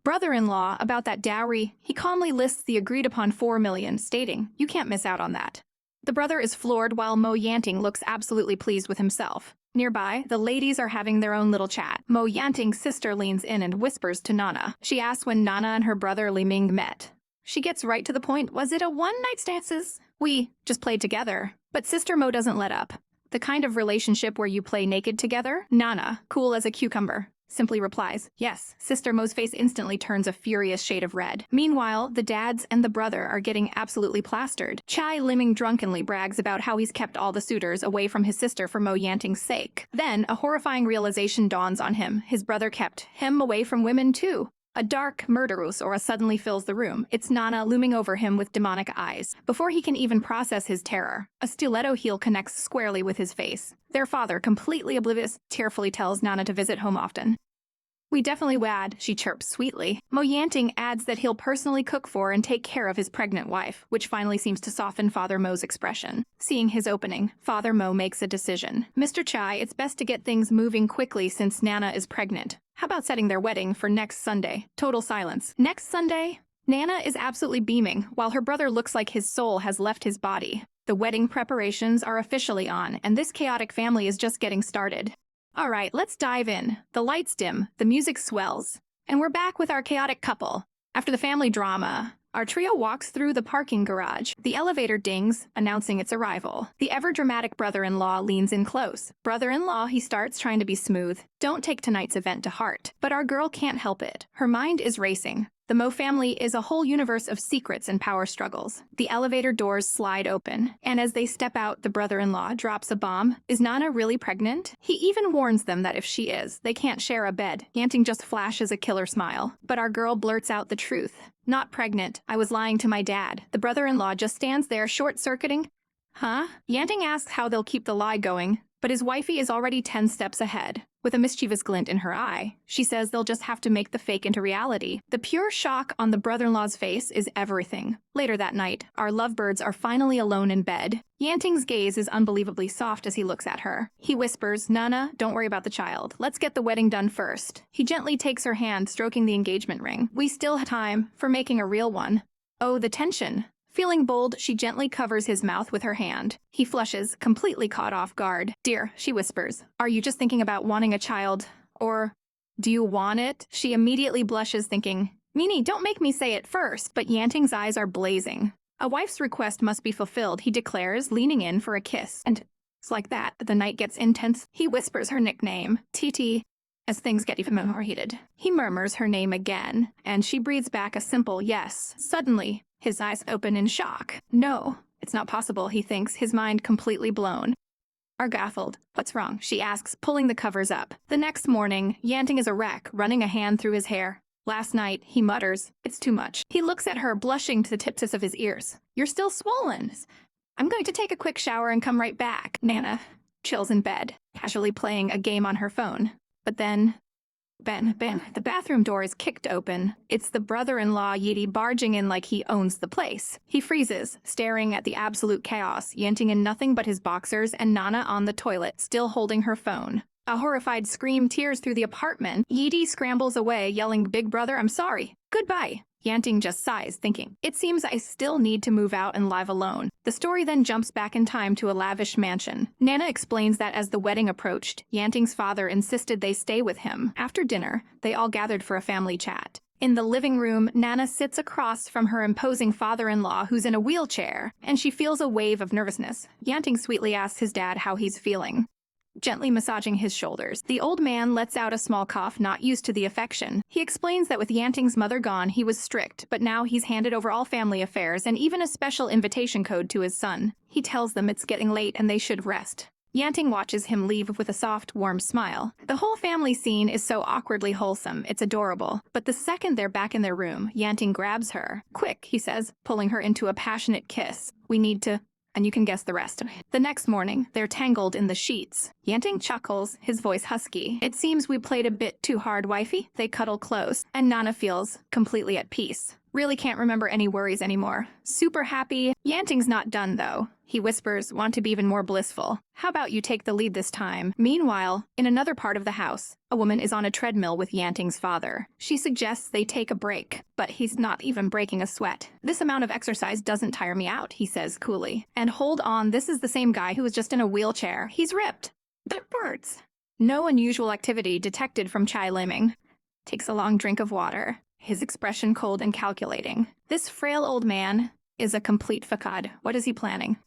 Speaker 1: Brother-in-law, about that dowry, he calmly lists the agreed-upon 4 million, stating, "You can't miss out on that." The brother is floored while Mo Yanting looks absolutely pleased with himself. Nearby, the ladies are having their own little chat. Mo Yanting's sister leans in and whispers to Nana. She asks when Nana and her brother Li Ming met. She gets right to the point. "Was it a one-night stances? We just played together." But Sister Mo doesn't let up. "The kind of relationship where you play naked together?" Nana, cool as a cucumber, simply replies, "Yes." Sister Mo's face instantly turns a furious shade of red. Meanwhile, the dads and the brother are getting absolutely plastered. Chai Liming drunkenly brags about how he's kept all the suitors away from his sister for Mo Yanting's sake. Then, a horrifying realization dawns on him. His brother kept him away from women too. A dark, murderous aura suddenly fills the room. It's Nana looming over him with demonic eyes. Before he can even process his terror, a stiletto heel connects squarely with his face. Their father, completely oblivious, tearfully tells Nana to visit home often. "We definitely wad," she chirps sweetly. Mo Yanting adds that he'll personally cook for and take care of his pregnant wife, which finally seems to soften Father Mo's expression. Seeing his opening, Father Mo makes a decision. "Mr. Chai, it's best to get things moving quickly since Nana is pregnant. How about setting their wedding for next Sunday?" Total silence. Next Sunday? Nana is absolutely beaming, while her brother looks like his soul has left his body. The wedding preparations are officially on, and this chaotic family is just getting started. All right, let's dive in. The lights dim, the music swells, and we're back with our chaotic couple. After the family drama, our trio walks through the parking garage. The elevator dings, announcing its arrival. The ever-dramatic brother-in-law leans in close. "Brother-in-law," he starts, trying to be smooth. "Don't take tonight's event to heart." But our girl can't help it. Her mind is racing. The Mo family is a whole universe of secrets and power struggles. The elevator doors slide open, and as they step out, the brother-in-law drops a bomb. Is Nana really pregnant? He even warns them that if she is, they can't share a bed. Yanting just flashes a killer smile. But our girl blurts out the truth. "Not pregnant. I was lying to my dad." The brother-in-law just stands there, short-circuiting. Huh? Yanting asks how they'll keep the lie going, but his wifey is already 10 steps ahead. With a mischievous glint in her eye, she says they'll just have to make the fake into reality. The pure shock on the brother-in-law's face is everything. Later that night, our lovebirds are finally alone in bed. Yanting's gaze is unbelievably soft as he looks at her. He whispers, "Nana, don't worry about the child. Let's get the wedding done first." He gently takes her hand, stroking the engagement ring. "We still have time for making a real one." Oh, the tension. Feeling bold, she gently covers his mouth with her hand. He flushes, completely caught off guard. "Dear," she whispers, "are you just thinking about wanting a child? Or do you want it?" She immediately blushes, thinking, "Meanie, don't make me say it first." But Yanting's eyes are blazing. A wife's request must be fulfilled, he declares, leaning in for a kiss. And it's like that the night gets intense. He whispers her nickname, Titi. As things get even more heated, he murmurs her name again, and she breathes back a simple yes. Suddenly, his eyes open in shock. No, it's not possible, he thinks, his mind completely blown. Argaffled. "What's wrong?" she asks, pulling the covers up. The next morning, Yanting is a wreck, running a hand through his hair. Last night, he mutters, "It's too much." He looks at her, blushing to the tips of his ears. "You're still swollen." "I'm going to take a quick shower and come right back." Nana chills in bed, casually playing a game on her phone. But then, the bathroom door is kicked open. It's the brother-in-law Yidi barging in like he owns the place. He freezes, staring at the absolute chaos, Yanting in nothing but his boxers and Nana on the toilet, still holding her phone. A horrified scream tears through the apartment. Yeeti scrambles away, yelling, "Big brother, I'm sorry. Goodbye." Yanting just sighs, thinking, "It seems I still need to move out and live alone." The story then jumps back in time to a lavish mansion. Nana explains that as the wedding approached, Yanting's father insisted they stay with him. After dinner, they all gathered for a family chat. In the living room, Nana sits across from her imposing father-in-law who's in a wheelchair, and she feels a wave of nervousness. Yanting sweetly asks his dad how he's feeling, gently massaging his shoulders. The old man lets out a small cough, not used to the affection. He explains that with Yanting's mother gone, he was strict, but now he's handed over all family affairs and even a special invitation code to his son. He tells them it's getting late and they should rest. Yanting watches him leave with a soft, warm smile. The whole family scene is so awkwardly wholesome, it's adorable. But the second they're back in their room, Yanting grabs her. "Quick," he says, pulling her into a passionate kiss. "We need to..." And you can guess the rest. The next morning, they're tangled in the sheets. Yanting chuckles, his voice husky. "It seems we played a bit too hard, wifey." They cuddle close, and Nana feels completely at peace. Really can't remember any worries anymore. Super happy. Yanting's not done, though. He whispers, "Want to be even more blissful. How about you take the lead this time?" Meanwhile, in another part of the house, a woman is on a treadmill with Yanting's father. She suggests they take a break, but he's not even breaking a sweat. "This amount of exercise doesn't tire me out," he says coolly. "And hold on, this is the same guy who was just in a wheelchair. He's ripped." That birds. No unusual activity detected from Chai Liming. Takes a long drink of water, his expression cold and calculating. This frail old man is a complete facade. What is he planning?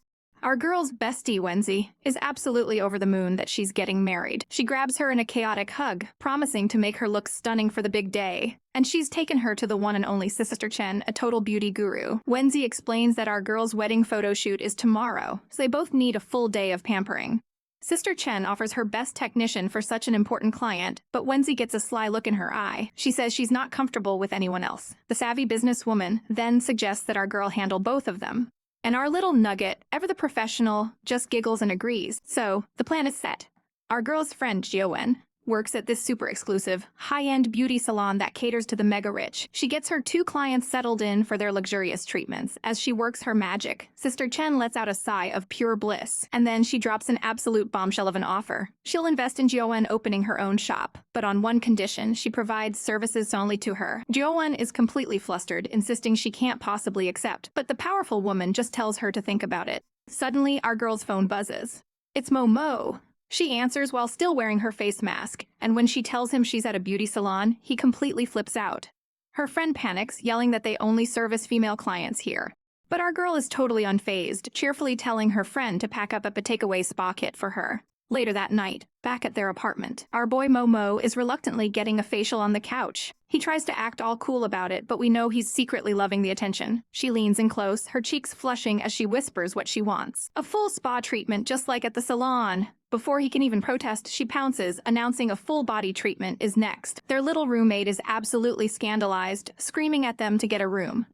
Speaker 1: Our girl's bestie, Wenzi, is absolutely over the moon that she's getting married. She grabs her in a chaotic hug, promising to make her look stunning for the big day. And she's taken her to the one and only Sister Chen, a total beauty guru. Wenzi explains that our girl's wedding photo shoot is tomorrow, so they both need a full day of pampering. Sister Chen offers her best technician for such an important client, but Wenzi gets a sly look in her eye. She says she's not comfortable with anyone else. The savvy businesswoman then suggests that our girl handle both of them. And our little nugget, ever the professional, just giggles and agrees. So, the plan is set. Our girl's friend, Jiowen, works at this super exclusive, high-end beauty salon that caters to the mega-rich. She gets her 2 clients settled in for their luxurious treatments. As she works her magic, Sister Chen lets out a sigh of pure bliss, and then she drops an absolute bombshell of an offer. She'll invest in Jiowen opening her own shop, but on one condition: she provides services only to her. Jiowen is completely flustered, insisting she can't possibly accept, but the powerful woman just tells her to think about it. Suddenly, our girl's phone buzzes. It's Momo. She answers while still wearing her face mask, and when she tells him she's at a beauty salon, he completely flips out. Her friend panics, yelling that they only service female clients here. But our girl is totally unfazed, cheerfully telling her friend to pack up a takeaway spa kit for her. Later that night, back at their apartment, our boy Momo is reluctantly getting a facial on the couch. He tries to act all cool about it, but we know he's secretly loving the attention. She leans in close, her cheeks flushing as she whispers what she wants. A full spa treatment just like at the salon. Before he can even protest, she pounces, announcing a full-body treatment is next. Their little roommate is absolutely scandalized, screaming at them to get a room.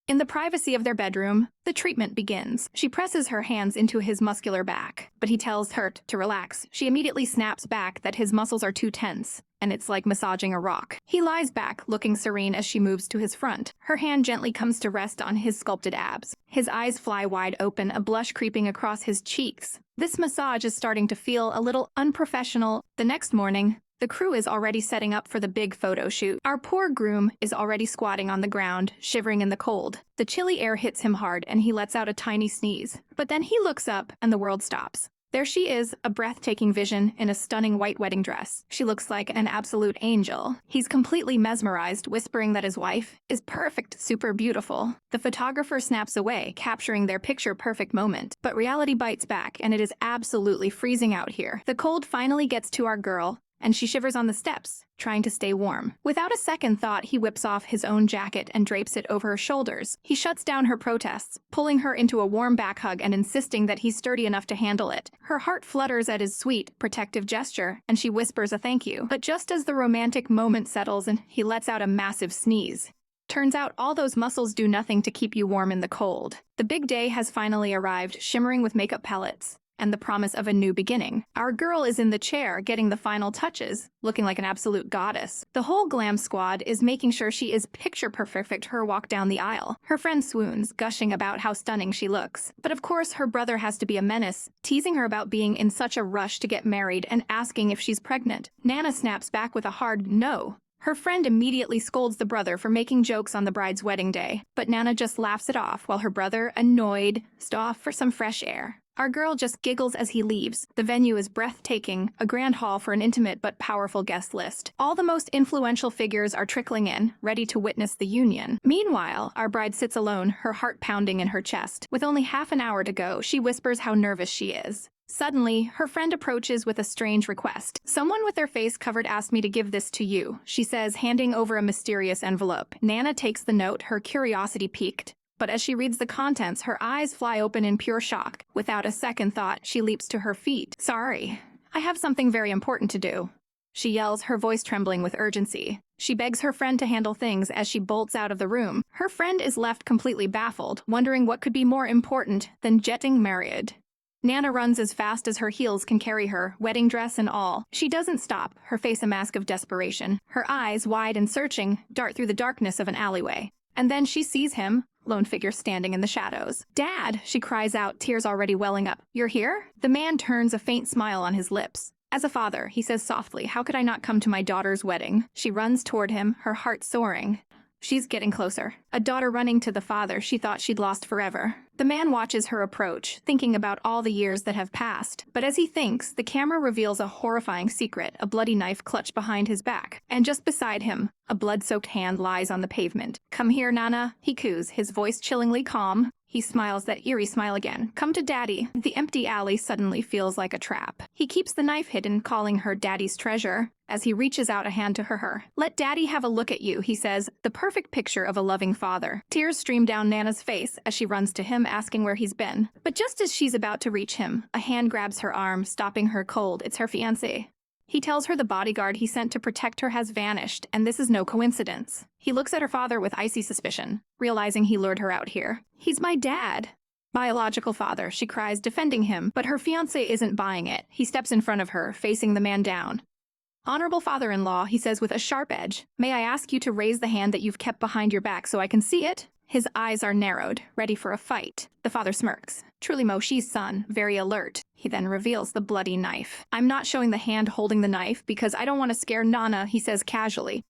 Speaker 1: In the privacy of their bedroom, the treatment begins. She presses her hands into his muscular back, but he tells her to relax. She immediately snaps back that his muscles are too tense, and it's like massaging a rock. He lies back, looking serene as she moves to his front. Her hand gently comes to rest on his sculpted abs. His eyes fly wide open, a blush creeping across his cheeks. This massage is starting to feel a little unprofessional. The next morning, the crew is already setting up for the big photo shoot. Our poor groom is already squatting on the ground, shivering in the cold. The chilly air hits him hard and he lets out a tiny sneeze. But then he looks up and the world stops. There she is, a breathtaking vision in a stunning white wedding dress. She looks like an absolute angel. He's completely mesmerized, whispering that his wife is perfect, super beautiful. The photographer snaps away, capturing their picture-perfect moment. But reality bites back, and it is absolutely freezing out here. The cold finally gets to our girl, and she shivers on the steps, trying to stay warm. Without a second thought, he whips off his own jacket and drapes it over her shoulders. He shuts down her protests, pulling her into a warm back hug and insisting that he's sturdy enough to handle it. Her heart flutters at his sweet, protective gesture, and she whispers a thank you. But just as the romantic moment settles and he lets out a massive sneeze. Turns out all those muscles do nothing to keep you warm in the cold. The big day has finally arrived, shimmering with makeup palettes and the promise of a new beginning. Our girl is in the chair, getting the final touches, looking like an absolute goddess. The whole glam squad is making sure she is picture perfect her walk down the aisle. Her friend swoons, gushing about how stunning she looks. But of course, her brother has to be a menace, teasing her about being in such a rush to get married and asking if she's pregnant. Nana snaps back with a hard no. Her friend immediately scolds the brother for making jokes on the bride's wedding day, but Nana just laughs it off while her brother, annoyed, stops off for some fresh air. Our girl just giggles as he leaves. The venue is breathtaking, a grand hall for an intimate but powerful guest list. All the most influential figures are trickling in, ready to witness the union. Meanwhile, our bride sits alone, her heart pounding in her chest. With only half an hour to go, she whispers how nervous she is. Suddenly, her friend approaches with a strange request. "Someone with their face covered asked me to give this to you," she says, handing over a mysterious envelope. Nana takes the note, her curiosity piqued. But as she reads the contents, her eyes fly open in pure shock. Without a second thought, she leaps to her feet. "Sorry, I have something very important to do," she yells, her voice trembling with urgency. She begs her friend to handle things as she bolts out of the room. Her friend is left completely baffled, wondering what could be more important than getting married. Nana runs as fast as her heels can carry her, wedding dress and all. She doesn't stop, her face a mask of desperation. Her eyes, wide and searching, dart through the darkness of an alleyway. And then she sees him, lone figure standing in the shadows. "Dad!" she cries out, tears already welling up. "You're here?" The man turns, a faint smile on his lips. "As a father," he says softly, "how could I not come to my daughter's wedding?" She runs toward him, her heart soaring. She's getting closer. A daughter running to the father she thought she'd lost forever. The man watches her approach, thinking about all the years that have passed. But as he thinks, the camera reveals a horrifying secret, a bloody knife clutched behind his back. And just beside him, a blood-soaked hand lies on the pavement. "Come here, Nana," he coos, his voice chillingly calm. He smiles that eerie smile again. "Come to Daddy." The empty alley suddenly feels like a trap. He keeps the knife hidden, calling her Daddy's treasure, as he reaches out a hand to her. "Let Daddy have a look at you," he says, the perfect picture of a loving father. Tears stream down Nana's face as she runs to him, asking where he's been. But just as she's about to reach him, a hand grabs her arm, stopping her cold. It's her fiancé. He tells her the bodyguard he sent to protect her has vanished, and this is no coincidence. He looks at her father with icy suspicion, realizing he lured her out here. "He's my dad." "Biological father," she cries, defending him, but her fiancé isn't buying it. He steps in front of her, facing the man down. "Honorable father-in-law," he says with a sharp edge, "may I ask you to raise the hand that you've kept behind your back so I can see it?" His eyes are narrowed, ready for a fight. The father smirks. Truly Moshi's son, very alert. He then reveals the bloody knife. "I'm not showing the hand holding the knife because I don't want to scare Nana," he says casually.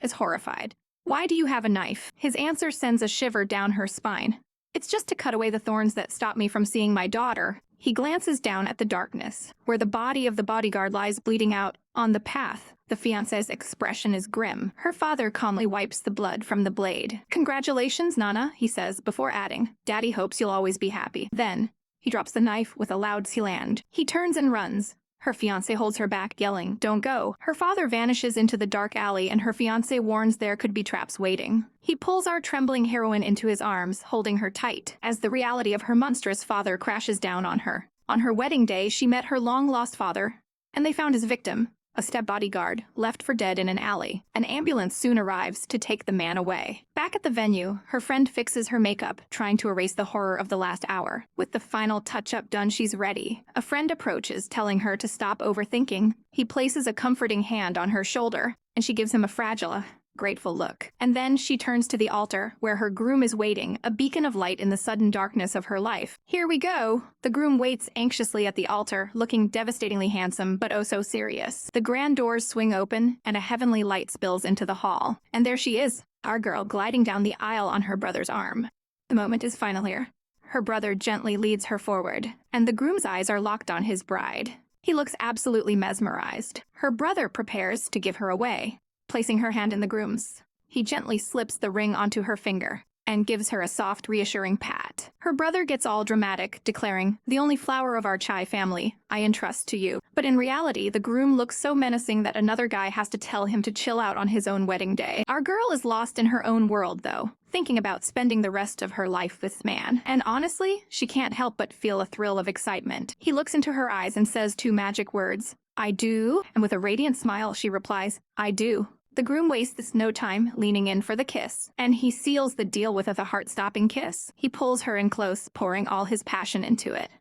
Speaker 1: Is horrified. "Why do you have a knife?" His answer sends a shiver down her spine. "It's just to cut away the thorns that stop me from seeing my daughter." He glances down at the darkness, where the body of the bodyguard lies bleeding out on the path. The fiancé's expression is grim. Her father calmly wipes the blood from the blade. "Congratulations, Nana," he says, before adding, "Daddy hopes you'll always be happy." Then, he drops the knife with a loud slam. He turns and runs. Her fiancé holds her back, yelling, "Don't go." Her father vanishes into the dark alley, and her fiancé warns there could be traps waiting. He pulls our trembling heroine into his arms, holding her tight, as the reality of her monstrous father crashes down on her. On her wedding day, she met her long-lost father, and they found his victim, a step bodyguard, left for dead in an alley. An ambulance soon arrives to take the man away. Back at the venue, her friend fixes her makeup, trying to erase the horror of the last hour. With the final touch-up done, she's ready. A friend approaches, telling her to stop overthinking. He places a comforting hand on her shoulder, and she gives him a fragile, grateful look. And then she turns to the altar, where her groom is waiting, a beacon of light in the sudden darkness of her life. "Here we go." The groom waits anxiously at the altar, looking devastatingly handsome, but oh so serious. The grand doors swing open, and a heavenly light spills into the hall. And there she is, our girl, gliding down the aisle on her brother's arm. The moment is final here. Her brother gently leads her forward, and the groom's eyes are locked on his bride. He looks absolutely mesmerized. Her brother prepares to give her away. Placing her hand in the groom's, he gently slips the ring onto her finger and gives her a soft, reassuring pat. Her brother gets all dramatic, declaring, "The only flower of our Chai family, I entrust to you." But in reality, the groom looks so menacing that another guy has to tell him to chill out on his own wedding day. Our girl is lost in her own world, though, thinking about spending the rest of her life with this man. And honestly, she can't help but feel a thrill of excitement. He looks into her eyes and says two magic words, "I do," and with a radiant smile, she replies, "I do." The groom wastes no time leaning in for the kiss, and he seals the deal with a heart-stopping kiss. He pulls her in close, pouring all his passion into it.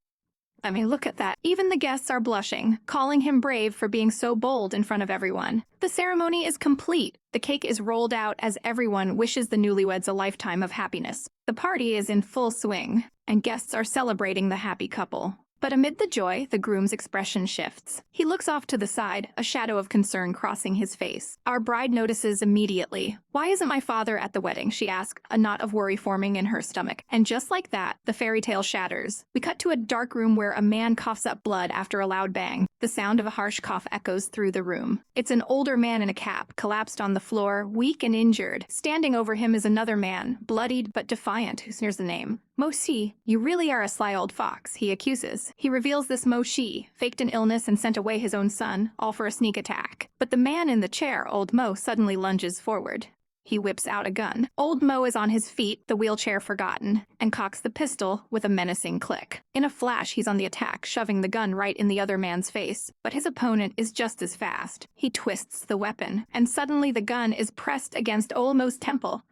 Speaker 1: I mean, look at that. Even the guests are blushing, calling him brave for being so bold in front of everyone. The ceremony is complete. The cake is rolled out as everyone wishes the newlyweds a lifetime of happiness. The party is in full swing, and guests are celebrating the happy couple. But amid the joy, the groom's expression shifts. He looks off to the side, a shadow of concern crossing his face. Our bride notices immediately. "Why isn't my father at the wedding?" she asks, a knot of worry forming in her stomach. And just like that, the fairy tale shatters. We cut to a dark room where a man coughs up blood after a loud bang. The sound of a harsh cough echoes through the room. It's an older man in a cap, collapsed on the floor, weak and injured. Standing over him is another man, bloodied but defiant, who sneers the name. "Moshi, you really are a sly old fox," he accuses. He reveals this Moshi faked an illness and sent away his own son, all for a sneak attack. But the man in the chair, old Mo, suddenly lunges forward. He whips out a gun. Old Mo is on his feet, the wheelchair forgotten, and cocks the pistol with a menacing click. In a flash, he's on the attack, shoving the gun right in the other man's face. But his opponent is just as fast. He twists the weapon, and suddenly the gun is pressed against old Mo's temple.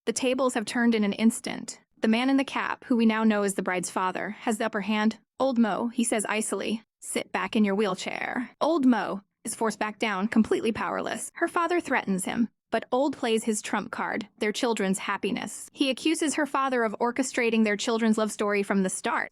Speaker 1: The tables have turned in an instant. The man in the cap, who we now know is the bride's father, has the upper hand. "Old Mo," he says icily, "sit back in your wheelchair." Old Mo is forced back down, completely powerless. Her father threatens him. But Old plays his trump card, their children's happiness. He accuses her father of orchestrating their children's love story from the start.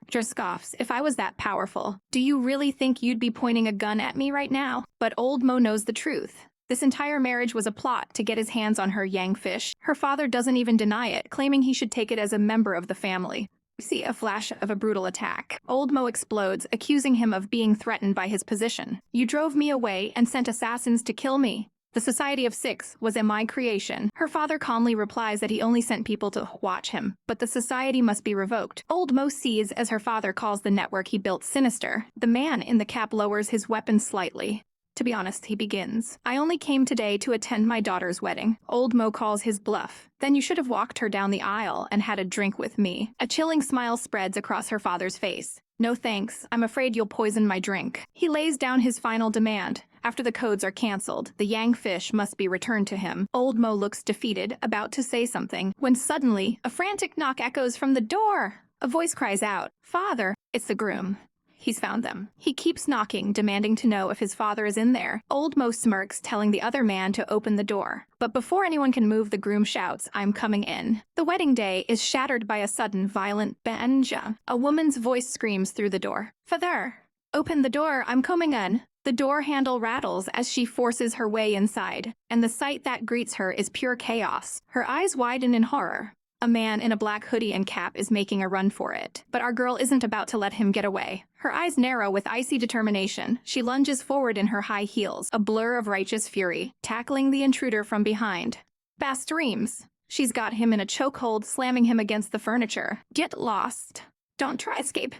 Speaker 1: Just scoffs, "If I was that powerful, do you really think you'd be pointing a gun at me right now?" But Old Mo knows the truth. This entire marriage was a plot to get his hands on her yang fish. Her father doesn't even deny it, claiming he should take it as a member of the family. We see a flash of a brutal attack. Old Mo explodes, accusing him of being threatened by his position. "You drove me away and sent assassins to kill me. The Society of Six was my creation." Her father calmly replies that he only sent people to watch him, but the society must be revoked. Old Mo sees as her father calls the network he built sinister. The man in the cap lowers his weapon slightly. "To be honest," he begins, "I only came today to attend my daughter's wedding." Old Mo calls his bluff. "Then you should have walked her down the aisle and had a drink with me." A chilling smile spreads across her father's face. "No thanks, I'm afraid you'll poison my drink." He lays down his final demand. After the codes are cancelled, the yang fish must be returned to him. Old Mo looks defeated, about to say something, when suddenly a frantic knock echoes from the door. A voice cries out, "Father!" It's the groom. He's found them. He keeps knocking, demanding to know if his father is in there. Old Mo smirks, telling the other man to open the door. But before anyone can move, the groom shouts, "I'm coming in." The wedding day is shattered by a sudden, violent banja. A woman's voice screams through the door, "Father! Open the door, I'm coming in." The door handle rattles as she forces her way inside, and the sight that greets her is pure chaos. Her eyes widen in horror. A man in a black hoodie and cap is making a run for it, but our girl isn't about to let him get away. Her eyes narrow with icy determination. She lunges forward in her high heels, a blur of righteous fury, tackling the intruder from behind. Bass screams. She's got him in a chokehold, slamming him against the furniture. "Get lost. Don't try escape."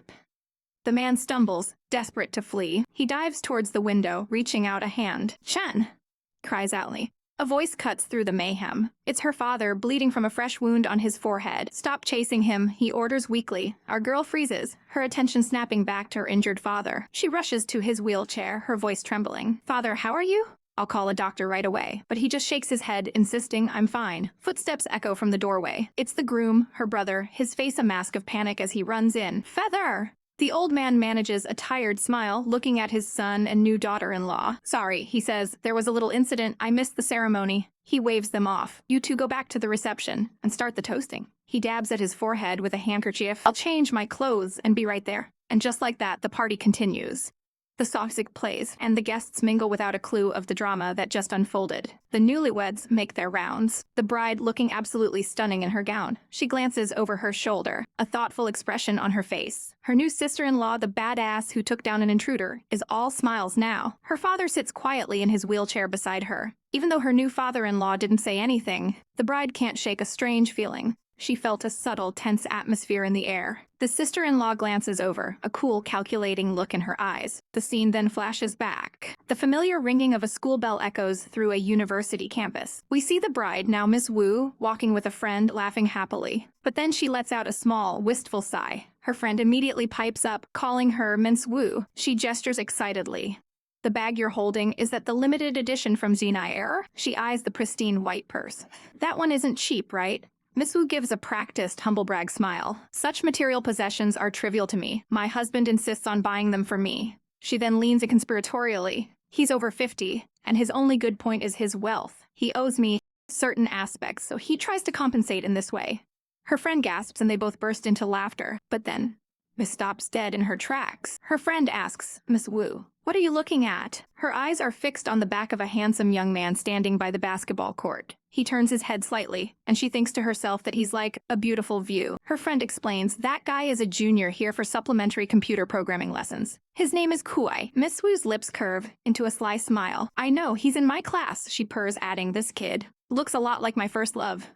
Speaker 1: The man stumbles, desperate to flee. He dives towards the window, reaching out a hand. "Chen!" cries outly. A voice cuts through the mayhem. It's her father, bleeding from a fresh wound on his forehead. "Stop chasing him," he orders weakly. Our girl freezes, her attention snapping back to her injured father. She rushes to his wheelchair, her voice trembling. "Father, how are you?" "I'll call a doctor right away." But he just shakes his head, insisting, "I'm fine." Footsteps echo from the doorway. It's the groom, her brother, his face a mask of panic as he runs in. "Feather!" The old man manages a tired smile, looking at his son and new daughter-in-law. "Sorry," he says, "there was a little incident. I missed the ceremony." He waves them off. "You two go back to the reception and start the toasting." He dabs at his forehead with a handkerchief. "I'll change my clothes and be right there." And just like that, the party continues. The music plays, and the guests mingle without a clue of the drama that just unfolded. The newlyweds make their rounds, the bride looking absolutely stunning in her gown. She glances over her shoulder, a thoughtful expression on her face. Her new sister-in-law, the badass who took down an intruder, is all smiles now. Her father sits quietly in his wheelchair beside her. Even though her new father-in-law didn't say anything, the bride can't shake a strange feeling. She felt a subtle, tense atmosphere in the air. The sister-in-law glances over, a cool, calculating look in her eyes. The scene then flashes back. The familiar ringing of a school bell echoes through a university campus. We see the bride, now Miss Wu, walking with a friend, laughing happily. But then she lets out a small, wistful sigh. Her friend immediately pipes up, calling her Miss Wu. She gestures excitedly. "The bag you're holding, is that the limited edition from Xenai Air?" She eyes the pristine white purse. "That one isn't cheap, right?" Miss Wu gives a practiced, humble brag smile. Such material possessions are trivial to me. My husband insists on buying them for me. She then leans in conspiratorially. He's over 50, and his only good point is his wealth. He owes me certain aspects, so he tries to compensate in this way. Her friend gasps and they both burst into laughter, but then Miss stops dead in her tracks. Her friend asks, Miss Wu, what are you looking at? Her eyes are fixed on the back of a handsome young man standing by the basketball court. He turns his head slightly, and she thinks to herself that he's like a beautiful view. Her friend explains, that guy is a junior here for supplementary computer programming lessons. His name is Kuai. Miss Wu's lips curve into a sly smile. I know, he's in my class, she purrs, adding, this kid looks a lot like my first love.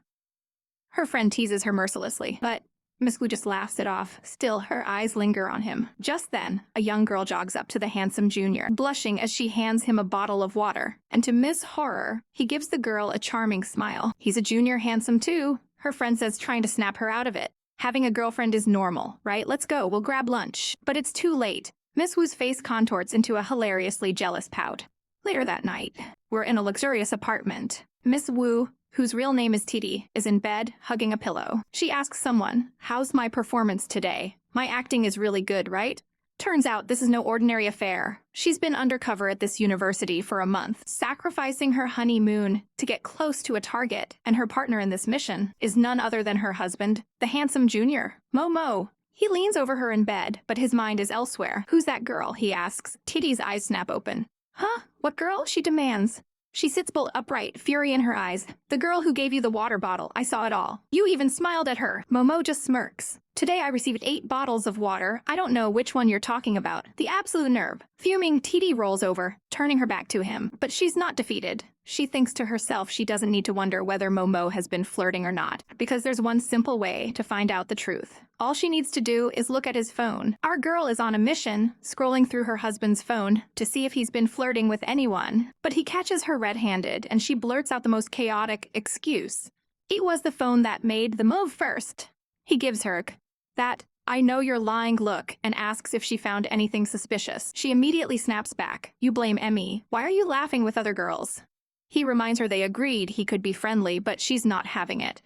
Speaker 1: Her friend teases her mercilessly, but Miss Wu just laughs it off. Still, her eyes linger on him. Just then, a young girl jogs up to the handsome junior, blushing as she hands him a bottle of water. And to Miss Horror, he gives the girl a charming smile. He's a junior handsome too, her friend says, trying to snap her out of it. Having a girlfriend is normal, right? Let's go, we'll grab lunch. But it's too late. Miss Wu's face contorts into a hilariously jealous pout. Later that night, we're in a luxurious apartment. Miss Wu, whose real name is Titi, is in bed, hugging a pillow. She asks someone, how's my performance today? My acting is really good, right? Turns out this is no ordinary affair. She's been undercover at this university for a month, sacrificing her honeymoon to get close to a target, and her partner in this mission is none other than her husband, the handsome junior, Momo. He leans over her in bed, but his mind is elsewhere. Who's that girl? He asks. Titi's eyes snap open. Huh? What girl? She demands. She sits bolt upright, fury in her eyes. The girl who gave you the water bottle, I saw it all. You even smiled at her. Momo just smirks. Today I received 8 bottles of water. I don't know which one you're talking about. The absolute nerve. Fuming, Titi rolls over, turning her back to him. But she's not defeated. She thinks to herself she doesn't need to wonder whether Momo has been flirting or not, because there's one simple way to find out the truth. All she needs to do is look at his phone. Our girl is on a mission, scrolling through her husband's phone to see if he's been flirting with anyone. But he catches her red-handed, and she blurts out the most chaotic excuse. It was the phone that made the move first. He gives her that I know you're lying look and asks if she found anything suspicious. She immediately snaps back. You blame Emmy. Why are you laughing with other girls? He reminds her they agreed he could be friendly, but she's not having it,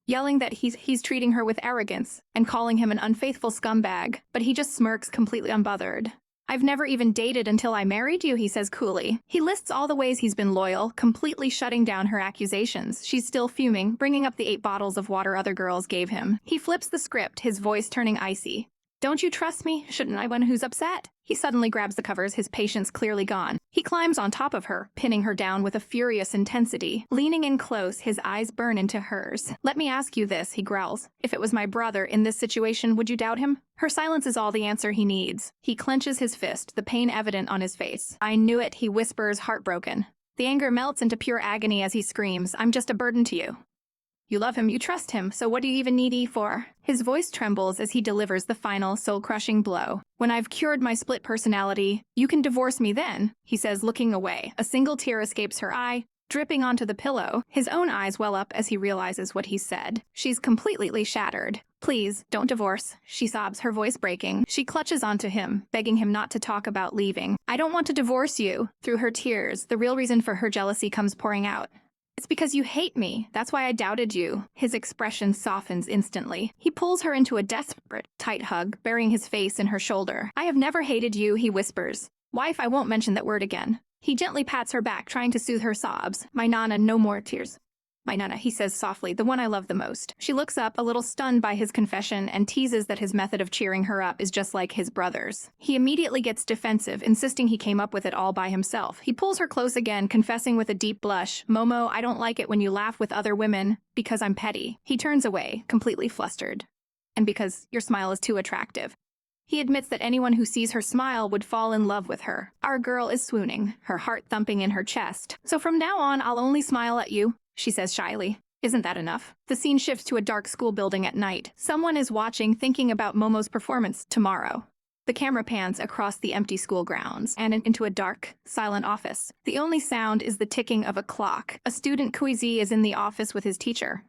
Speaker 1: yelling that he's treating her with arrogance and calling him an unfaithful scumbag, but he just smirks, completely unbothered. I've never even dated until I married you, he says coolly. He lists all the ways he's been loyal, completely shutting down her accusations. She's still fuming, bringing up the 8 bottles of water other girls gave him. He flips the script, his voice turning icy. Don't you trust me? Shouldn't I be one who's upset? He suddenly grabs the covers, his patience clearly gone. He climbs on top of her, pinning her down with a furious intensity. Leaning in close, his eyes burn into hers. Let me ask you this, he growls. If it was my brother in this situation, would you doubt him? Her silence is all the answer he needs. He clenches his fist, the pain evident on his face. I knew it, he whispers, heartbroken. The anger melts into pure agony as he screams, I'm just a burden to you. You love him, you trust him, so what do you even need E for? His voice trembles as he delivers the final, soul-crushing blow. When I've cured my split personality, you can divorce me then, he says, looking away. A single tear escapes her eye, dripping onto the pillow. His own eyes well up as he realizes what he said. She's completely shattered. Please, don't divorce, she sobs, her voice breaking. She clutches onto him, begging him not to talk about leaving. I don't want to divorce you. Through her tears, the real reason for her jealousy comes pouring out. It's because you hate me. That's why I doubted you. His expression softens instantly. He pulls her into a desperate, tight hug, burying his face in her shoulder. I have never hated you, he whispers. Wife, I won't mention that word again. He gently pats her back, trying to soothe her sobs. My Nana, no more tears. My Nana, he says softly, the one I love the most. She looks up, a little stunned by his confession, and teases that his method of cheering her up is just like his brother's. He immediately gets defensive, insisting he came up with it all by himself. He pulls her close again, confessing with a deep blush, Momo, I don't like it when you laugh with other women, because I'm petty. He turns away, completely flustered. And because your smile is too attractive. He admits that anyone who sees her smile would fall in love with her. Our girl is swooning, her heart thumping in her chest. So from now on, I'll only smile at you, she says shyly. Isn't that enough? The scene shifts to a dark school building at night. Someone is watching, thinking about Momo's performance tomorrow. The camera pans across the empty school grounds and into a dark, silent office. The only sound is the ticking of a clock. A student Kuizi is in the office with his teacher.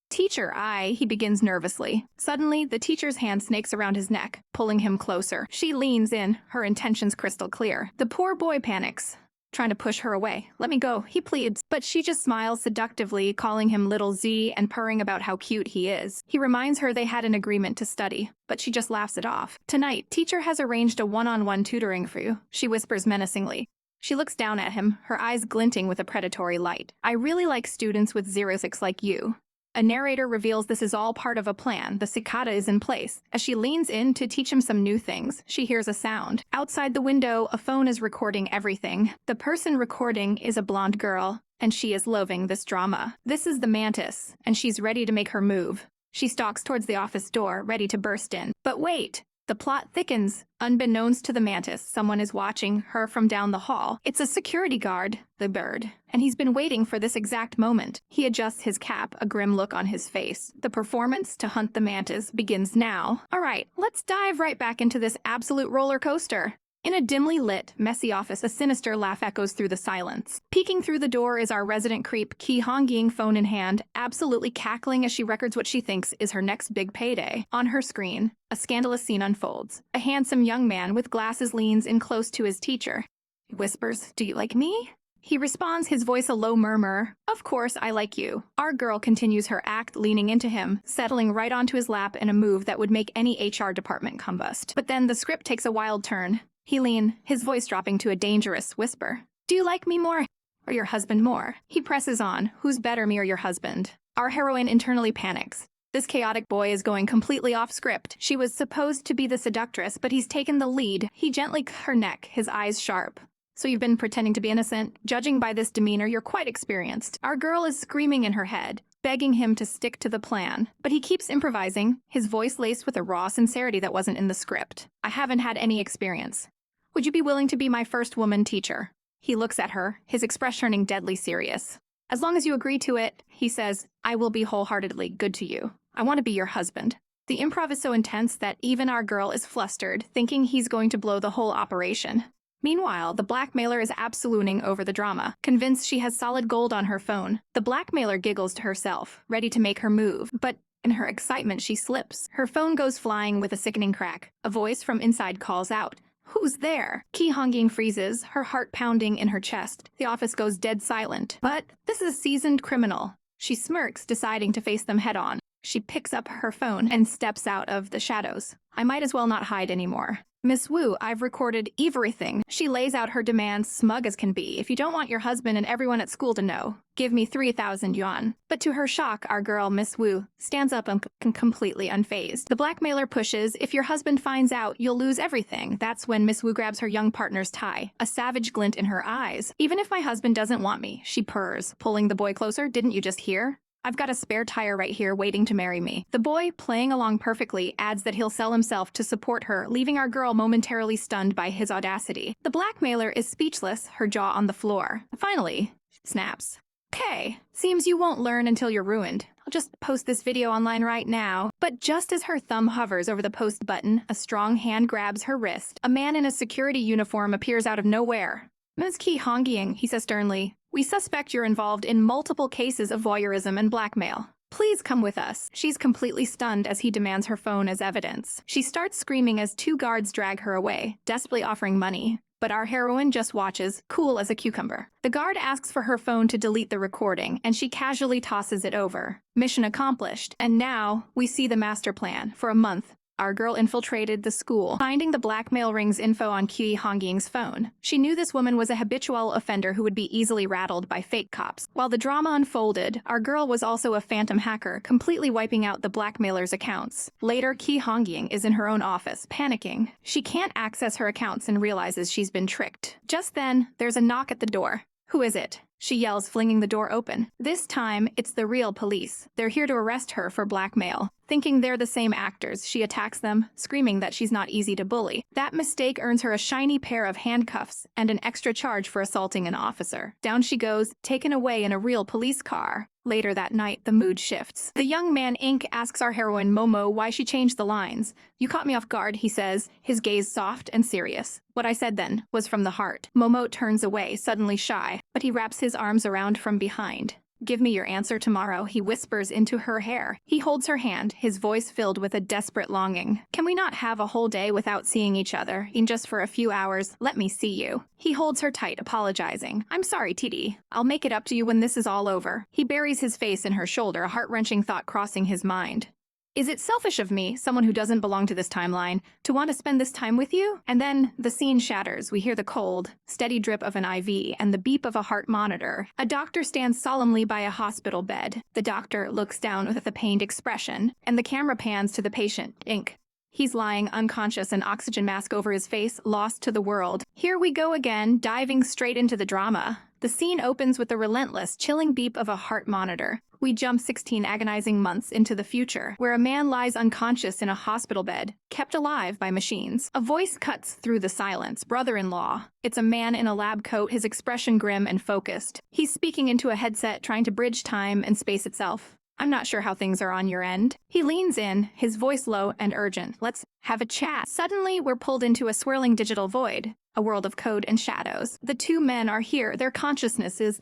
Speaker 1: Teacher, he begins nervously. Suddenly, the teacher's hand snakes around his neck, pulling him closer. She leans in, her intentions crystal clear. The poor boy panics, trying to push her away. "Let me go," he pleads, but she just smiles seductively, calling him Little Z and purring about how cute he is. He reminds her they had an agreement to study, but she just laughs it off. "Tonight, teacher has arranged a one-on-one tutoring for you," she whispers menacingly. She looks down at him, her eyes glinting with a predatory light. "I really like students with 06 like you." A narrator reveals this is all part of a plan. The cicada is in place. As she leans in to teach him some new things, she hears a sound. Outside the window, a phone is recording everything. The person recording is a blonde girl, and she is loving this drama. This is the mantis, and she's ready to make her move. She stalks towards the office door, ready to burst in. But wait! The plot thickens. Unbeknownst to the mantis, someone is watching her from down the hall. It's a security guard, the bird, and he's been waiting for this exact moment. He adjusts his cap, a grim look on his face. The performance to hunt the mantis begins now. All right, let's dive right back into this absolute roller coaster. In a dimly lit, messy office, a sinister laugh echoes through the silence. Peeking through the door is our resident creep, Ki Hongying, phone in hand, absolutely cackling as she records what she thinks is her next big payday. On her screen, a scandalous scene unfolds. A handsome young man with glasses leans in close to his teacher. He whispers, "Do you like me?" He responds, his voice a low murmur, "Of course, I like you." Our girl continues her act, leaning into him, settling right onto his lap in a move that would make any HR department combust. But then the script takes a wild turn. He leans, his voice dropping to a dangerous whisper. "Do you like me more, or your husband more?" He presses on, "Who's better, me or your husband?" Our heroine internally panics. This chaotic boy is going completely off script. She was supposed to be the seductress, but he's taken the lead. He gently her neck, his eyes sharp. "So you've been pretending to be innocent? Judging by this demeanor, you're quite experienced." Our girl is screaming in her head, begging him to stick to the plan. But he keeps improvising, his voice laced with a raw sincerity that wasn't in the script. "I haven't had any experience. Would you be willing to be my first woman teacher?" He looks at her, his expression turning deadly serious. "As long as you agree to it," he says, "I will be wholeheartedly good to you. I want to be your husband." The improv is so intense that even our girl is flustered, thinking he's going to blow the whole operation. Meanwhile, the blackmailer is absoluting over the drama, convinced she has solid gold on her phone. The blackmailer giggles to herself, ready to make her move, but in her excitement she slips. Her phone goes flying with a sickening crack. A voice from inside calls out, "Who's there?" Ki Hongying freezes, her heart pounding in her chest. The office goes dead silent. But this is a seasoned criminal. She smirks, deciding to face them head on. She picks up her phone and steps out of the shadows. "I might as well not hide anymore. Miss Wu, I've recorded everything." She lays out her demands, smug as can be. "If you don't want your husband and everyone at school to know, give me 3,000 yuan. But to her shock, our girl, Miss Wu, stands up and completely unfazed. The blackmailer pushes, "If your husband finds out, you'll lose everything." That's when Miss Wu grabs her young partner's tie, a savage glint in her eyes. "Even if my husband doesn't want me," she purrs, pulling the boy closer. "Didn't you just hear? I've got a spare tire right here waiting to marry me." The boy, playing along perfectly, adds that he'll sell himself to support her, leaving our girl momentarily stunned by his audacity. The blackmailer is speechless, her jaw on the floor. Finally, she snaps. "Okay, seems you won't learn until you're ruined. I'll just post this video online right now." But just as her thumb hovers over the post button, a strong hand grabs her wrist. A man in a security uniform appears out of nowhere. "Ms. Ki Hongying," he says sternly, "we suspect you're involved in multiple cases of voyeurism and blackmail. Please come with us." She's completely stunned as he demands her phone as evidence. She starts screaming as two guards drag her away, desperately offering money. But our heroine just watches, cool as a cucumber. The guard asks for her phone to delete the recording, and she casually tosses it over. Mission accomplished. And now, we see the master plan. For a month, our girl infiltrated the school, finding the blackmail ring's info on Ki Hongying's phone. She knew this woman was a habitual offender who would be easily rattled by fake cops. While the drama unfolded, our girl was also a phantom hacker, completely wiping out the blackmailer's accounts. Later, Ki Hongying is in her own office, panicking. She can't access her accounts and realizes she's been tricked. Just then, there's a knock at the door. "Who is it?" she yells, flinging the door open. This time, it's the real police. They're here to arrest her for blackmail. Thinking they're the same actors, she attacks them, screaming that she's not easy to bully. That mistake earns her a shiny pair of handcuffs and an extra charge for assaulting an officer. Down she goes, taken away in a real police car. Later that night, the mood shifts. The young man Inc. asks our heroine Momo why she changed the lines. "You caught me off guard," he says, his gaze soft and serious. "What I said then was from the heart." Momo turns away, suddenly shy, but he wraps his arms around from behind. Give me your answer tomorrow, he whispers into her hair. He holds her hand, his voice filled with a desperate longing. Can we not have a whole day without seeing each other? In just for a few hours, let me see you. He holds her tight, apologizing. I'm sorry, TD. I'll make it up to you when this is all over. He buries his face in her shoulder, a heart-wrenching thought crossing his mind. Is it selfish of me, someone who doesn't belong to this timeline, to want to spend this time with you? And then the scene shatters. We hear the cold, steady drip of an IV and the beep of a heart monitor. A doctor stands solemnly by a hospital bed. The doctor looks down with a pained expression, and the camera pans to the patient. Ink. He's lying unconscious, an oxygen mask over his face, lost to the world. Here we go again, diving straight into the drama. The scene opens with the relentless, chilling beep of a heart monitor. We jump 16 agonizing months into the future, where a man lies unconscious in a hospital bed, kept alive by machines. A voice cuts through the silence. Brother-in-law. It's a man in a lab coat, his expression grim and focused. He's speaking into a headset, trying to bridge time and space itself. I'm not sure how things are on your end. He leans in, his voice low and urgent. Let's have a chat. Suddenly, we're pulled into a swirling digital void, a world of code and shadows. The two men are here, their consciousnesses.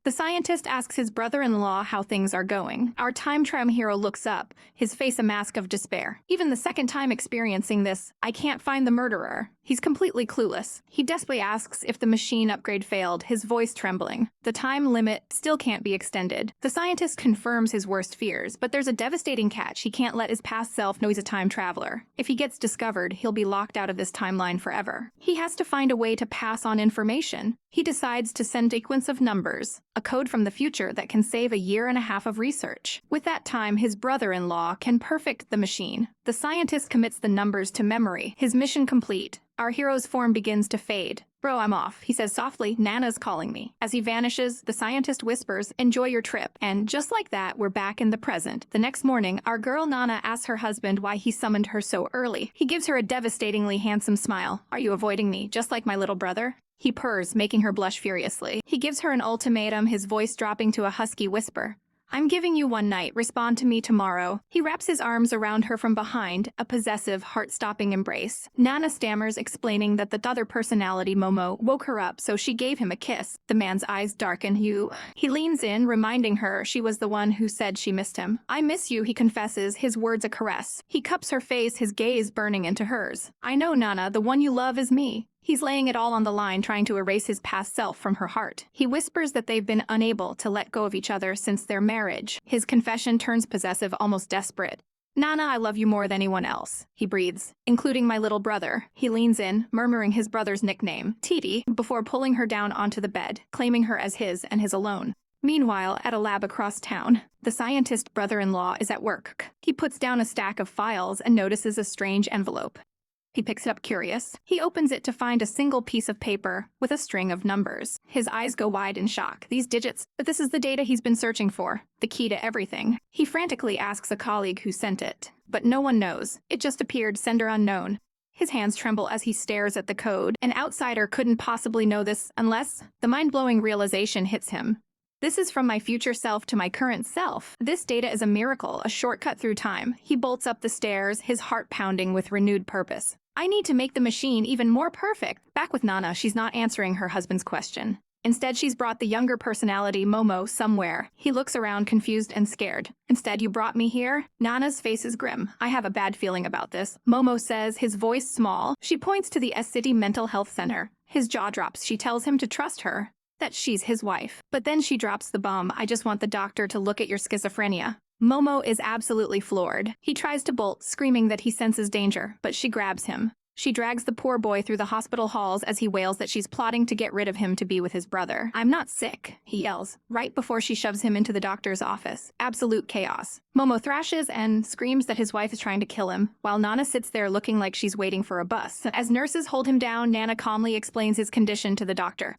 Speaker 1: The scientist asks his brother-in-law how things are going. Our time tram hero looks up, his face a mask of despair. Even the second time experiencing this, I can't find the murderer. He's completely clueless. He desperately asks if the machine upgrade failed, his voice trembling. The time limit still can't be extended. The scientist confirms his worst fears, but there's a devastating catch. He can't let his past self know he's a time traveler. If he gets discovered, he'll be locked out of this timeline forever. He has to find a way to pass on information. He decides to send a sequence of numbers, a code from the future that can save a year and a half of research. With that time, his brother-in-law can perfect the machine. The scientist commits the numbers to memory. His mission complete. Our hero's form begins to fade. Bro, I'm off, he says softly. Nana's calling me. As he vanishes, the scientist whispers, enjoy your trip. And just like that, we're back in the present. The next morning, our girl Nana asks her husband why he summoned her so early. He gives her a devastatingly handsome smile. Are you avoiding me, just like my little brother? He purrs, making her blush furiously. He gives her an ultimatum, his voice dropping to a husky whisper. I'm giving you one night, respond to me tomorrow. He wraps his arms around her from behind, a possessive, heart-stopping embrace. Nana stammers, explaining that the other personality, Momo, woke her up, so she gave him a kiss. The man's eyes darken. He leans in, reminding her she was the one who said she missed him. I miss you, he confesses, his words a caress. He cups her face, his gaze burning into hers. I know, Nana, the one you love is me. He's laying it all on the line, trying to erase his past self from her heart. He whispers that they've been unable to let go of each other since their marriage. His confession turns possessive, almost desperate. Nana, I love you more than anyone else, he breathes, including my little brother. He leans in, murmuring his brother's nickname, Titi, before pulling her down onto the bed, claiming her as his and his alone. Meanwhile, at a lab across town, the scientist brother-in-law is at work. He puts down a stack of files and notices a strange envelope. He picks it up curious. He opens it to find a single piece of paper with a string of numbers. His eyes go wide in shock. These digits, but this is the data he's been searching for, the key to everything. He frantically asks a colleague who sent it, but no one knows. It just appeared, sender unknown. His hands tremble as he stares at the code. An outsider couldn't possibly know this unless the mind-blowing realization hits him. This is from my future self to my current self. This data is a miracle, a shortcut through time. He bolts up the stairs, his heart pounding with renewed purpose. I need to make the machine even more perfect. Back with Nana, she's not answering her husband's question. Instead, she's brought the younger personality, Momo, somewhere. He looks around, confused and scared. Instead, you brought me here? Nana's face is grim. I have a bad feeling about this. Momo says, his voice small. She points to the S-City Mental Health Center. His jaw drops. She tells him to trust her, that she's his wife. But then she drops the bomb. I just want the doctor to look at your schizophrenia. Momo is absolutely floored. He tries to bolt, screaming that he senses danger, but she grabs him. She drags the poor boy through the hospital halls as he wails that she's plotting to get rid of him to be with his brother. I'm not sick, he yells, right before she shoves him into the doctor's office. Absolute chaos. Momo thrashes and screams that his wife is trying to kill him, while Nana sits there looking like she's waiting for a bus. As nurses hold him down, Nana calmly explains his condition to the doctor.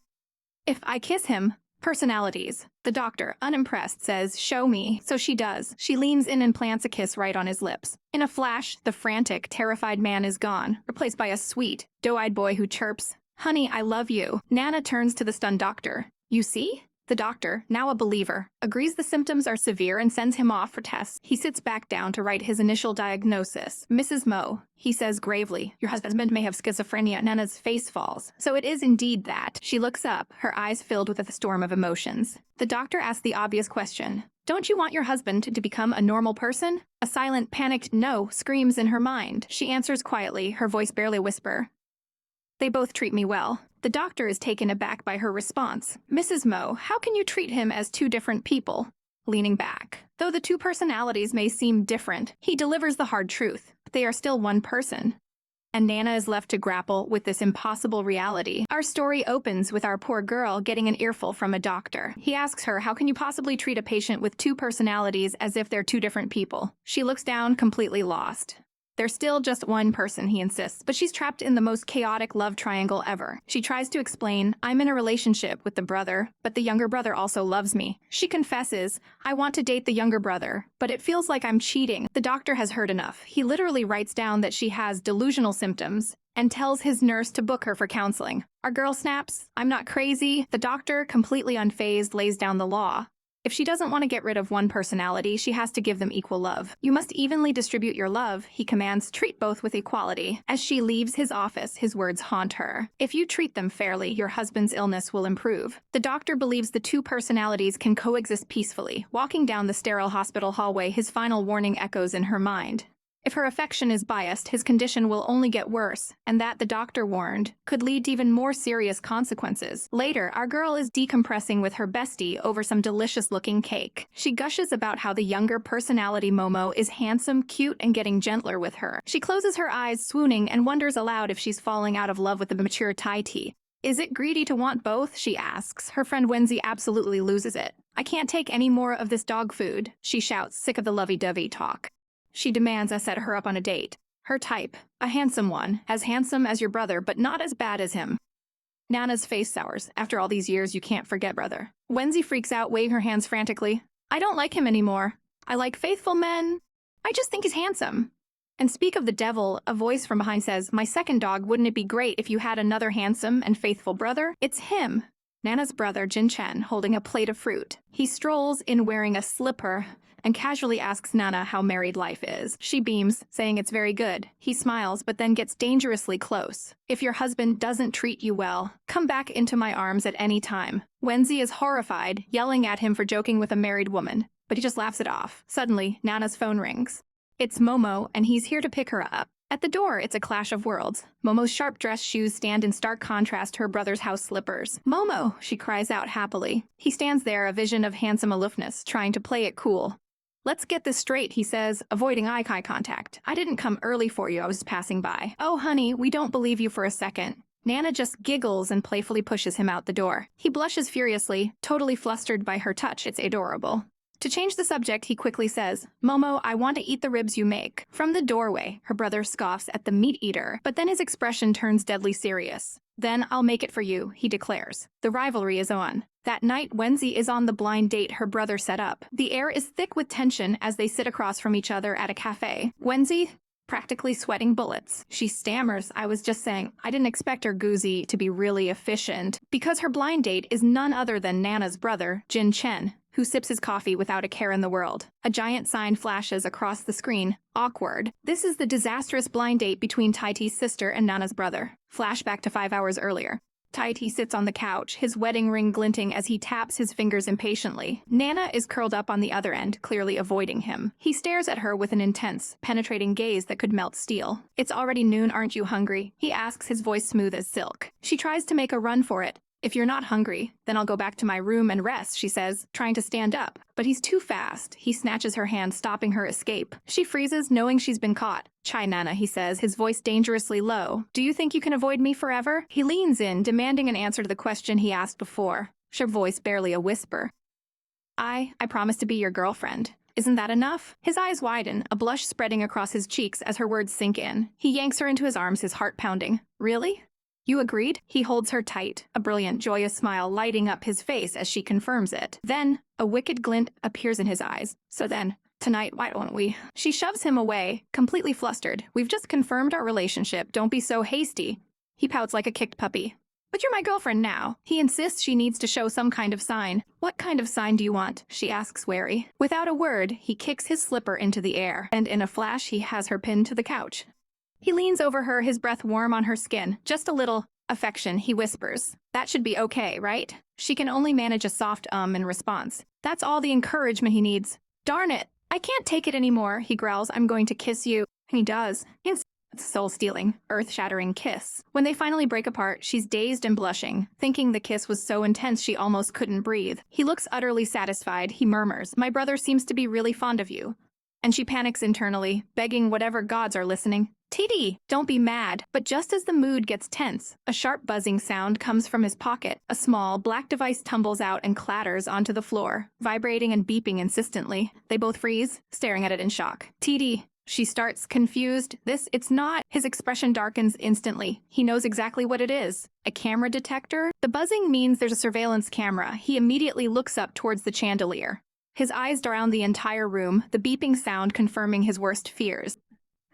Speaker 1: If I kiss him, personalities. The doctor, unimpressed, says, show me. So she does. She leans in and plants a kiss right on his lips. In a flash, the frantic, terrified man is gone, replaced by a sweet, doe-eyed boy who chirps, honey, I love you. Nana turns to the stunned doctor. You see? The doctor, now a believer, agrees the symptoms are severe and sends him off for tests. He sits back down to write his initial diagnosis. Mrs. Mo, he says gravely, your husband may have schizophrenia. Nana's face falls. So it is indeed that. She looks up, her eyes filled with a storm of emotions. The doctor asks the obvious question. Don't you want your husband to become a normal person? A silent, panicked no screams in her mind. She answers quietly, her voice barely a whisper. They both treat me well. The doctor is taken aback by her response. Mrs. Mo, how can you treat him as two different people? Leaning back. Though the two personalities may seem different, he delivers the hard truth. They are still one person. And Nana is left to grapple with this impossible reality. Our story opens with our poor girl getting an earful from a doctor. He asks her, how can you possibly treat a patient with two personalities as if they're two different people? She looks down, completely lost. They're still just one person, he insists, but she's trapped in the most chaotic love triangle ever. She tries to explain, I'm in a relationship with the brother, but the younger brother also loves me. She confesses, I want to date the younger brother, but it feels like I'm cheating. The doctor has heard enough. He literally writes down that she has delusional symptoms and tells his nurse to book her for counseling. Our girl snaps, I'm not crazy. The doctor, completely unfazed, lays down the law. If she doesn't want to get rid of one personality, she has to give them equal love. You must evenly distribute your love, he commands, treat both with equality. As she leaves his office, his words haunt her. If you treat them fairly, your husband's illness will improve. The doctor believes the two personalities can coexist peacefully. Walking down the sterile hospital hallway, his final warning echoes in her mind. If her affection is biased, his condition will only get worse, and that, the doctor warned, could lead to even more serious consequences. Later, our girl is decompressing with her bestie over some delicious-looking cake. She gushes about how the younger personality Momo is handsome, cute, and getting gentler with her. She closes her eyes, swooning, and wonders aloud if she's falling out of love with the mature Tai Ti. Is it greedy to want both? She asks. Her friend Wenzi absolutely loses it. I can't take any more of this dog food, she shouts, sick of the lovey-dovey talk. She demands I set her up on a date. Her type, a handsome one, as handsome as your brother, but not as bad as him. Nana's face sours. After all these years, you can't forget brother. Wenzi freaks out, waving her hands frantically. I don't like him anymore. I like faithful men. I just think he's handsome. And speak of the devil, a voice from behind says, my second dog, wouldn't it be great if you had another handsome and faithful brother? It's him. Nana's brother, Jin Chen, holding a plate of fruit. He strolls in wearing a slipper and casually asks Nana how married life is. She beams, saying it's very good. He smiles, but then gets dangerously close. If your husband doesn't treat you well, come back into my arms at any time. Wenzi is horrified, yelling at him for joking with a married woman, but he just laughs it off. Suddenly, Nana's phone rings. It's Momo, and he's here to pick her up. At the door, it's a clash of worlds. Momo's sharp-dressed shoes stand in stark contrast to her brother's house slippers. Momo, she cries out happily. He stands there, a vision of handsome aloofness, trying to play it cool. Let's get this straight, he says, avoiding eye contact. I didn't come early for you, I was passing by. Oh, honey, we don't believe you for a second. Nana just giggles and playfully pushes him out the door. He blushes furiously, totally flustered by her touch. It's adorable. To change the subject, he quickly says, Momo, I want to eat the ribs you make. From the doorway, her brother scoffs at the meat eater, but then his expression turns deadly serious. Then I'll make it for you, he declares. The rivalry is on. That night, Wenzi is on the blind date her brother set up. The air is thick with tension as they sit across from each other at a cafe. Wenzi, practically sweating bullets. She stammers, I was just saying, I didn't expect her Guzi to be really efficient, because her blind date is none other than Nana's brother, Jin Chen, who sips his coffee without a care in the world. A giant sign flashes across the screen. Awkward. This is the disastrous blind date between Tai Ti's sister and Nana's brother. Flashback to 5 hours earlier. Tai Ti sits on the couch, his wedding ring glinting as he taps his fingers impatiently. Nana is curled up on the other end, clearly avoiding him. He stares at her with an intense, penetrating gaze that could melt steel. It's already noon, aren't you hungry? He asks, his voice smooth as silk. She tries to make a run for it. If you're not hungry, then I'll go back to my room and rest, she says, trying to stand up. But he's too fast. He snatches her hand, stopping her escape. She freezes, knowing she's been caught. Chai Nana, he says, his voice dangerously low. Do you think you can avoid me forever? He leans in, demanding an answer to the question he asked before. Her voice barely a whisper. I promise to be your girlfriend. Isn't that enough? His eyes widen, a blush spreading across his cheeks as her words sink in. He yanks her into his arms, his heart pounding. Really? You agreed? He holds her tight, a brilliant, joyous smile lighting up his face as she confirms it. Then, a wicked glint appears in his eyes. So then, tonight, why don't we? She shoves him away, completely flustered. We've just confirmed our relationship. Don't be so hasty. He pouts like a kicked puppy. But you're my girlfriend now. He insists she needs to show some kind of sign. What kind of sign do you want? She asks wary. Without a word, he kicks his slipper into the air, and in a flash he has her pinned to the couch. He leans over her, his breath warm on her skin. Just a little affection, he whispers. That should be okay, right? She can only manage a soft in response. That's all the encouragement he needs. Darn it! I can't take it anymore, he growls. I'm going to kiss you. And he does. It's a soul-stealing, earth-shattering kiss. When they finally break apart, she's dazed and blushing, thinking the kiss was so intense she almost couldn't breathe. He looks utterly satisfied. He murmurs, "My brother seems to be really fond of you." And she panics internally, begging whatever gods are listening, "TD, don't be mad." But just as the mood gets tense, a sharp buzzing sound comes from his pocket. A small, black device tumbles out and clatters onto the floor, vibrating and beeping insistently. They both freeze, staring at it in shock. "TD." She starts, confused. It's not. His expression darkens instantly. He knows exactly what it is. A camera detector? The buzzing means there's a surveillance camera. He immediately looks up towards the chandelier. His eyes drown the entire room, the beeping sound confirming his worst fears.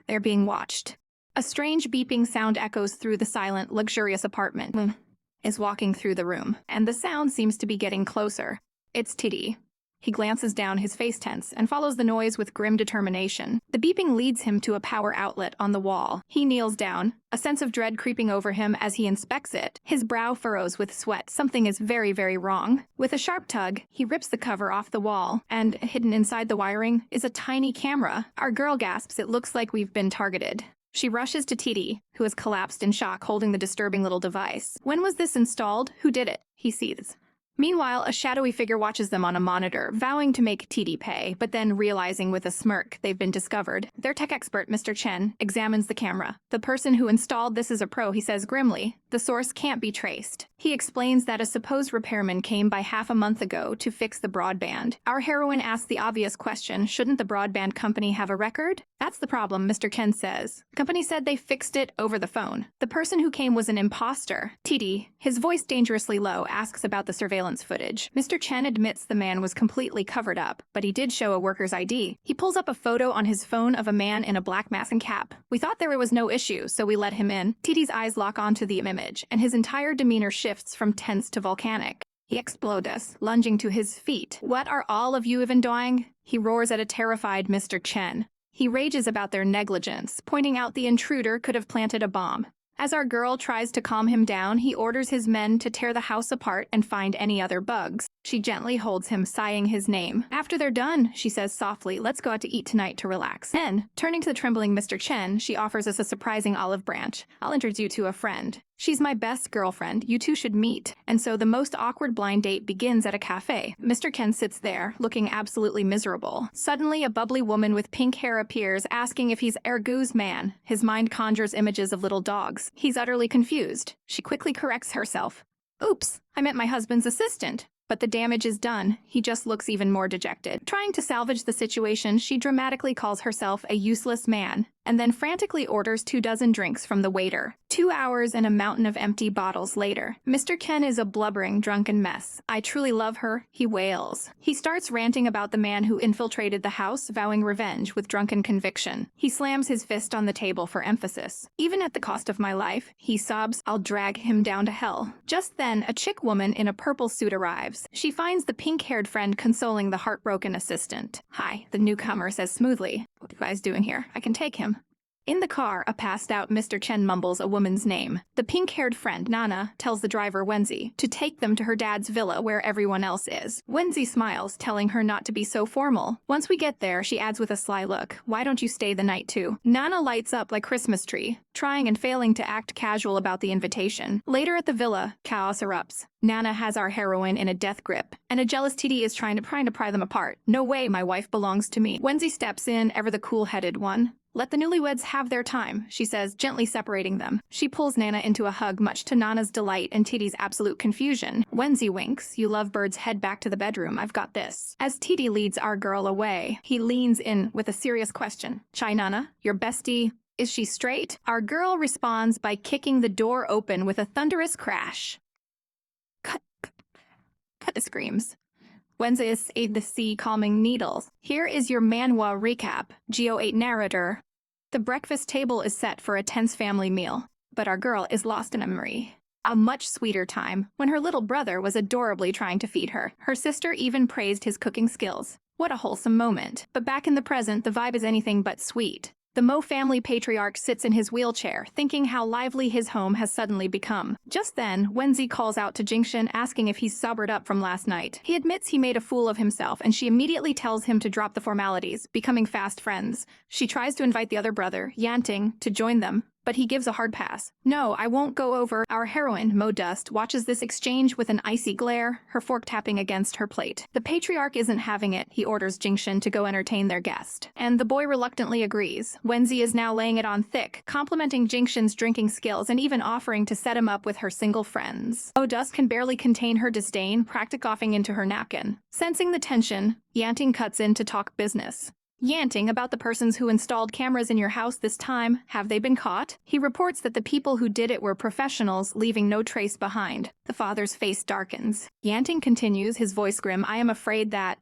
Speaker 1: They're being watched. A strange beeping sound echoes through the silent, luxurious apartment. Is walking through the room, and the sound seems to be getting closer. It's Tiddy. He glances down, his face tense, and follows the noise with grim determination. The beeping leads him to a power outlet on the wall. He kneels down, a sense of dread creeping over him as he inspects it. His brow furrows with sweat. Something is very, very wrong. With a sharp tug, he rips the cover off the wall, and hidden inside the wiring is a tiny camera. Our girl gasps, "It looks like we've been targeted." She rushes to Titi, who has collapsed in shock, holding the disturbing little device. "When was this installed? Who did it?" he seethes. Meanwhile, a shadowy figure watches them on a monitor, vowing to make TD pay, but then realizing with a smirk they've been discovered. Their tech expert, Mr. Chen, examines the camera. "The person who installed this is a pro," he says grimly. "The source can't be traced." He explains that a supposed repairman came by half a month ago to fix the broadband. Our heroine asks the obvious question, shouldn't the broadband company have a record? "That's the problem," Mr. Chen says. "The company said they fixed it over the phone. The person who came was an imposter." TD, his voice dangerously low, asks about the surveillance footage. Mr. Chen admits the man was completely covered up, but he did show a worker's ID. He pulls up a photo on his phone of a man in a black mask and cap. "We thought there was no issue, so we let him in." TD's eyes lock onto the image, and his entire demeanor shifts from tense to volcanic. He explodes, lunging to his feet. "What are all of you even doing?" He roars at a terrified Mr. Chen. He rages about their negligence, pointing out the intruder could have planted a bomb. As our girl tries to calm him down, he orders his men to tear the house apart and find any other bugs. She gently holds him, sighing his name. "After they're done," she says softly, "let's go out to eat tonight to relax." Then, turning to the trembling Mr. Chen, she offers us a surprising olive branch. "I'll introduce you to a friend. She's my best girlfriend. You two should meet." And so the most awkward blind date begins at a cafe. Mr. Chen sits there, looking absolutely miserable. Suddenly, a bubbly woman with pink hair appears, asking if he's Ergu's man. His mind conjures images of little dogs. He's utterly confused. She quickly corrects herself. "Oops, I meant my husband's assistant." But the damage is done. He just looks even more dejected. Trying to salvage the situation, she dramatically calls herself a useless man, and then frantically orders 24 drinks from the waiter. 2 hours and a mountain of empty bottles later, Mr. Ken is a blubbering, drunken mess. "I truly love her," he wails. He starts ranting about the man who infiltrated the house, vowing revenge with drunken conviction. He slams his fist on the table for emphasis. "Even at the cost of my life," he sobs, "I'll drag him down to hell." Just then, a chick woman in a purple suit arrives. She finds the pink-haired friend consoling the heartbroken assistant. "Hi," the newcomer says smoothly. "What are you guys doing here? I can take him." In the car, a passed-out Mr. Chen mumbles a woman's name. The pink-haired friend, Nana, tells the driver, Wenzi, to take them to her dad's villa where everyone else is. Wenzi smiles, telling her not to be so formal. Once we get there, she adds with a sly look, "Why don't you stay the night too?" Nana lights up like Christmas tree, trying and failing to act casual about the invitation. Later at the villa, chaos erupts. Nana has our heroine in a death grip, and a jealous TD is trying to pry them apart. "No way, my wife belongs to me." Wenzi steps in, ever the cool-headed one. "Let the newlyweds have their time," she says, gently separating them. She pulls Nana into a hug, much to Nana's delight and Titi's absolute confusion. Wenzi winks. "You lovebirds head back to the bedroom. I've got this." As Titi leads our girl away, he leans in with a serious question. "Chai Nana, your bestie, is she straight?" Our girl responds by kicking the door open with a thunderous crash. Cut the screams. Wenzi is the sea calming needles. Here is your manhwa recap. Geo8 narrator. The breakfast table is set for a tense family meal, but our girl is lost in a memory. A much sweeter time, when her little brother was adorably trying to feed her. Her sister even praised his cooking skills. What a wholesome moment. But back in the present, the vibe is anything but sweet. The Mo family patriarch sits in his wheelchair, thinking how lively his home has suddenly become. Just then, Wenzi calls out to Jingshan, asking if he's sobered up from last night. He admits he made a fool of himself, and she immediately tells him to drop the formalities, becoming fast friends. She tries to invite the other brother, Yanting, to join them, but he gives a hard pass. No, I won't go over. Our heroine, Mo Dust, watches this exchange with an icy glare, her fork tapping against her plate. The patriarch isn't having it. He orders Jingshan to go entertain their guest. And the boy reluctantly agrees. Wenzi is now laying it on thick, complimenting Jingshan's drinking skills and even offering to set him up with her single friends. Mo Dust can barely contain her disdain, practically coughing into her napkin. Sensing the tension, Yanting cuts in to talk business. Yanting, about the persons who installed cameras in your house this time, have they been caught? He reports that the people who did it were professionals, leaving no trace behind. The father's face darkens. Yanting continues, his voice grim, I am afraid that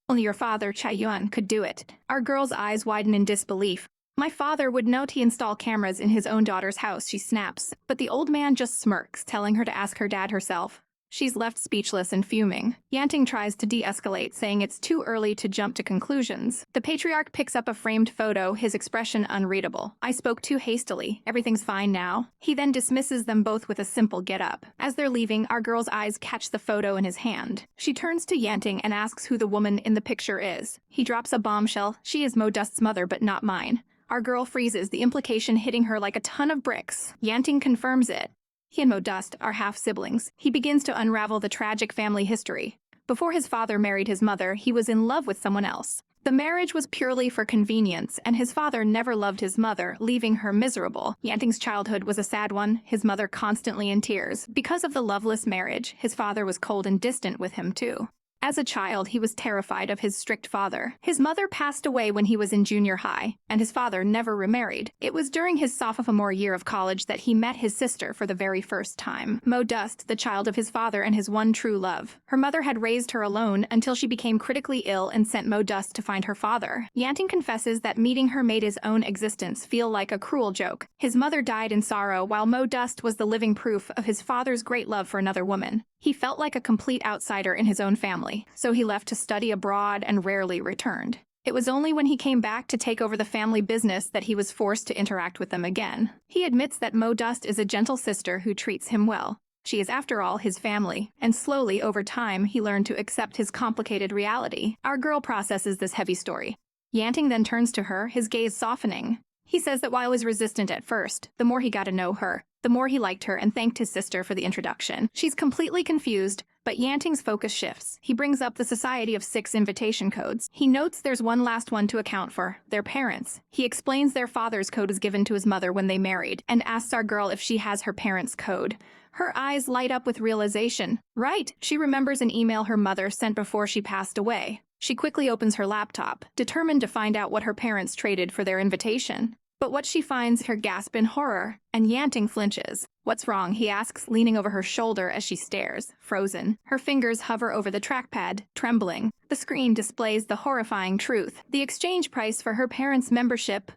Speaker 1: only your father, Chai Yuan, could do it. Our girl's eyes widen in disbelief. My father would note he installed cameras in his own daughter's house, she snaps. But the old man just smirks, telling her to ask her dad herself. She's left speechless and fuming. Yanting tries to de-escalate, saying it's too early to jump to conclusions. The patriarch picks up a framed photo, his expression unreadable. I spoke too hastily. Everything's fine now. He then dismisses them both with a simple get up. As they're leaving, our girl's eyes catch the photo in his hand. She turns to Yanting and asks who the woman in the picture is. He drops a bombshell. She is Mo Dust's mother, but not mine. Our girl freezes, the implication hitting her like a ton of bricks. Yanting confirms it. He and Mo Dust are half-siblings. He begins to unravel the tragic family history. Before his father married his mother, he was in love with someone else. The marriage was purely for convenience, and his father never loved his mother, leaving her miserable. Yanting's childhood was a sad one, his mother constantly in tears. Because of the loveless marriage, his father was cold and distant with him too. As a child, he was terrified of his strict father. His mother passed away when he was in junior high, and his father never remarried. It was during his sophomore year of college that he met his sister for the very first time. Mo Dust, the child of his father and his one true love. Her mother had raised her alone until she became critically ill and sent Mo Dust to find her father. Yanting confesses that meeting her made his own existence feel like a cruel joke. His mother died in sorrow, while Mo Dust was the living proof of his father's great love for another woman. He felt like a complete outsider in his own family, so he left to study abroad and rarely returned. It was only when he came back to take over the family business that he was forced to interact with them again. He admits that Mo Dust is a gentle sister who treats him well. She is, after all, his family, and slowly, over time, he learned to accept his complicated reality. Our girl processes this heavy story. Yanting then turns to her, his gaze softening. He says that while he was resistant at first, the more he got to know her, the more he liked her and thanked his sister for the introduction. She's completely confused, but Yanting's focus shifts. He brings up the Society of Six invitation codes. He notes there's one last one to account for, their parents. He explains their father's code was given to his mother when they married, and asks our girl if she has her parents' code. Her eyes light up with realization. Right, she remembers an email her mother sent before she passed away. She quickly opens her laptop, determined to find out what her parents traded for their invitation. But what she finds her gasp in horror, and Yanting flinches. What's wrong, he asks, leaning over her shoulder as she stares, frozen. Her fingers hover over the trackpad, trembling. The screen displays the horrifying truth. The exchange price for her parents' membership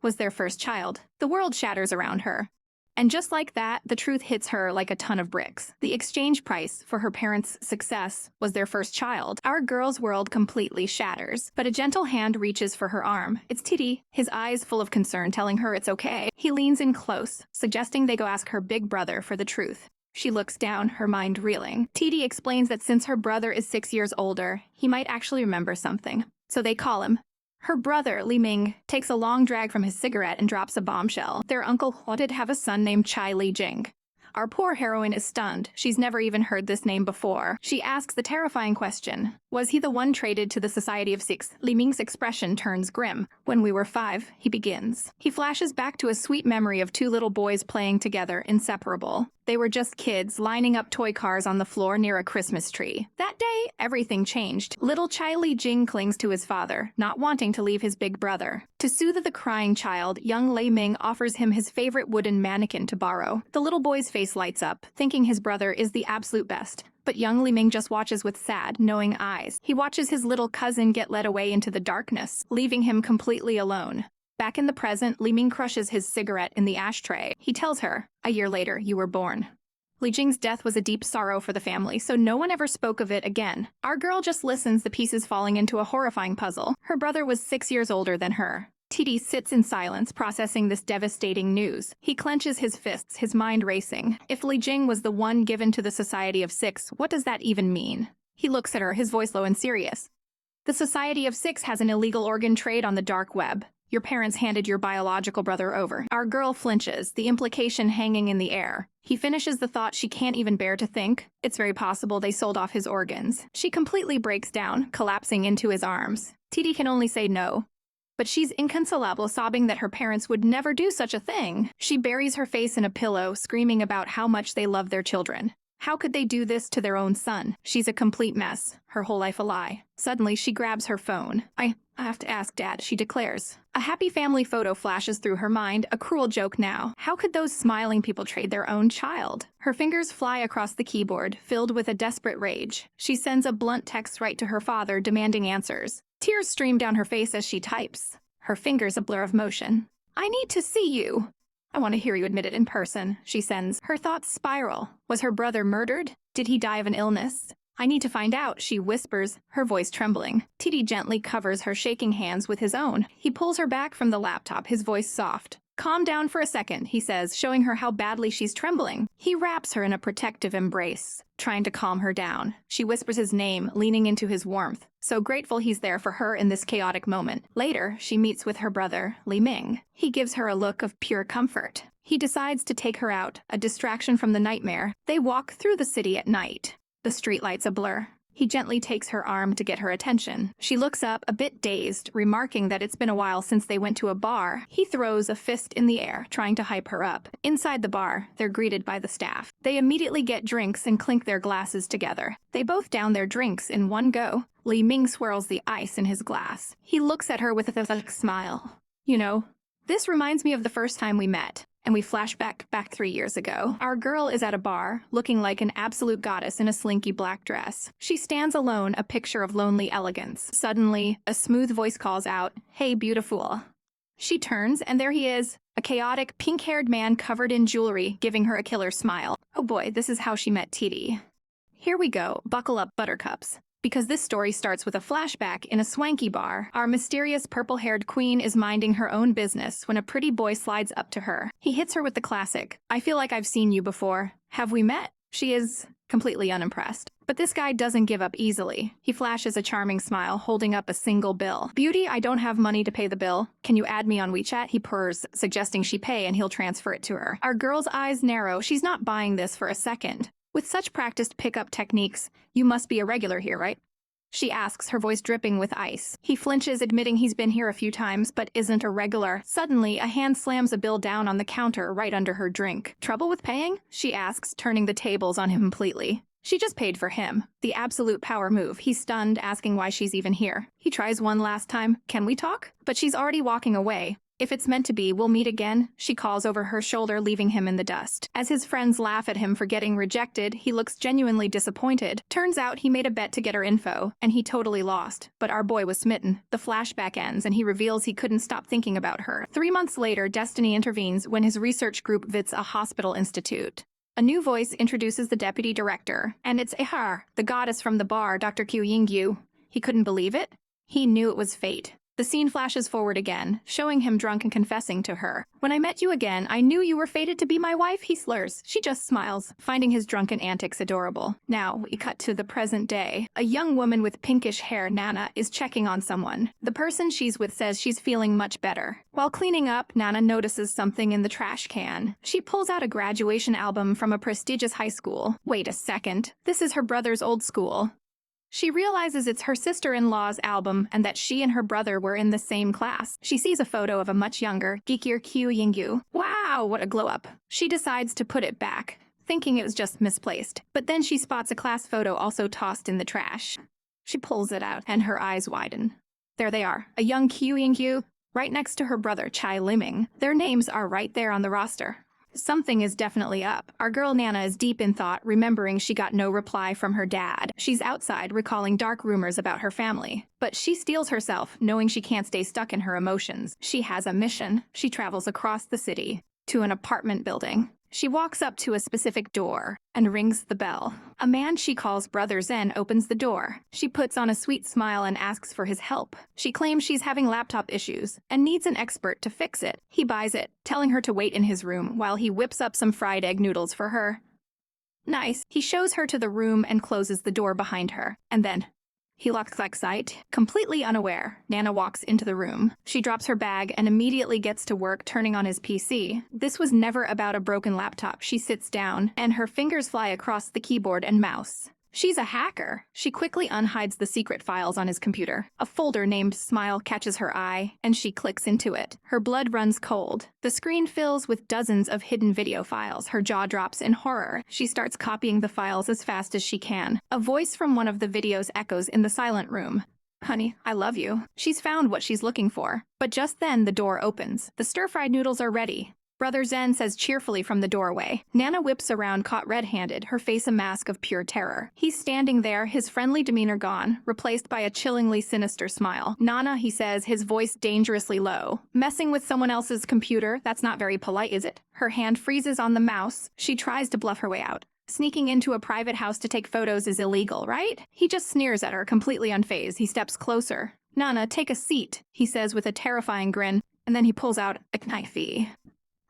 Speaker 1: was their first child. The world shatters around her. And just like that, the truth hits her like a ton of bricks. The exchange price for her parents' success was their first child. Our girl's world completely shatters, but a gentle hand reaches for her arm. It's Titi, his eyes full of concern, telling her it's okay. He leans in close, suggesting they go ask her big brother for the truth. She looks down, her mind reeling. Titi explains that since her brother is 6 years older, he might actually remember something. So they call him. Her brother, Li Ming, takes a long drag from his cigarette and drops a bombshell. Their uncle Hua did have a son named Chai Li Jing. Our poor heroine is stunned. She's never even heard this name before. She asks the terrifying question, was he the one traded to the Society of Six? Li Ming's expression turns grim. When we were 5, he begins. He flashes back to a sweet memory of 2 little boys playing together, inseparable. They were just kids, lining up toy cars on the floor near a Christmas tree. That day, everything changed. Little Chai Li Jing clings to his father, not wanting to leave his big brother. To soothe the crying child, young Lei Ming offers him his favorite wooden mannequin to borrow. The little boy's face lights up, thinking his brother is the absolute best. But young Li Ming just watches with sad, knowing eyes. He watches his little cousin get led away into the darkness, leaving him completely alone. Back in the present, Li Ming crushes his cigarette in the ashtray. He tells her, a year later, you were born. Li Jing's death was a deep sorrow for the family, so no one ever spoke of it again. Our girl just listens, the pieces falling into a horrifying puzzle. Her brother was 6 years older than her. TD sits in silence, processing this devastating news. He clenches his fists, his mind racing. If Li Jing was the one given to the Society of Six, what does that even mean? He looks at her, his voice low and serious. The Society of Six has an illegal organ trade on the dark web. Your parents handed your biological brother over. Our girl flinches, the implication hanging in the air. He finishes the thought she can't even bear to think. It's very possible they sold off his organs. She completely breaks down, collapsing into his arms. TD can only say no. But she's inconsolable, sobbing that her parents would never do such a thing. She buries her face in a pillow, screaming about how much they love their children. How could they do this to their own son? She's a complete mess, her whole life a lie. Suddenly, she grabs her phone. I have to ask Dad, she declares. A happy family photo flashes through her mind, a cruel joke now. How could those smiling people trade their own child? Her fingers fly across the keyboard, filled with a desperate rage. She sends a blunt text right to her father, demanding answers. Tears stream down her face as she types. Her fingers a blur of motion. I need to see you. I want to hear you admit it in person, she sends. Her thoughts spiral. Was her brother murdered? Did he die of an illness? I need to find out, she whispers, her voice trembling. TD gently covers her shaking hands with his own. He pulls her back from the laptop, his voice soft. Calm down for a second, he says, showing her how badly she's trembling. He wraps her in a protective embrace, trying to calm her down. She whispers his name, leaning into his warmth, so grateful he's there for her in this chaotic moment. Later, she meets with her brother, Li Ming. He gives her a look of pure comfort. He decides to take her out, a distraction from the nightmare. They walk through the city at night. The streetlights a blur. He gently takes her arm to get her attention. She looks up, a bit dazed, remarking that it's been a while since they went to a bar. He throws a fist in the air, trying to hype her up. Inside the bar, they're greeted by the staff. They immediately get drinks and clink their glasses together. They both down their drinks in one go. Li Ming swirls the ice in his glass. He looks at her with a smile. You know, this reminds me of the first time we met. And we flash back 3 years ago. Our girl is at a bar, looking like an absolute goddess in a slinky black dress. She stands alone, a picture of lonely elegance. Suddenly, a smooth voice calls out, "Hey, beautiful." She turns, and there he is, a chaotic, pink-haired man covered in jewelry, giving her a killer smile. Oh boy, this is how she met TD. Here we go, buckle up, buttercups. Because this story starts with a flashback in a swanky bar. Our mysterious purple-haired queen is minding her own business when a pretty boy slides up to her. He hits her with the classic, "I feel like I've seen you before. Have we met?" She is completely unimpressed. But this guy doesn't give up easily. He flashes a charming smile, holding up a single bill. "Beauty, I don't have money to pay the bill. Can you add me on WeChat?" He purrs, suggesting she pay and he'll transfer it to her. Our girl's eyes narrow. She's not buying this for a second. With such practiced pickup techniques, you must be a regular here, right? She asks, her voice dripping with ice. He flinches, admitting he's been here a few times, but isn't a regular. Suddenly, a hand slams a bill down on the counter right under her drink. "Trouble with paying?" she asks, turning the tables on him completely. She just paid for him. The absolute power move. He's stunned, asking why she's even here. He tries one last time. "Can we talk?" But she's already walking away. "If it's meant to be, we'll meet again," she calls over her shoulder, leaving him in the dust. As his friends laugh at him for getting rejected, he looks genuinely disappointed. Turns out he made a bet to get her info, and he totally lost. But our boy was smitten. The flashback ends, and he reveals he couldn't stop thinking about her. 3 months later, destiny intervenes when his research group visits a hospital institute. A new voice introduces the deputy director, and it's Ihar, the goddess from the bar, Dr. Q Yingyu. He couldn't believe it. He knew it was fate. The scene flashes forward again, showing him drunk and confessing to her. "When I met you again, I knew you were fated to be my wife," he slurs. She just smiles, finding his drunken antics adorable. Now, we cut to the present day. A young woman with pinkish hair, Nana, is checking on someone. The person she's with says she's feeling much better. While cleaning up, Nana notices something in the trash can. She pulls out a graduation album from a prestigious high school. Wait a second, this is her brother's old school. She realizes it's her sister-in-law's album and that she and her brother were in the same class. She sees a photo of a much younger, geekier Q Yingyu. Wow, what a glow-up. She decides to put it back, thinking it was just misplaced. But then she spots a class photo also tossed in the trash. She pulls it out, and her eyes widen. There they are, a young Q Yingyu, right next to her brother Chai Liming. Their names are right there on the roster. Something is definitely up. Our girl Nana is deep in thought, remembering she got no reply from her dad. She's outside, recalling dark rumors about her family. But she steels herself, knowing she can't stay stuck in her emotions. She has a mission. She travels across the city to an apartment building. She walks up to a specific door and rings the bell. A man she calls Brother Zen opens the door. She puts on a sweet smile and asks for his help. She claims she's having laptop issues and needs an expert to fix it. He buys it, telling her to wait in his room while he whips up some fried egg noodles for her. Nice. He shows her to the room and closes the door behind her. And then he locks like sight. Completely unaware, Nana walks into the room. She drops her bag and immediately gets to work turning on his PC. This was never about a broken laptop. She sits down, and her fingers fly across the keyboard and mouse. She's a hacker. She quickly unhides the secret files on his computer. A folder named Smile catches her eye, and she clicks into it. Her blood runs cold. The screen fills with dozens of hidden video files. Her jaw drops in horror. She starts copying the files as fast as she can. A voice from one of the videos echoes in the silent room. Honey, I love you. She's found what she's looking for. But just then, the door opens. The stir-fried noodles are ready. Brother Zen says cheerfully from the doorway. Nana whips around, caught red-handed, her face a mask of pure terror. He's standing there, his friendly demeanor gone, replaced by a chillingly sinister smile. Nana, he says, his voice dangerously low. Messing with someone else's computer? That's not very polite, is it? Her hand freezes on the mouse. She tries to bluff her way out. Sneaking into a private house to take photos is illegal, right? He just sneers at her, completely unfazed. He steps closer. Nana, take a seat, he says with a terrifying grin, and then he pulls out a knifey.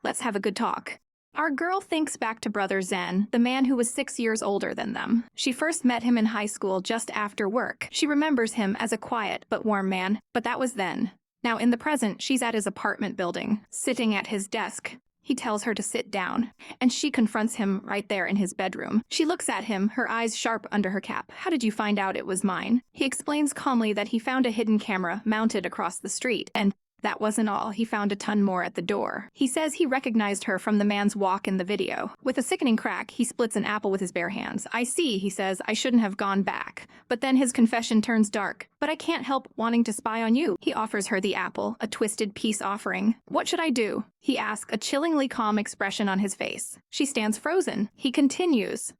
Speaker 1: Let's have a good talk. Our girl thinks back to Brother Zen, the man who was 6 years older than them. She first met him in high school just after work. She remembers him as a quiet but warm man, but that was then. Now in the present, she's at his apartment building, sitting at his desk. He tells her to sit down, and she confronts him right there in his bedroom. She looks at him, her eyes sharp under her cap. How did you find out it was mine? He explains calmly that he found a hidden camera mounted across the street, and that wasn't all. He found a ton more at the door. He says he recognized her from the man's walk in the video. With a sickening crack, he splits an apple with his bare hands. I see, he says, I shouldn't have gone back. But then his confession turns dark. But I can't help wanting to spy on you. He offers her the apple, a twisted peace offering. What should I do? He asks, a chillingly calm expression on his face. She stands frozen. He continues.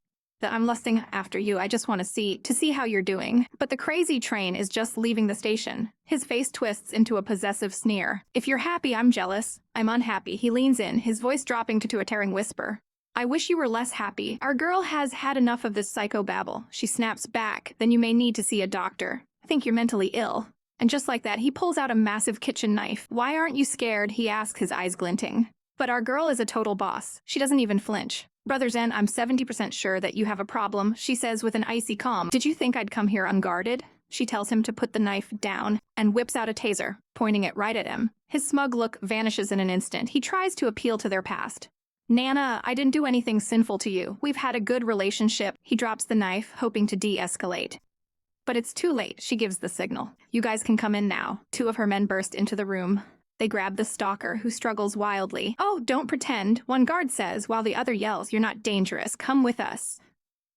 Speaker 1: That I'm lusting after you. I just want to see how you're doing. But the crazy train is just leaving the station. His face twists into a possessive sneer. If you're happy, I'm jealous. I'm unhappy. He leans in, his voice dropping to a tearing whisper. I wish you were less happy. Our girl has had enough of this psychobabble. She snaps back. Then you may need to see a doctor. I think you're mentally ill. And just like that, he pulls out a massive kitchen knife. Why aren't you scared? He asks, his eyes glinting. But our girl is a total boss. She doesn't even flinch. Brother Zen, I'm 70% sure that you have a problem, she says with an icy calm. Did you think I'd come here unguarded? She tells him to put the knife down and whips out a taser, pointing it right at him. His smug look vanishes in an instant. He tries to appeal to their past. Nana, I didn't do anything sinful to you. We've had a good relationship. He drops the knife, hoping to de-escalate. But it's too late. She gives the signal. You guys can come in now. 2 of her men burst into the room. They grab the stalker, who struggles wildly. Oh, don't pretend, one guard says, while the other yells, you're not dangerous, come with us.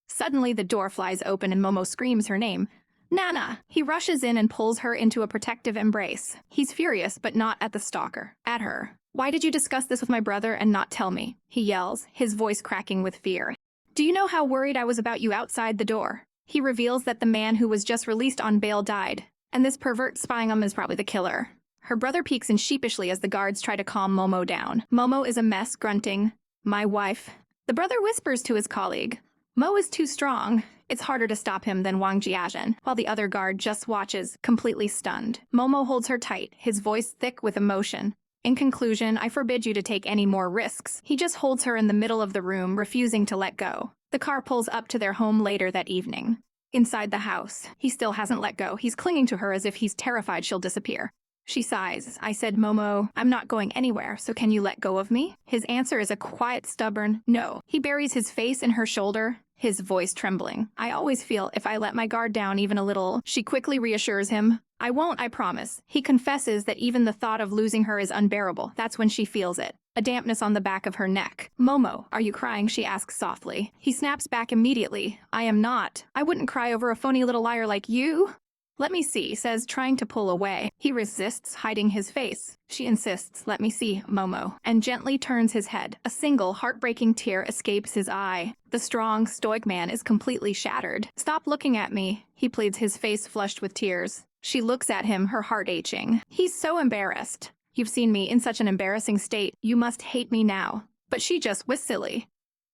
Speaker 1: Suddenly, the door flies open and Momo screams her name. Nana! He rushes in and pulls her into a protective embrace. He's furious, but not at the stalker, at her. Why did you discuss this with my brother and not tell me? He yells, his voice cracking with fear. Do you know how worried I was about you outside the door? He reveals that the man who was just released on bail died, and this pervert spying on him is probably the killer. Her brother peeks in sheepishly as the guards try to calm Momo down. Momo is a mess, grunting, my wife. The brother whispers to his colleague, Mo is too strong. It's harder to stop him than Wang Jiazhen, while the other guard just watches, completely stunned. Momo holds her tight, his voice thick with emotion. In conclusion, I forbid you to take any more risks. He just holds her in the middle of the room, refusing to let go. The car pulls up to their home later that evening. Inside the house, he still hasn't let go. He's clinging to her as if he's terrified she'll disappear. She sighs. I said, Momo, I'm not going anywhere, so can you let go of me? His answer is a quiet, stubborn no. He buries his face in her shoulder, his voice trembling. I always feel if I let my guard down even a little. She quickly reassures him. I won't, I promise. He confesses that even the thought of losing her is unbearable. That's when she feels it. A dampness on the back of her neck. Momo, are you crying? She asks softly. He snaps back immediately. I am not. I wouldn't cry over a phony little liar like you. Let me see, says, trying to pull away. He resists, hiding his face. She insists, let me see, Momo, and gently turns his head. A single, heartbreaking tear escapes his eye. The strong, stoic man is completely shattered. Stop looking at me, he pleads, his face flushed with tears. She looks at him, her heart aching. He's so embarrassed. You've seen me in such an embarrassing state. You must hate me now. but she just was silly.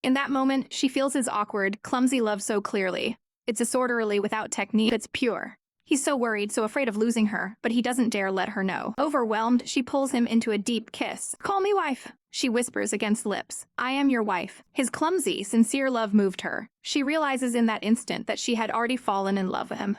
Speaker 1: In that moment, she feels his awkward, clumsy love so clearly. It's disorderly without technique, it's pure. He's so worried, so afraid of losing her, but he doesn't dare let her know. Overwhelmed, she pulls him into a deep kiss. "Call me wife," she whispers against lips. "I am your wife." His clumsy, sincere love moved her. She realizes in that instant that she had already fallen in love with him.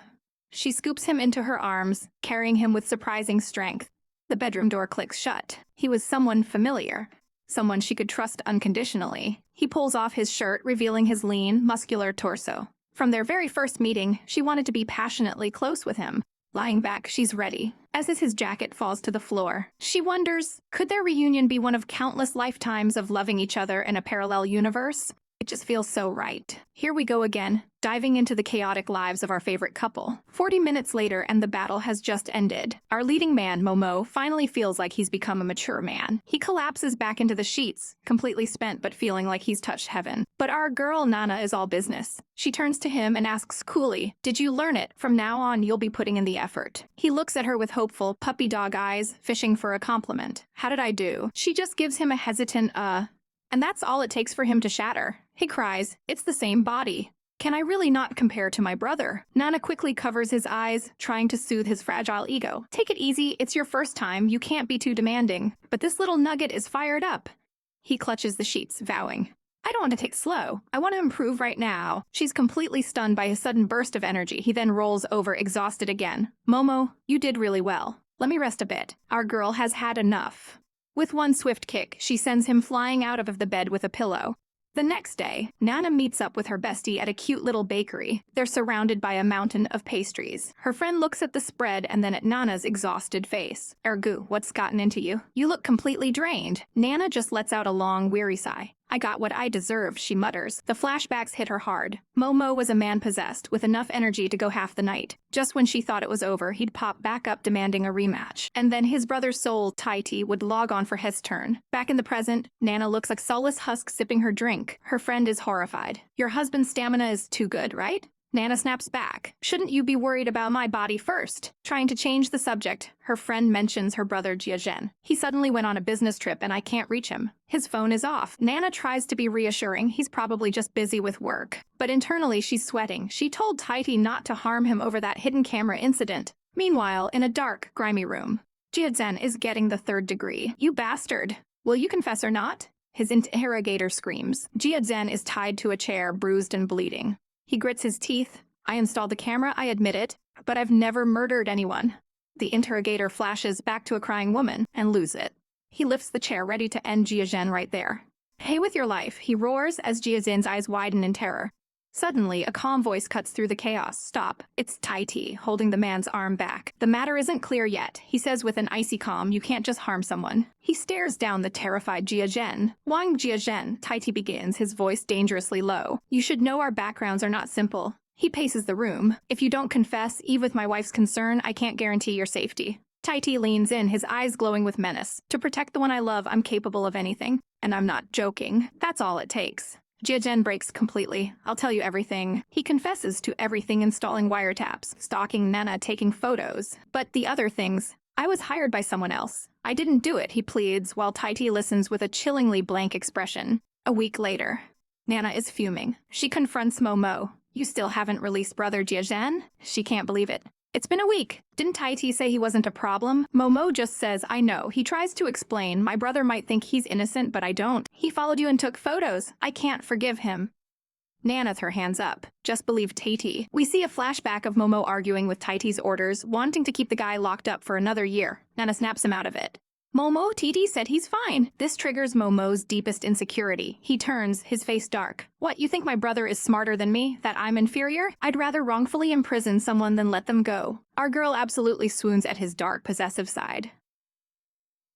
Speaker 1: She scoops him into her arms, carrying him with surprising strength. The bedroom door clicks shut. He was someone familiar. Someone she could trust unconditionally. He pulls off his shirt, revealing his lean, muscular torso. From their very first meeting, she wanted to be passionately close with him. Lying back, she's ready. As his jacket falls to the floor, she wonders, could their reunion be one of countless lifetimes of loving each other in a parallel universe? It just feels so right. Here we go again, diving into the chaotic lives of our favorite couple. 40 minutes later and the battle has just ended. Our leading man, Momo, finally feels like he's become a mature man. He collapses back into the sheets, completely spent but feeling like he's touched heaven. But our girl Nana is all business. She turns to him and asks coolly, "Did you learn it? From now on, you'll be putting in the effort." He looks at her with hopeful, puppy dog eyes, fishing for a compliment. "How did I do?" She just gives him a hesitant, and that's all it takes for him to shatter. He cries, "It's the same body. Can I really not compare to my brother?" Nana quickly covers his eyes, trying to soothe his fragile ego. "Take it easy, it's your first time, you can't be too demanding." But this little nugget is fired up. He clutches the sheets, vowing, "I don't want to take slow. I want to improve right now." She's completely stunned by his sudden burst of energy. He then rolls over, exhausted again. "Momo, you did really well. Let me rest a bit. Our girl has had enough." With one swift kick, she sends him flying out of the bed with a pillow. The next day, Nana meets up with her bestie at a cute little bakery. They're surrounded by a mountain of pastries. Her friend looks at the spread and then at Nana's exhausted face. "Ergu, what's gotten into you? You look completely drained." Nana just lets out a long, weary sigh. "I got what I deserved," she mutters. The flashbacks hit her hard. Momo was a man possessed, with enough energy to go half the night. Just when she thought it was over, he'd pop back up demanding a rematch. And then his brother's soul, Taiti, would log on for his turn. Back in the present, Nana looks like soulless husk sipping her drink. Her friend is horrified. "Your husband's stamina is too good, right?" Nana snaps back. "Shouldn't you be worried about my body first?" Trying to change the subject, her friend mentions her brother Jiazhen. "He suddenly went on a business trip and I can't reach him. His phone is off." Nana tries to be reassuring. He's probably just busy with work. But internally, she's sweating. She told Taiti not to harm him over that hidden camera incident. Meanwhile, in a dark, grimy room, Jiazhen is getting the third degree. "You bastard! Will you confess or not?" His interrogator screams. Jiazhen is tied to a chair, bruised and bleeding. He grits his teeth. "I installed the camera, I admit it, but I've never murdered anyone." The interrogator flashes back to a crying woman and loses it. He lifts the chair, ready to end Jiazhen right there. "Pay with your life," he roars as Jiazhen's eyes widen in terror. Suddenly, a calm voice cuts through the chaos. "Stop." It's Taiti, holding the man's arm back. "The matter isn't clear yet," he says with an icy calm. "You can't just harm someone." He stares down the terrified Jiazhen. "Wang Jiazhen," Taiti begins, his voice dangerously low. "You should know our backgrounds are not simple." He paces the room. "If you don't confess, even with my wife's concern, I can't guarantee your safety." Taiti leans in, his eyes glowing with menace. "To protect the one I love, I'm capable of anything. And I'm not joking. That's all it takes." Jiazhen breaks completely. "I'll tell you everything." He confesses to everything, installing wiretaps, stalking Nana, taking photos. But the other things, "I was hired by someone else. I didn't do it," he pleads, while Taiti listens with a chillingly blank expression. A week later, Nana is fuming. She confronts Momo. "You still haven't released brother Jiazhen?" She can't believe it. "It's been a week. Didn't Taiti say he wasn't a problem?" Momo just says, "I know." He tries to explain. "My brother might think he's innocent, but I don't. He followed you and took photos. I can't forgive him." Nana, her hands up. "Just believe Taiti." We see a flashback of Momo arguing with Taiti's orders, wanting to keep the guy locked up for another year. Nana snaps him out of it. "Momo, Taiti said he's fine." This triggers Momo's deepest insecurity. He turns, his face dark. "What, you think my brother is smarter than me? That I'm inferior? I'd rather wrongfully imprison someone than let them go." Our girl absolutely swoons at his dark, possessive side.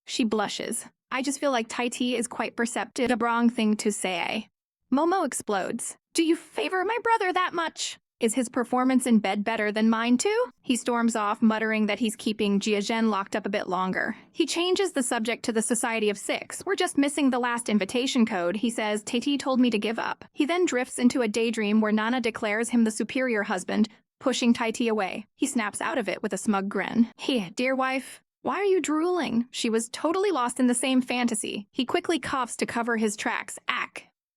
Speaker 1: She blushes. "I just feel like Taiti is quite perceptive. The wrong thing to say." Momo explodes. "Do you favor my brother that much? Is his performance in bed better than mine too?" He storms off, muttering that he's keeping Jiazhen locked up a bit longer. He changes the subject to the Society of Six. "We're just missing the last invitation code," he says. "Taiti told me to give up." He then drifts into a daydream where Nana declares him the superior husband, pushing Taiti away. He snaps out of it with a smug grin. "Hey, dear wife, Why are you drooling? She was totally lost in the same fantasy. He quickly coughs to cover his tracks.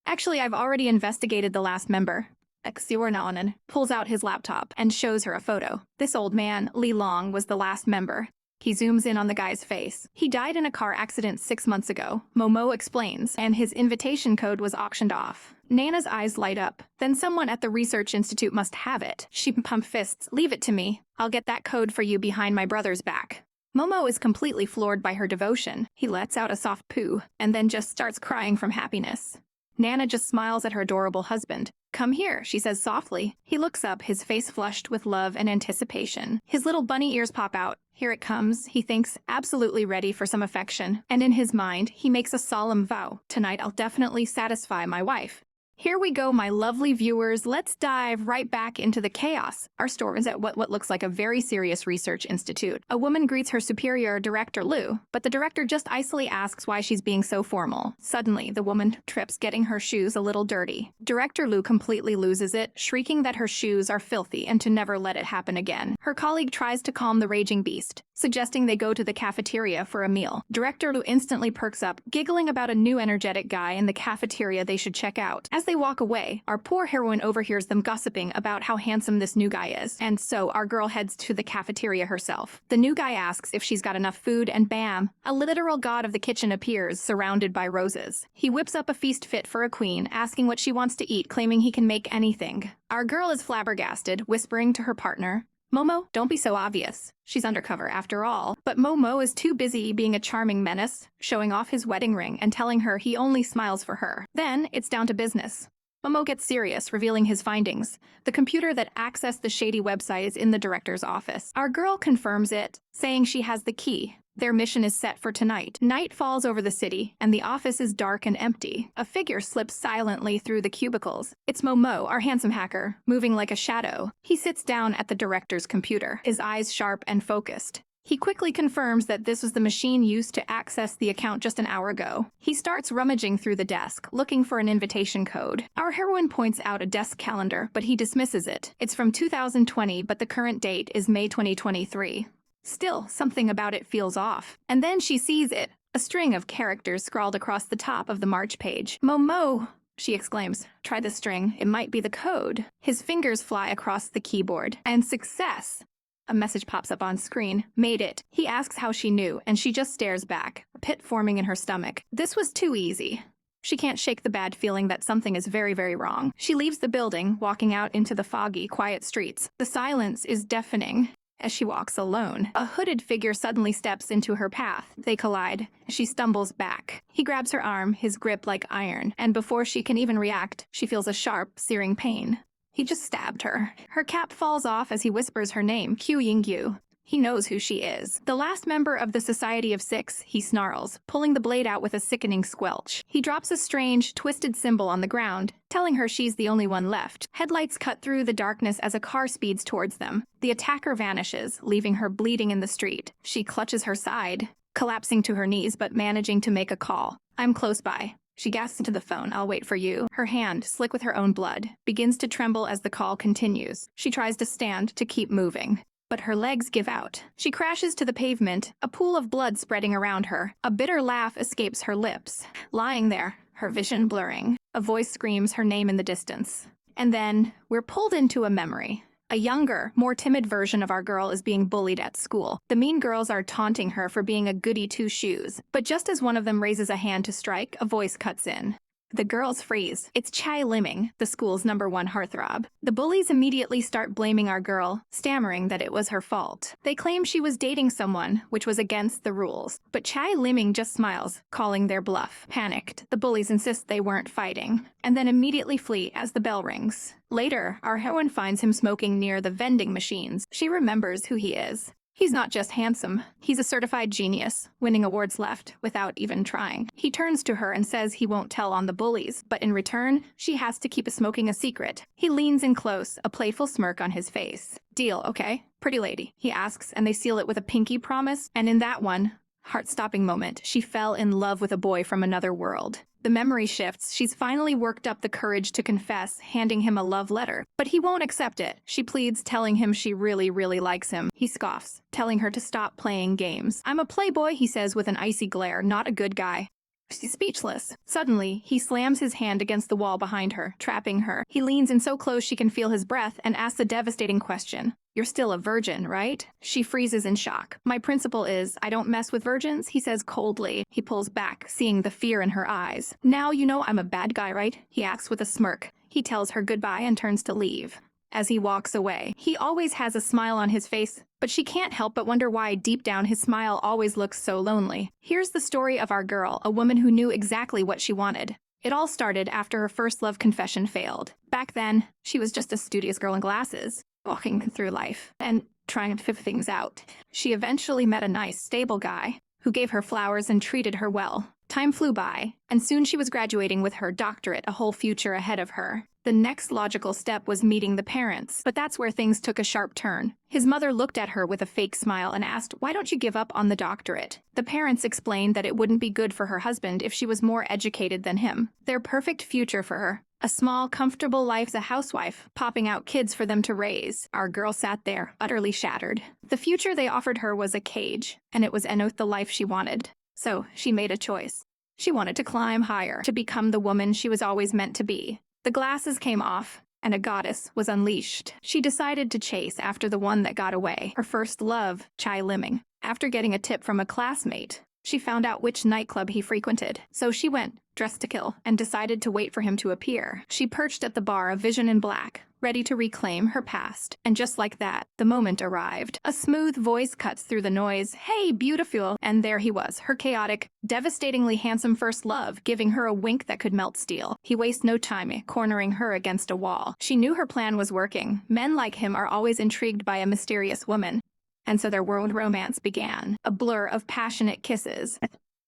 Speaker 1: Actually, I've already investigated the last member. Xiornaonen pulls out his laptop and shows her a photo. This old man, Li Long, was the last member. He zooms in on the guy's face. He died in a car accident 6 months ago, Momo explains, and his invitation code was auctioned off. Nana's eyes light up. Then someone at the research institute must have it. She pumps fists. Leave it to me. I'll get that code for you behind my brother's back. Momo is completely floored by her devotion. He lets out a soft poo, and then just starts crying from happiness. Nana just smiles at her adorable husband. Come here, she says softly. He looks up, his face flushed with love and anticipation. His little bunny ears pop out. Here it comes, he thinks, absolutely ready for some affection. And in his mind, he makes a solemn vow. Tonight I'll definitely satisfy my wife. Here we go, my lovely viewers. Let's dive right back into the chaos. Our story is at what looks like a very serious research institute. A woman greets her superior, Director Liu, but the director just icily asks why she's being so formal. Suddenly, the woman trips, getting her shoes a little dirty. Director Liu completely loses it, shrieking that her shoes are filthy and to never let it happen again. Her colleague tries to calm the raging beast, suggesting they go to the cafeteria for a meal. Director Liu instantly perks up, giggling about a new energetic guy in the cafeteria they should check out. As they walk away, our poor heroine overhears them gossiping about how handsome this new guy is, and so our girl heads to the cafeteria herself. The new guy asks if she's got enough food, and bam, a literal god of the kitchen appears, surrounded by roses. He whips up a feast fit for a queen, asking what she wants to eat, claiming he can make anything. Our girl is flabbergasted, whispering to her partner, Momo, don't be so obvious. She's undercover after all. But Momo is too busy being a charming menace, showing off his wedding ring and telling her he only smiles for her. Then it's down to business. Momo gets serious, revealing his findings. The computer that accessed the shady website is in the director's office. Our girl confirms it, saying she has the key. Their mission is set for tonight. Night falls over the city, and the office is dark and empty. A figure slips silently through the cubicles. It's Momo, our handsome hacker, moving like a shadow. He sits down at the director's computer, his eyes sharp and focused. He quickly confirms that this was the machine used to access the account just an hour ago. He starts rummaging through the desk, looking for an invitation code. Our heroine points out a desk calendar, but he dismisses it. It's from 2020, but the current date is May 2023. Still, something about it feels off. And then she sees it, a string of characters scrawled across the top of the March page. Momo, she exclaims. Try the string, it might be the code. His fingers fly across the keyboard. And success! A message pops up on screen. Made it. He asks how she knew, and she just stares back, a pit forming in her stomach. This was too easy. She can't shake the bad feeling that something is very, very wrong. She leaves the building, walking out into the foggy, quiet streets. The silence is deafening. As she walks alone, a hooded figure suddenly steps into her path. They collide. She stumbles back. He grabs her arm, his grip like iron, and before she can even react, she feels a sharp, searing pain. He just stabbed her. Her cap falls off as he whispers her name, Q Yingyu. He knows who she is. The last member of the Society of Six, he snarls, pulling the blade out with a sickening squelch. He drops a strange, twisted symbol on the ground, telling her she's the only one left. Headlights cut through the darkness as a car speeds towards them. The attacker vanishes, leaving her bleeding in the street. She clutches her side, collapsing to her knees but managing to make a call. I'm close by. She gasps into the phone. I'll wait for you. Her hand, slick with her own blood, begins to tremble as the call continues. She tries to stand to keep moving, but her legs give out. She crashes to the pavement, a pool of blood spreading around her. A bitter laugh escapes her lips. Lying there, her vision blurring, a voice screams her name in the distance. And then, we're pulled into a memory. A younger, more timid version of our girl is being bullied at school. The mean girls are taunting her for being a goody two-shoes. But just as one of them raises a hand to strike, a voice cuts in. The girls freeze. It's Chai Liming, the school's #1 heartthrob. The bullies immediately start blaming our girl, stammering that it was her fault. They claim she was dating someone, which was against the rules. But Chai Liming just smiles, calling their bluff. Panicked, the bullies insist they weren't fighting, and then immediately flee as the bell rings. Later, our heroine finds him smoking near the vending machines. She remembers who he is. He's not just handsome, he's a certified genius, winning awards left without even trying. He turns to her and says he won't tell on the bullies, but in return, she has to keep smoking a secret. He leans in close, a playful smirk on his face. Deal, okay? Pretty lady, he asks, and they seal it with a pinky promise, and in that one, heart-stopping moment, she fell in love with a boy from another world. The memory shifts. She's finally worked up the courage to confess, handing him a love letter. But he won't accept it. She pleads, telling him she really, really likes him. He scoffs, telling her to stop playing games. "I'm a playboy," he says with an icy glare, "not a good guy." She's speechless. Suddenly, he slams his hand against the wall behind her, trapping her. He leans in so close she can feel his breath and asks a devastating question. "You're still a virgin, right?" She freezes in shock. "My principle is, I don't mess with virgins," he says coldly. He pulls back, seeing the fear in her eyes. "Now you know I'm a bad guy, right?" he asks with a smirk. He tells her goodbye and turns to leave. As he walks away, he always has a smile on his face, but she can't help but wonder why deep down his smile always looks so lonely. Here's the story of our girl, a woman who knew exactly what she wanted. It all started after her first love confession failed. Back then, she was just a studious girl in glasses, walking through life and trying to figure things out. She eventually met a nice, stable guy who gave her flowers and treated her well. Time flew by, and soon she was graduating with her doctorate, a whole future ahead of her. The next logical step was meeting the parents, but that's where things took a sharp turn. His mother looked at her with a fake smile and asked, "Why don't you give up on the doctorate?" The parents explained that it wouldn't be good for her husband if she was more educated than him. Their perfect future for her. A small, comfortable life as a housewife, popping out kids for them to raise. Our girl sat there, utterly shattered. The future they offered her was a cage, and it was not the life she wanted. So she made a choice. She wanted to climb higher, to become the woman she was always meant to be. The glasses came off, and a goddess was unleashed. She decided to chase after the one that got away, her first love, Chai Liming. After getting a tip from a classmate, she found out which nightclub he frequented. So she went, dressed to kill, and decided to wait for him to appear. She perched at the bar, a vision in black, ready to reclaim her past. And just like that, the moment arrived. A smooth voice cuts through the noise. "Hey, beautiful!" And there he was, her chaotic, devastatingly handsome first love, giving her a wink that could melt steel. He wastes no time, cornering her against a wall. She knew her plan was working. Men like him are always intrigued by a mysterious woman. And so their world romance began. A blur of passionate kisses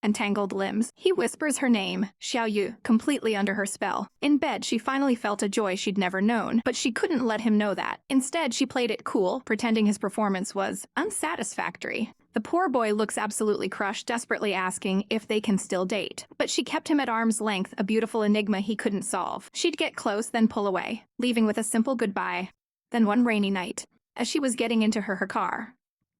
Speaker 1: and tangled limbs. He whispers her name, Xiao Yu, completely under her spell. In bed, she finally felt a joy she'd never known, but she couldn't let him know that. Instead, she played it cool, pretending his performance was unsatisfactory. The poor boy looks absolutely crushed, desperately asking if they can still date. But she kept him at arm's length, a beautiful enigma he couldn't solve. She'd get close, then pull away, leaving with a simple goodbye. Then one rainy night, as she was getting into her car,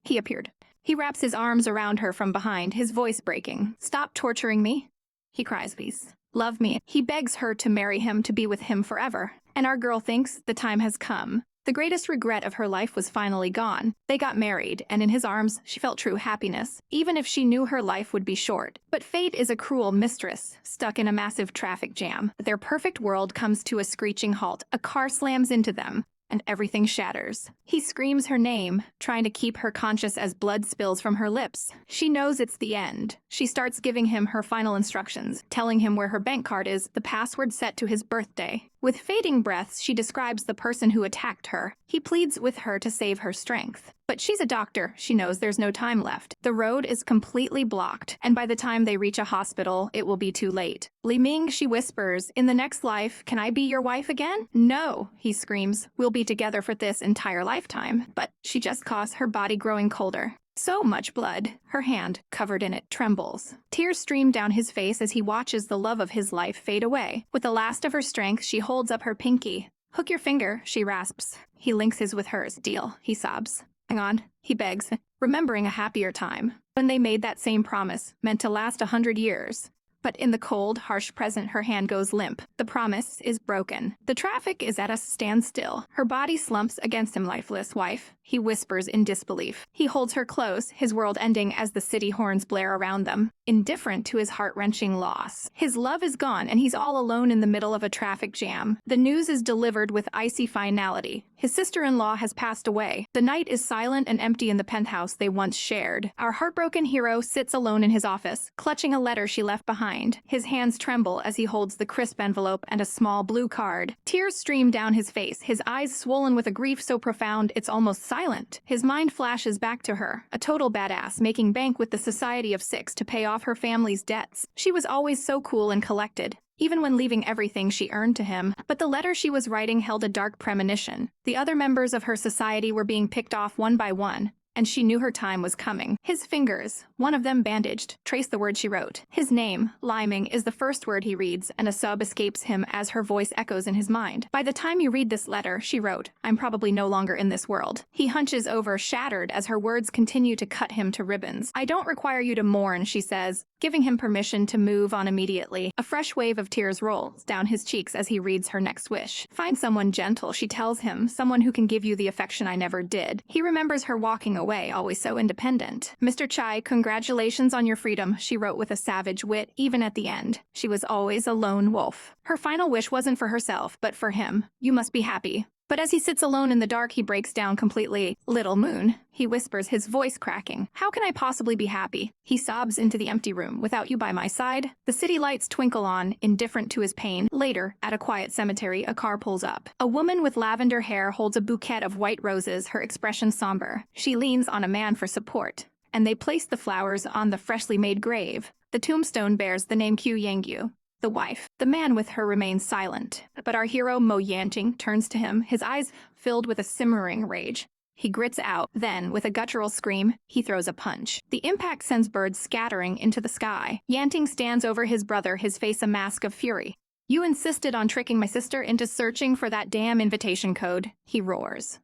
Speaker 1: he appeared. He wraps his arms around her from behind, his voice breaking. "Stop torturing me," he cries, "please. Love me." He begs her to marry him, to be with him forever. And our girl thinks the time has come. The greatest regret of her life was finally gone. They got married, and in his arms, she felt true happiness, even if she knew her life would be short. But fate is a cruel mistress, stuck in a massive traffic jam. Their perfect world comes to a screeching halt. A car slams into them, and everything shatters. He screams her name, trying to keep her conscious as blood spills from her lips. She knows it's the end. She starts giving him her final instructions, telling him where her bank card is, the password set to his birthday. With fading breaths, she describes the person who attacked her. He pleads with her to save her strength. But she's a doctor. She knows there's no time left. The road is completely blocked, and by the time they reach a hospital, it will be too late. Li Ming, she whispers, "In the next life, can I be your wife again?" "No," he screams. "We'll be together for this entire lifetime." But she just caused her body growing colder. So much blood. Her hand, covered in it, trembles. Tears stream down his face as he watches the love of his life fade away. With the last of her strength, she holds up her pinky. "Hook your finger," she rasps. He links his with hers. "Deal," he sobs. "Hang on," he begs, remembering a happier time, when they made that same promise, meant to last 100 years. But in the cold, harsh present, her hand goes limp. The promise is broken. The traffic is at a standstill. Her body slumps against him. "Lifeless wife," he whispers in disbelief. He holds her close, his world ending as the city horns blare around them, indifferent to his heart-wrenching loss. His love is gone, and he's all alone in the middle of a traffic jam. The news is delivered with icy finality. His sister-in-law has passed away. The night is silent and empty in the penthouse they once shared. Our heartbroken hero sits alone in his office, clutching a letter she left behind. His hands tremble as he holds the crisp envelope and a small blue card. Tears stream down his face, his eyes swollen with a grief so profound it's almost silent. His mind flashes back to her, a total badass, making bank with the Society of Six to pay off her family's debts. She was always so cool and collected, even when leaving everything she earned to him. But the letter she was writing held a dark premonition. The other members of her society were being picked off one by one, and she knew her time was coming. His fingers, one of them bandaged. Trace the word she wrote. His name, Liming, is the first word he reads, and a sob escapes him as her voice echoes in his mind. By the time you read this letter, she wrote, I'm probably no longer in this world. He hunches over, shattered, as her words continue to cut him to ribbons. I don't require you to mourn, she says, giving him permission to move on immediately. A fresh wave of tears rolls down his cheeks as he reads her next wish. Find someone gentle, she tells him, someone who can give you the affection I never did. He remembers her walking away, always so independent. Mr. Chai, congratulations on your freedom, she wrote with a savage wit, even at the end. She was always a lone wolf. Her final wish wasn't for herself, but for him. You must be happy. But as he sits alone in the dark, he breaks down completely. Little moon, he whispers, his voice cracking. How can I possibly be happy? He sobs into the empty room. Without you by my side? The city lights twinkle on, indifferent to his pain. Later, at a quiet cemetery, a car pulls up. A woman with lavender hair holds a bouquet of white roses, her expression somber. She leans on a man for support, and they place the flowers on the freshly made grave. The tombstone bears the name Q Yangyu, the wife. The man with her remains silent, but our hero Mo Yanting turns to him, his eyes filled with a simmering rage. He grits out, then, with a guttural scream, he throws a punch. The impact sends birds scattering into the sky. Yanting stands over his brother, his face a mask of fury. You insisted on tricking my sister into searching for that damn invitation code, he roars.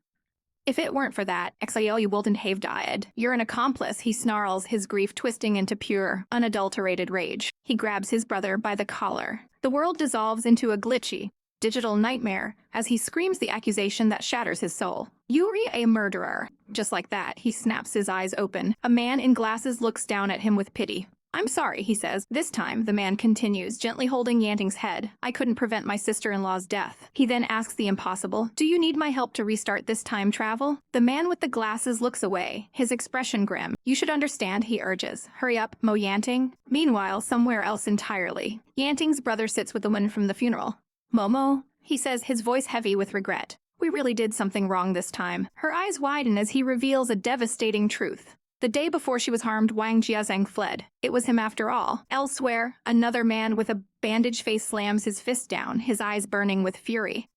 Speaker 1: If it weren't for that, Exile you wouldn't have died. You're an accomplice, he snarls, his grief twisting into pure, unadulterated rage. He grabs his brother by the collar. The world dissolves into a glitchy, digital nightmare as he screams the accusation that shatters his soul. Yuri a murderer. Just like that, he snaps his eyes open. A man in glasses looks down at him with pity. I'm sorry, he says. This time, the man continues, gently holding Yanting's head. I couldn't prevent my sister-in-law's death. He then asks the impossible, do you need my help to restart this time travel? The man with the glasses looks away, his expression grim. You should understand, he urges. Hurry up, Mo Yanting. Meanwhile, somewhere else entirely. Yanting's brother sits with the woman from the funeral. Momo, he says, his voice heavy with regret. We really did something wrong this time. Her eyes widen as he reveals a devastating truth. The day before she was harmed, Wang Jiazhang fled. It was him after all. Elsewhere, another man with a bandaged face slams his fist down, his eyes burning with fury.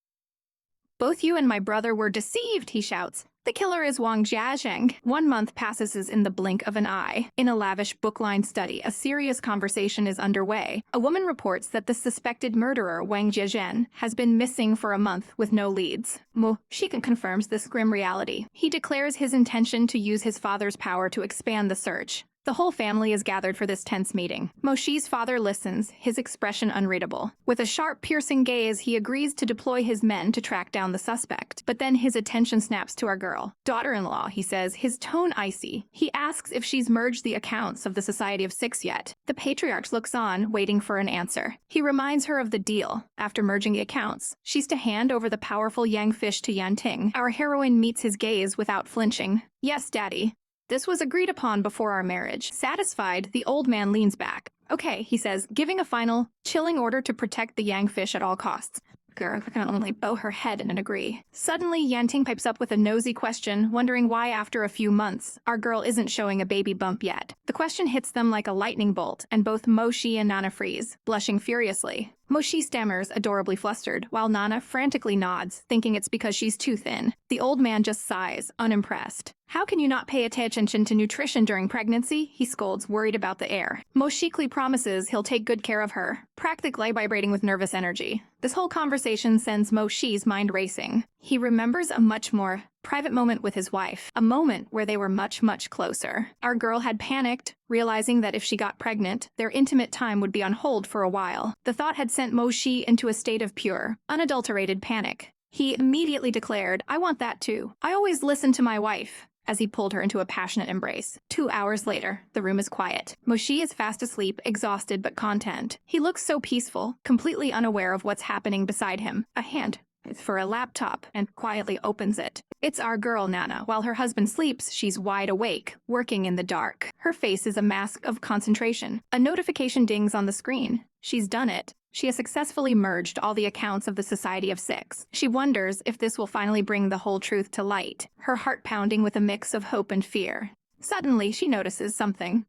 Speaker 1: Both you and my brother were deceived, he shouts. The killer is Wang Jiazhang. 1 month passes in the blink of an eye. In a lavish book-lined study, a serious conversation is underway. A woman reports that the suspected murderer, Wang Jiazhang, has been missing for a month with no leads. Mo Secret confirms this grim reality. He declares his intention to use his father's power to expand the search. The whole family is gathered for this tense meeting. Moshi's father listens, his expression unreadable. With a sharp, piercing gaze, he agrees to deploy his men to track down the suspect. But then his attention snaps to our girl. Daughter-in-law, he says, his tone icy. He asks if she's merged the accounts of the Society of Six yet. The patriarch looks on, waiting for an answer. He reminds her of the deal. After merging the accounts, she's to hand over the powerful Yang fish to Yanting. Our heroine meets his gaze without flinching. Yes, Daddy. This was agreed upon before our marriage. Satisfied, the old man leans back. Okay, he says, giving a final, chilling order to protect the Yang fish at all costs. Girl can only bow her head and agree. Suddenly, Yanting pipes up with a nosy question, wondering why after a few months, our girl isn't showing a baby bump yet. The question hits them like a lightning bolt, and both Moshi and Nana freeze, blushing furiously. Moshi stammers, adorably flustered, while Nana frantically nods, thinking it's because she's too thin. The old man just sighs, unimpressed. How can you not pay attention to nutrition during pregnancy? He scolds, worried about the heir. Moshikli promises he'll take good care of her, practically vibrating with nervous energy. This whole conversation sends Moshi's mind racing. He remembers a much more private moment with his wife, a moment where they were much, much closer. Our girl had panicked, realizing that if she got pregnant, their intimate time would be on hold for a while. The thought had sent Moshi into a state of pure, unadulterated panic. He immediately declared, I want that too. I always listen to my wife, as he pulled her into a passionate embrace. 2 hours later, the room is quiet. Moshi is fast asleep, exhausted but content. He looks so peaceful, completely unaware of what's happening beside him. A hand for a laptop and quietly opens it. It's our girl, Nana. While her husband sleeps, she's wide awake, working in the dark. Her face is a mask of concentration. A notification dings on the screen. She's done it. She has successfully merged all the accounts of the Society of Six. She wonders if this will finally bring the whole truth to light, her heart pounding with a mix of hope and fear. Suddenly, she notices something.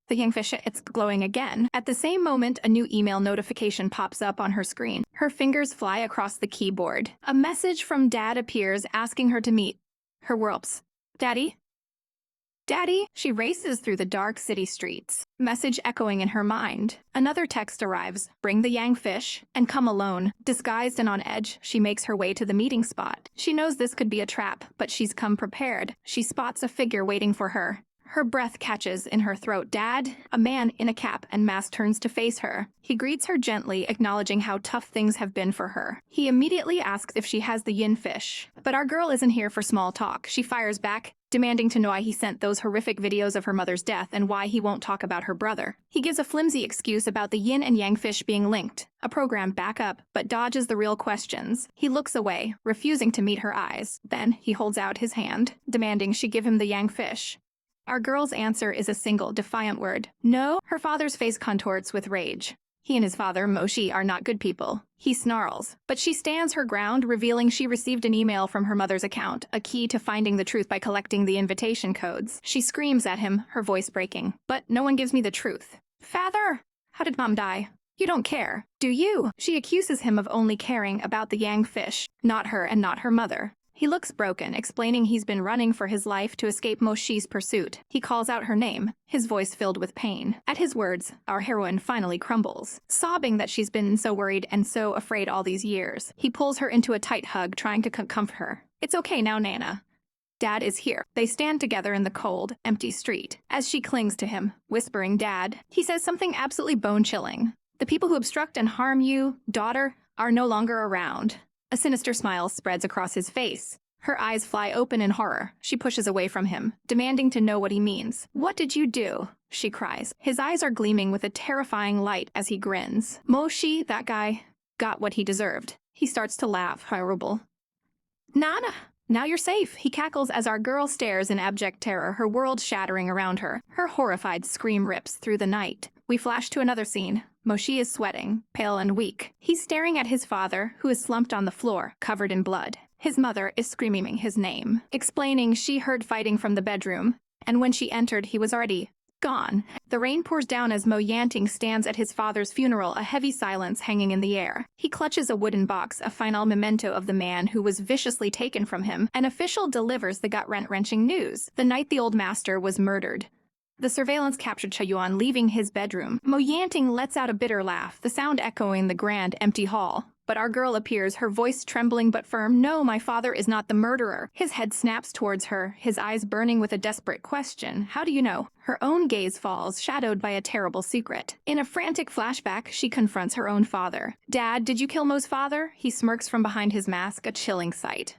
Speaker 1: The young fish, it's glowing again. At the same moment, a new email notification pops up on her screen. Her fingers fly across the keyboard. A message from Dad appears asking her to meet her whelps. Daddy? Daddy? She races through the dark city streets, message echoing in her mind. Another text arrives, bring the yang fish, and come alone. Disguised and on edge, she makes her way to the meeting spot. She knows this could be a trap, but she's come prepared. She spots a figure waiting for her. Her breath catches in her throat. Dad? A man in a cap and mask turns to face her. He greets her gently, acknowledging how tough things have been for her. He immediately asks if she has the yin fish. But our girl isn't here for small talk. She fires back, demanding to know why he sent those horrific videos of her mother's death and why he won't talk about her brother. He gives a flimsy excuse about the yin and yang fish being linked, a programmed backup, but dodges the real questions. He looks away, refusing to meet her eyes. Then he holds out his hand, demanding she give him the yang fish. Our girl's answer is a single, defiant word. No. Her father's face contorts with rage. He and his father, Moshi, are not good people. He snarls. But she stands her ground, revealing she received an email from her mother's account, a key to finding the truth by collecting the invitation codes. She screams at him, her voice breaking. But no one gives me the truth. Father! How did Mom die? You don't care, do you? She accuses him of only caring about the yang fish, not her and not her mother. He looks broken, explaining he's been running for his life to escape Moshi's pursuit. He calls out her name, his voice filled with pain. At his words, our heroine finally crumbles, sobbing that she's been so worried and so afraid all these years. He pulls her into a tight hug, trying to comfort her. It's okay now, Nana. Dad is here. They stand together in the cold, empty street. As she clings to him, whispering Dad, he says something absolutely bone-chilling. The people who obstruct and harm you, daughter, are no longer around. A sinister smile spreads across his face. Her eyes fly open in horror. She pushes away from him, demanding to know what he means. What did you do? She cries. His eyes are gleaming with a terrifying light as he grins. Moshi, that guy, got what he deserved. He starts to laugh, horrible. Nana! Now you're safe, he cackles as our girl stares in abject terror, her world shattering around her. Her horrified scream rips through the night. We flash to another scene. Moshi is sweating, pale and weak. He's staring at his father, who is slumped on the floor, covered in blood. His mother is screaming his name, explaining she heard fighting from the bedroom, and when she entered, he was already gone. The rain pours down as Mo Yanting stands at his father's funeral, a heavy silence hanging in the air. He clutches a wooden box, a final memento of the man who was viciously taken from him. An official delivers the gut-wrenching news. The night the old master was murdered. The surveillance captured Chayuan leaving his bedroom. Mo Yanting lets out a bitter laugh, the sound echoing the grand, empty hall. But our girl appears, her voice trembling but firm. No, my father is not the murderer. His head snaps towards her, his eyes burning with a desperate question. How do you know? Her own gaze falls, shadowed by a terrible secret. In a frantic flashback, she confronts her own father. Dad, did you kill Mo's father? He smirks from behind his mask, a chilling sight.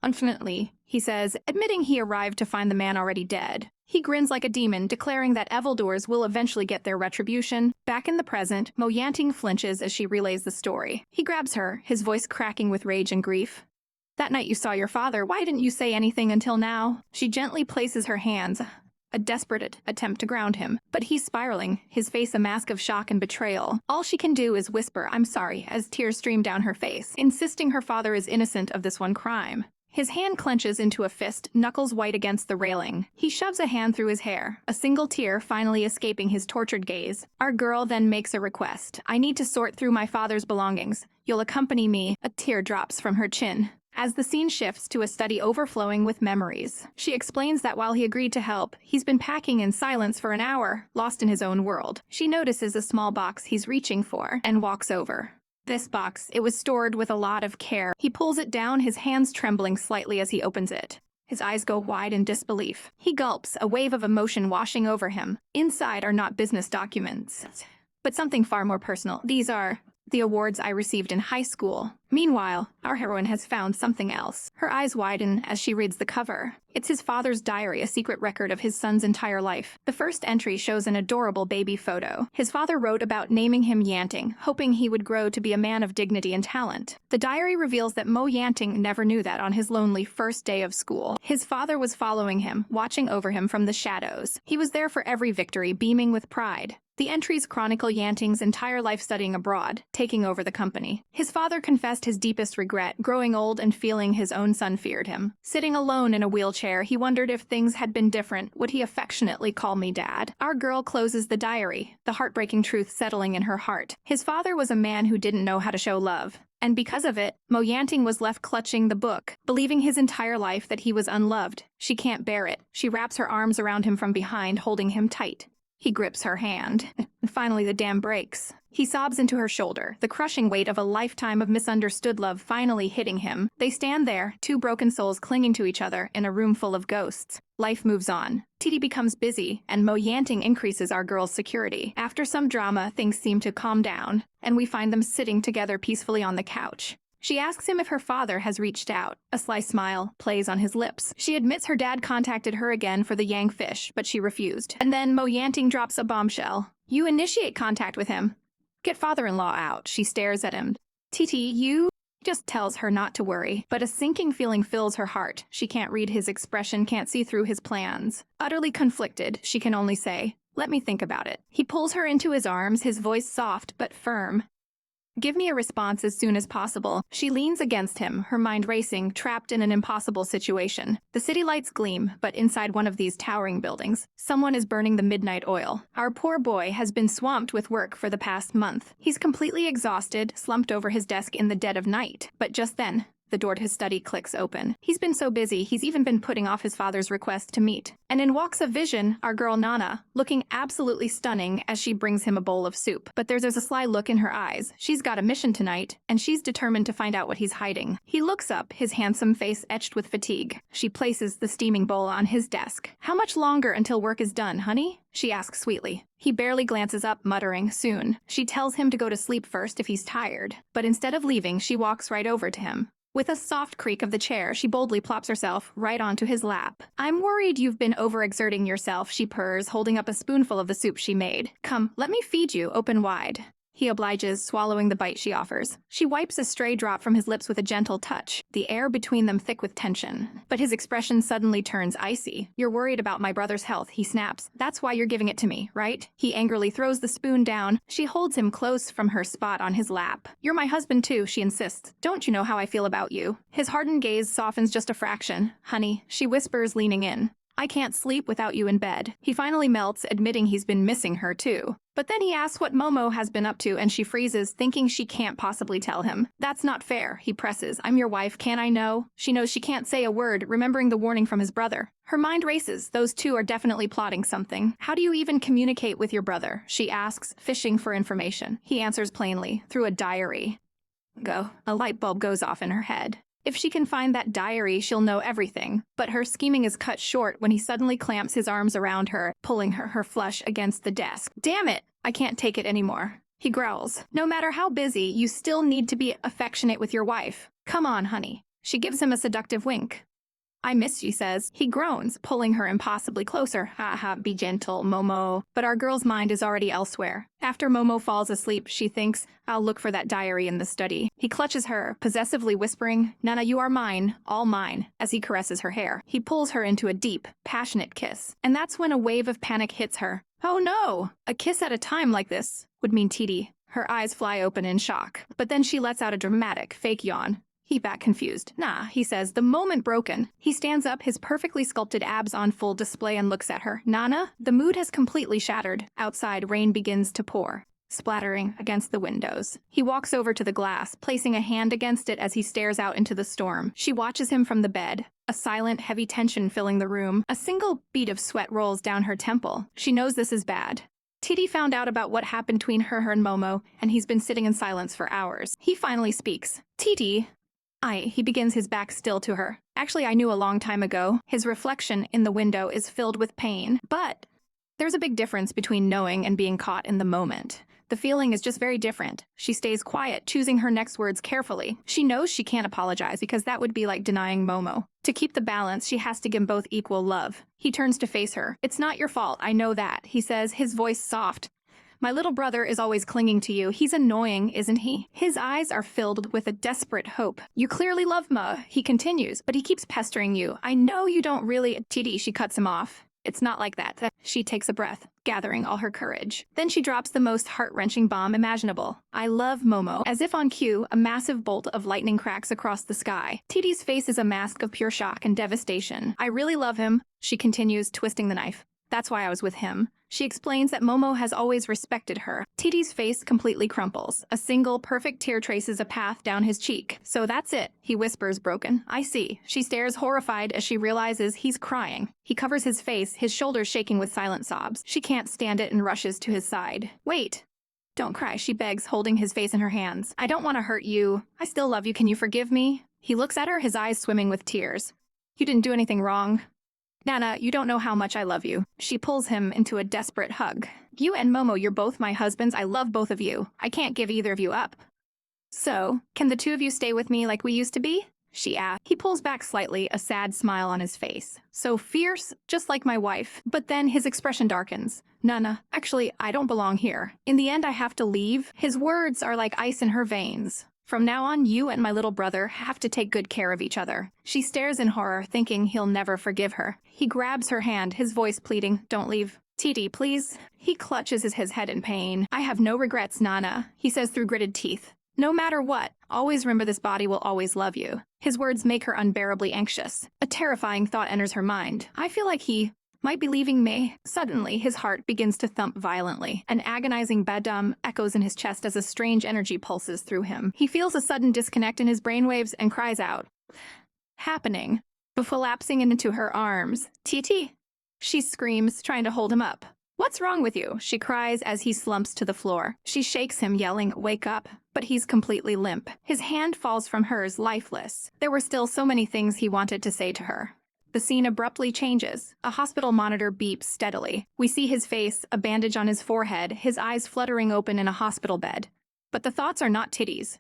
Speaker 1: Unfortunately, he says, admitting he arrived to find the man already dead. He grins like a demon, declaring that evildoers will eventually get their retribution. Back in the present, Mo Yanting flinches as she relays the story. He grabs her, his voice cracking with rage and grief. That night you saw your father, why didn't you say anything until now? She gently places her hands, a desperate attempt to ground him. But he's spiraling, his face a mask of shock and betrayal. All she can do is whisper, I'm sorry, as tears stream down her face, insisting her father is innocent of this one crime. His hand clenches into a fist, knuckles white against the railing. He shoves a hand through his hair, a single tear finally escaping his tortured gaze. Our girl then makes a request. I need to sort through my father's belongings. You'll accompany me. A tear drops from her chin. As the scene shifts to a study overflowing with memories, she explains that while he agreed to help, he's been packing in silence for an hour, lost in his own world. She notices a small box he's reaching for and walks over. This box, it was stored with a lot of care. He pulls it down, his hands trembling slightly as he opens it. His eyes go wide in disbelief. He gulps, a wave of emotion washing over him. Inside are not business documents, but something far more personal. These are the awards I received in high school. Meanwhile, our heroine has found something else. Her eyes widen as she reads the cover. It's his father's diary, a secret record of his son's entire life. The first entry shows an adorable baby photo. His father wrote about naming him Yanting, hoping he would grow to be a man of dignity and talent. The diary reveals that Mo Yanting never knew that on his lonely first day of school. His father was following him, watching over him from the shadows. He was there for every victory, beaming with pride. The entries chronicle Yanting's entire life studying abroad, taking over the company. His father confessed expressed his deepest regret, growing old and feeling his own son feared him. Sitting alone in a wheelchair, he wondered if things had been different, would he affectionately call me Dad? Our girl closes the diary, the heartbreaking truth settling in her heart. His father was a man who didn't know how to show love. And because of it, Mo Yanting was left clutching the book, believing his entire life that he was unloved. She can't bear it. She wraps her arms around him from behind, holding him tight. He grips her hand. And finally, the dam breaks. He sobs into her shoulder, the crushing weight of a lifetime of misunderstood love finally hitting him. They stand there, two broken souls clinging to each other in a room full of ghosts. Life moves on. Titi becomes busy, and Mo Yanting increases our girl's security. After some drama, things seem to calm down, and we find them sitting together peacefully on the couch. She asks him if her father has reached out. A sly smile plays on his lips. She admits her dad contacted her again for the yang fish, but she refused. And then Mo Yanting drops a bombshell. You initiate contact with him. Get father-in-law out. She stares at him. Titi, you... just tells her not to worry, but a sinking feeling fills her heart. She can't read his expression, can't see through his plans. Utterly conflicted, she can only say, let me think about it. He pulls her into his arms, his voice soft but firm. Give me a response as soon as possible. She leans against him, her mind racing, trapped in an impossible situation. The city lights gleam, but inside one of these towering buildings, someone is burning the midnight oil. Our poor boy has been swamped with work for the past month. He's completely exhausted, slumped over his desk in the dead of night. But just then, the door to his study clicks open. He's been so busy, he's even been putting off his father's request to meet. And in walks a vision, our girl Nana, looking absolutely stunning as she brings him a bowl of soup. But there's a sly look in her eyes. She's got a mission tonight, and she's determined to find out what he's hiding. He looks up, his handsome face etched with fatigue. She places the steaming bowl on his desk. How much longer until work is done, honey? She asks sweetly. He barely glances up, muttering, soon. She tells him to go to sleep first if he's tired. But instead of leaving, she walks right over to him. With a soft creak of the chair, she boldly plops herself right onto his lap. I'm worried you've been overexerting yourself, she purrs, holding up a spoonful of the soup she made. Come, let me feed you, open wide. He obliges, swallowing the bite she offers. She wipes a stray drop from his lips with a gentle touch, the air between them thick with tension. But his expression suddenly turns icy. You're worried about my brother's health, he snaps. That's why you're giving it to me, right? He angrily throws the spoon down. She holds him close from her spot on his lap. You're my husband too, she insists. Don't you know how I feel about you? His hardened gaze softens just a fraction. Honey, she whispers, leaning in. I can't sleep without you in bed. He finally melts, admitting he's been missing her too. But then he asks what Momo has been up to, and she freezes, thinking she can't possibly tell him. That's not fair, he presses. I'm your wife, can't I know? She knows she can't say a word, remembering the warning from his brother. Her mind races. Those two are definitely plotting something. How do you even communicate with your brother? She asks, fishing for information. He answers plainly, through a diary. Go. A light bulb goes off in her head. If she can find that diary, she'll know everything. But her scheming is cut short when he suddenly clamps his arms around her, pulling her flush against the desk. Damn it! I can't take it anymore. He growls. No matter how busy, you still need to be affectionate with your wife. Come on, honey. She gives him a seductive wink. I miss you, says. He groans, pulling her impossibly closer. Ha ha, be gentle, Momo. But our girl's mind is already elsewhere. After Momo falls asleep, she thinks, I'll look for that diary in the study. He clutches her, possessively whispering, Nana, you are mine, all mine, as he caresses her hair. He pulls her into a deep, passionate kiss. And that's when a wave of panic hits her. Oh no! A kiss at a time like this would mean Titi. Her eyes fly open in shock. But then she lets out a dramatic, fake yawn. He back confused. Nah, he says, the moment broken. He stands up, his perfectly sculpted abs on full display, and looks at her. Nana? The mood has completely shattered. Outside, rain begins to pour, splattering against the windows. He walks over to the glass, placing a hand against it as he stares out into the storm. She watches him from the bed, a silent, heavy tension filling the room. A single bead of sweat rolls down her temple. She knows this is bad. Titi found out about what happened between her and Momo, and he's been sitting in silence for hours. He finally speaks. Titi... He begins, his back still to her. Actually, I knew a long time ago. His reflection in the window is filled with pain. But there's a big difference between knowing and being caught in the moment. The feeling is just very different. She stays quiet, choosing her next words carefully. She knows she can't apologize because that would be like denying Momo. To keep the balance, she has to give both equal love. He turns to face her. It's not your fault, I know that, he says, his voice soft. My little brother is always clinging to you. He's annoying, isn't he? His eyes are filled with a desperate hope. You clearly love Ma, he continues, but he keeps pestering you. I know you don't really... Titi, she cuts him off. It's not like that. She takes a breath, gathering all her courage. Then she drops the most heart-wrenching bomb imaginable. I love Momo. As if on cue, a massive bolt of lightning cracks across the sky. Titi's face is a mask of pure shock and devastation. I really love him, she continues, twisting the knife. That's why I was with him. She explains that Momo has always respected her. Titi's face completely crumples. A single, perfect tear traces a path down his cheek. So that's it, he whispers, broken. I see. She stares horrified as she realizes he's crying. He covers his face, his shoulders shaking with silent sobs. She can't stand it and rushes to his side. Wait. Don't cry, she begs, holding his face in her hands. I don't want to hurt you. I still love you. Can you forgive me? He looks at her, his eyes swimming with tears. You didn't do anything wrong. Nana, you don't know how much I love you. She pulls him into a desperate hug. You and Momo, you're both my husbands. I love both of you. I can't give either of you up. So, can the two of you stay with me like we used to be? She asks. He pulls back slightly, a sad smile on his face. So fierce, just like my wife. But then his expression darkens. Nana, actually, I don't belong here. In the end, I have to leave. His words are like ice in her veins. From now on, you and my little brother have to take good care of each other. She stares in horror, thinking he'll never forgive her. He grabs her hand, his voice pleading, don't leave. Titi, please. He clutches his head in pain. I have no regrets, Nana, he says through gritted teeth. No matter what, always remember this body will always love you. His words make her unbearably anxious. A terrifying thought enters her mind. I feel like he might be leaving me. Suddenly, his heart begins to thump violently. An agonizing badum echoes in his chest as a strange energy pulses through him. He feels a sudden disconnect in his brainwaves and cries out, happening, before lapsing into her arms. Titi? She screams, trying to hold him up. What's wrong with you? She cries as he slumps to the floor. She shakes him, yelling, wake up. But he's completely limp. His hand falls from hers, lifeless. There were still so many things he wanted to say to her. The scene abruptly changes. A hospital monitor beeps steadily. We see his face, a bandage on his forehead, his eyes fluttering open in a hospital bed. But the thoughts are not Titty's.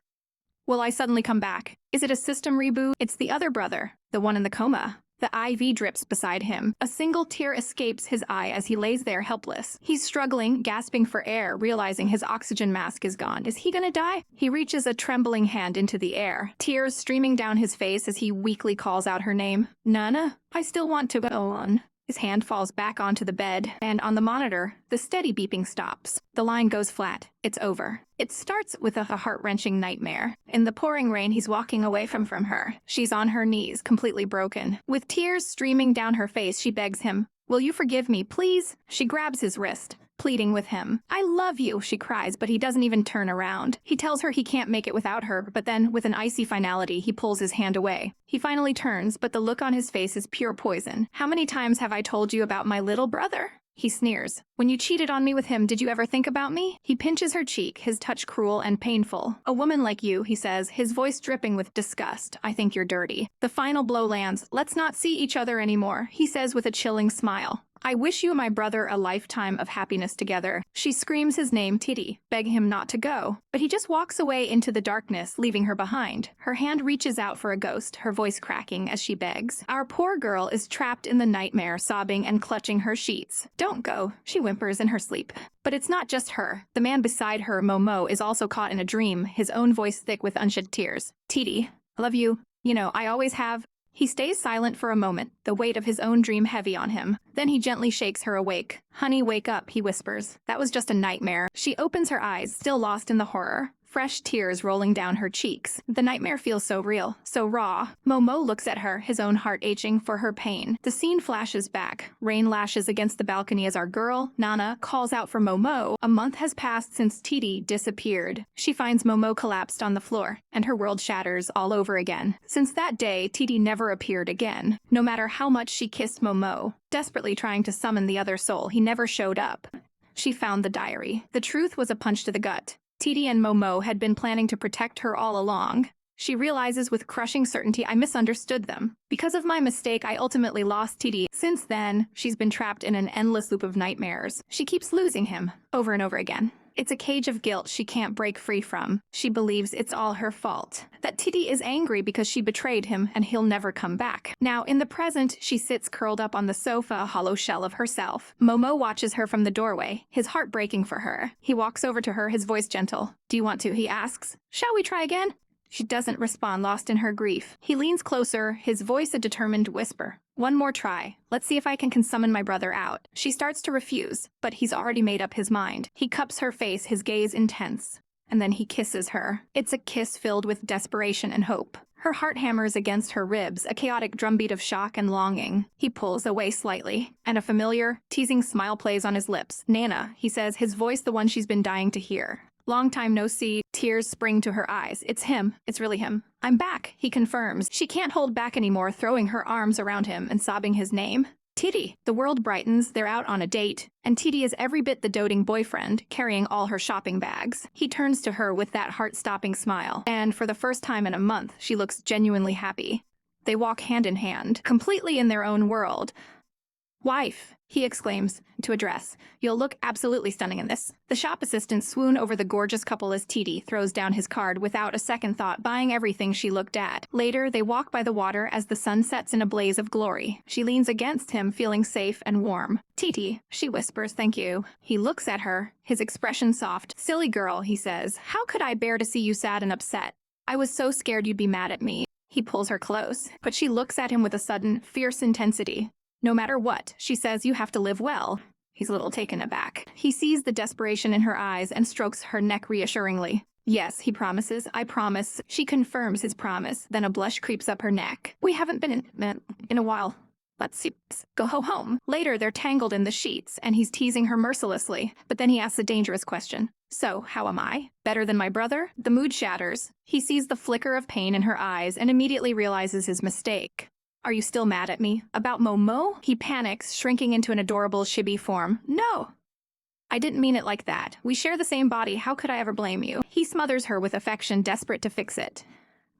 Speaker 1: Will I suddenly come back? Is it a system reboot? It's the other brother, the one in the coma. The IV drips beside him. A single tear escapes his eye as he lays there helpless. He's struggling, gasping for air, realizing his oxygen mask is gone. Is he gonna die? He reaches a trembling hand into the air, tears streaming down his face as he weakly calls out her name. Nana, I still want to go on. His hand falls back onto the bed, and on the monitor, the steady beeping stops. The line goes flat. It's over. It starts with a heart-wrenching nightmare. In the pouring rain, he's walking away from her. She's on her knees, completely broken. With tears streaming down her face, she begs him, will you forgive me, please? She grabs his wrist, pleading with him. I love you, she cries, but he doesn't even turn around. He tells her he can't make it without her, but then, with an icy finality, he pulls his hand away. He finally turns, but the look on his face is pure poison. How many times have I told you about my little brother? He sneers. When you cheated on me with him, did you ever think about me? He pinches her cheek, his touch cruel and painful. A woman like you, he says, his voice dripping with disgust. I think you're dirty. The final blow lands. Let's not see each other anymore, he says with a chilling smile. I wish you and my brother a lifetime of happiness together. She screams his name, Titi, begging him not to go. But he just walks away into the darkness, leaving her behind. Her hand reaches out for a ghost, her voice cracking as she begs. Our poor girl is trapped in the nightmare, sobbing and clutching her sheets. Don't go, she whimpers in her sleep. But it's not just her. The man beside her, Momo, is also caught in a dream, his own voice thick with unshed tears. Titi, I love you. You know, I always have. He stays silent for a moment, the weight of his own dream heavy on him. Then he gently shakes her awake. Honey, wake up, he whispers. That was just a nightmare. She opens her eyes, still lost in the horror. Fresh tears rolling down her cheeks. The nightmare feels so real, so raw. Momo looks at her, his own heart aching for her pain. The scene flashes back. Rain lashes against the balcony as our girl, Nana, calls out for Momo. A month has passed since Titi disappeared. She finds Momo collapsed on the floor, and her world shatters all over again. Since that day, Titi never appeared again. No matter how much she kissed Momo, desperately trying to summon the other soul, he never showed up. She found the diary. The truth was a punch to the gut. Titi and Momo had been planning to protect her all along. She realizes with crushing certainty, I misunderstood them. Because of my mistake, I ultimately lost Titi. Since then, she's been trapped in an endless loop of nightmares. She keeps losing him, over and over again. It's a cage of guilt she can't break free from. She believes it's all her fault. That Titi is angry because she betrayed him and he'll never come back. Now, in the present, she sits curled up on the sofa, a hollow shell of herself. Momo watches her from the doorway, his heart breaking for her. He walks over to her, his voice gentle. Do you want to? He asks. Shall we try again? She doesn't respond, lost in her grief. He leans closer, his voice a determined whisper. One more try. Let's see if I can summon my brother out. She starts to refuse, but he's already made up his mind. He cups her face, his gaze intense. And then he kisses her. It's a kiss filled with desperation and hope. Her heart hammers against her ribs, a chaotic drumbeat of shock and longing. He pulls away slightly, and a familiar, teasing smile plays on his lips. Nana, he says, his voice the one she's been dying to hear. Long time no see, tears spring to her eyes. It's him. It's really him. I'm back, he confirms. She can't hold back anymore, throwing her arms around him and sobbing his name. Titi. The world brightens, they're out on a date, and Titi is every bit the doting boyfriend, carrying all her shopping bags. He turns to her with that heart-stopping smile, and for the first time in a month, she looks genuinely happy. They walk hand in hand, completely in their own world. Wife, he exclaims, to address. You'll look absolutely stunning in this. The shop assistants swoon over the gorgeous couple as Titi throws down his card without a second thought, buying everything she looked at. Later, they walk by the water as the sun sets in a blaze of glory. She leans against him, feeling safe and warm. Titi, she whispers, thank you. He looks at her, his expression soft. Silly girl, he says, how could I bear to see you sad and upset? I was so scared you'd be mad at me. He pulls her close, but she looks at him with a sudden, fierce intensity. No matter what, she says, you have to live well. He's a little taken aback. He sees the desperation in her eyes and strokes her neck reassuringly. Yes, he promises, I promise. She confirms his promise, then a blush creeps up her neck. We haven't been in a while. Let's go home. Later, they're tangled in the sheets, and he's teasing her mercilessly. But then he asks a dangerous question. So, how am I? Better than my brother? The mood shatters. He sees the flicker of pain in her eyes and immediately realizes his mistake. Are you still mad at me? About Momo? He panics, shrinking into an adorable chibi form. No! I didn't mean it like that. We share the same body, how could I ever blame you? He smothers her with affection, desperate to fix it.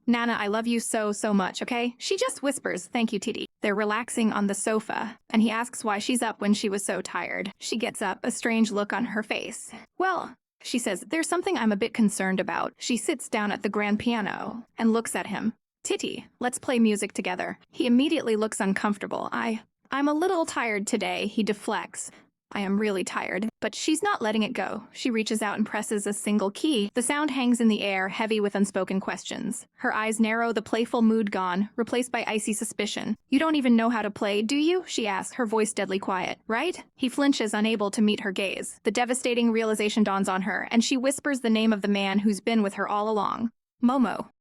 Speaker 1: Nana, I love you so much, okay? She just whispers, thank you, Titi. They're relaxing on the sofa, and he asks why she's up when she was so tired. She gets up, a strange look on her face. Well, she says, there's something I'm a bit concerned about. She sits down at the grand piano and looks at him. Titi, let's play music together. He immediately looks uncomfortable. I'm a little tired today, he deflects. I am really tired. But she's not letting it go. She reaches out and presses a single key. The sound hangs in the air, heavy with unspoken questions. Her eyes narrow, the playful mood gone, replaced by icy suspicion. You don't even know how to play, do you? She asks, her voice deadly quiet. Right? He flinches, unable to meet her gaze. The devastating realization dawns on her, and she whispers the name of the man who's been with her all along. Momo.